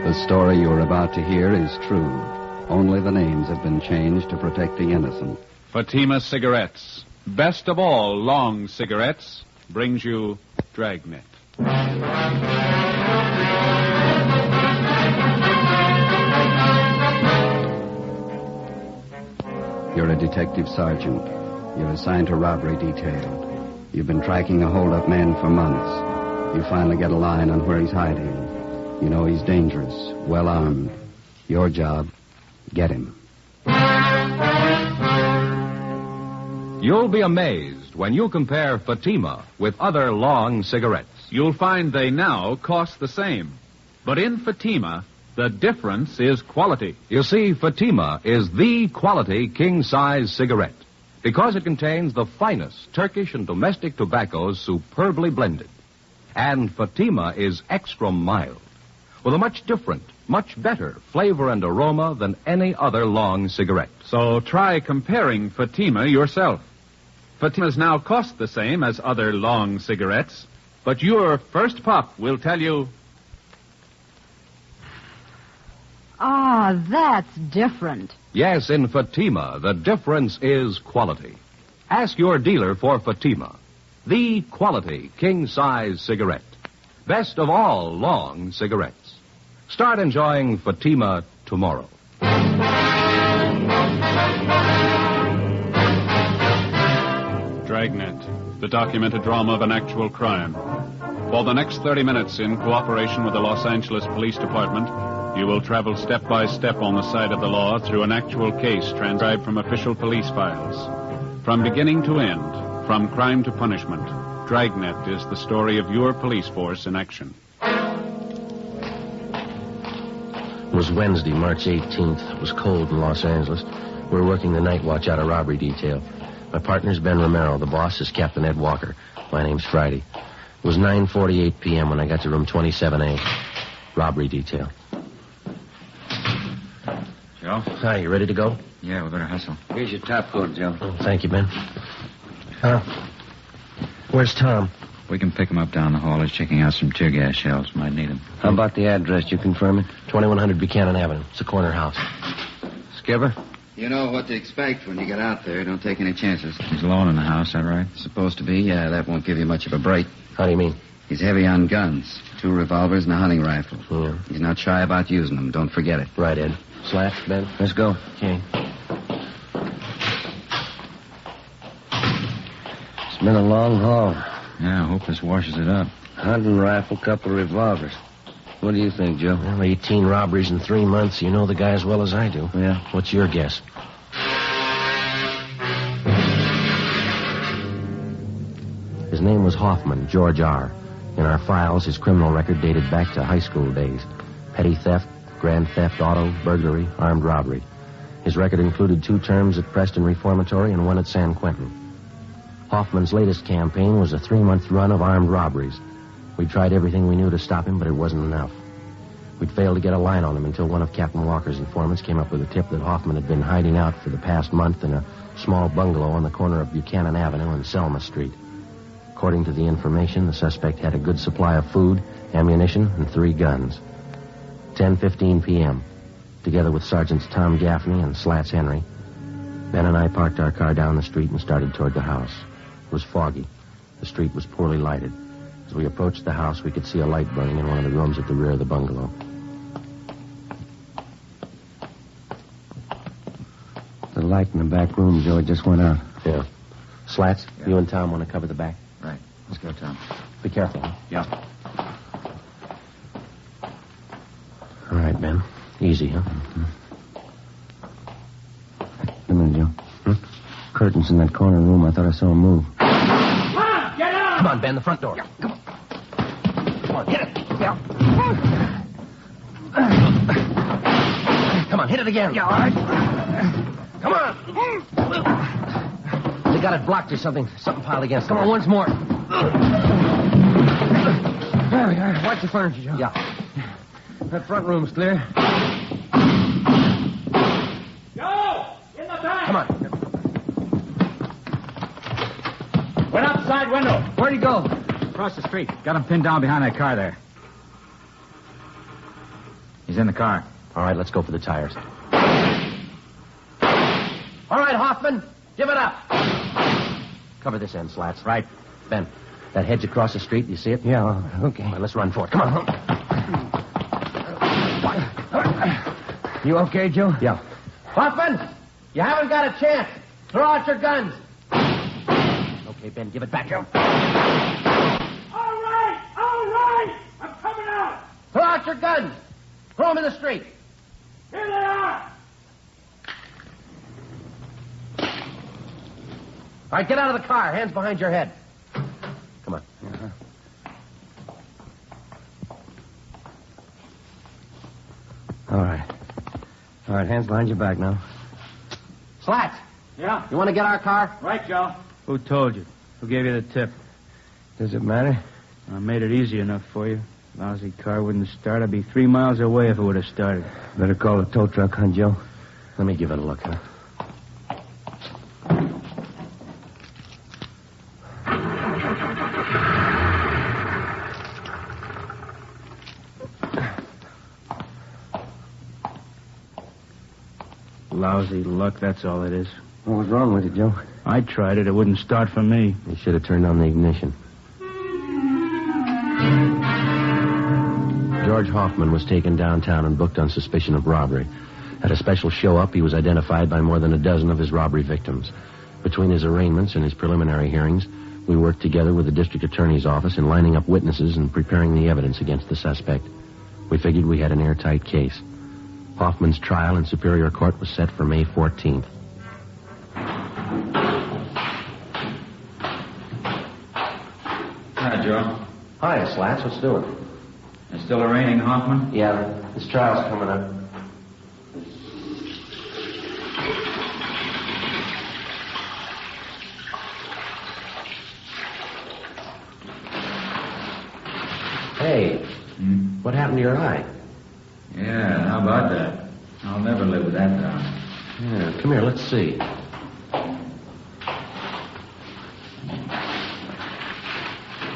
The story you are about to hear is true. Only the names have been changed to protect the innocent. Fatima Cigarettes, best of all long cigarettes, brings you Dragnet. You're a detective sergeant. You're assigned to robbery detail. You've been tracking a hold-up man for months. You finally get a line on where he's hiding. You know he's dangerous, well-armed. Your job, get him. You'll be amazed when you compare Fatima with other long cigarettes. You'll find they now cost the same. But in Fatima, the difference is quality. You see, Fatima is the quality king-size cigarette because it contains the finest Turkish and domestic tobaccos superbly blended. And Fatima is extra mild with a much different, much better flavor and aroma than any other long cigarette. So try comparing Fatima yourself. Fatimas now cost the same as other long cigarettes, but your first puff will tell you... Ah, that's different. Yes, in Fatima, the difference is quality. Ask your dealer for Fatima, the quality king-size cigarette. Best of all long cigarettes. Start enjoying Fatima tomorrow. Dragnet, the documented drama of an actual crime. For the next 30 minutes, in cooperation with the Los Angeles Police Department, you will travel step by step on the side of the law through an actual case transcribed from official police files. From beginning to end, from crime to punishment, Dragnet is the story of your police force in action. It was Wednesday, March 18th. It was cold in Los Angeles. We were working the night watch out of robbery detail. My partner's Ben Romero. The boss is Captain Ed Walker. My name's Friday. It was 9:48 p.m. when I got to room 27A. Robbery detail. Joe? Hi, you ready to go? Yeah, we better hustle. Here's your top coat, Joe. Oh, thank you, Ben. Where's Tom? We can pick him up down the hall. He's checking out some tear gas shells. Might need them. How about the address? You confirm it? 2100 Buchanan Avenue. It's a corner house. Skipper? You know what to expect when you get out there. Don't take any chances. He's alone in the house, that right? Supposed to be. Yeah, that won't give you much of a break. How do you mean? He's heavy on guns. 2 revolvers and a hunting rifle. Yeah. He's not shy about using them. Don't forget it. Right, Ed. Slats, Ben? Let's go. Okay. It's been a long haul. Yeah, I hope this washes it up. Hunting rifle, couple of revolvers. What do you think, Joe? Well, 18 robberies in 3 months. You know the guy as well as I do. Yeah. What's your guess? His name was Hoffman, George R. In our files, his criminal record dated back to high school days. Petty theft, grand theft auto, burglary, armed robbery. His record included 2 terms at Preston Reformatory and 1 at San Quentin. Hoffman's latest campaign was a 3-month run of armed robberies. We tried everything we knew to stop him, but it wasn't enough. We'd failed to get a line on him until one of Captain Walker's informants came up with a tip that Hoffman had been hiding out for the past month in a small bungalow on the corner of Buchanan Avenue and Selma Street. According to the information, the suspect had a good supply of food, ammunition, and 3 guns. 10:15 p.m., together with Sergeants Tom Gaffney and Slats Henry, Ben and I parked our car down the street and started toward the house. It was foggy. The street was poorly lighted. As we approached the house, we could see a light burning in one of the rooms at the rear of the bungalow. The light in the back room, Joe, just went out. Yeah. Slats, you and Tom want to cover the back? Right. Let's go, Tom. Be careful, huh? Yeah. All right, Ben. Easy, huh? The curtains in that corner room. I thought I saw him move. Come on, get out! Come on, Ben, the front door. Yeah, come on. Come on, hit it. Yeah. Come on, hit it again. Yeah, all right. Come on. They got it blocked or something. Something piled against it. Come on, once more. There we are. Watch the furniture, Joe. Yeah. That front room's clear. Joe! In the back! Come on. Went outside window. Where'd he go? Across the street. Got him pinned down behind that car there. He's in the car. All right, let's go for the tires. All right, Hoffman, give it up. Cover this end, Slats. Right. Ben, that hedge across the street, you see it? Yeah, okay. All right, let's run for it. Come on. You okay, Joe? Yeah. Hoffman, you haven't got a chance. Throw out your guns. Okay, Ben, give it back, Joe. All right! I'm coming out! Throw out your guns. Throw them in the street. Here they are! All right, get out of the car. Hands behind your head. Come on. Uh-huh. All right, hands behind your back now. Slats. Yeah? You want to get our car? Right, Joe. Who told you? Who gave you the tip? Does it matter? I made it easy enough for you. Lousy car wouldn't start. I'd be 3 miles away if it would have started. Better call the tow truck, huh, Joe? Let me give it a look, huh? Lousy luck, that's all it is. What was wrong with it, Joe? I tried it. It wouldn't start for me. You should have turned on the ignition. George Hoffman was taken downtown and booked on suspicion of robbery. At a special show-up, he was identified by more than a dozen of his robbery victims. Between his arraignments and his preliminary hearings, we worked together with the district attorney's office in lining up witnesses and preparing the evidence against the suspect. We figured we had an airtight case. Hoffman's trial in Superior Court was set for May 14th. Hi, Joe. Hi, Slats. What's doing? It's still arraigning Hoffman? Yeah, this trial's coming up. Hey, what happened to your eye? Yeah, how about that? I'll never live with that down. Yeah, come here, let's see.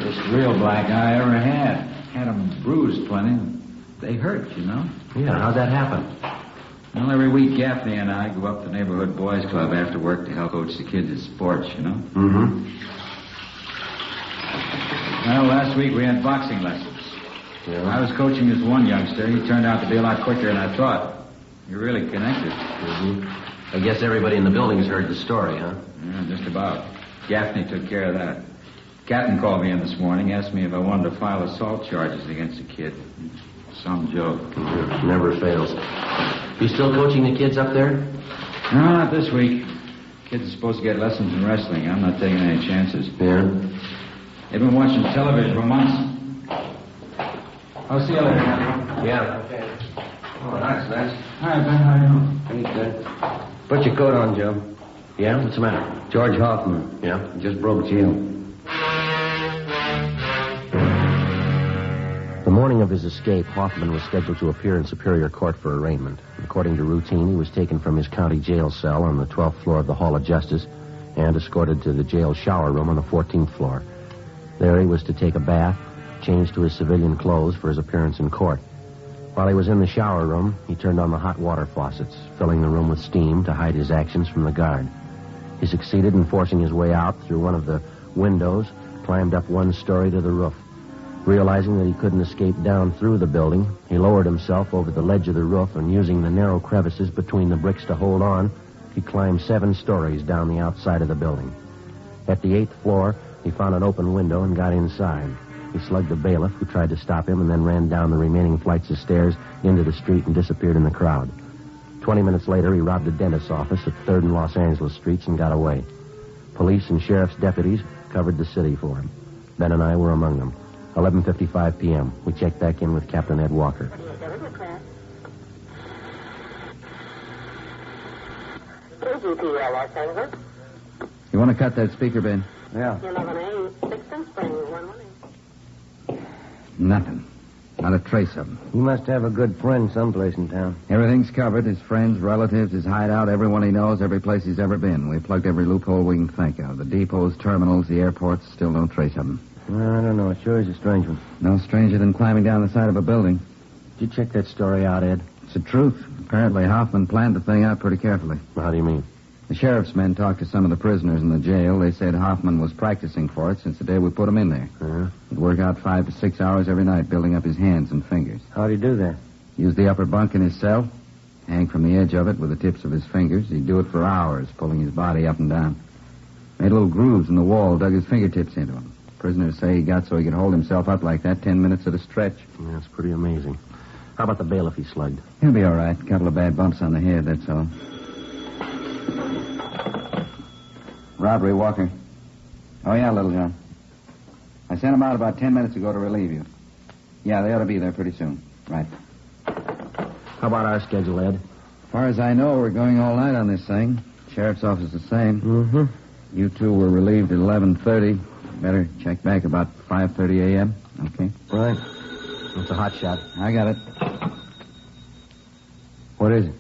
First real black eye I ever had. Had them bruised plenty. They hurt, you know. Yeah, how'd that happen? Well, every week Gaffney and I go up to the neighborhood boys club after work to help coach the kids at sports, you know. Mm-hmm. Well, last week we had boxing lessons. Yeah. I was coaching this one youngster. He turned out to be a lot quicker than I thought. You're really connected. Mm-hmm. I guess everybody in the building has heard the story, huh? Yeah, just about. Gaffney took care of that. Captain called me in this morning, asked me if I wanted to file assault charges against the kid. Some joke. Mm-hmm. Never fails. You still coaching the kids up there? No, not this week. Kids are supposed to get lessons in wrestling. I'm not taking any chances. Yeah? They've been watching television for months. I'll see you later. Yeah. Okay. Oh, that's nice. Hi, Ben. How are you doing? Pretty good. Put your coat on, Joe. Yeah? What's the matter? George Hoffman. Yeah? Just broke jail. The morning of his escape, Hoffman was scheduled to appear in Superior Court for arraignment. According to routine, he was taken from his county jail cell on the 12th floor of the Hall of Justice and escorted to the jail shower room on the 14th floor. There he was to take a bath, change to his civilian clothes for his appearance in court. While he was in the shower room, he turned on the hot water faucets, filling the room with steam to hide his actions from the guard. He succeeded in forcing his way out through one of the windows, climbed up one story to the roof. Realizing that he couldn't escape down through the building, he lowered himself over the ledge of the roof and, using the narrow crevices between the bricks to hold on, he climbed 7 stories down the outside of the building. At the 8th floor, he found an open window and got inside. He slugged the bailiff, who tried to stop him, and then ran down the remaining flights of stairs into the street and disappeared in the crowd. 20 minutes later, he robbed a dentist's office at 3rd and Los Angeles Streets and got away. Police and sheriff's deputies covered the city for him. Ben and I were among them. 11:55 p.m. We checked back in with Captain Ed Walker. KGPL Los Angeles. You want to cut that speaker, Ben? Yeah. 11A, 6th Spring, 118. Nothing. Not a trace of him. He must have a good friend someplace in town. Everything's covered. His friends, relatives, his hideout, everyone he knows, every place he's ever been. We plugged every loophole we can think of. The depots, terminals, the airports, still no trace of him. Well, I don't know. It sure is a strange one. No stranger than climbing down the side of a building. Did you check that story out, Ed? It's the truth. Apparently, Hoffman planned the thing out pretty carefully. How do you mean? The sheriff's men talked to some of the prisoners in the jail. They said Hoffman was practicing for it since the day we put him in there. Uh-huh. He'd work out 5 to 6 hours every night, building up his hands and fingers. How'd he do that? Use the upper bunk in his cell, hang from the edge of it with the tips of his fingers. He'd do it for hours, pulling his body up and down. Made little grooves in the wall, dug his fingertips into them. Prisoners say he got so he could hold himself up like that 10 minutes at a stretch. Yeah, that's pretty amazing. How about the bailiff he slugged? He'll be all right. Couple of bad bumps on the head, that's all. Robbery, Walker. Oh, yeah, Little John. I sent him out about 10 minutes ago to relieve you. Yeah, they ought to be there pretty soon. Right. How about our schedule, Ed? As far as I know, we're going all night on this thing. Sheriff's office the same. Mm-hmm. You two were relieved at 11:30. Better check back about 5:30 a.m. Okay? Right. It's a hot shot. I got it. What is it?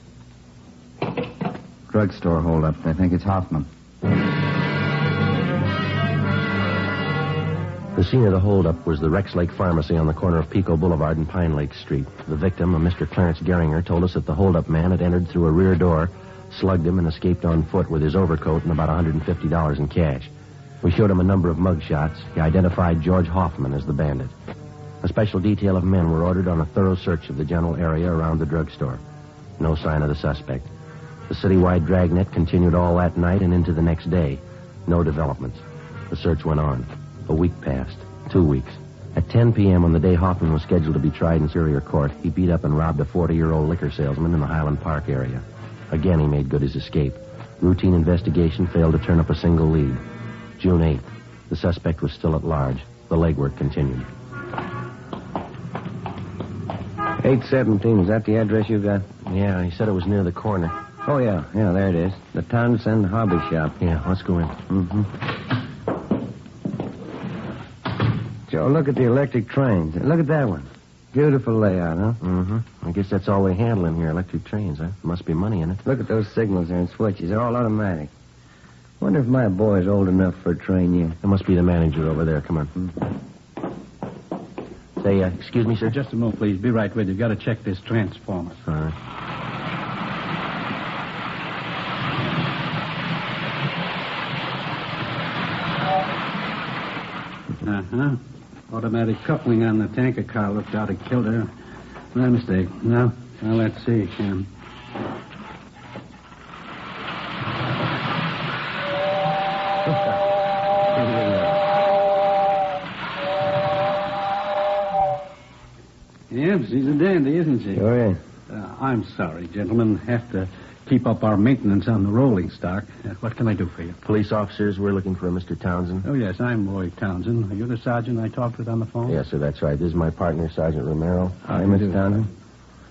Drugstore holdup. I think it's Hoffman. The scene of the holdup was the Rex Lake Pharmacy on the corner of Pico Boulevard and Pine Lake Street. The victim, a Mr. Clarence Geringer, told us that the holdup man had entered through a rear door, slugged him, and escaped on foot with his overcoat and about $150 in cash. We showed him a number of mug shots. He identified George Hoffman as the bandit. A special detail of men were ordered on a thorough search of the general area around the drugstore. No sign of the suspect. The citywide dragnet continued all that night and into the next day. No developments. The search went on. A week passed. 2 weeks. At 10 p.m. on the day Hoffman was scheduled to be tried in Superior Court, he beat up and robbed a 40-year-old liquor salesman in the Highland Park area. Again, he made good his escape. Routine investigation failed to turn up a single lead. June 8th. The suspect was still at large. The legwork continued. 817, is that the address you got? Yeah, he said it was near the corner. Oh, yeah, there it is. The Townsend Hobby Shop. Yeah, let's go in. Mm-hmm. Joe, look at the electric trains. Look at that one. Beautiful layout, huh? Mm-hmm. I guess that's all they handle in here, electric trains, huh? Must be money in it. Look at those signals there and switches. They're all automatic. Wonder if my boy's old enough for a train yet. There must be the manager over there. Come on. Say, excuse me, sir? Just a moment, please. Be right with you. Got to check this transformer. All right. Uh-huh. Automatic coupling on the tanker car looked out of kilter. My mistake. Now, let's see. Yep, she's a dandy, isn't she? Sure is. I'm sorry, gentlemen. Have to keep up our maintenance on the rolling stock. What can I do for you? Police officers, we're looking for a Mr. Townsend. Oh, yes, I'm Roy Townsend. Are you the sergeant I talked with on the phone? Yes, sir, that's right. This is my partner, Sergeant Romero. Hi, Mr. Townsend.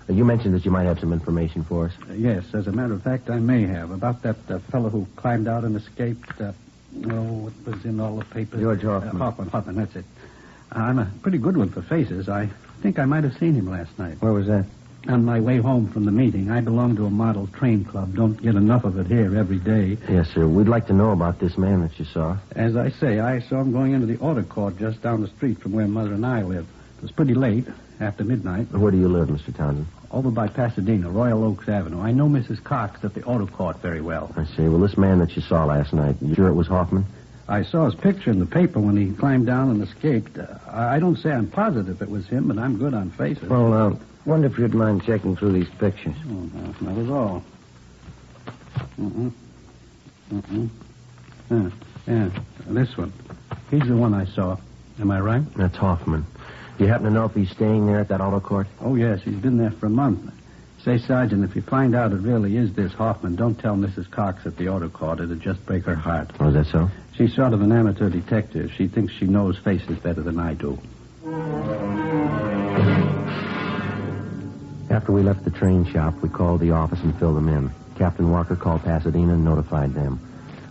You mentioned that you might have some information for us. Yes, as a matter of fact, I may have. About that fellow who climbed out and escaped. It was in all the papers. George Hoffman. Hoffman, that's it. I'm a pretty good one for faces. I think I might have seen him last night. Where was that? On my way home from the meeting. I belong to a model train club. Don't get enough of it here every day. Yes, sir. We'd like to know about this man that you saw. As I say, I saw him going into the auto court just down the street from where Mother and I live. It was pretty late, after midnight. Where do you live, Mr. Townsend? Over by Pasadena, Royal Oaks Avenue. I know Mrs. Cox at the auto court very well. I see. Well, this man that you saw last night, you sure it was Hoffman? I saw his picture in the paper when he climbed down and escaped. I don't say I'm positive it was him, but I'm good on faces. Well, wonder if you'd mind checking through these pictures. Oh, no, not at all. Yeah, this one. He's the one I saw. Am I right? That's Hoffman. Do you happen to know if he's staying there at that auto court? Oh, yes. He's been there for a month. Say, Sergeant, if you find out it really is this Hoffman, don't tell Mrs. Cox at the auto court. It'd just break her heart. Oh, is that so? She's sort of an amateur detective. She thinks she knows faces better than I do. After we left the train shop, we called the office and filled them in. Captain Walker called Pasadena and notified them.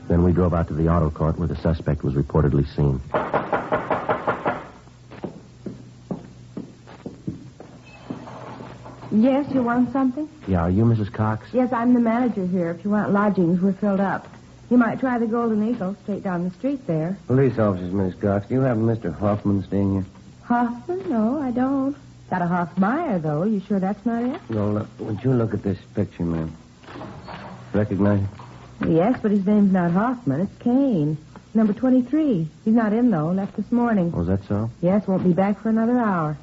Then we drove out to the auto court where the suspect was reportedly seen. Yes, you want something? Yeah, are you Mrs. Cox? Yes, I'm the manager here. If you want lodgings, we're filled up. You might try the Golden Eagle straight down the street there. Police officers, Miss Cox. Do you have Mr. Hoffman staying here? Hoffman? No, I don't. Got a Hoffmeyer, though. You sure that's not it? No, look. Would you look at this picture, ma'am? Recognize it? Yes, but his name's not Hoffman. It's Kane. Number 23. He's not in, though. Left this morning. Oh, is that so? Yes, won't be back for another hour.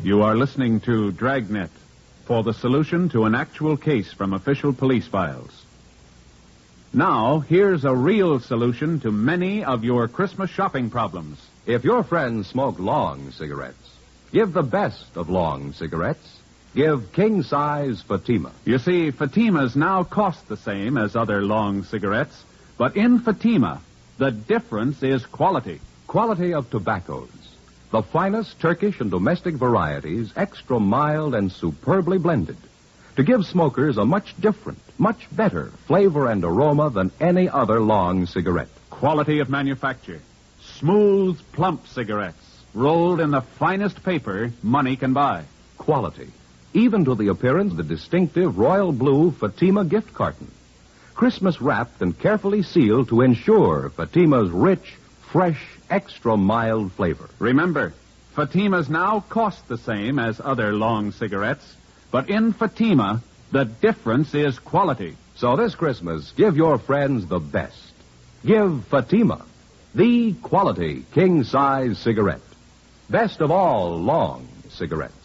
You are listening to Dragnet for the solution to an actual case from official police files. Now, here's a real solution to many of your Christmas shopping problems. If your friends smoke long cigarettes, give the best of long cigarettes. Give king-size Fatima. You see, Fatimas now cost the same as other long cigarettes, but in Fatima, the difference is quality. Quality of tobaccos. The finest Turkish and domestic varieties, extra mild and superbly blended, to give smokers a much different, much better flavor and aroma than any other long cigarette. Quality of manufacture. Smooth, plump cigarettes, rolled in the finest paper money can buy. Quality, even to the appearance of the distinctive royal blue Fatima gift carton. Christmas wrapped and carefully sealed to ensure Fatima's rich, fresh, extra mild flavor. Remember, Fatimas now cost the same as other long cigarettes, but in Fatima, the difference is quality. So this Christmas, give your friends the best. Give Fatima, the quality king-size cigarette. Best of all long cigarettes.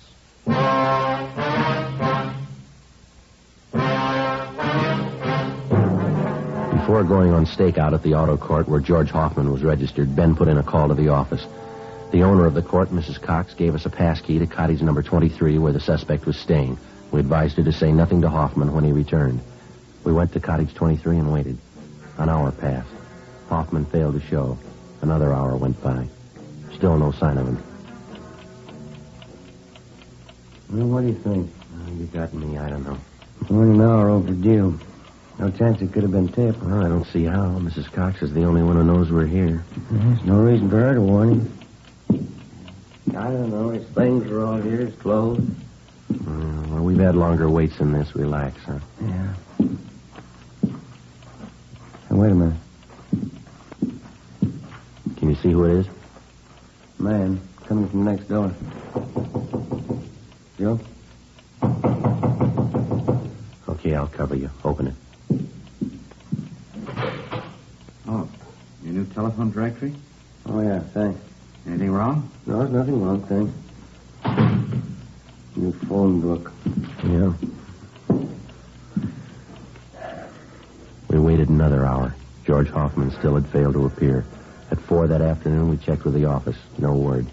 Before going on stakeout at the auto court where George Hoffman was registered, Ben put in a call to the office. The owner of the court, Mrs. Cox, gave us a pass key to cottage number 23 where the suspect was staying. We advised her to say nothing to Hoffman when he returned. We went to cottage 23 and waited. An hour passed. Hoffman failed to show. Another hour went by. Still no sign of him. Well, what do you think? You got me, I don't know. More than an hour overdue. No chance it could have been tipped. Well, I don't see how. Mrs. Cox is the only one who knows we're here. There's no reason for her to warn him. I don't know. His things are all here. His clothes. Well, we've had longer waits than this. Relax, huh? Yeah. Hey, wait a minute. Can you see who it is? Man, coming from next door. Joe? Okay, I'll cover you. Open it. Oh, your new telephone directory? Oh, yeah, thanks. Anything wrong? No, there's nothing wrong, thanks. New phone book. Yeah. We waited another hour. George Hoffman still had failed to appear. At 4 that afternoon, we checked with the office. No word.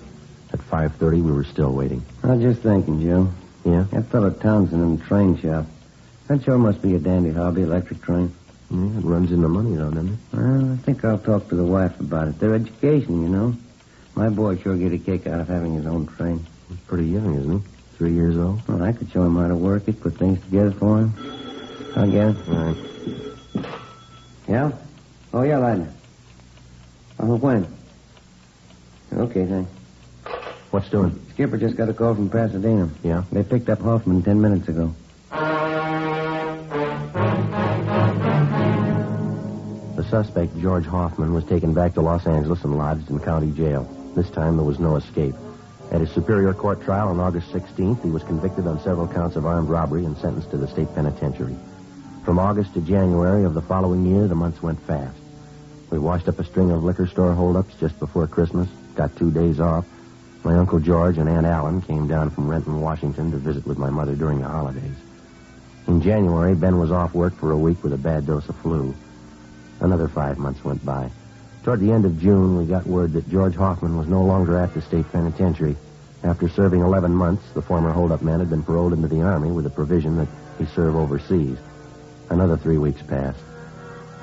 At 5:30, we were still waiting. I was just thinking, Joe. Yeah? That fellow Townsend in the train shop. That sure must be a dandy hobby, electric train. Yeah, it runs into money, though, doesn't it? Well, I think I'll talk to the wife about it. Their education, you know. My boy sure get a kick out of having his own train. He's pretty young, isn't he? 3 years old? Well, I could show him how to work it, put things together for him. I guess. All right. Yeah? Oh, yeah, Lightner. Oh, when? Okay, thanks. What's doing? Skipper just got a call from Pasadena. Yeah? They picked up Hoffman 10 minutes ago. The suspect, George Hoffman, was taken back to Los Angeles and lodged in county jail. This time there was no escape. At his Superior Court trial on August 16th, he was convicted on several counts of armed robbery and sentenced to the state penitentiary. From August to January of the following year, the months went fast. We washed up a string of liquor store holdups just before Christmas, got 2 days off. My Uncle George and Aunt Allen came down from Renton, Washington to visit with my mother during the holidays. In January, Ben was off work for a week with a bad dose of flu. Another 5 months went by. Toward the end of June, we got word that George Hoffman was no longer at the state penitentiary. After serving 11 months, the former holdup man had been paroled into the Army with the provision that he serve overseas. Another 3 weeks passed.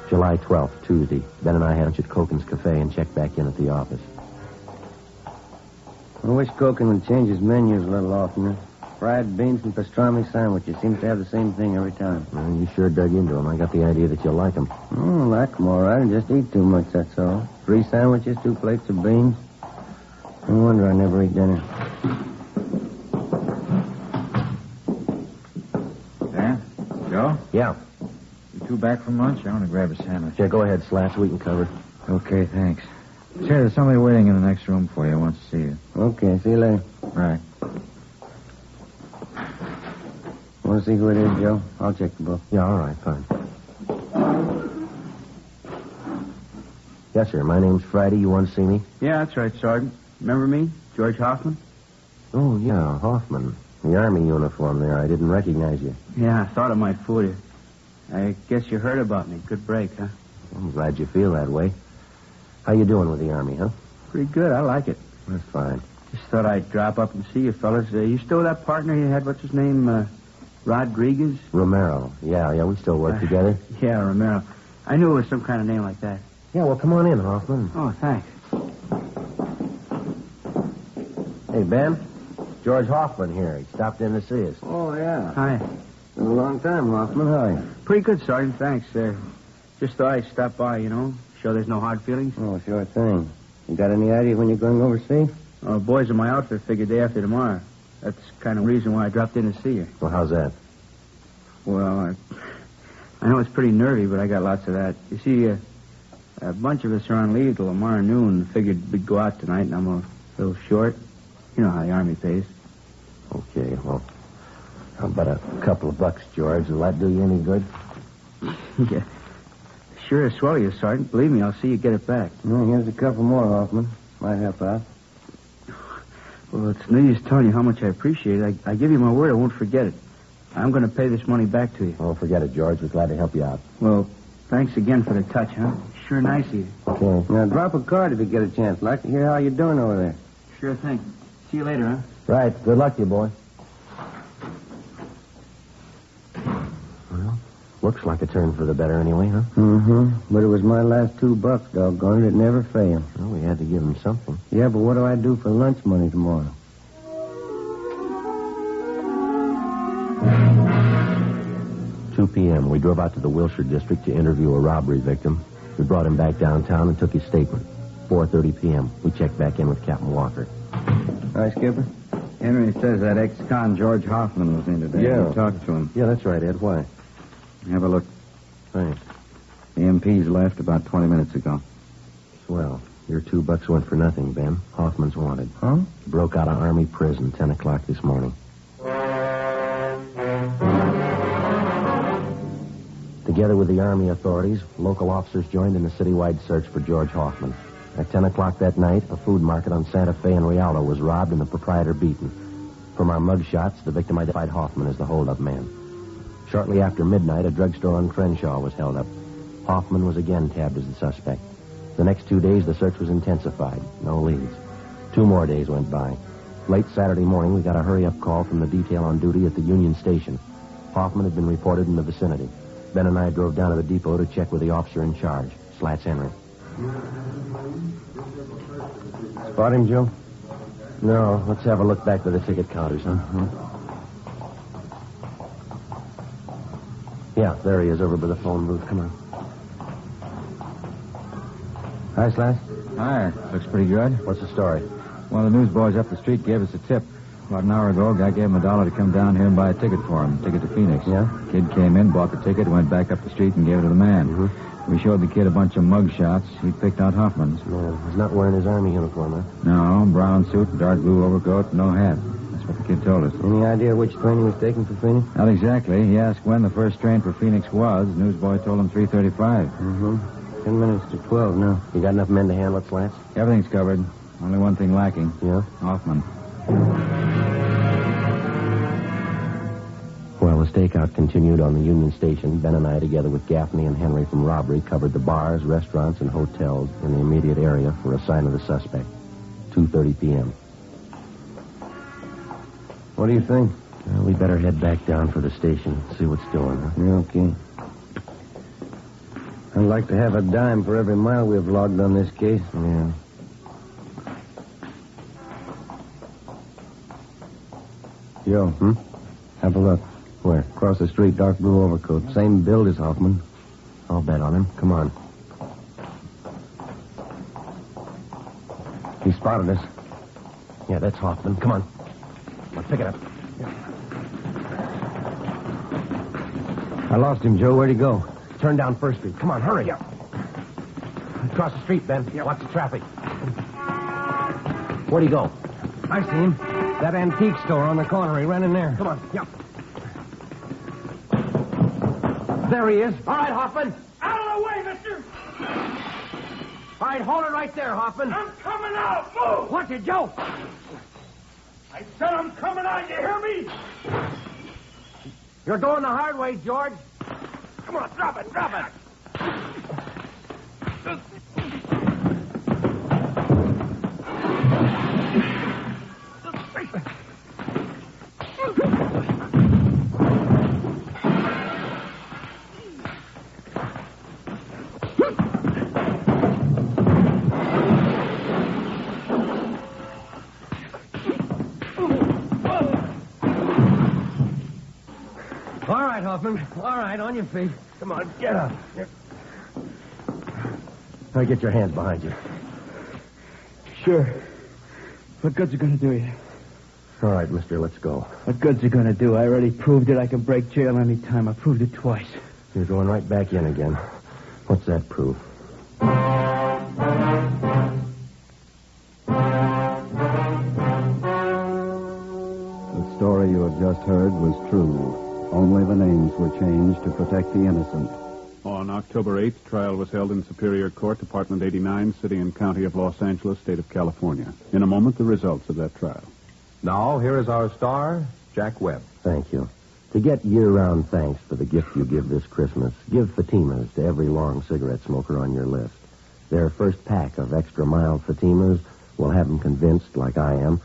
July 12th, Tuesday, Ben and I had lunch at Koken's Cafe and checked back in at the office. I wish Koken would change his menus a little oftener. Fried beans and pastrami sandwiches. Seems to have the same thing every time. Well, you sure dug into them. I got the idea that you'll like them. Like them, all right. I just eat too much, that's all. 3 sandwiches, 2 plates of beans. No wonder I never eat dinner. Dan? Joe? Yeah. You two back from lunch? I want to grab a sandwich. Yeah, go ahead, Slats. We can cover. Okay, thanks. Say, there's somebody waiting in the next room for you. I want to see you. Okay, see you later. Right. Want to see who it is, Joe? I'll check the book. Yeah, all right, fine. Yes, sir. My name's Friday. You want to see me? Yeah, that's right, Sergeant. Remember me? George Hoffman? Oh, yeah, Hoffman. The Army uniform there. I didn't recognize you. Yeah, I thought it might fool you. I guess you heard about me. Good break, huh? I'm glad you feel that way. How you doing with the Army, huh? Pretty good. I like it. That's fine. Just thought I'd drop up and see you fellas. You still that partner you had? What's his name? Rodriguez? Romero. Yeah, we still work together. Yeah, Romero. I knew it was some kind of name like that. Yeah, well, come on in, Hoffman. Oh, thanks. Hey, Ben. George Hoffman here. He stopped in to see us. Oh, yeah. Hi. Been a long time, Hoffman. How are you? Pretty good, Sergeant. Thanks. Just thought I'd stop by, Sure there's no hard feelings? Oh, sure thing. You got any idea when you're going overseas? Boys in my outfit figured day after tomorrow. That's kind of the reason why I dropped in to see you. Well, how's that? Well, I know it's pretty nervy, but I got lots of that. You see, a bunch of us are on leave till tomorrow noon. Figured we'd go out tonight, and I'm a little short. You know how the Army pays. Okay, well, how about a couple of bucks, George? Will that do you any good? Yeah. Sure as swell you, Sergeant. Believe me, I'll see you get it back. Well, here's a couple more, Hoffman. Might help out. Well, it's no use telling you how much I appreciate it. I give you my word I won't forget it. I'm going to pay this money back to you. Oh, forget it, George. We're glad to help you out. Well, thanks again for the touch, huh? Sure nice of you. Okay. Now, drop a card if you get a chance. Like to hear how you're doing over there. Sure thing. See you later, huh? Right. Good luck to you, boy. Well, looks like a turn for the better anyway, huh? Mm-hmm. But it was my last $2, doggone it. It never failed. Well, we had to give him something. Yeah, but what do I do for lunch money tomorrow? 2 p.m. We drove out to the Wilshire district to interview a robbery victim. We brought him back downtown and took his statement. 4:30 p.m. We checked back in with Captain Walker. Hi, Skipper. Henry says that ex-con George Hoffman was in today. Yeah. We talked to him. Yeah, that's right, Ed. Why? Have a look. Thanks. The MP's left about 20 minutes ago. Swell. Your $2 went for nothing, Ben. Hoffman's wanted. Huh? Broke out of Army prison 10 o'clock this morning. Together with the Army authorities, local officers joined in a citywide search for George Hoffman. At 10 o'clock that night, a food market on Santa Fe and Rialto was robbed and the proprietor beaten. From our mug shots, the victim identified Hoffman as the holdup man. Shortly after midnight, a drugstore on Crenshaw was held up. Hoffman was again tabbed as the suspect. The next 2 days, the search was intensified. No leads. 2 more days went by. Late Saturday morning, we got a hurry-up call from the detail on duty at the Union Station. Hoffman had been reported in the vicinity. Ben and I drove down to the depot to check with the officer in charge, Slats Henry. Spot him, Joe? No, let's have a look back to the ticket counters, huh? Yeah, there he is over by the phone booth. Come on. Hi, Slats. Hi. Looks pretty good. What's the story? One of the newsboys up the street gave us a tip. About an hour ago, a guy gave him $1 to come down here and buy a ticket for him. Ticket to Phoenix. Yeah? Kid came in, bought the ticket, went back up the street and gave it to the man. Mm-hmm. We showed the kid a bunch of mug shots. He picked out Hoffman's. No, he's not wearing his Army uniform, huh? No, brown suit, dark blue overcoat, no hat. That's what the kid told us. Any idea which train he was taking for Phoenix? Not exactly. He asked when the first train for Phoenix was. The newsboy told him 3:35. Mm-hmm. 10 minutes to 12 now. You got enough men to handle it, Slats? Everything's covered. Only one thing lacking. Yeah? Hoffman. Well, the stakeout continued on the Union Station, Ben and I, together with Gaffney and Henry from robbery, covered the bars, restaurants, and hotels in the immediate area for a sign of the suspect. 2:30 p.m. What do you think? Well, we better head back down for the station, see what's doing. Huh? Yeah, okay. I'd like to have a dime for every mile we've logged on this case. Yeah. Joe, have a look. Where? Across the street, dark blue overcoat. Same build as Hoffman. I'll bet on him. Come on. He spotted us. Yeah, that's Hoffman. Come on. Let's pick it up. I lost him, Joe. Where'd he go? Turn down First Street. Come on, hurry. Yeah. Across the street, Ben. Watch the traffic. Where'd he go? I see him. That antique store on the corner. He ran in there. Come on. Yeah. There he is. All right, Hoffman. Out of the way, mister! All right, hold it right there, Hoffman. I'm coming out! Move! What's it, Joe? I said I'm coming out, you hear me? You're going the hard way, George. Come on, drop it, drop it! All right, Hoffman. All right, on your feet. Come on, get up. Now get your hands behind you. Sure. What good's it going to do you? All right, mister, let's go. What good's it going to do? I already proved it. I can break jail any time. I proved it twice. You're going right back in again. What's that prove? The story you have just heard was true. Only the names were changed to protect the innocent. On October 8th, trial was held in Superior Court, Department 89, City and County of Los Angeles, State of California. In a moment, the results of that trial. Now, here is our star, Jack Webb. Thank you. To get year-round thanks for the gift you give this Christmas, give Fatimas to every long cigarette smoker on your list. Their first pack of extra mild Fatimas will have them convinced, like I am,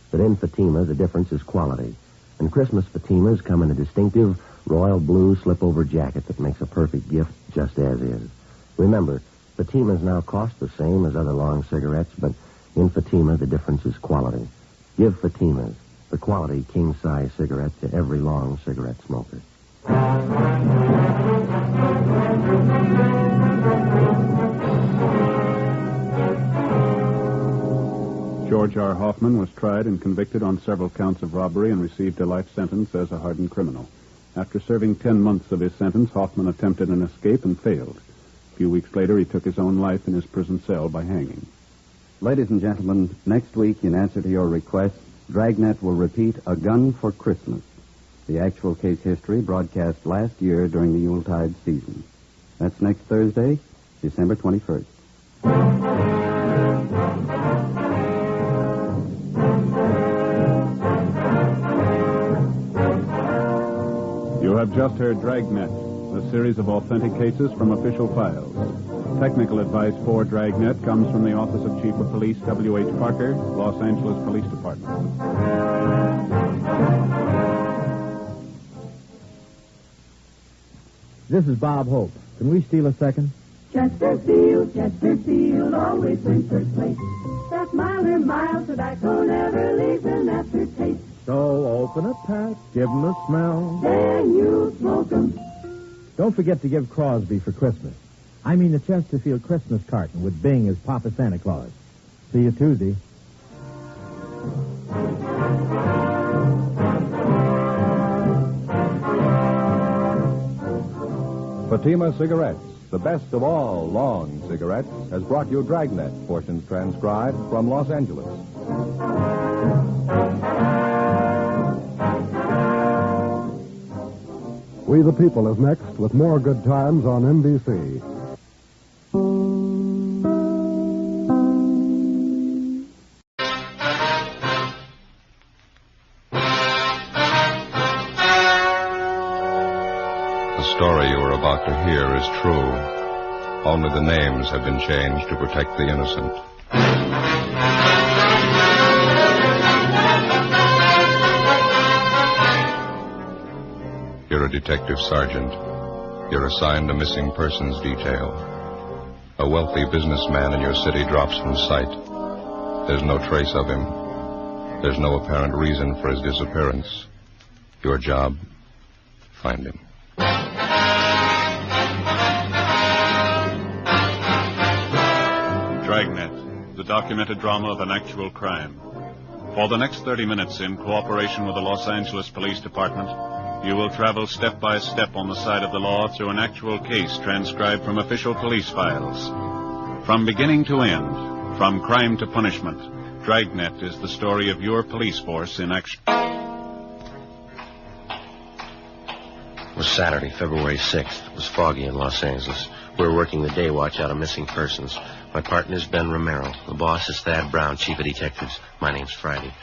that in Fatima the difference is quality. And Christmas Fatimas come in a distinctive royal blue slip-over jacket that makes a perfect gift just as is. Remember, Fatimas now cost the same as other long cigarettes, but in Fatima the difference is quality. Give Fatimas, the quality king-size cigarette, to every long cigarette smoker. George R. Hoffman was tried and convicted on several counts of robbery and received a life sentence as a hardened criminal. After serving 10 months of his sentence, Hoffman attempted an escape and failed. A few weeks later, he took his own life in his prison cell by hanging. Ladies and gentlemen, next week, in answer to your request, Dragnet will repeat A Gun for Christmas, the actual case history broadcast last year during the Yuletide season. That's next Thursday, December 21st. You have just heard Dragnet, a series of authentic cases from official files. Technical advice for Dragnet comes from the Office of Chief of Police W.H. Parker, Los Angeles Police Department. This is Bob Hope. Can we steal a second? Chesterfield always wins first place. That milder mild tobacco never leaves an aftertaste. So open a pack, give 'em a smell. Then you smoke 'em. Don't forget to give Crosby for Christmas. I mean the Chesterfield Christmas carton with Bing as Papa Santa Claus. See you Tuesday. Fatima Cigarettes, the best of all long cigarettes, has brought you Dragnet, portions transcribed from Los Angeles. We the People is next with more good times on NBC. The story you are about to hear is true. Only the names have been changed to protect the innocent. You're a detective sergeant. You're assigned a missing persons detail. A wealthy businessman in your city drops from sight. There's no trace of him. There's no apparent reason for his disappearance. Your job, find him. Dragnet, the documented drama of an actual crime. For the next 30 minutes, in cooperation with the Los Angeles Police Department, you will travel step by step on the side of the law through an actual case transcribed from official police files. From beginning to end, from crime to punishment, Dragnet is the story of your police force in action. It was Saturday, February 6th. It was foggy in Los Angeles. We were working the day watch out of missing persons. My partner's Ben Romero. The boss is Thad Brown, chief of detectives. My name's Friday.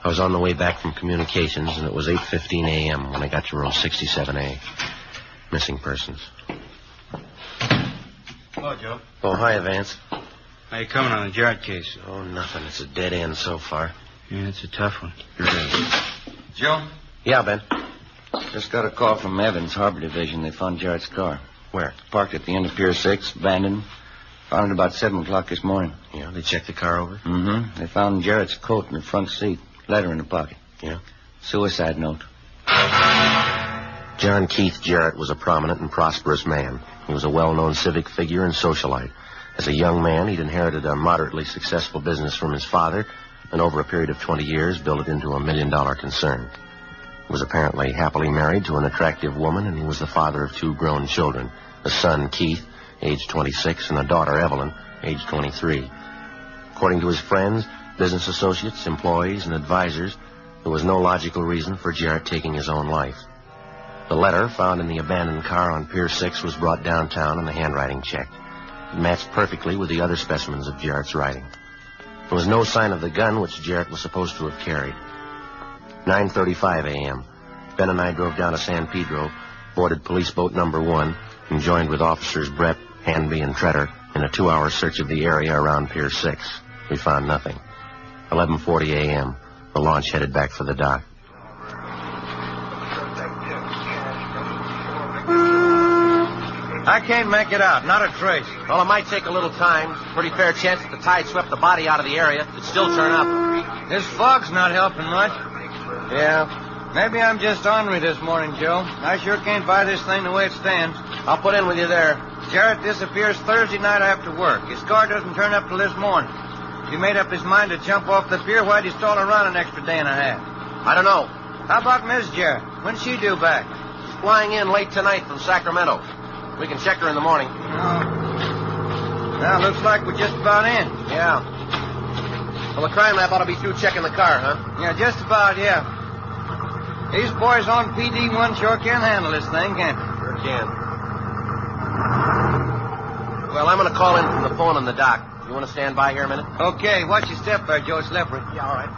I was on the way back from communications, and it was 8:15 a.m. when I got to room 67A. Missing persons. Hello, Joe. Oh, hi, Vance. How you coming on the Jarrett case? Oh, nothing. It's a dead end so far. Yeah, it's a tough one. Joe? Yeah, Ben. Just got a call from Evans, Harbor Division. They found Jarrett's car. Where? Parked at the end of Pier 6, abandoned. Found it about 7 o'clock this morning. Yeah, they checked the car over? Mm-hmm. They found Jarrett's coat in the front seat. Letter in the pocket. Yeah? Suicide note. John Keith Jarrett was a prominent and prosperous man. He was a well-known civic figure and socialite. As a young man, he'd inherited a moderately successful business from his father, and over a period of 20 years, built it into a $1 million concern. He was apparently happily married to an attractive woman, and he was the father of 2 grown children, a son, Keith, age 26, and a daughter, Evelyn, age 23. According to his friends, business associates, employees, and advisors, there was no logical reason for Jarrett taking his own life. The letter found in the abandoned car on Pier 6 was brought downtown and the handwriting checked. It matched perfectly with the other specimens of Jarrett's writing. There was no sign of the gun which Jarrett was supposed to have carried. 9:35 a.m. Ben and I drove down to San Pedro, boarded police boat number 1, and joined with officers Brett, Hanby, and Tretter in a 2-hour search of the area around Pier 6. We found nothing. 11:40 a.m. The launch headed back for the dock. I can't make it out. Not a trace. Well, it might take a little time. Pretty fair chance that the tide swept the body out of the area. It'd still turn up. This fog's not helping much. Yeah. Maybe I'm just ornery this morning, Joe. I sure can't buy this thing the way it stands. I'll put in with you there. Jarrett disappears Thursday night after work. His car doesn't turn up till this morning. If he made up his mind to jump off the pier, why'd he stall around an extra day and a half? I don't know. How about Miss Jarrett? When's she due back? She's flying in late tonight from Sacramento. We can check her in the morning. Now, looks like we're just about in. Yeah. Well, the crime lab ought to be through checking the car, huh? Yeah, just about, yeah. These boys on PD1 sure can handle this thing, can't they? Sure can. Well, I'm going to call in from the phone on the dock. You want to stand by here a minute? Okay, watch your step there, Joe. It's slippery. Yeah, all right.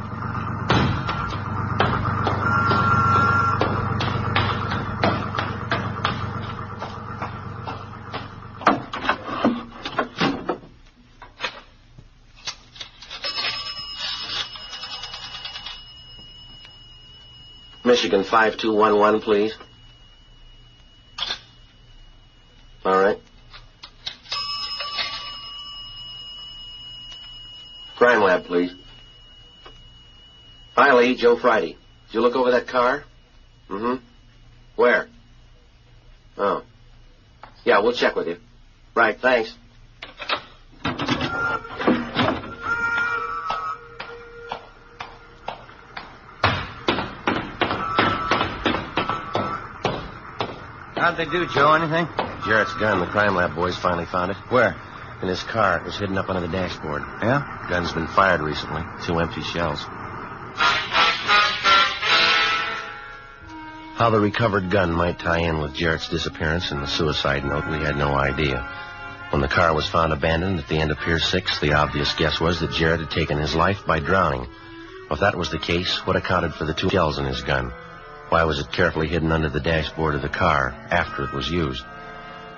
Michigan 5211, please. All right. Crime lab, please. Hi, Lee. Joe Friday. Did you look over that car? Mm-hmm. Where? Oh. Yeah, we'll check with you. Right, thanks. How'd they do, Joe? Anything? Jarrett's gun. The crime lab boys finally found it. Where? In his car. It was hidden up under the dashboard. Yeah? Gun's been fired recently. 2 empty shells. How the recovered gun might tie in with Jarrett's disappearance and the suicide note, we had no idea. When the car was found abandoned at the end of Pier 6, the obvious guess was that Jarrett had taken his life by drowning. Well, if that was the case, what accounted for the 2 shells in his gun? Why was it carefully hidden under the dashboard of the car after it was used?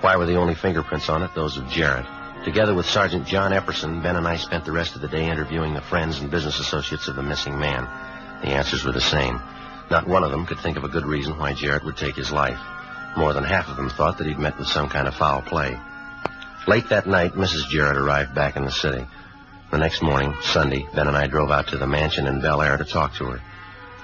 Why were the only fingerprints on it those of Jarrett? Together with Sergeant John Epperson, Ben and I spent the rest of the day interviewing the friends and business associates of the missing man. The answers were the same. Not one of them could think of a good reason why Jarrett would take his life. More than half of them thought that he'd met with some kind of foul play. Late that night, Mrs. Jarrett arrived back in the city. The next morning, Sunday, Ben and I drove out to the mansion in Bel Air to talk to her.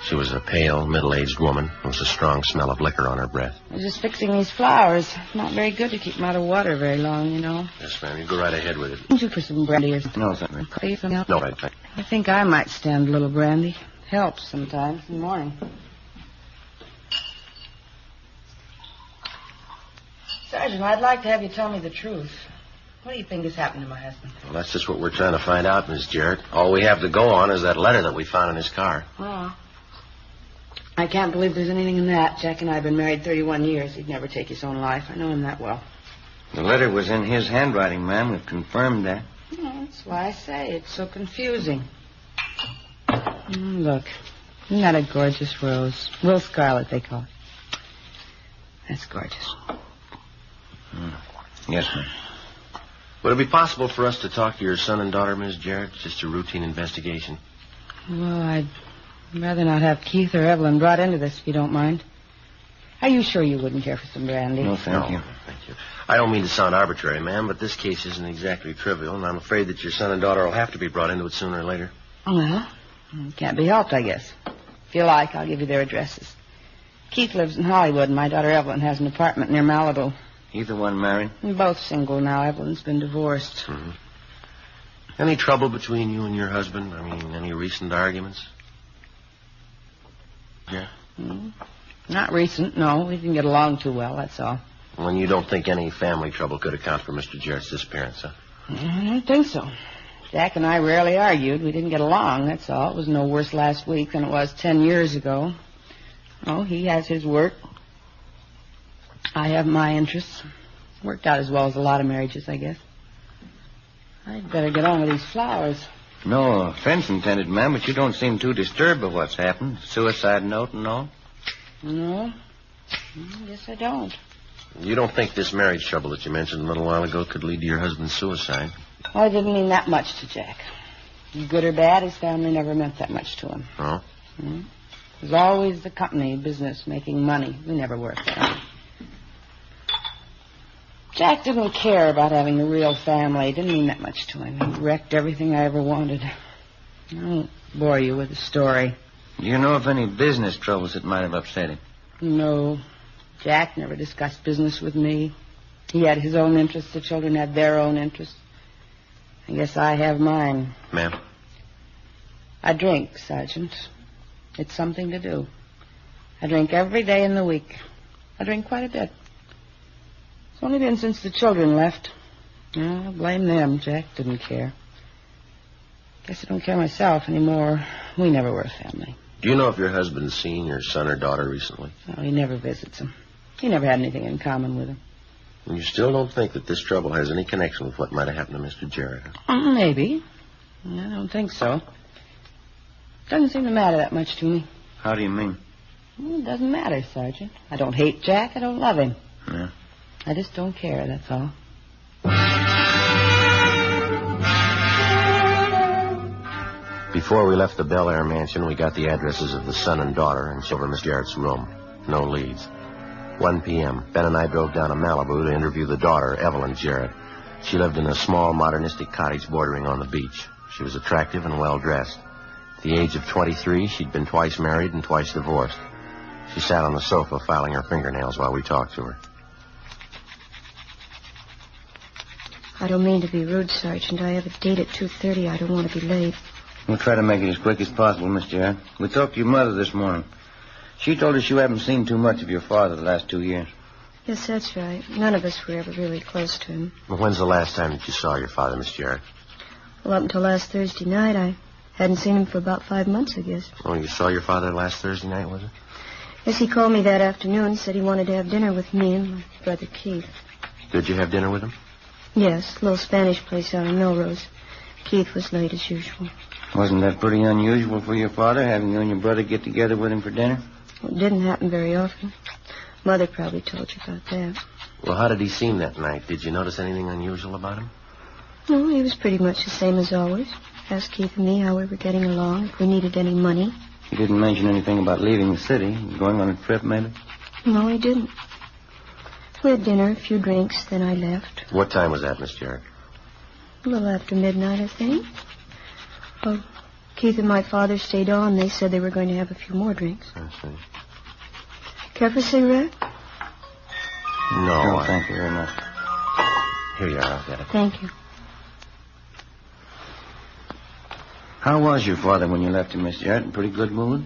She was a pale, middle-aged woman with a strong smell of liquor on her breath. I was just fixing these flowers. Not very good to keep them out of water very long, you know. Yes, ma'am. You go right ahead with it. Would you for some brandy or something? No, thank Coffee, something else? No, right, thank I think I might stand a little brandy. Helps sometimes in the morning. Sergeant, I'd like to have you tell me the truth. What do you think has happened to my husband? Well, that's just what we're trying to find out, Miss Jarrett. All we have to go on is that letter that we found in his car. Oh. I can't believe there's anything in that. Jack and I have been married 31 years. He'd never take his own life. I know him that well. The letter was in his handwriting, ma'am. We've confirmed that. Yeah, that's why I say it's so confusing. Look, isn't that a gorgeous rose? Will scarlet, they call it. That's gorgeous. Yes, ma'am. Would it be possible for us to talk to your son and daughter, Miss Jarrett? Just a routine investigation. Well, I'd rather not have Keith or Evelyn brought into this, if you don't mind. Are you sure you wouldn't care for some brandy? No, thank you. Thank you. I don't mean to sound arbitrary, ma'am, but this case isn't exactly trivial, and I'm afraid that your son and daughter will have to be brought into it sooner or later. Well, it can't be helped, I guess. If you like, I'll give you their addresses. Keith lives in Hollywood, and my daughter Evelyn has an apartment near Malibu. Either one married? We're both single now. Evelyn's been divorced. Mm-hmm. Any trouble between you and your husband? I mean, any recent arguments? Yeah? Not recent, no. We didn't get along too well, that's all. Well, you don't think any family trouble could account for Mr. Jarrett's disappearance, huh? I don't think so. Jack and I rarely argued. We didn't get along, that's all. It was no worse last week than it was 10 years ago. Oh, he has his work. I have my interests. Worked out as well as a lot of marriages, I guess. I'd better get on with these flowers. No offense intended, ma'am, but you don't seem too disturbed by what's happened. Suicide note and all? No. I guess I don't. You don't think this marriage trouble that you mentioned a little while ago could lead to your husband's suicide? Well, it didn't mean that much to Jack. Good or bad, his family never meant that much to him. Oh? It was always the company, business, making money. We never worked out. Jack didn't care about having a real family. It didn't mean that much to him. He wrecked everything I ever wanted. I won't bore you with the story. Do you know of any business troubles that might have upset him? No. Jack never discussed business with me. He had his own interests. The children had their own interests. I guess I have mine. Ma'am? I drink, Sergeant. It's something to do. I drink every day in the week. I drink quite a bit. It's only been since the children left. I blame them. Jack didn't care. Guess I don't care myself anymore. We never were a family. Do you know if your husband's seen your son or daughter recently? No, he never visits them. He never had anything in common with them. And you still don't think that this trouble has any connection with what might have happened to Mr. Jarrett? Maybe. I don't think so. Doesn't seem to matter that much to me. How do you mean? Well, it doesn't matter, Sergeant. I don't hate Jack. I don't love him. Yeah. I just don't care, that's all. Before we left the Bel Air mansion, we got the addresses of the son and daughter and showed Miss Jarrett's room. No leads. 1 p.m., Ben and I drove down to Malibu to interview the daughter, Evelyn Jarrett. She lived in a small, modernistic cottage bordering on the beach. She was attractive and well-dressed. At the age of 23, she'd been twice married and twice divorced. She sat on the sofa filing her fingernails while we talked to her. I don't mean to be rude, Sergeant. I have a date at 2:30. I don't want to be late. We'll try to make it as quick as possible, Miss Jarrett. We talked to your mother this morning. She told us you haven't seen too much of your father the last 2 years. Yes, that's right. None of us were ever really close to him. Well, when's the last time that you saw your father, Miss Jarrett? Well, up until last Thursday night, I hadn't seen him for about 5 months, I guess. Oh, you saw your father last Thursday night, was it? Yes, he called me that afternoon, said he wanted to have dinner with me and my brother Keith. Did you have dinner with him? Yes, a little Spanish place out in Melrose. Keith was late as usual. Wasn't that pretty unusual for your father, having you and your brother get together with him for dinner? It didn't happen very often. Mother probably told you about that. Well, how did he seem that night? Did you notice anything unusual about him? No, he was pretty much the same as always. Asked Keith and me how we were getting along, if we needed any money. He didn't mention anything about leaving the city, going on a trip, maybe? No, he didn't. We had dinner, a few drinks, then I left. What time was that, Miss Jarrett? A little after midnight, I think. Well, Keith and my father stayed on. They said they were going to have a few more drinks. I see. Care for a cigarette? No, thank you very much. Here you are, I'll get it. Thank you. How was your father when you left him, Miss Jarrett? In pretty good mood?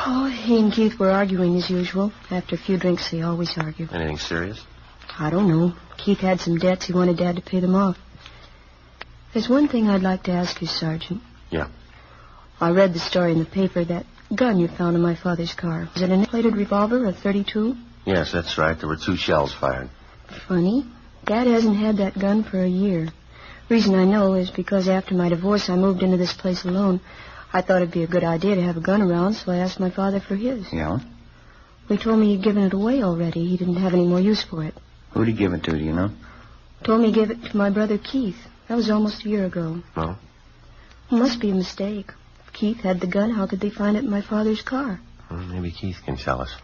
Oh, he and Keith were arguing as usual. After a few drinks, they always argue. Anything serious? I don't know. Keith had some debts. He wanted Dad to pay them off. There's one thing I'd like to ask you, Sergeant. Yeah. I read the story in the paper, that gun you found in my father's car. Was it an inflated revolver, a .32? Yes, that's right. There were 2 shells fired. Funny. Dad hasn't had that gun for a year. Reason I know is because after my divorce, I moved into this place alone. I thought it'd be a good idea to have a gun around, so I asked my father for his. Yeah? Well, he told me he'd given it away already. He didn't have any more use for it. Who'd he give it to, do you know? Told me he gave it to my brother Keith. That was almost a year ago. No? It must be a mistake. If Keith had the gun, how could they find it in my father's car? Well, maybe Keith can tell us.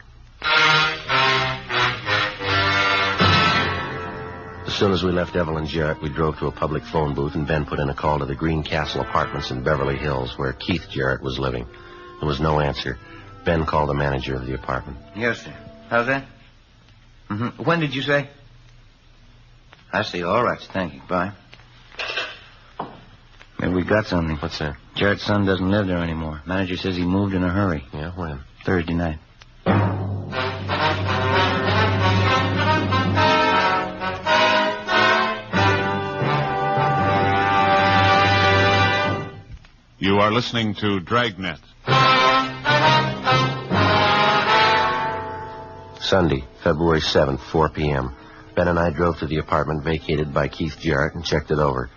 As soon as we left Evelyn Jarrett, we drove to a public phone booth, and Ben put in a call to the Green Castle Apartments in Beverly Hills, where Keith Jarrett was living. There was no answer. Ben called the manager of the apartment. Yes, sir. How's that? Mm-hmm. When did you say? I see. All right. Thank you. Bye. Maybe we got something. What's that? Jarrett's son doesn't live there anymore. Manager says he moved in a hurry. Yeah, when? Thursday night. You are listening to Dragnet. Sunday, February 7th, 4 p.m. Ben and I drove to the apartment vacated by Keith Jarrett and checked it over.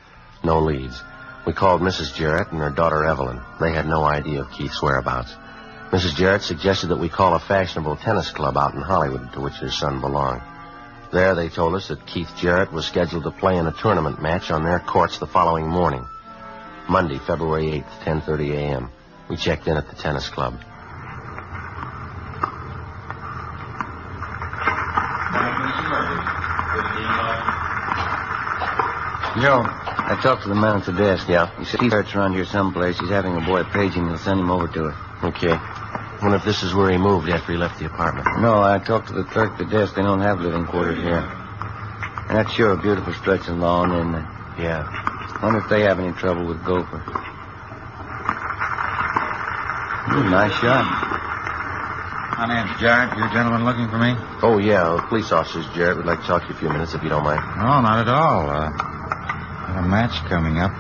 No leads. We called Mrs. Jarrett and her daughter Evelyn. They had no idea of Keith's whereabouts. Mrs. Jarrett suggested that we call a fashionable tennis club out in Hollywood to which their son belonged. There they told us that Keith Jarrett was scheduled to play in a tournament match on their courts the following morning. Monday, February 8th, 10:30 a.m. We checked in at the tennis club. Joe, I talked to the man at the desk. Yeah? He said Jarrett's around here someplace. He's having a boy page him. He'll send him over to it. Okay. I wonder if this is where he moved after he left the apartment. No, I talked to the clerk at the desk. They don't have living quarters here. And that's sure a beautiful stretch of lawn, isn't it? Yeah. Wonder if they have any trouble with Gopher. Ooh, nice shot. My name's Jarrett. You gentlemen looking for me? Oh, yeah. Police officers, Jarrett. We'd like to talk to you a few minutes, if you don't mind. No, not at all. I have a match coming up.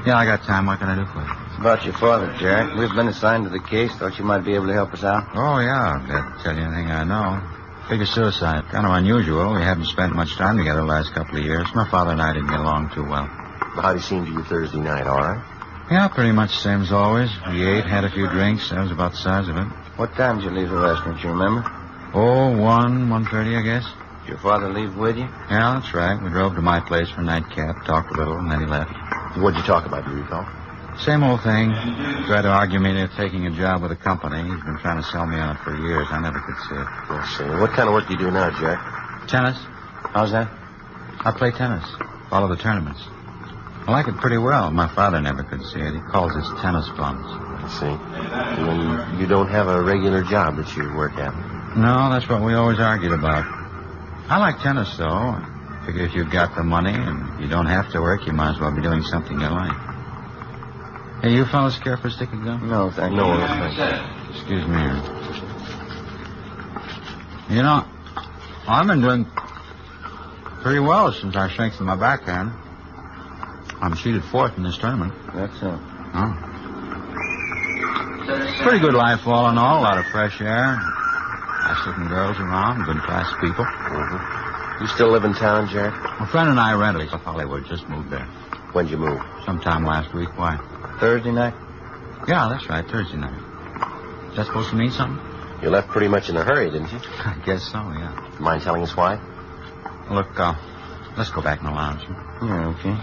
Yeah, I got time. What can I do for you? It's about your father, Jarrett. We've been assigned to the case. Thought you might be able to help us out. Oh, yeah. I'll tell you anything I know. Figure suicide. Kind of unusual. We haven't spent much time together the last couple of years. My father and I didn't get along too well. How'd he seem to you Thursday night, all right? Yeah, pretty much the same as always. We ate, had a few drinks. That was about the size of it. What time did you leave the restaurant, you remember? Oh, 1:30, I guess. Did your father leave with you? Yeah, that's right. We drove to my place for a nightcap, talked a little, and then he left. What'd you talk about, do you recall? Same old thing. Tried to argue me into taking a job with a company. He's been trying to sell me on it for years. I never could see it. Let's see. What kind of work do you do now, Jack? Tennis. How's that? I play tennis. Follow the tournaments. I like it pretty well. My father never could see it. He calls it tennis bums. I see. And you don't have a regular job that you work at? No, that's what we always argued about. I like tennis, though. I figure if you've got the money and you don't have to work, you might as well be doing something you like. Hey, you fellas care for a stick of gum? No, thank you. No, thank you. Excuse me. You know, I've been doing pretty well since I strengthened my backhand. I'm seeded fourth in this tournament. That's so. Huh? Pretty good life all in all. A lot of fresh air. Nice-looking girls around. Good-class people. Mm-hmm. You still live in town, Jack? My friend and I rented in Hollywood. Just moved there. When'd you move? Sometime last week. Why? Thursday night? Yeah, that's right. Thursday night. Is that supposed to mean something? You left pretty much in a hurry, didn't you? I guess so, yeah. Mind telling us why? Look, let's go back in the lounge. Yeah, okay.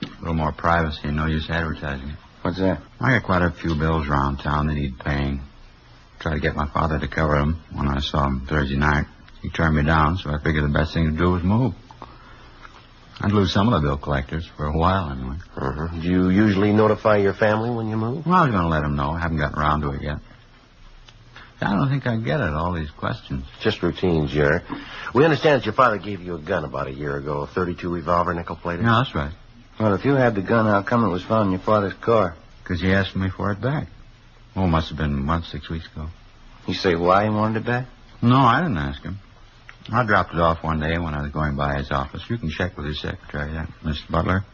A little more privacy, no use advertising it. What's that? I got quite a few bills around town that need paying. Tried to get my father to cover them when I saw him Thursday night. He turned me down, so I figured the best thing to do was move. I'd lose some of the bill collectors for a while, anyway. Mm-hmm. Do you usually notify your family when you move? Well, I was going to let them know. I haven't gotten around to it yet. I don't think I get it, all these questions. Just routine, Jerry. We understand that your father gave you a gun about a year ago, a .32 revolver, nickel-plated. Yeah, that's right. Well, if you had the gun, how come it was found in your father's car? Because he asked me for it back. Oh, it must have been a month, 6 weeks ago. You say why he wanted it back? No, I didn't ask him. I dropped it off one day when I was going by his office. You can check with his secretary, Mr. Butler.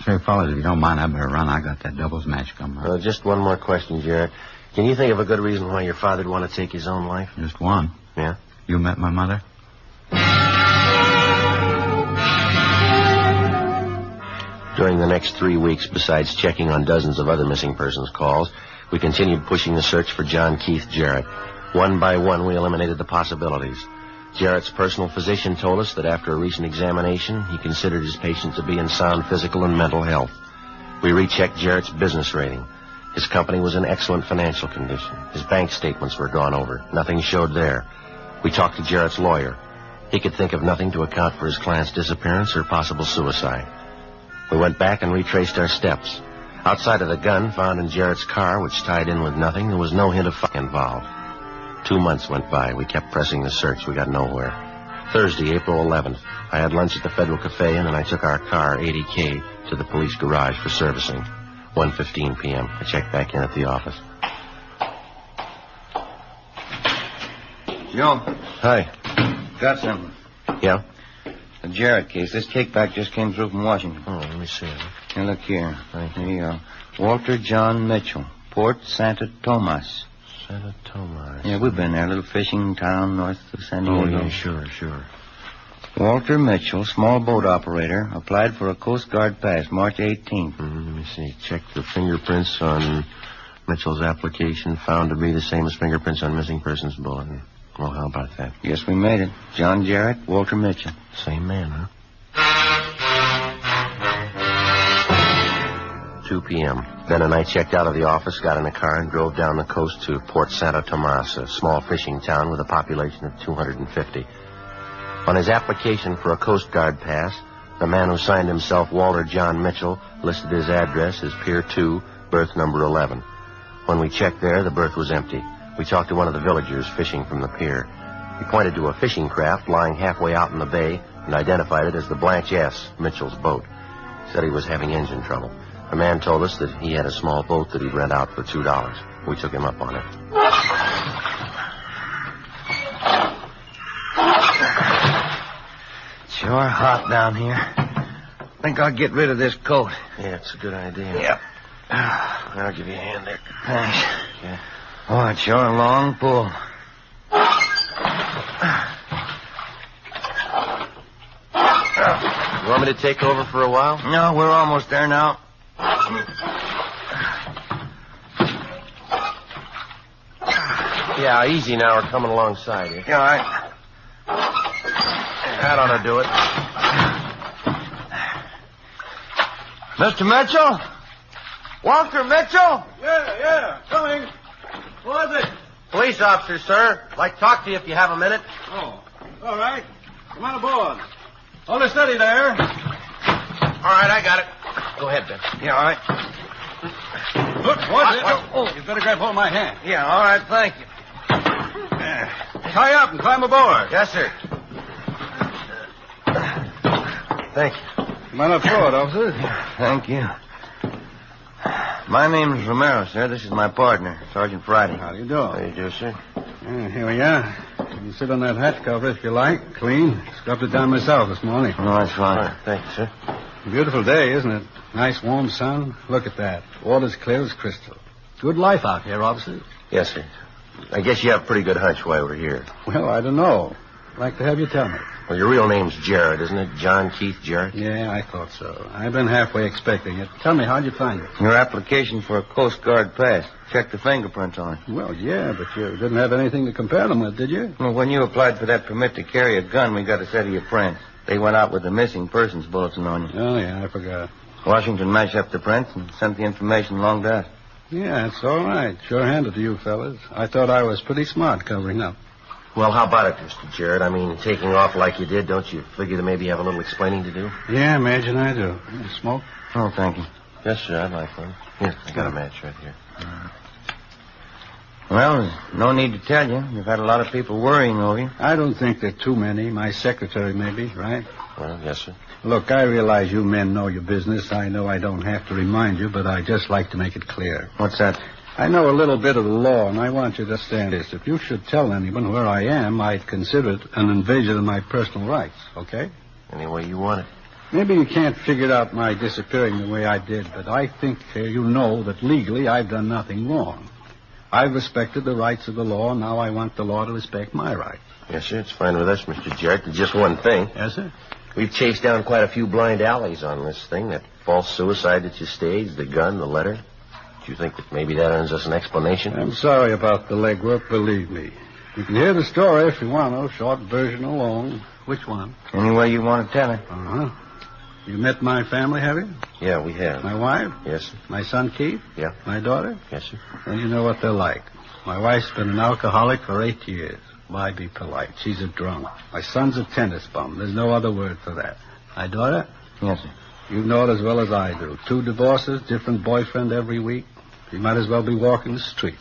Say, fellas, if you don't mind, I better run. I got that doubles match coming up. Just one more question, Jared. Can you think of a good reason why your father'd want to take his own life? Just one. Yeah? You met my mother? During the next 3 weeks, besides checking on dozens of other missing persons calls, we continued pushing the search for John Keith Jarrett. One by one, we eliminated the possibilities. Jarrett's personal physician told us that after a recent examination, he considered his patient to be in sound physical and mental health. We rechecked Jarrett's business rating. His company was in excellent financial condition. His bank statements were gone over. Nothing showed there. We talked to Jarrett's lawyer. He could think of nothing to account for his client's disappearance or possible suicide. We went back and retraced our steps. Outside of the gun found in Jarrett's car, which tied in with nothing, there was no hint of fire involved. 2 months went by. We kept pressing the search. We got nowhere. Thursday, April 11th, I had lunch at the Federal Cafe, and then I took our car, 80K, to the police garage for servicing. 1:15 p.m. I checked back in at the office. Joe. Hi. Got something. Yeah? The Jarrett case. This kickback just came through from Washington. Oh, let me see. Here, look here. Here you go. Walter John Mitchell, Port Santa Tomas. Santa Tomas. Yeah, we've been there. A little fishing town north of San Diego. Oh, yeah, sure. Walter Mitchell, small boat operator, applied for a Coast Guard pass March 18th. Let me see. Check the fingerprints on Mitchell's application. Found to be the same as fingerprints on missing persons bulletin. Well, how about that? Yes, we made it. John Jarrett, Walter Mitchell. Same man, huh? 2 p.m. Ben and I checked out of the office, got in a car, and drove down the coast to Port Santa Tomas, a small fishing town with a population of 250. On his application for a Coast Guard pass, the man who signed himself Walter John Mitchell listed his address as Pier 2, berth number 11. When we checked there, the berth was empty. We talked to one of the villagers fishing from the pier. He pointed to a fishing craft lying halfway out in the bay and identified it as the Blanche S., Mitchell's boat. He said he was having engine trouble. The man told us that he had a small boat that he'd rent out for $2. We took him up on it. Sure hot down here. Think I'll get rid of this coat. Yeah, it's a good idea. Yep. I'll give you a hand there. Thanks. Okay. Oh, it's sure a long pull. You want me to take over for a while? No, we're almost there now. Yeah, easy now. We're coming alongside you. Yeah, all right. That ought to do it. Mr. Mitchell? Walter Mitchell? Yeah, coming. Who is it? Police officer, sir. I'd like to talk to you if you have a minute. Oh, all right. Come on aboard. Hold it steady there. All right, I got it. Go ahead, Ben. Yeah, all right. Look, what's it? Oh, you better grab hold of my hand. Yeah, all right, thank you. Tie up and climb aboard. Yes, sir. Thank you. Come on up forward, officer. Thank you. My name's Romero, sir. This is my partner, Sergeant Friday. How do you do? How do you do, sir? Here we are. You can sit on that hatch cover if you like. Clean. Scrubbed it down myself this morning. No, that's fine. Right, thank you, sir. Beautiful day, isn't it? Nice warm sun. Look at that. Water's clear as crystal. Good life out here, officer. Yes, sir. I guess you have a pretty good hunch why we're here. Well, I don't know. I'd like to have you tell me. Well, your real name's Jarrett, isn't it? John Keith Jarrett? Yeah, I thought so. I've been halfway expecting it. Tell me, how'd you find it? Your application for a Coast Guard pass. Check the fingerprints on it. Well, yeah, but you didn't have anything to compare them with, did you? Well, when you applied for that permit to carry a gun, we got a set of your prints. They went out with the missing persons bulletin on you. Oh, yeah, I forgot. Washington matched up the prints and sent the information along to us. Yeah, it's all right. Sure handed to you fellas. I thought I was pretty smart covering up. Well, how about it, Mr. Jarrett? I mean, taking off like you did, don't you figure to maybe have a little explaining to do? Yeah, imagine I do. You smoke? Oh, thank you. Yes, sir, I'd like one. Here, I got a match right here. Well, there's no need to tell you. You've had a lot of people worrying over you. I don't think there are too many. My secretary, maybe, right? Well, yes, sir. Look, I realize you men know your business. I know I don't have to remind you, but I just like to make it clear. What's that? I know a little bit of the law, and I want you to understand this. If you should tell anyone where I am, I'd consider it an invasion of my personal rights, okay? Any way you want it. Maybe you can't figure out my disappearing the way I did, but I think you know that legally I've done nothing wrong. I've respected the rights of the law, and now I want the law to respect my rights. Yes, sir, it's fine with us, Mr. Jarrett. There's just one thing. Yes, sir? We've chased down quite a few blind alleys on this thing. That false suicide that you staged, the gun, the letter. Do you think that maybe that earns us an explanation? I'm sorry about the legwork, believe me. You can hear the story if you want to, short version or long. Which one? Any way you want to tell it. Uh-huh. You met my family, have you? Yeah, we have. My wife? Yes, sir. My son, Keith? Yeah. My daughter? Yes, sir. Well, you know what they're like. My wife's been an alcoholic for 8 years. Why be polite? She's a drunk. My son's a tennis bum. There's no other word for that. My daughter? Yes, sir. You know it as well as I do. 2 divorces, different boyfriend every week. She might as well be walking the street.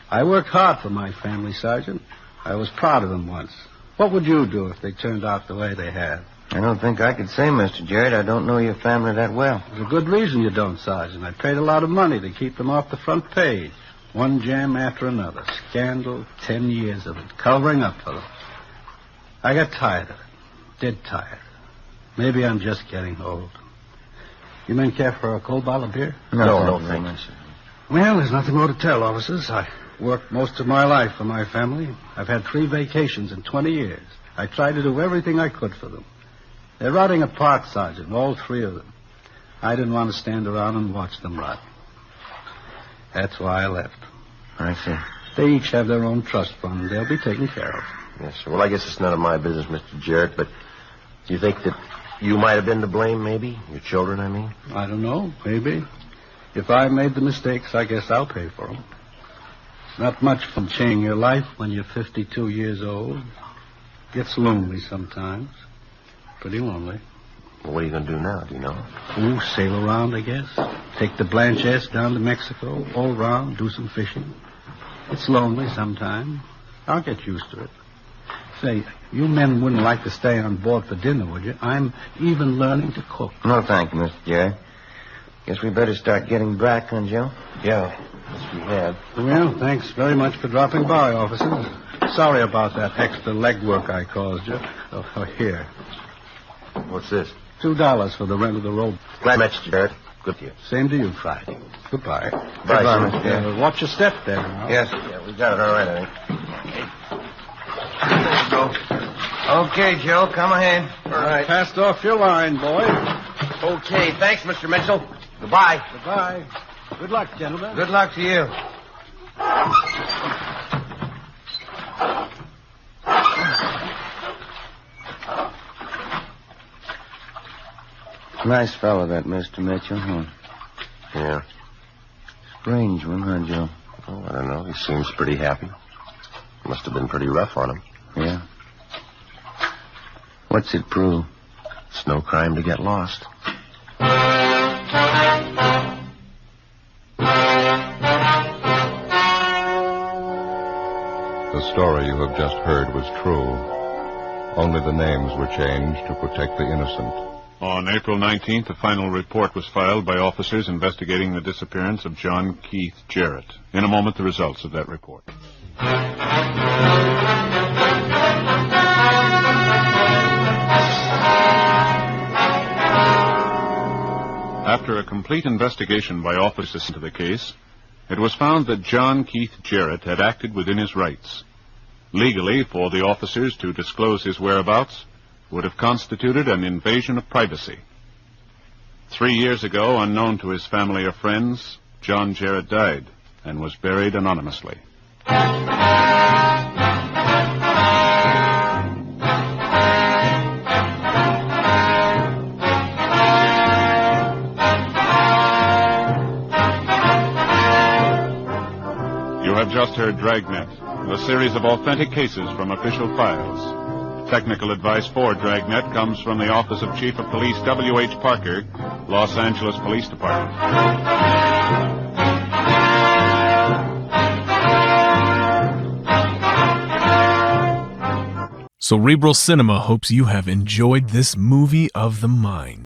I worked hard for my family, Sergeant. I was proud of them once. What would you do if they turned out the way they had? I don't think I could say, Mr. Jarrett. I don't know your family that well. There's a good reason you don't, Sergeant. I paid a lot of money to keep them off the front page. One jam after another. Scandal, 10 years of it. Covering up for them. I got tired of it. Dead tired. Maybe I'm just getting old. You men care for a cold bottle of beer? No, thank you, sir. Well, there's nothing more to tell, officers. I worked most of my life for my family. I've had 3 vacations in 20 years. I tried to do everything I could for them. They're rotting apart, Sergeant, all 3 of them. I didn't want to stand around and watch them rot. That's why I left. I see. They each have their own trust fund. They'll be taken care of. Yes, sir. Well, I guess it's none of my business, Mr. Jarrett, but do you think that you might have been to blame, maybe? Your children, I mean? I don't know. Maybe. If I made the mistakes, I guess I'll pay for them. Not much fun changing your life when you're 52 years old. Gets lonely sometimes. Pretty lonely. Well, what are you going to do now, do you know? Oh, sail around, I guess. Take the Blanchesse down to Mexico, all around, do some fishing. It's lonely sometimes. I'll get used to it. Say, you men wouldn't like to stay on board for dinner, would you? I'm even learning to cook. No, thank you, Mr. Jarrett. Guess we better start getting back, huh, Joe? Yeah, yes, we have. Well, thanks very much for dropping by, officers. Sorry about that extra legwork I caused you. Oh, here. What's this? $2 for the rent of the road. Glad I met you, Jarrett. Good to you. Same to you, Friday. Goodbye. Bye, Goodbye, Mr. Jarrett. Watch your step there now. Yes. Yeah, we got it all right, I think. Go. Okay, Joe, come ahead. All right. Passed off your line, boy. Okay, thanks, Mr. Mitchell. Goodbye. Goodbye. Good luck, gentlemen. Good luck to you. Nice fellow, that Mr. Mitchell, huh? Yeah. Strange one, huh, Joe? Oh, I don't know. He seems pretty happy. Must have been pretty rough on him. Yeah. What's it prove? It's no crime to get lost. The story you have just heard was true. Only the names were changed to protect the innocent. On April 19th, a final report was filed by officers investigating the disappearance of John Keith Jarrett. In a moment, the results of that report. After a complete investigation by officers into the case, it was found that John Keith Jarrett had acted within his rights. Legally, for the officers to disclose his whereabouts would have constituted an invasion of privacy. 3 years ago, unknown to his family or friends, John Jarrett died and was buried anonymously. You have just heard Dragnet, a series of authentic cases from official files. Technical advice for Dragnet comes from the Office of Chief of Police W.H. Parker, Los Angeles Police Department. Cerebral Cinema hopes you have enjoyed this movie of the mind.